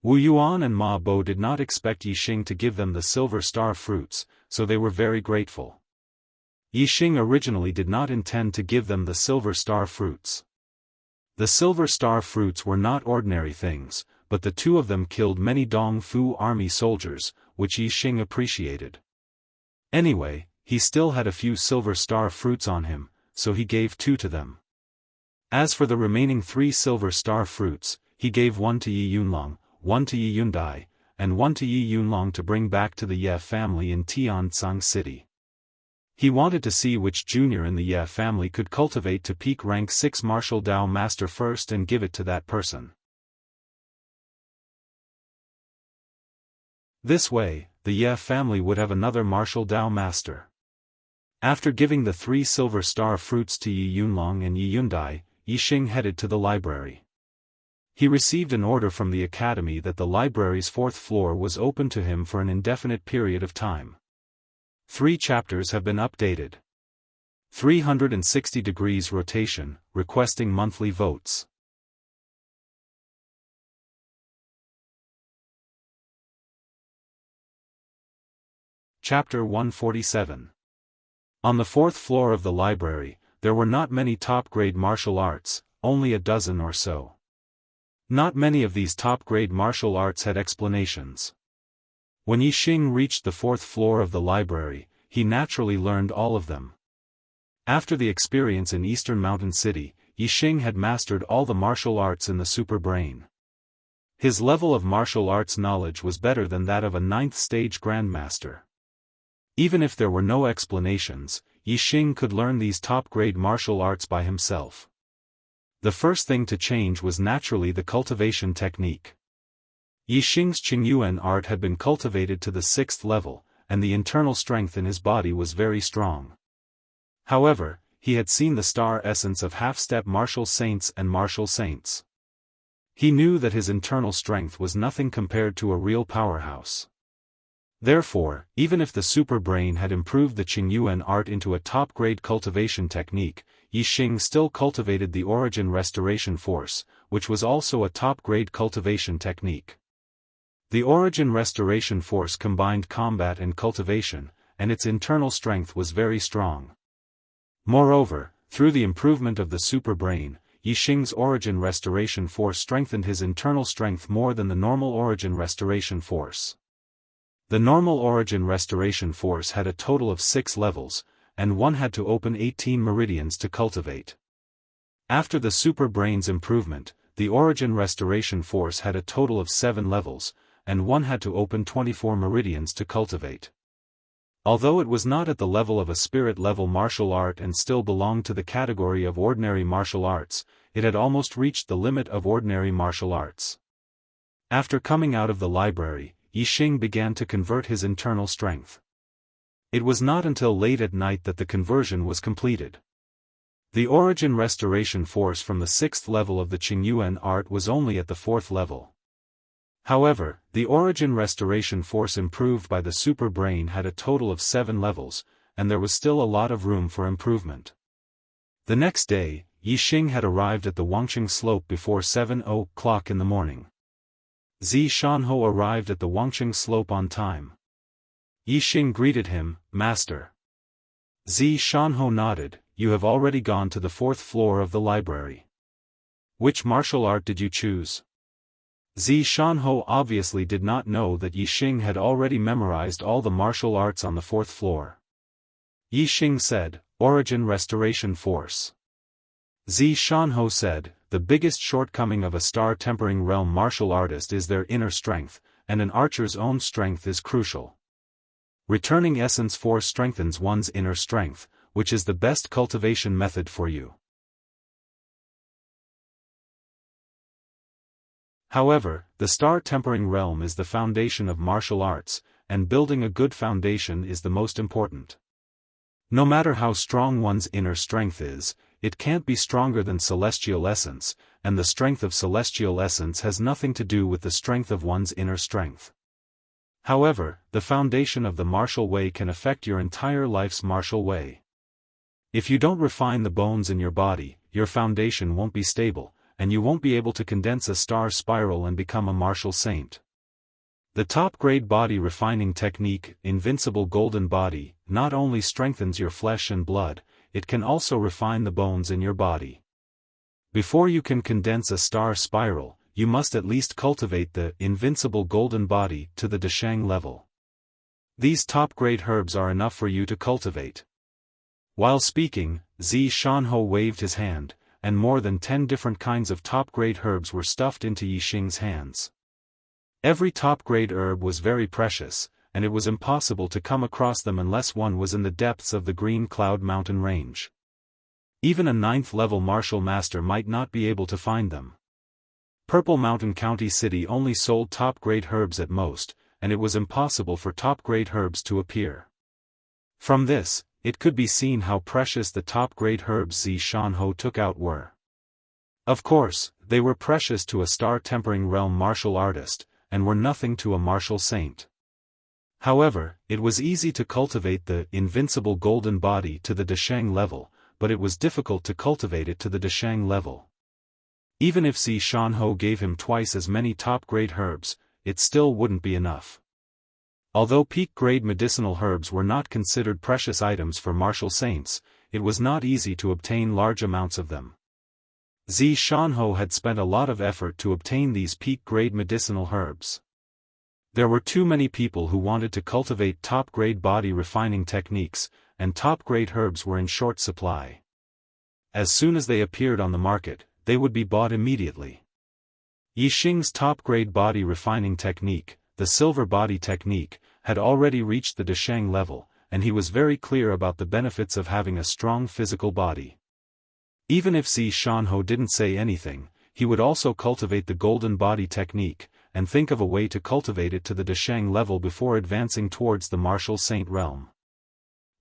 Wu Yuan and Ma Bo did not expect Yixing to give them the silver star fruits, so they were very grateful. Yixing originally did not intend to give them the silver star fruits. The silver star fruits were not ordinary things, but the two of them killed many Dongfu army soldiers, which Yixing appreciated. Anyway, he still had a few silver star fruits on him, so he gave 2 to them. As for the remaining 3 silver star fruits, he gave one to Yi Yunlong, one to Yi Yundai, and one to Yi Yunlong to bring back to the Ye family in Tianzang City. He wanted to see which junior in the Ye family could cultivate to peak rank 6 martial Dao master first and give it to that person. This way, the Ye family would have another martial Dao master. After giving the 3 silver star fruits to Yi Yunlong and Yi Yundai, Yi Xing headed to the library. He received an order from the academy that the library's 4th floor was open to him for an indefinite period of time. 3 chapters have been updated. 360 degrees rotation, requesting monthly votes. Chapter 147. On the 4th floor of the library, there were not many top-grade martial arts, only a dozen or so. Not many of these top-grade martial arts had explanations. When Yi Xing reached the 4th floor of the library, he naturally learned all of them. After the experience in Eastern Mountain City, Yi Xing had mastered all the martial arts in the super brain. His level of martial arts knowledge was better than that of a 9th stage grandmaster. Even if there were no explanations, Yi Xing could learn these top-grade martial arts by himself. The first thing to change was naturally the cultivation technique. Yi Xing's Qingyuan art had been cultivated to the 6th level, and the internal strength in his body was very strong. However, he had seen the star essence of half-step martial saints and martial saints. He knew that his internal strength was nothing compared to a real powerhouse. Therefore, even if the super brain had improved the Qingyuan art into a top-grade cultivation technique, Yi Xing still cultivated the origin restoration force, which was also a top-grade cultivation technique. The origin restoration force combined combat and cultivation, and its internal strength was very strong. Moreover, through the improvement of the super brain, Yi Xing's origin restoration force strengthened his internal strength more than the normal origin restoration force. The normal origin restoration force had a total of 6 levels, and one had to open 18 meridians to cultivate. After the super brain's improvement, the origin restoration force had a total of 7 levels, and one had to open 24 meridians to cultivate. Although it was not at the level of a spirit-level martial art and still belonged to the category of ordinary martial arts, it had almost reached the limit of ordinary martial arts. After coming out of the library, Yi Xing began to convert his internal strength. It was not until late at night that the conversion was completed. The origin restoration force from the 6th level of the Qingyuan art was only at the 4th level. However, the origin restoration force improved by the super brain had a total of 7 levels, and there was still a lot of room for improvement. The next day, Yi Xing had arrived at the Wangqing slope before 7 o'clock in the morning. Zi Shanho arrived at the Wangqing slope on time. Yi Xing greeted him, "Master." Zi Shanho nodded, "You have already gone to the 4th floor of the library. Which martial art did you choose?" Zi Shanho obviously did not know that Yi Xing had already memorized all the martial arts on the 4th floor. Yi Xing said, "Origin Restoration Force." Zi Shanho said, "The biggest shortcoming of a star-tempering realm martial artist is their inner strength, and an archer's own strength is crucial. Returning Essence Force strengthens one's inner strength, which is the best cultivation method for you. However, the star-tempering realm is the foundation of martial arts, and building a good foundation is the most important. No matter how strong one's inner strength is, it can't be stronger than celestial essence, and the strength of celestial essence has nothing to do with the strength of one's inner strength. However, the foundation of the martial way can affect your entire life's martial way. If you don't refine the bones in your body, your foundation won't be stable, and you won't be able to condense a star spiral and become a martial saint. The top-grade body refining technique, Invincible Golden Body, not only strengthens your flesh and blood, it can also refine the bones in your body. Before you can condense a star spiral, you must at least cultivate the Invincible Golden Body to the Dashang level. These top-grade herbs are enough for you to cultivate. While speaking, Zi Shanho waved his hand, and more than 10 different kinds of top-grade herbs were stuffed into Yi Xing's hands. Every top-grade herb was very precious, and it was impossible to come across them unless one was in the depths of the Green Cloud mountain range. Even a 9th-level martial master might not be able to find them. Purple Mountain County City only sold top-grade herbs at most, and it was impossible for top-grade herbs to appear. From this, it could be seen how precious the top-grade herbs Xianxia took out were. Of course, they were precious to a star-tempering realm martial artist, and were nothing to a martial saint. However, it was easy to cultivate the invincible golden body to the Desheng level, but it was difficult to cultivate it to the Desheng level. Even if Xianxia gave him twice as many top-grade herbs, it still wouldn't be enough. Although peak-grade medicinal herbs were not considered precious items for martial saints, it was not easy to obtain large amounts of them. Xianxia had spent a lot of effort to obtain these peak-grade medicinal herbs. There were too many people who wanted to cultivate top-grade body refining techniques, and top-grade herbs were in short supply. As soon as they appeared on the market, they would be bought immediately. Yixing's top-grade body refining technique, the silver body technique, had already reached the Desheng level, and he was very clear about the benefits of having a strong physical body. Even if Xianxia didn't say anything, he would also cultivate the golden body technique, and think of a way to cultivate it to the Desheng level before advancing towards the martial saint realm.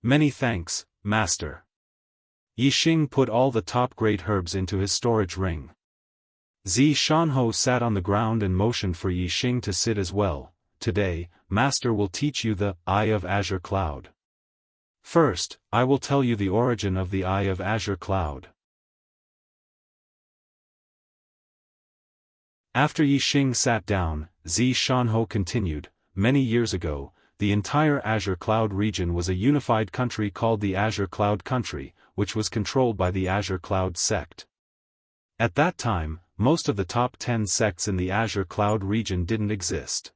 Many thanks, Master. Yixing put all the top-grade herbs into his storage ring. Xianxia sat on the ground and motioned for Yixing to sit as well. Today, Master will teach you the Eye of Azure Cloud. First, I will tell you the origin of the Eye of Azure Cloud. After Yixing sat down, Xianxia continued, many years ago, the entire Azure Cloud region was a unified country called the Azure Cloud Country, which was controlled by the Azure Cloud sect. At that time, most of the top 10 sects in the Azure Cloud region didn't exist.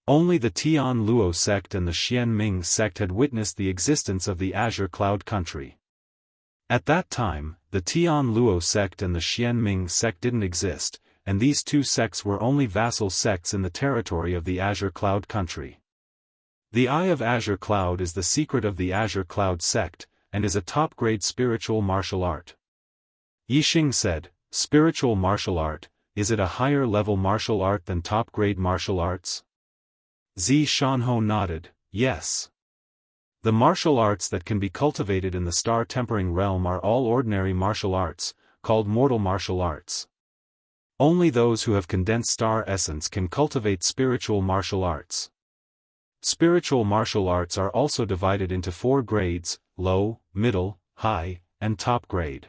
Only the Tian Luo sect and the Xian Ming sect had witnessed the existence of the Azure Cloud Country. At that time, the Tian Luo sect and the Xian Ming sect didn't exist, and these two sects were only vassal sects in the territory of the Azure Cloud Country. The Eye of Azure Cloud is the secret of the Azure Cloud sect, and is a top-grade spiritual martial art. Yixing said, spiritual martial art, is it a higher-level martial art than top-grade martial arts? Xianxia nodded, yes. The martial arts that can be cultivated in the star-tempering realm are all ordinary martial arts, called mortal martial arts. Only those who have condensed star essence can cultivate spiritual martial arts. Spiritual martial arts are also divided into 4 grades, low, middle, high, and top grade.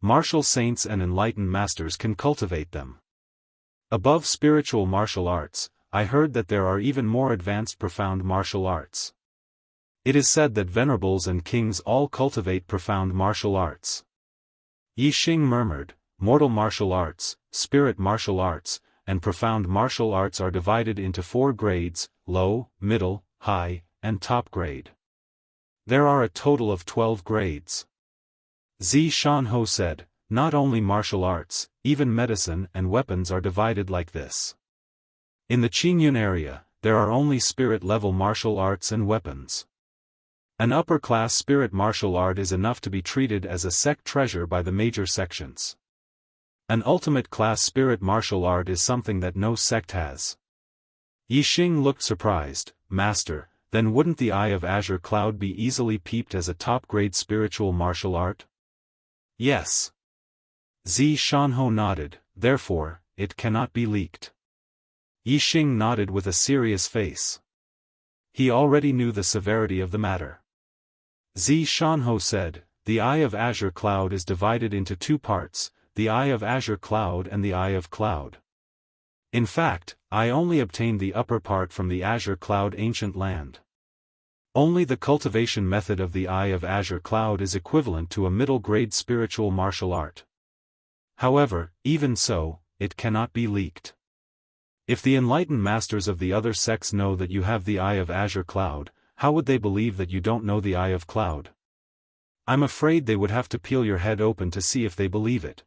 Martial saints and enlightened masters can cultivate them. Above spiritual martial arts, I heard that there are even more advanced profound martial arts. It is said that venerables and kings all cultivate profound martial arts. Yixing murmured, mortal martial arts, spirit martial arts, and profound martial arts are divided into 4 grades, low, middle, high, and top grade. There are a total of 12 grades. Xianxia said, not only martial arts, even medicine and weapons are divided like this. In the Qingyun area, there are only spirit-level martial arts and weapons. An upper-class spirit martial art is enough to be treated as a sect treasure by the major sections. An ultimate-class spirit martial art is something that no sect has. Yixing looked surprised, Master, then wouldn't the Eye of Azure Cloud be easily peeped as a top-grade spiritual martial art? Yes. Xianxia nodded, therefore, it cannot be leaked. Yixing nodded with a serious face. He already knew the severity of the matter. Xianxia said, the Eye of Azure Cloud is divided into 2 parts, the Eye of Azure Cloud and the Eye of Cloud. In fact, I only obtained the upper part from the Azure Cloud ancient land. Only the cultivation method of the Eye of Azure Cloud is equivalent to a middle-grade spiritual martial art. However, even so, it cannot be leaked. If the enlightened masters of the other sects know that you have the Eye of Azure Cloud, how would they believe that you don't know the Eye of Cloud? I'm afraid they would have to peel your head open to see if they believe it.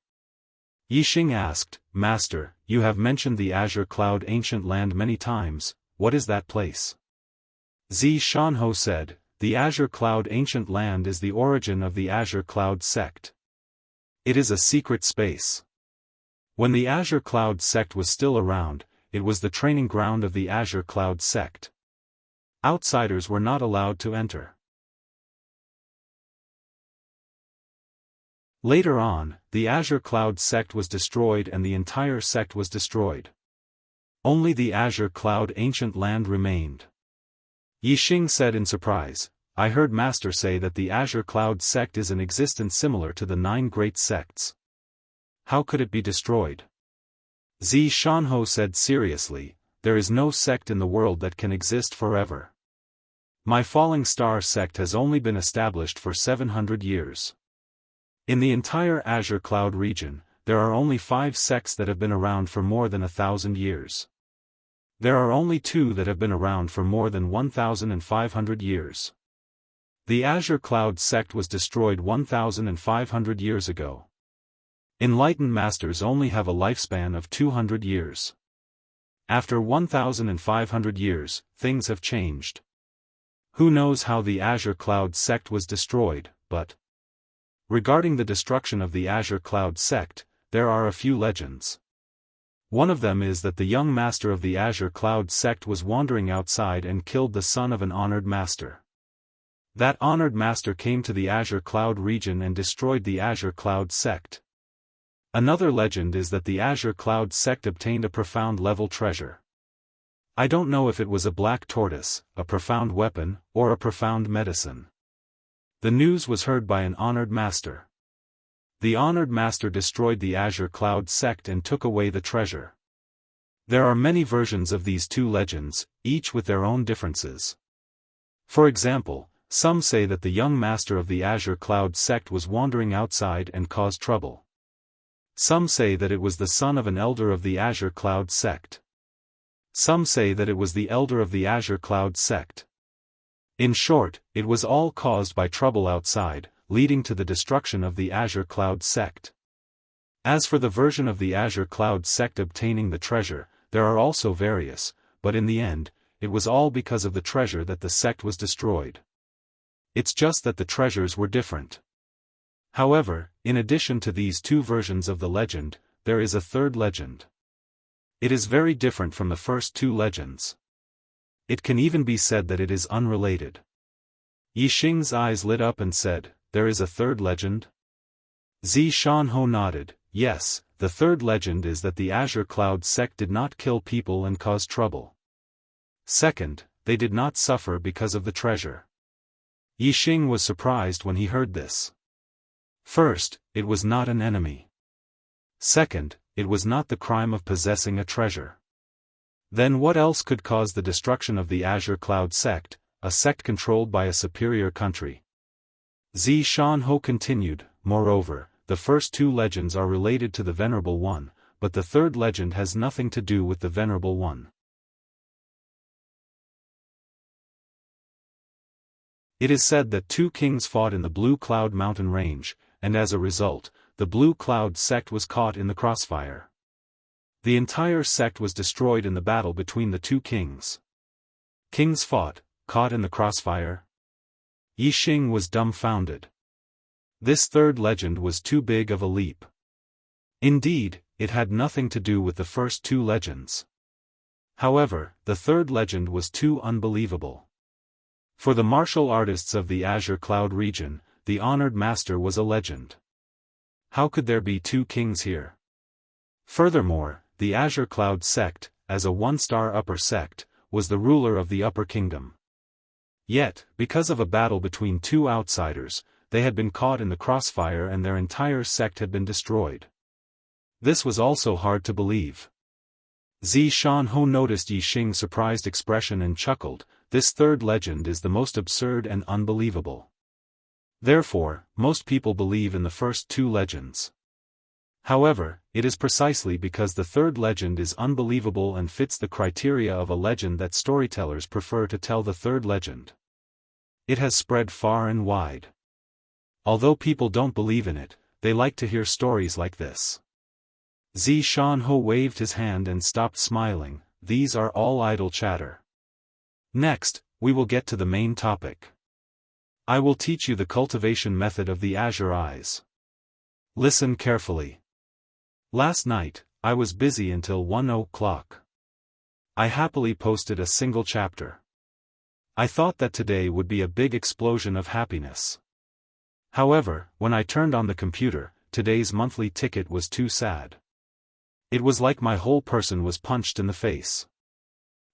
Yixing asked, Master, you have mentioned the Azure Cloud ancient land many times, what is that place? Zi Shanho said, "The Azure Cloud ancient land is the origin of the Azure Cloud sect. It is a secret space. When the Azure Cloud sect was still around, it was the training ground of the Azure Cloud sect. Outsiders were not allowed to enter. Later on, the Azure Cloud sect was destroyed and the entire sect was destroyed. Only the Azure Cloud ancient land remained." Yixing said in surprise, "I heard Master say that the Azure Cloud sect is in existence similar to the 9 great sects. How could it be destroyed?" Zi Shanho said seriously, "There is no sect in the world that can exist forever. My Falling Star sect has only been established for 700 years. In the entire Azure Cloud region, there are only 5 sects that have been around for more than 1,000 years. There are only 2 that have been around for more than 1,500 years. The Azure Cloud sect was destroyed 1,500 years ago. Enlightened masters only have a lifespan of 200 years. After 1,500 years, things have changed. Who knows how the Azure Cloud sect was destroyed, but regarding the destruction of the Azure Cloud sect, there are a few legends. One of them is that the young master of the Azure Cloud sect was wandering outside and killed the son of an honored master. That honored master came to the Azure Cloud region and destroyed the Azure Cloud sect. Another legend is that the Azure Cloud sect obtained a profound level treasure. I don't know if it was a black tortoise, a profound weapon, or a profound medicine. The news was heard by an honored master. The honored master destroyed the Azure Cloud sect and took away the treasure. There are many versions of these 2 legends, each with their own differences. For example, some say that the young master of the Azure Cloud sect was wandering outside and caused trouble. Some say that it was the son of an elder of the Azure Cloud sect. Some say that it was the elder of the Azure Cloud sect. In short, it was all caused by trouble outside, leading to the destruction of the Azure Cloud sect. As for the version of the Azure Cloud sect obtaining the treasure, there are also various, but in the end, it was all because of the treasure that the sect was destroyed. It's just that the treasures were different. However, in addition to these 2 versions of the legend, there is a third legend. It is very different from the first 2 legends. It can even be said that it is unrelated. Yixing's eyes lit up and said, "There is a third legend?" Zi Shanho nodded, "Yes, the third legend is that the Azure Cloud sect did not kill people and cause trouble. Second, they did not suffer because of the treasure." Yixing was surprised when he heard this. First, it was not an enemy. Second, it was not the crime of possessing a treasure. Then what else could cause the destruction of the Azure Cloud sect, a sect controlled by a superior country? Zi Shanho continued, "Moreover, the first 2 legends are related to the Venerable One, but the third legend has nothing to do with the Venerable One. It is said that 2 kings fought in the Blue Cloud mountain range, and as a result, the Blue Cloud sect was caught in the crossfire. The entire sect was destroyed in the battle between the 2 kings. Kings fought, caught in the crossfire? Yixing was dumbfounded. This third legend was too big of a leap. Indeed, it had nothing to do with the first 2 legends. However, the third legend was too unbelievable. For the martial artists of the Azure Cloud region, the honored master was a legend. How could there be 2 kings here? Furthermore, the Azure Cloud sect, as a 1-star upper sect, was the ruler of the upper kingdom. Yet, because of a battle between 2 outsiders, they had been caught in the crossfire and their entire sect had been destroyed. This was also hard to believe. Zi Shanho noticed Yixing's surprised expression and chuckled, "This third legend is the most absurd and unbelievable. Therefore, most people believe in the first 2 legends. However, it is precisely because the third legend is unbelievable and fits the criteria of a legend that storytellers prefer to tell the third legend. It has spread far and wide. Although people don't believe in it, they like to hear stories like this." Zi Shanho waved his hand and stopped smiling, "These are all idle chatter." Next, we will get to the main topic. I will teach you the cultivation method of the azure eyes. Listen carefully. Last night, I was busy until 1 o'clock. I happily posted a single chapter. I thought that today would be a big explosion of happiness. However, when I turned on the computer, today's monthly ticket was too sad. It was like my whole person was punched in the face.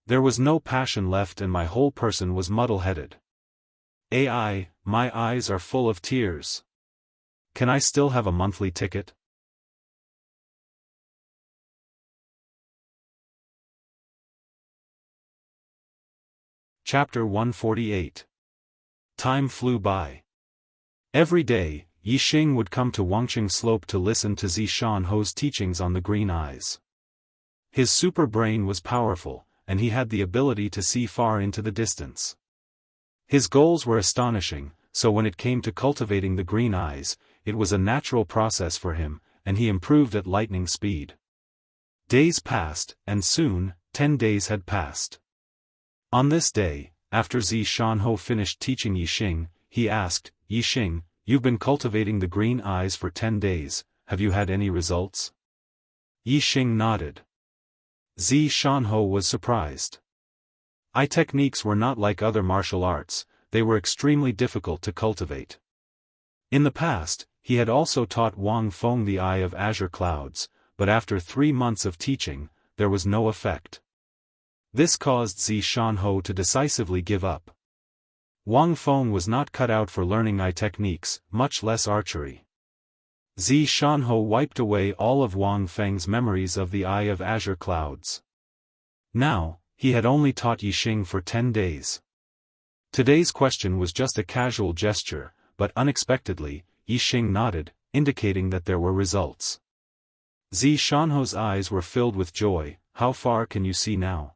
There was no passion left and my whole person was muddle-headed. My eyes are full of tears. Can I still have a monthly ticket? Chapter 148. Time flew by. Every day, Yixing would come to Wangqing Slope to listen to Xianhuo's teachings on the green eyes. His super brain was powerful, and he had the ability to see far into the distance. His goals were astonishing, so when it came to cultivating the green eyes, it was a natural process for him, and he improved at lightning speed. Days passed, and soon, 10 days had passed. On this day, after Xianhu finished teaching Yixing, he asked, "Yixing, you've been cultivating the green eyes for 10 days, have you had any results?" Yixing nodded. Xianhu was surprised. Eye techniques were not like other martial arts, they were extremely difficult to cultivate. In the past, he had also taught Wang Feng the Eye of Azure Clouds, but after 3 months of teaching, there was no effect. This caused Xianhu to decisively give up. Wang Feng was not cut out for learning eye techniques, much less archery. Xianhu wiped away all of Wang Feng's memories of the Eye of Azure Clouds. Now, he had only taught Yixing for 10 days. Today's question was just a casual gesture, but unexpectedly, Yixing nodded, indicating that there were results. Xianhuo's eyes were filled with joy. How far can you see now?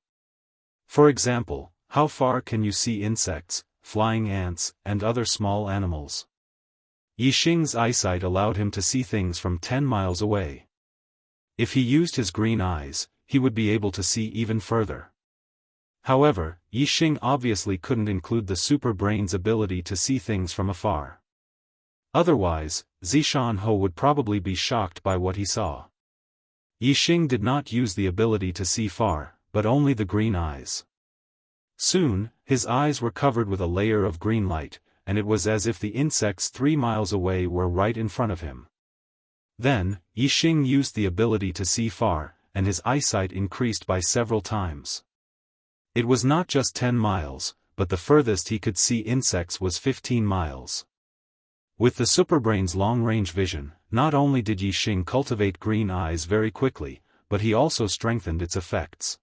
For example, how far can you see insects, flying ants, and other small animals? Yixing's eyesight allowed him to see things from 10 miles away. If he used his green eyes, he would be able to see even further. However, Yixing obviously couldn't include the super brain's ability to see things from afar. Otherwise, Xianhu would probably be shocked by what he saw. Yixing did not use the ability to see far, but only the green eyes. Soon, his eyes were covered with a layer of green light, and it was as if the insects 3 miles away were right in front of him. Then, Yixing used the ability to see far, and his eyesight increased by several times. It was not just 10 miles, but the furthest he could see insects was 15 miles. With the superbrain's long-range vision, not only did Yixing cultivate green eyes very quickly, but he also strengthened its effects.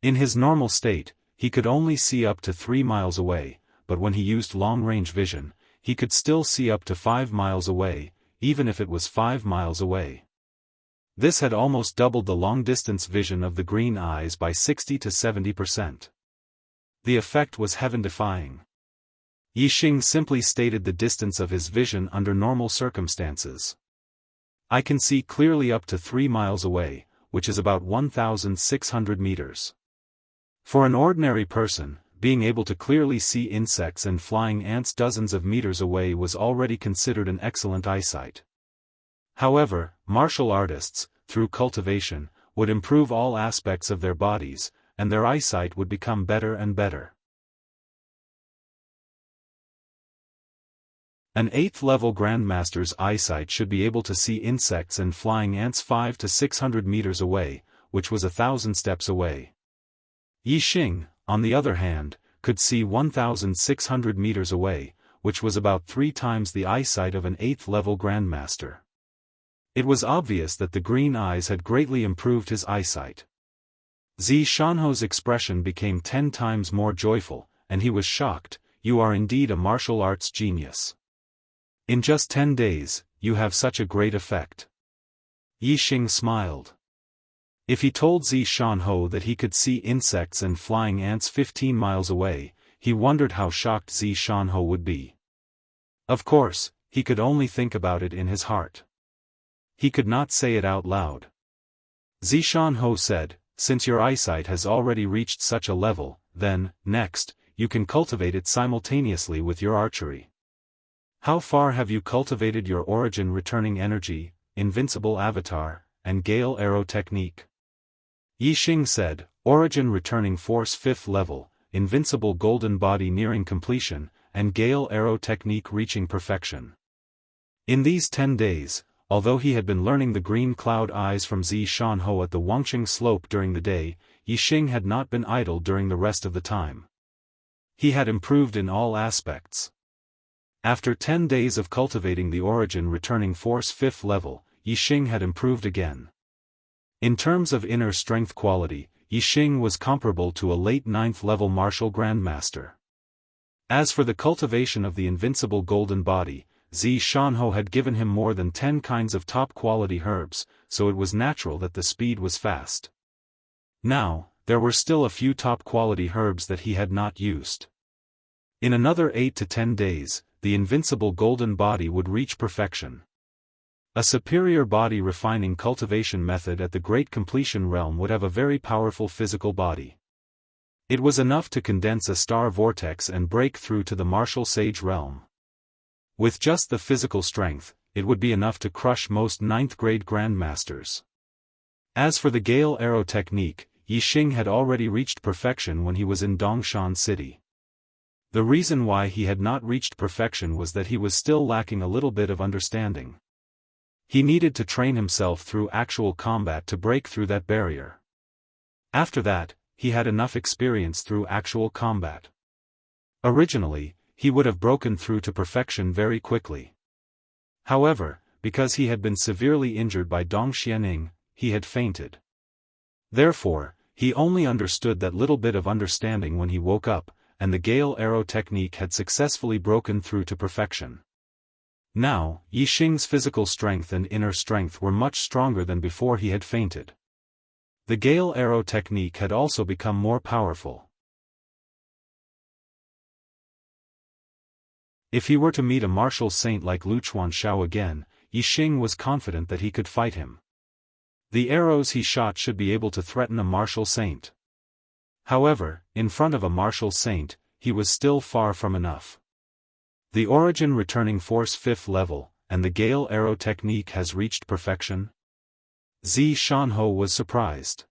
In his normal state, he could only see up to 3 miles away, but when he used long-range vision, he could still see up to 5 miles away, even if it was 5 miles away. This had almost doubled the long-distance vision of the green eyes by 60 to 70%. The effect was heaven-defying. Yixing simply stated the distance of his vision under normal circumstances. I can see clearly up to 3 miles away, which is about 1,600 meters. For an ordinary person, being able to clearly see insects and flying ants dozens of meters away was already considered an excellent eyesight. However, martial artists, through cultivation, would improve all aspects of their bodies, and their eyesight would become better and better. An 8th-level Grandmaster's eyesight should be able to see insects and flying ants 500 to 600 meters away, which was 1,000 steps away. Yixing, on the other hand, could see 1,600 meters away, which was about 3 times the eyesight of an 8th-level Grandmaster. It was obvious that the green eyes had greatly improved his eyesight. Xianhuo's expression became 10 times more joyful, and he was shocked. "You are indeed a martial arts genius. In just 10 days, you have such a great effect." Yixing smiled. If he told Xianhu that he could see insects and flying ants 15 miles away, he wondered how shocked Xianhu would be. Of course, he could only think about it in his heart. He could not say it out loud. Xianhu said, "Since your eyesight has already reached such a level, then, next, you can cultivate it simultaneously with your archery. How far have you cultivated your origin returning energy, invincible avatar, and gale arrow technique? Yixing said, origin returning force 5th level, invincible golden body nearing completion, and gale arrow technique reaching perfection. In these 10 days, although he had been learning the green cloud eyes from Zi Shanho at the Wangqing slope during the day, Yixing had not been idle during the rest of the time. He had improved in all aspects. After 10 days of cultivating the origin returning force 5th level, Yixing had improved again. In terms of inner strength quality, Yixing was comparable to a late 9th level martial grandmaster. As for the cultivation of the invincible golden body, Zi Shanho had given him more than 10 kinds of top-quality herbs, so it was natural that the speed was fast. Now, there were still a few top-quality herbs that he had not used. In another 8 to 10 days, the invincible golden body would reach perfection. A superior body refining cultivation method at the Great Completion realm would have a very powerful physical body. It was enough to condense a star vortex and break through to the martial sage realm. With just the physical strength, it would be enough to crush most 9th-grade grandmasters. As for the gale arrow technique, Yixing had already reached perfection when he was in Dongshan City. The reason why he had not reached perfection was that he was still lacking a little bit of understanding. He needed to train himself through actual combat to break through that barrier. After that, he had enough experience through actual combat. Originally, he would have broken through to perfection very quickly. However, because he had been severely injured by Dongxianing, he had fainted. Therefore, he only understood that little bit of understanding when he woke up, and the gale arrow technique had successfully broken through to perfection. Now, Yixing's physical strength and inner strength were much stronger than before he had fainted. The gale arrow technique had also become more powerful. If he were to meet a martial saint like Luchuan Shao again, Yixing was confident that he could fight him. The arrows he shot should be able to threaten a martial saint. However, in front of a martial saint, he was still far from enough. The origin returning force 5th level, and the gale arrow technique has reached perfection? Zi Shanho was surprised.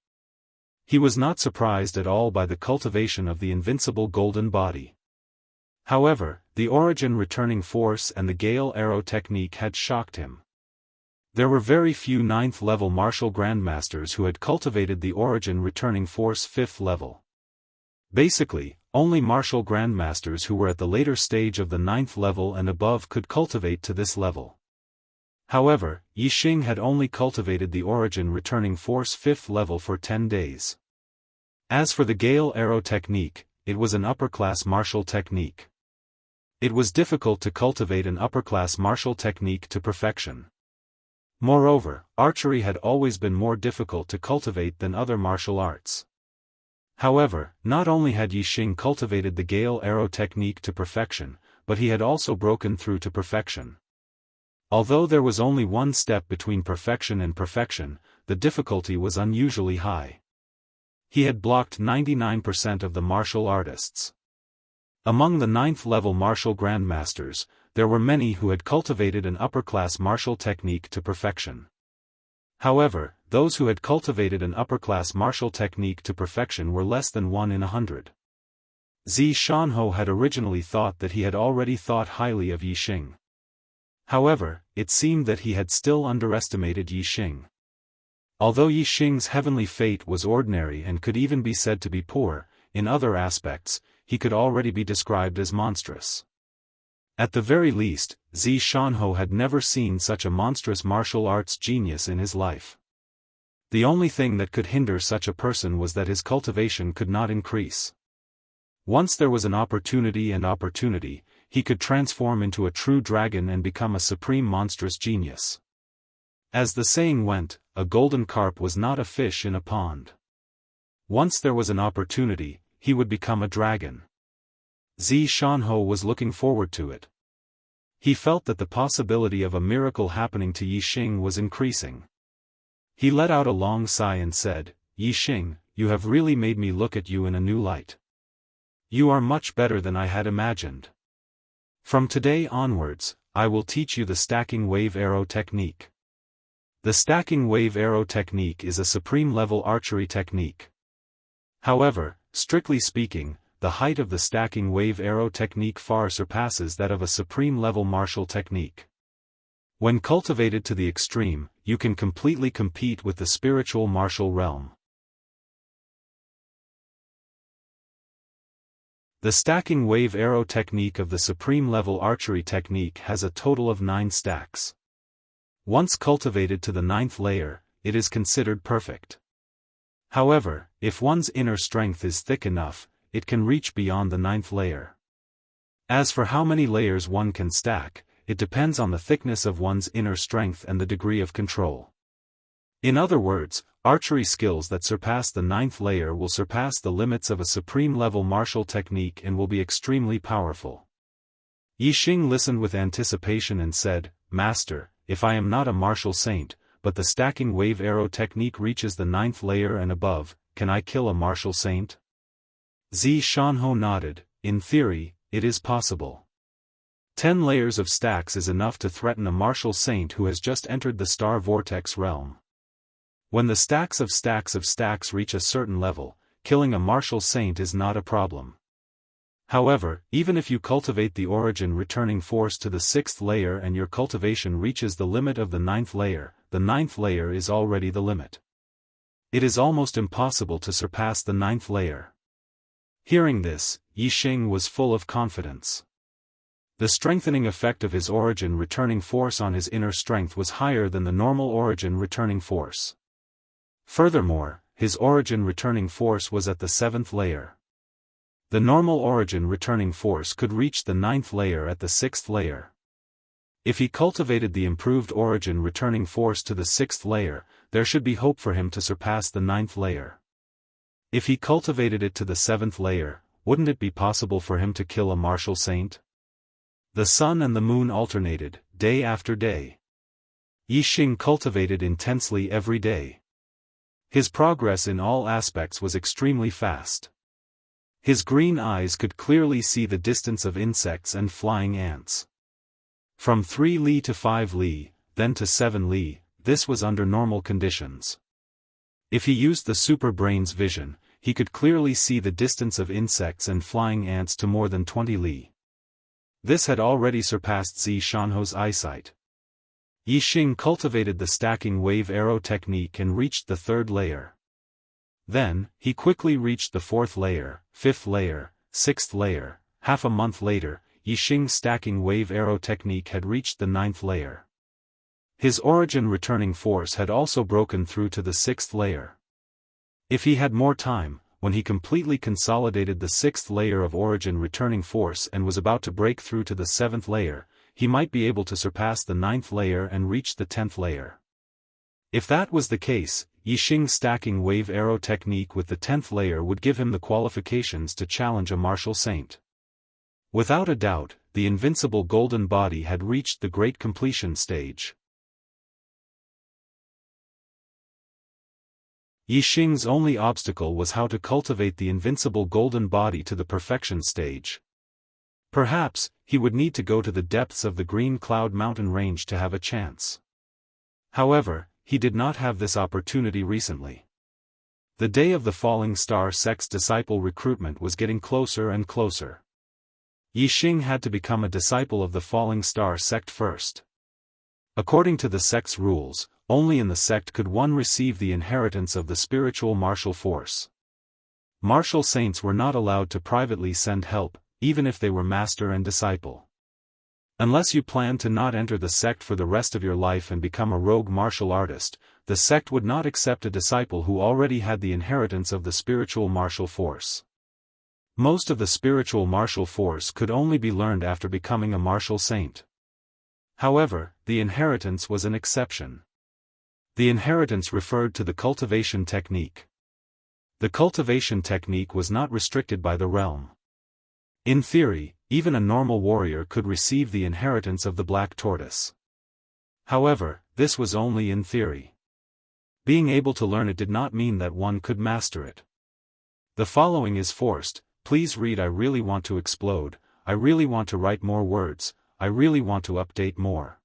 He was not surprised at all by the cultivation of the invincible golden body. However, the origin returning force and the gale arrow technique had shocked him. There were very few 9th level martial grandmasters who had cultivated the origin returning force 5th level. Basically, only martial grandmasters who were at the later stage of the 9th level and above could cultivate to this level. However, Yixing had only cultivated the origin returning force 5th level for 10 days. As for the gale arrow technique, it was an upper-class martial technique. It was difficult to cultivate an upper-class martial technique to perfection. Moreover, archery had always been more difficult to cultivate than other martial arts. However, not only had Yixing cultivated the gale arrow technique to perfection, but he had also broken through to perfection. Although there was only one step between perfection and perfection, the difficulty was unusually high. He had blocked 99% of the martial artists. Among the 9th level martial grandmasters, there were many who had cultivated an upper-class martial technique to perfection. However, those who had cultivated an upper-class martial technique to perfection were less than 1 in 100. Zi Shanho had originally thought that he had already thought highly of Yixing. However, it seemed that he had still underestimated Yixing. Although Yixing's heavenly fate was ordinary and could even be said to be poor, in other aspects, he could already be described as monstrous. At the very least, Zi Shanho had never seen such a monstrous martial arts genius in his life. The only thing that could hinder such a person was that his cultivation could not increase. Once there was an opportunity, he could transform into a true dragon and become a supreme monstrous genius. As the saying went, a golden carp was not a fish in a pond. Once there was an opportunity, he would become a dragon. Zi Shanho was looking forward to it. He felt that the possibility of a miracle happening to Yixing was increasing. He let out a long sigh and said, "Yixing, you have really made me look at you in a new light. You are much better than I had imagined. From today onwards, I will teach you the stacking wave arrow technique. The stacking wave arrow technique is a supreme-level archery technique. However, strictly speaking, the height of the stacking wave arrow technique far surpasses that of a supreme-level martial technique. When cultivated to the extreme, you can completely compete with the spiritual martial realm. The stacking wave arrow technique of the supreme-level archery technique has a total of 9 stacks. Once cultivated to the 9th layer, it is considered perfect. However, if one's inner strength is thick enough, it can reach beyond the 9th layer. As for how many layers one can stack, it depends on the thickness of one's inner strength and the degree of control. In other words, archery skills that surpass the 9th layer will surpass the limits of a supreme-level martial technique and will be extremely powerful. Yixing listened with anticipation and said, "Master, if I am not a martial saint, but the stacking wave arrow technique reaches the 9th layer and above, can I kill a martial saint?" Xianxia nodded. In theory, it is possible. 10 layers of stacks is enough to threaten a martial saint who has just entered the star vortex realm. When the stacks of stacks reach a certain level, killing a martial saint is not a problem. However, even if you cultivate the origin returning force to the 6th layer and your cultivation reaches the limit of the 9th layer, the 9th layer is already the limit. It is almost impossible to surpass the 9th layer. Hearing this, Yixing was full of confidence. The strengthening effect of his origin returning force on his inner strength was higher than the normal origin returning force. Furthermore, his origin returning force was at the 7th layer. The normal origin returning force could reach the 9th layer at the 6th layer. If he cultivated the improved origin returning force to the 6th layer, there should be hope for him to surpass the 9th layer. If he cultivated it to the 7th layer, wouldn't it be possible for him to kill a martial saint? The sun and the moon alternated, day after day. Yixing cultivated intensely every day. His progress in all aspects was extremely fast. His green eyes could clearly see the distance of insects and flying ants. From 3 li to 5 li, then to 7 li, this was under normal conditions. If he used the super brain's vision, he could clearly see the distance of insects and flying ants to more than 20 li. This had already surpassed Xianxia's eyesight. Yixing cultivated the stacking wave arrow technique and reached the 3rd layer. Then, he quickly reached the 4th layer, 5th layer, 6th layer. Half a month later, Yixing's stacking wave arrow technique had reached the 9th layer. His origin returning force had also broken through to the 6th layer. If he had more time, when he completely consolidated the 6th layer of origin returning force and was about to break through to the 7th layer, he might be able to surpass the 9th layer and reach the 10th layer. If that was the case, Yixing's stacking wave arrow technique with the 10th layer would give him the qualifications to challenge a martial saint. Without a doubt, the invincible golden body had reached the great completion stage. Yixing's only obstacle was how to cultivate the invincible golden body to the perfection stage. Perhaps, he would need to go to the depths of the Green Cloud mountain range to have a chance. However, he did not have this opportunity recently. The day of the Falling Star sect's disciple recruitment was getting closer and closer. Yixing had to become a disciple of the Falling Star sect first. According to the sect's rules, only in the sect could one receive the inheritance of the spiritual martial force. Martial saints were not allowed to privately send help, even if they were master and disciple. Unless you plan to not enter the sect for the rest of your life and become a rogue martial artist, the sect would not accept a disciple who already had the inheritance of the spiritual martial force. Most of the spiritual martial force could only be learned after becoming a martial saint. However, the inheritance was an exception. The inheritance referred to the cultivation technique. The cultivation technique was not restricted by the realm. In theory, even a normal warrior could receive the inheritance of the black tortoise. However, this was only in theory. Being able to learn it did not mean that one could master it. The following is forced, please read. I really want to explode, I really want to write more words, I really want to update more.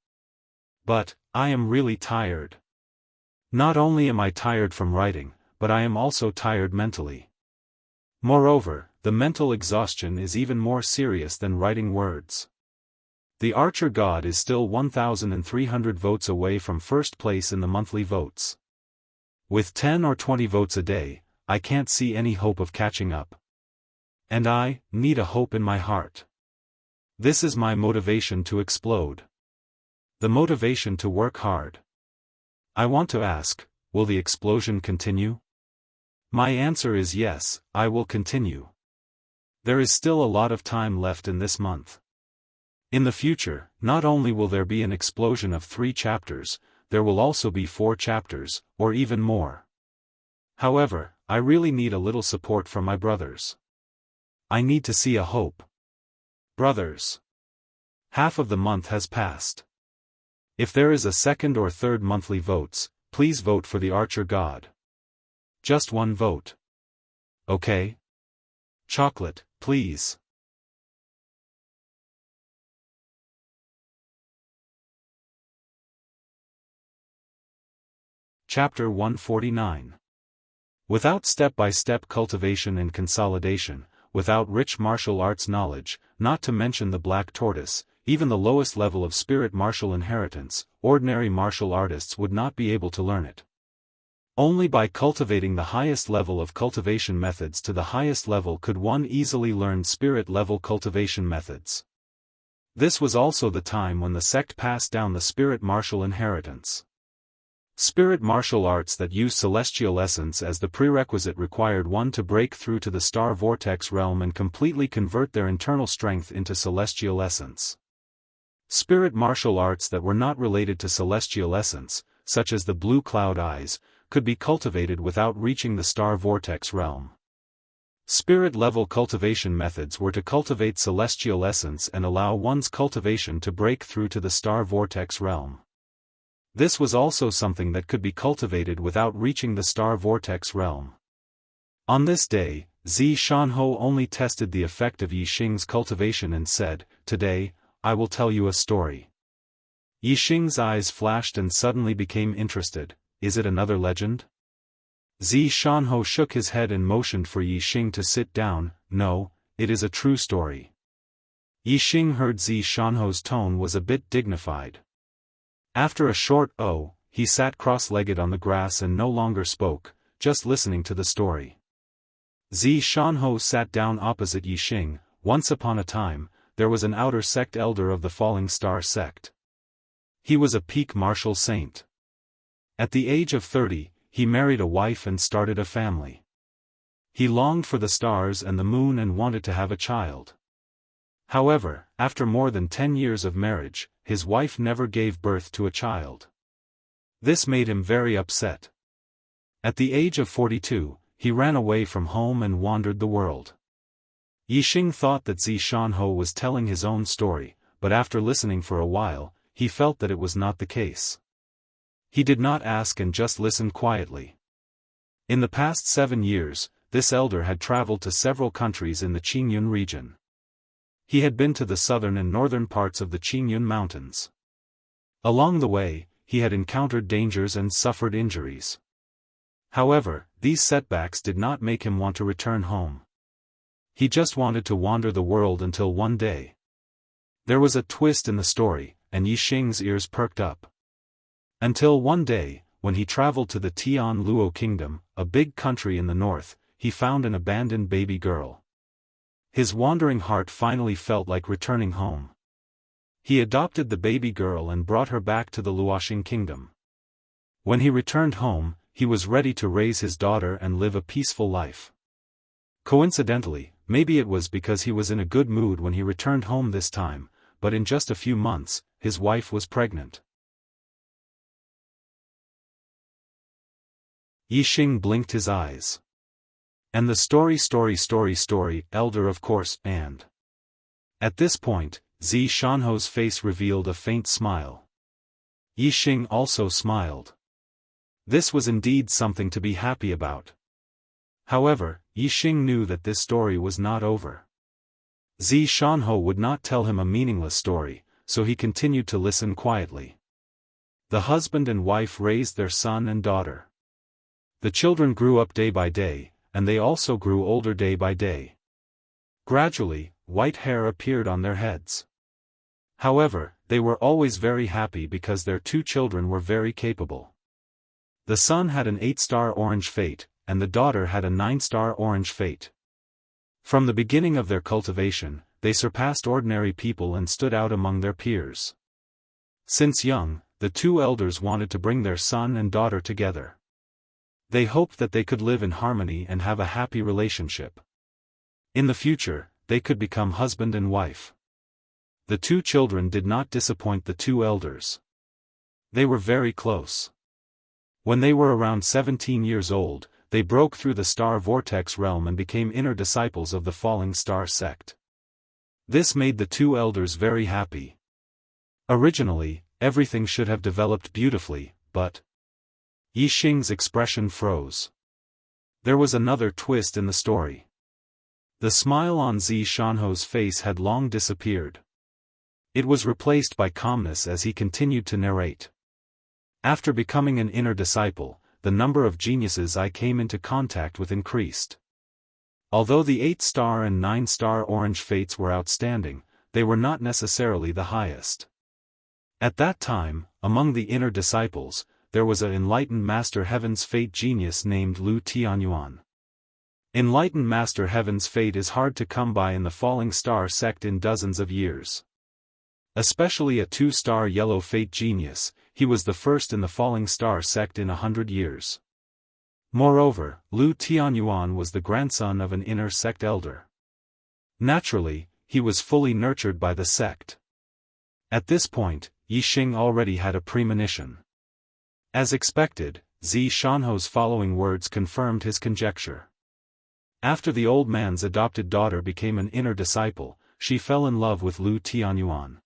But, I am really tired. Not only am I tired from writing, but I am also tired mentally. Moreover, the mental exhaustion is even more serious than writing words. The Archer God is still 1,300 votes away from first place in the monthly votes. With 10 or 20 votes a day, I can't see any hope of catching up. And I need a hope in my heart. This is my motivation to explode. The motivation to work hard. I want to ask, will the explosion continue? My answer is yes, I will continue. There is still a lot of time left in this month. In the future, not only will there be an explosion of 3 chapters, there will also be 4 chapters, or even more. However, I really need a little support from my brothers. I need to see a hope. Brothers. Half of the month has passed. If there is a second or third monthly votes, please vote for the Archer God. Just 1 vote. Okay? Chocolate, please. Chapter 149. Without step-by-step cultivation and consolidation, without rich martial arts knowledge, not to mention the black tortoise, even the lowest level of spirit martial inheritance, ordinary martial artists would not be able to learn it. Only by cultivating the highest level of cultivation methods to the highest level could one easily learn spirit-level cultivation methods. This was also the time when the sect passed down the spirit martial inheritance. Spirit martial arts that use celestial essence as the prerequisite required one to break through to the star vortex realm and completely convert their internal strength into celestial essence. Spirit martial arts that were not related to celestial essence, such as the blue cloud eyes, could be cultivated without reaching the star vortex realm. Spirit-level cultivation methods were to cultivate celestial essence and allow one's cultivation to break through to the star vortex realm. This was also something that could be cultivated without reaching the star vortex realm. On this day, Zi Shanho only tested the effect of Yi Xing's cultivation and said, "Today, I will tell you a story." Yi Xing's eyes flashed and suddenly became interested. Is it another legend? Zi Shanho shook his head and motioned for Yi Xing to sit down. No, it is a true story. Yi Xing heard Zi Shanho's tone was a bit dignified. After a short "oh," he sat cross-legged on the grass and no longer spoke, just listening to the story. Zi Shanho sat down opposite Yi Xing. Once upon a time, there was an outer sect elder of the Falling Star sect. He was a peak martial saint. At the age of 30, he married a wife and started a family. He longed for the stars and the moon and wanted to have a child. However, after more than 10 years of marriage, his wife never gave birth to a child. This made him very upset. At the age of 42, he ran away from home and wandered the world. Yi Xing thought that Zi Shanho was telling his own story, but after listening for a while, he felt that it was not the case. He did not ask and just listened quietly. In the past 7 years, this elder had traveled to several countries in the Qingyun region. He had been to the southern and northern parts of the Qingyun mountains. Along the way, he had encountered dangers and suffered injuries. However, these setbacks did not make him want to return home. He just wanted to wander the world until one day. There was a twist in the story, and Yi Xing's ears perked up. Until one day, when he traveled to the Tian Luo Kingdom, a big country in the north, he found an abandoned baby girl. His wandering heart finally felt like returning home. He adopted the baby girl and brought her back to the Luoxing Kingdom. When he returned home, he was ready to raise his daughter and live a peaceful life. Coincidentally, maybe it was because he was in a good mood when he returned home this time, but in just a few months, his wife was pregnant. Yi Xing blinked his eyes. And the story, elder of course, and... At this point, Zi Shanho's face revealed a faint smile. Yi Xing also smiled. This was indeed something to be happy about. However, Yixing knew that this story was not over. Xianxia would not tell him a meaningless story, so he continued to listen quietly. The husband and wife raised their son and daughter. The children grew up day by day, and they also grew older day by day. Gradually, white hair appeared on their heads. However, they were always very happy because their two children were very capable. The son had an 8-star orange fate, and the daughter had a 9-star orange fate. From the beginning of their cultivation, they surpassed ordinary people and stood out among their peers. Since young, the two elders wanted to bring their son and daughter together. They hoped that they could live in harmony and have a happy relationship. In the future, they could become husband and wife. The two children did not disappoint the two elders. They were very close. When they were around 17 years old, they broke through the star vortex realm and became inner disciples of the falling star sect. This made the two elders very happy. Originally, everything should have developed beautifully, but Yixing's expression froze. There was another twist in the story. The smile on Xianxia's face had long disappeared. It was replaced by calmness as he continued to narrate. After becoming an inner disciple, the number of geniuses I came into contact with increased. Although the 8-star and 9-star orange fates were outstanding, they were not necessarily the highest. At that time, among the inner disciples, there was an enlightened Master Heaven's Fate genius named Lu Tianyuan. Enlightened Master Heaven's Fate is hard to come by in the Falling Star sect in dozens of years. Especially a 2-star yellow fate genius, he was the first in the Falling Star sect in 100 years. Moreover, Lu Tianyuan was the grandson of an inner sect elder. Naturally, he was fully nurtured by the sect. At this point, Yixing already had a premonition. As expected, Xianxia's following words confirmed his conjecture. After the old man's adopted daughter became an inner disciple, she fell in love with Lu Tianyuan.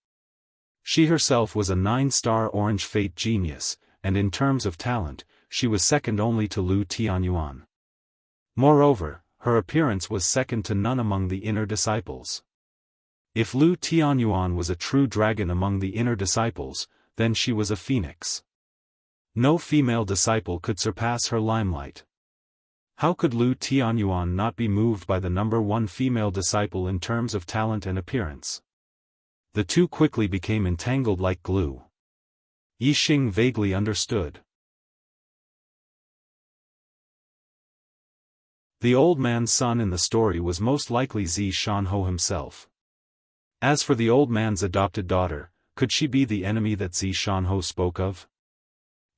She herself was a 9-star orange fate genius, and in terms of talent, she was second only to Lu Tianyuan. Moreover, her appearance was second to none among the inner disciples. If Lu Tianyuan was a true dragon among the inner disciples, then she was a phoenix. No female disciple could surpass her limelight. How could Lu Tianyuan not be moved by the number one female disciple in terms of talent and appearance? The two quickly became entangled like glue. Yixing vaguely understood. The old man's son in the story was most likely Xianxia himself. As for the old man's adopted daughter, could she be the enemy that Xianxia spoke of?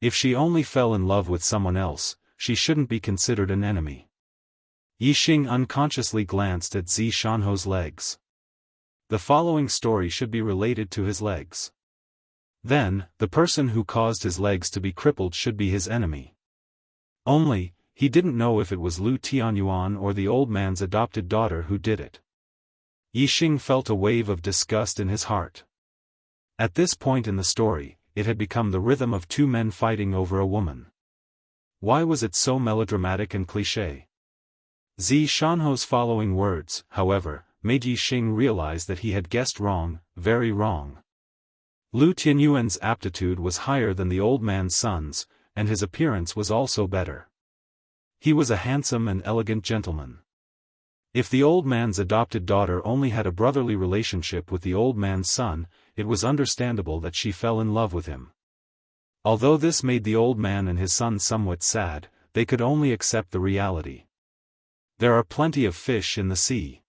If she only fell in love with someone else, she shouldn't be considered an enemy. Yixing unconsciously glanced at Xianxia's legs. The following story should be related to his legs. Then, the person who caused his legs to be crippled should be his enemy. Only, he didn't know if it was Lu Tianyuan or the old man's adopted daughter who did it. Yixing felt a wave of disgust in his heart. At this point in the story, it had become the rhythm of two men fighting over a woman. Why was it so melodramatic and cliché? Xianxia's following words, however, made Yixing realize that he had guessed wrong, very wrong. Lu Tianyuan's aptitude was higher than the old man's son's, and his appearance was also better. He was a handsome and elegant gentleman. If the old man's adopted daughter only had a brotherly relationship with the old man's son, it was understandable that she fell in love with him. Although this made the old man and his son somewhat sad, they could only accept the reality. There are plenty of fish in the sea.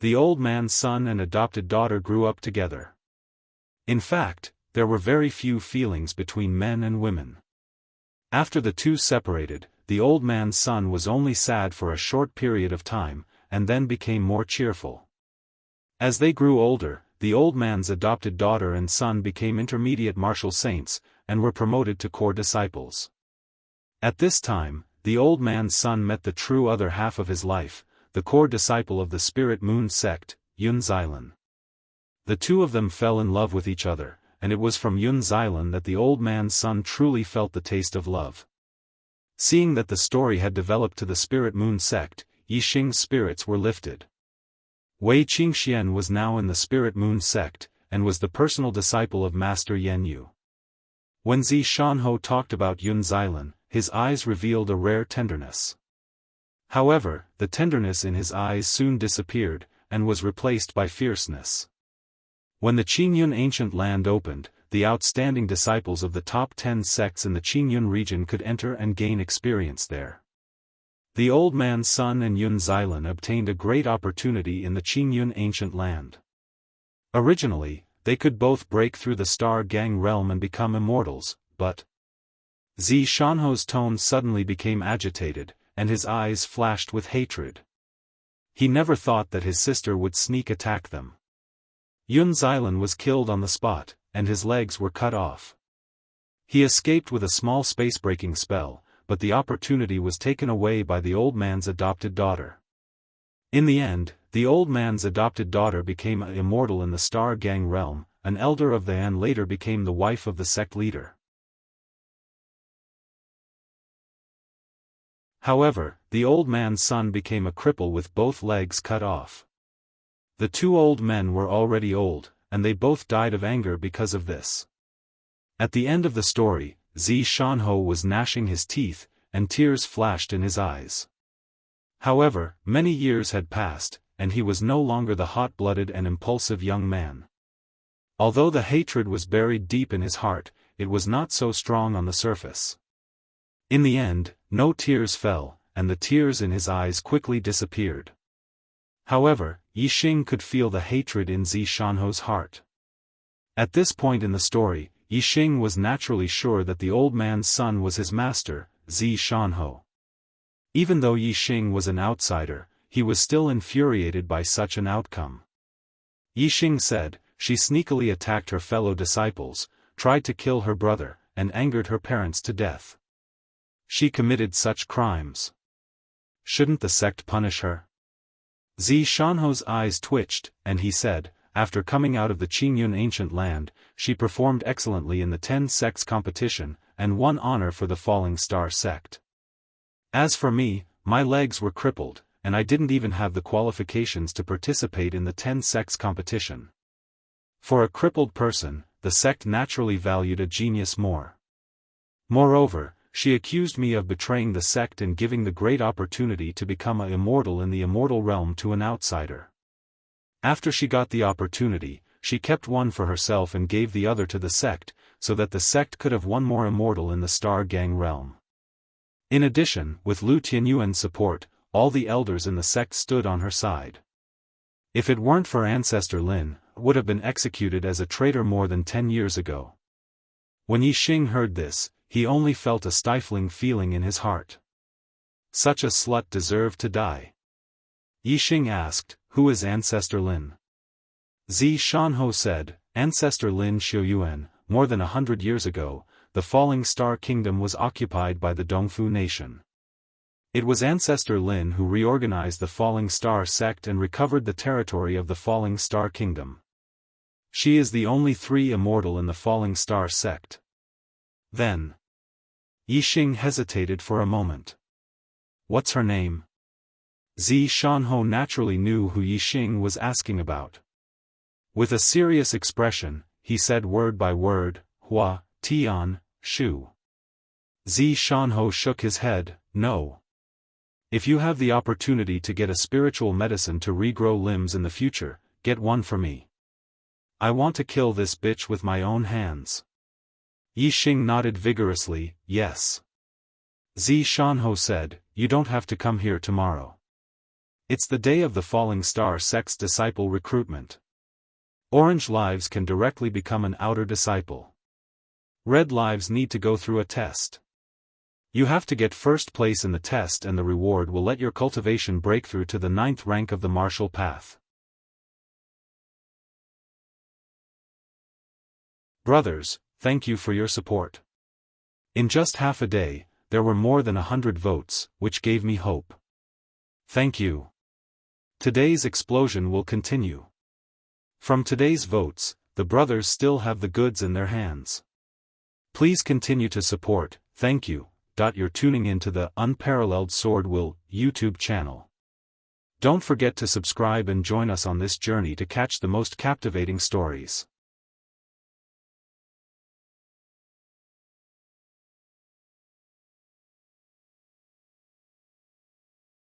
The old man's son and adopted daughter grew up together. In fact, there were very few feelings between men and women. After the two separated, the old man's son was only sad for a short period of time, and then became more cheerful. As they grew older, the old man's adopted daughter and son became intermediate martial saints, and were promoted to core disciples. At this time, the old man's son met the true other half of his life, the core disciple of the Spirit Moon sect, Yun. The two of them fell in love with each other, and it was from Yun that the old man's son truly felt the taste of love. Seeing that the story had developed to the Spirit Moon sect, Yixing's spirits were lifted. Wei Qingxian was now in the Spirit Moon sect, and was the personal disciple of Master Yanyu. When Zi Shanhou talked about Yun Xilan, his eyes revealed a rare tenderness. However, the tenderness in his eyes soon disappeared, and was replaced by fierceness. When the Qingyun ancient land opened, the outstanding disciples of the top 10 sects in the Qingyun region could enter and gain experience there. The old man's son and Yun Xilan obtained a great opportunity in the Qingyun ancient land. Originally, they could both break through the Star Gang realm and become immortals, but Zi Shanhou's tone suddenly became agitated, and his eyes flashed with hatred. He never thought that his sister would sneak attack them. Yun Xilan was killed on the spot, and his legs were cut off. He escaped with a small space-breaking spell, but the opportunity was taken away by the old man's adopted daughter. In the end, the old man's adopted daughter became an immortal in the Star Gang realm. An elder of the An later became the wife of the sect leader. However, the old man's son became a cripple with both legs cut off. The two old men were already old, and they both died of anger because of this. At the end of the story, Zi Shanhou was gnashing his teeth, and tears flashed in his eyes. However, many years had passed, and he was no longer the hot-blooded and impulsive young man. Although the hatred was buried deep in his heart, it was not so strong on the surface. In the end, no tears fell, and the tears in his eyes quickly disappeared. However, Yixing could feel the hatred in Zi Shanhou's heart. At this point in the story, Yixing was naturally sure that the old man's son was his master, Zi Shanhou. Even though Yixing was an outsider, he was still infuriated by such an outcome. Yixing said, she sneakily attacked her fellow disciples, tried to kill her brother, and angered her parents to death. She committed such crimes. Shouldn't the sect punish her? Zi Shanhou's eyes twitched, and he said, after coming out of the Qingyun ancient land, she performed excellently in the 10 sects competition, and won honor for the Falling Star sect. As for me, my legs were crippled, and I didn't even have the qualifications to participate in the 10 sects competition. For a crippled person, the sect naturally valued a genius more. Moreover, she accused me of betraying the sect and giving the great opportunity to become an immortal in the immortal realm to an outsider. After she got the opportunity, she kept one for herself and gave the other to the sect, so that the sect could have one more immortal in the Star Gang realm. In addition, with Lu Tianyuan's support, all the elders in the sect stood on her side. If it weren't for Ancestor Lin, would have been executed as a traitor more than 10 years ago. When Yixing heard this, he only felt a stifling feeling in his heart. Such a slut deserved to die. Yixing asked, who is Ancestor Lin? Zi Shanhou said, Ancestor Lin Xiuyuan, more than 100 years ago, the Falling Star Kingdom was occupied by the Dongfu nation. It was Ancestor Lin who reorganized the Falling Star sect and recovered the territory of the Falling Star Kingdom. She is the only 3 immortal in the Falling Star sect. Then Yixing hesitated for a moment. What's her name? Zi Shanhou naturally knew who Yixing was asking about. With a serious expression, he said word by word, Hua, Tian, Shu. Zi Shanhou shook his head, no. If you have the opportunity to get a spiritual medicine to regrow limbs in the future, get one for me. I want to kill this bitch with my own hands. Yixing nodded vigorously, yes. Zi Shanhou said, you don't have to come here tomorrow. It's the day of the Falling Star sect's disciple recruitment. Orange lives can directly become an outer disciple. Red lives need to go through a test. You have to get first place in the test and the reward will let your cultivation break through to the 9th rank of the martial path. Brothers, thank you for your support. In just half a day, there were more than 100 votes, which gave me hope. Thank you. Today's explosion will continue. From today's votes, the brothers still have the goods in their hands. Please continue to support, thank you. You're tuning into the Unparalleled SwordWill YouTube channel. Don't forget to subscribe and join us on this journey to catch the most captivating stories.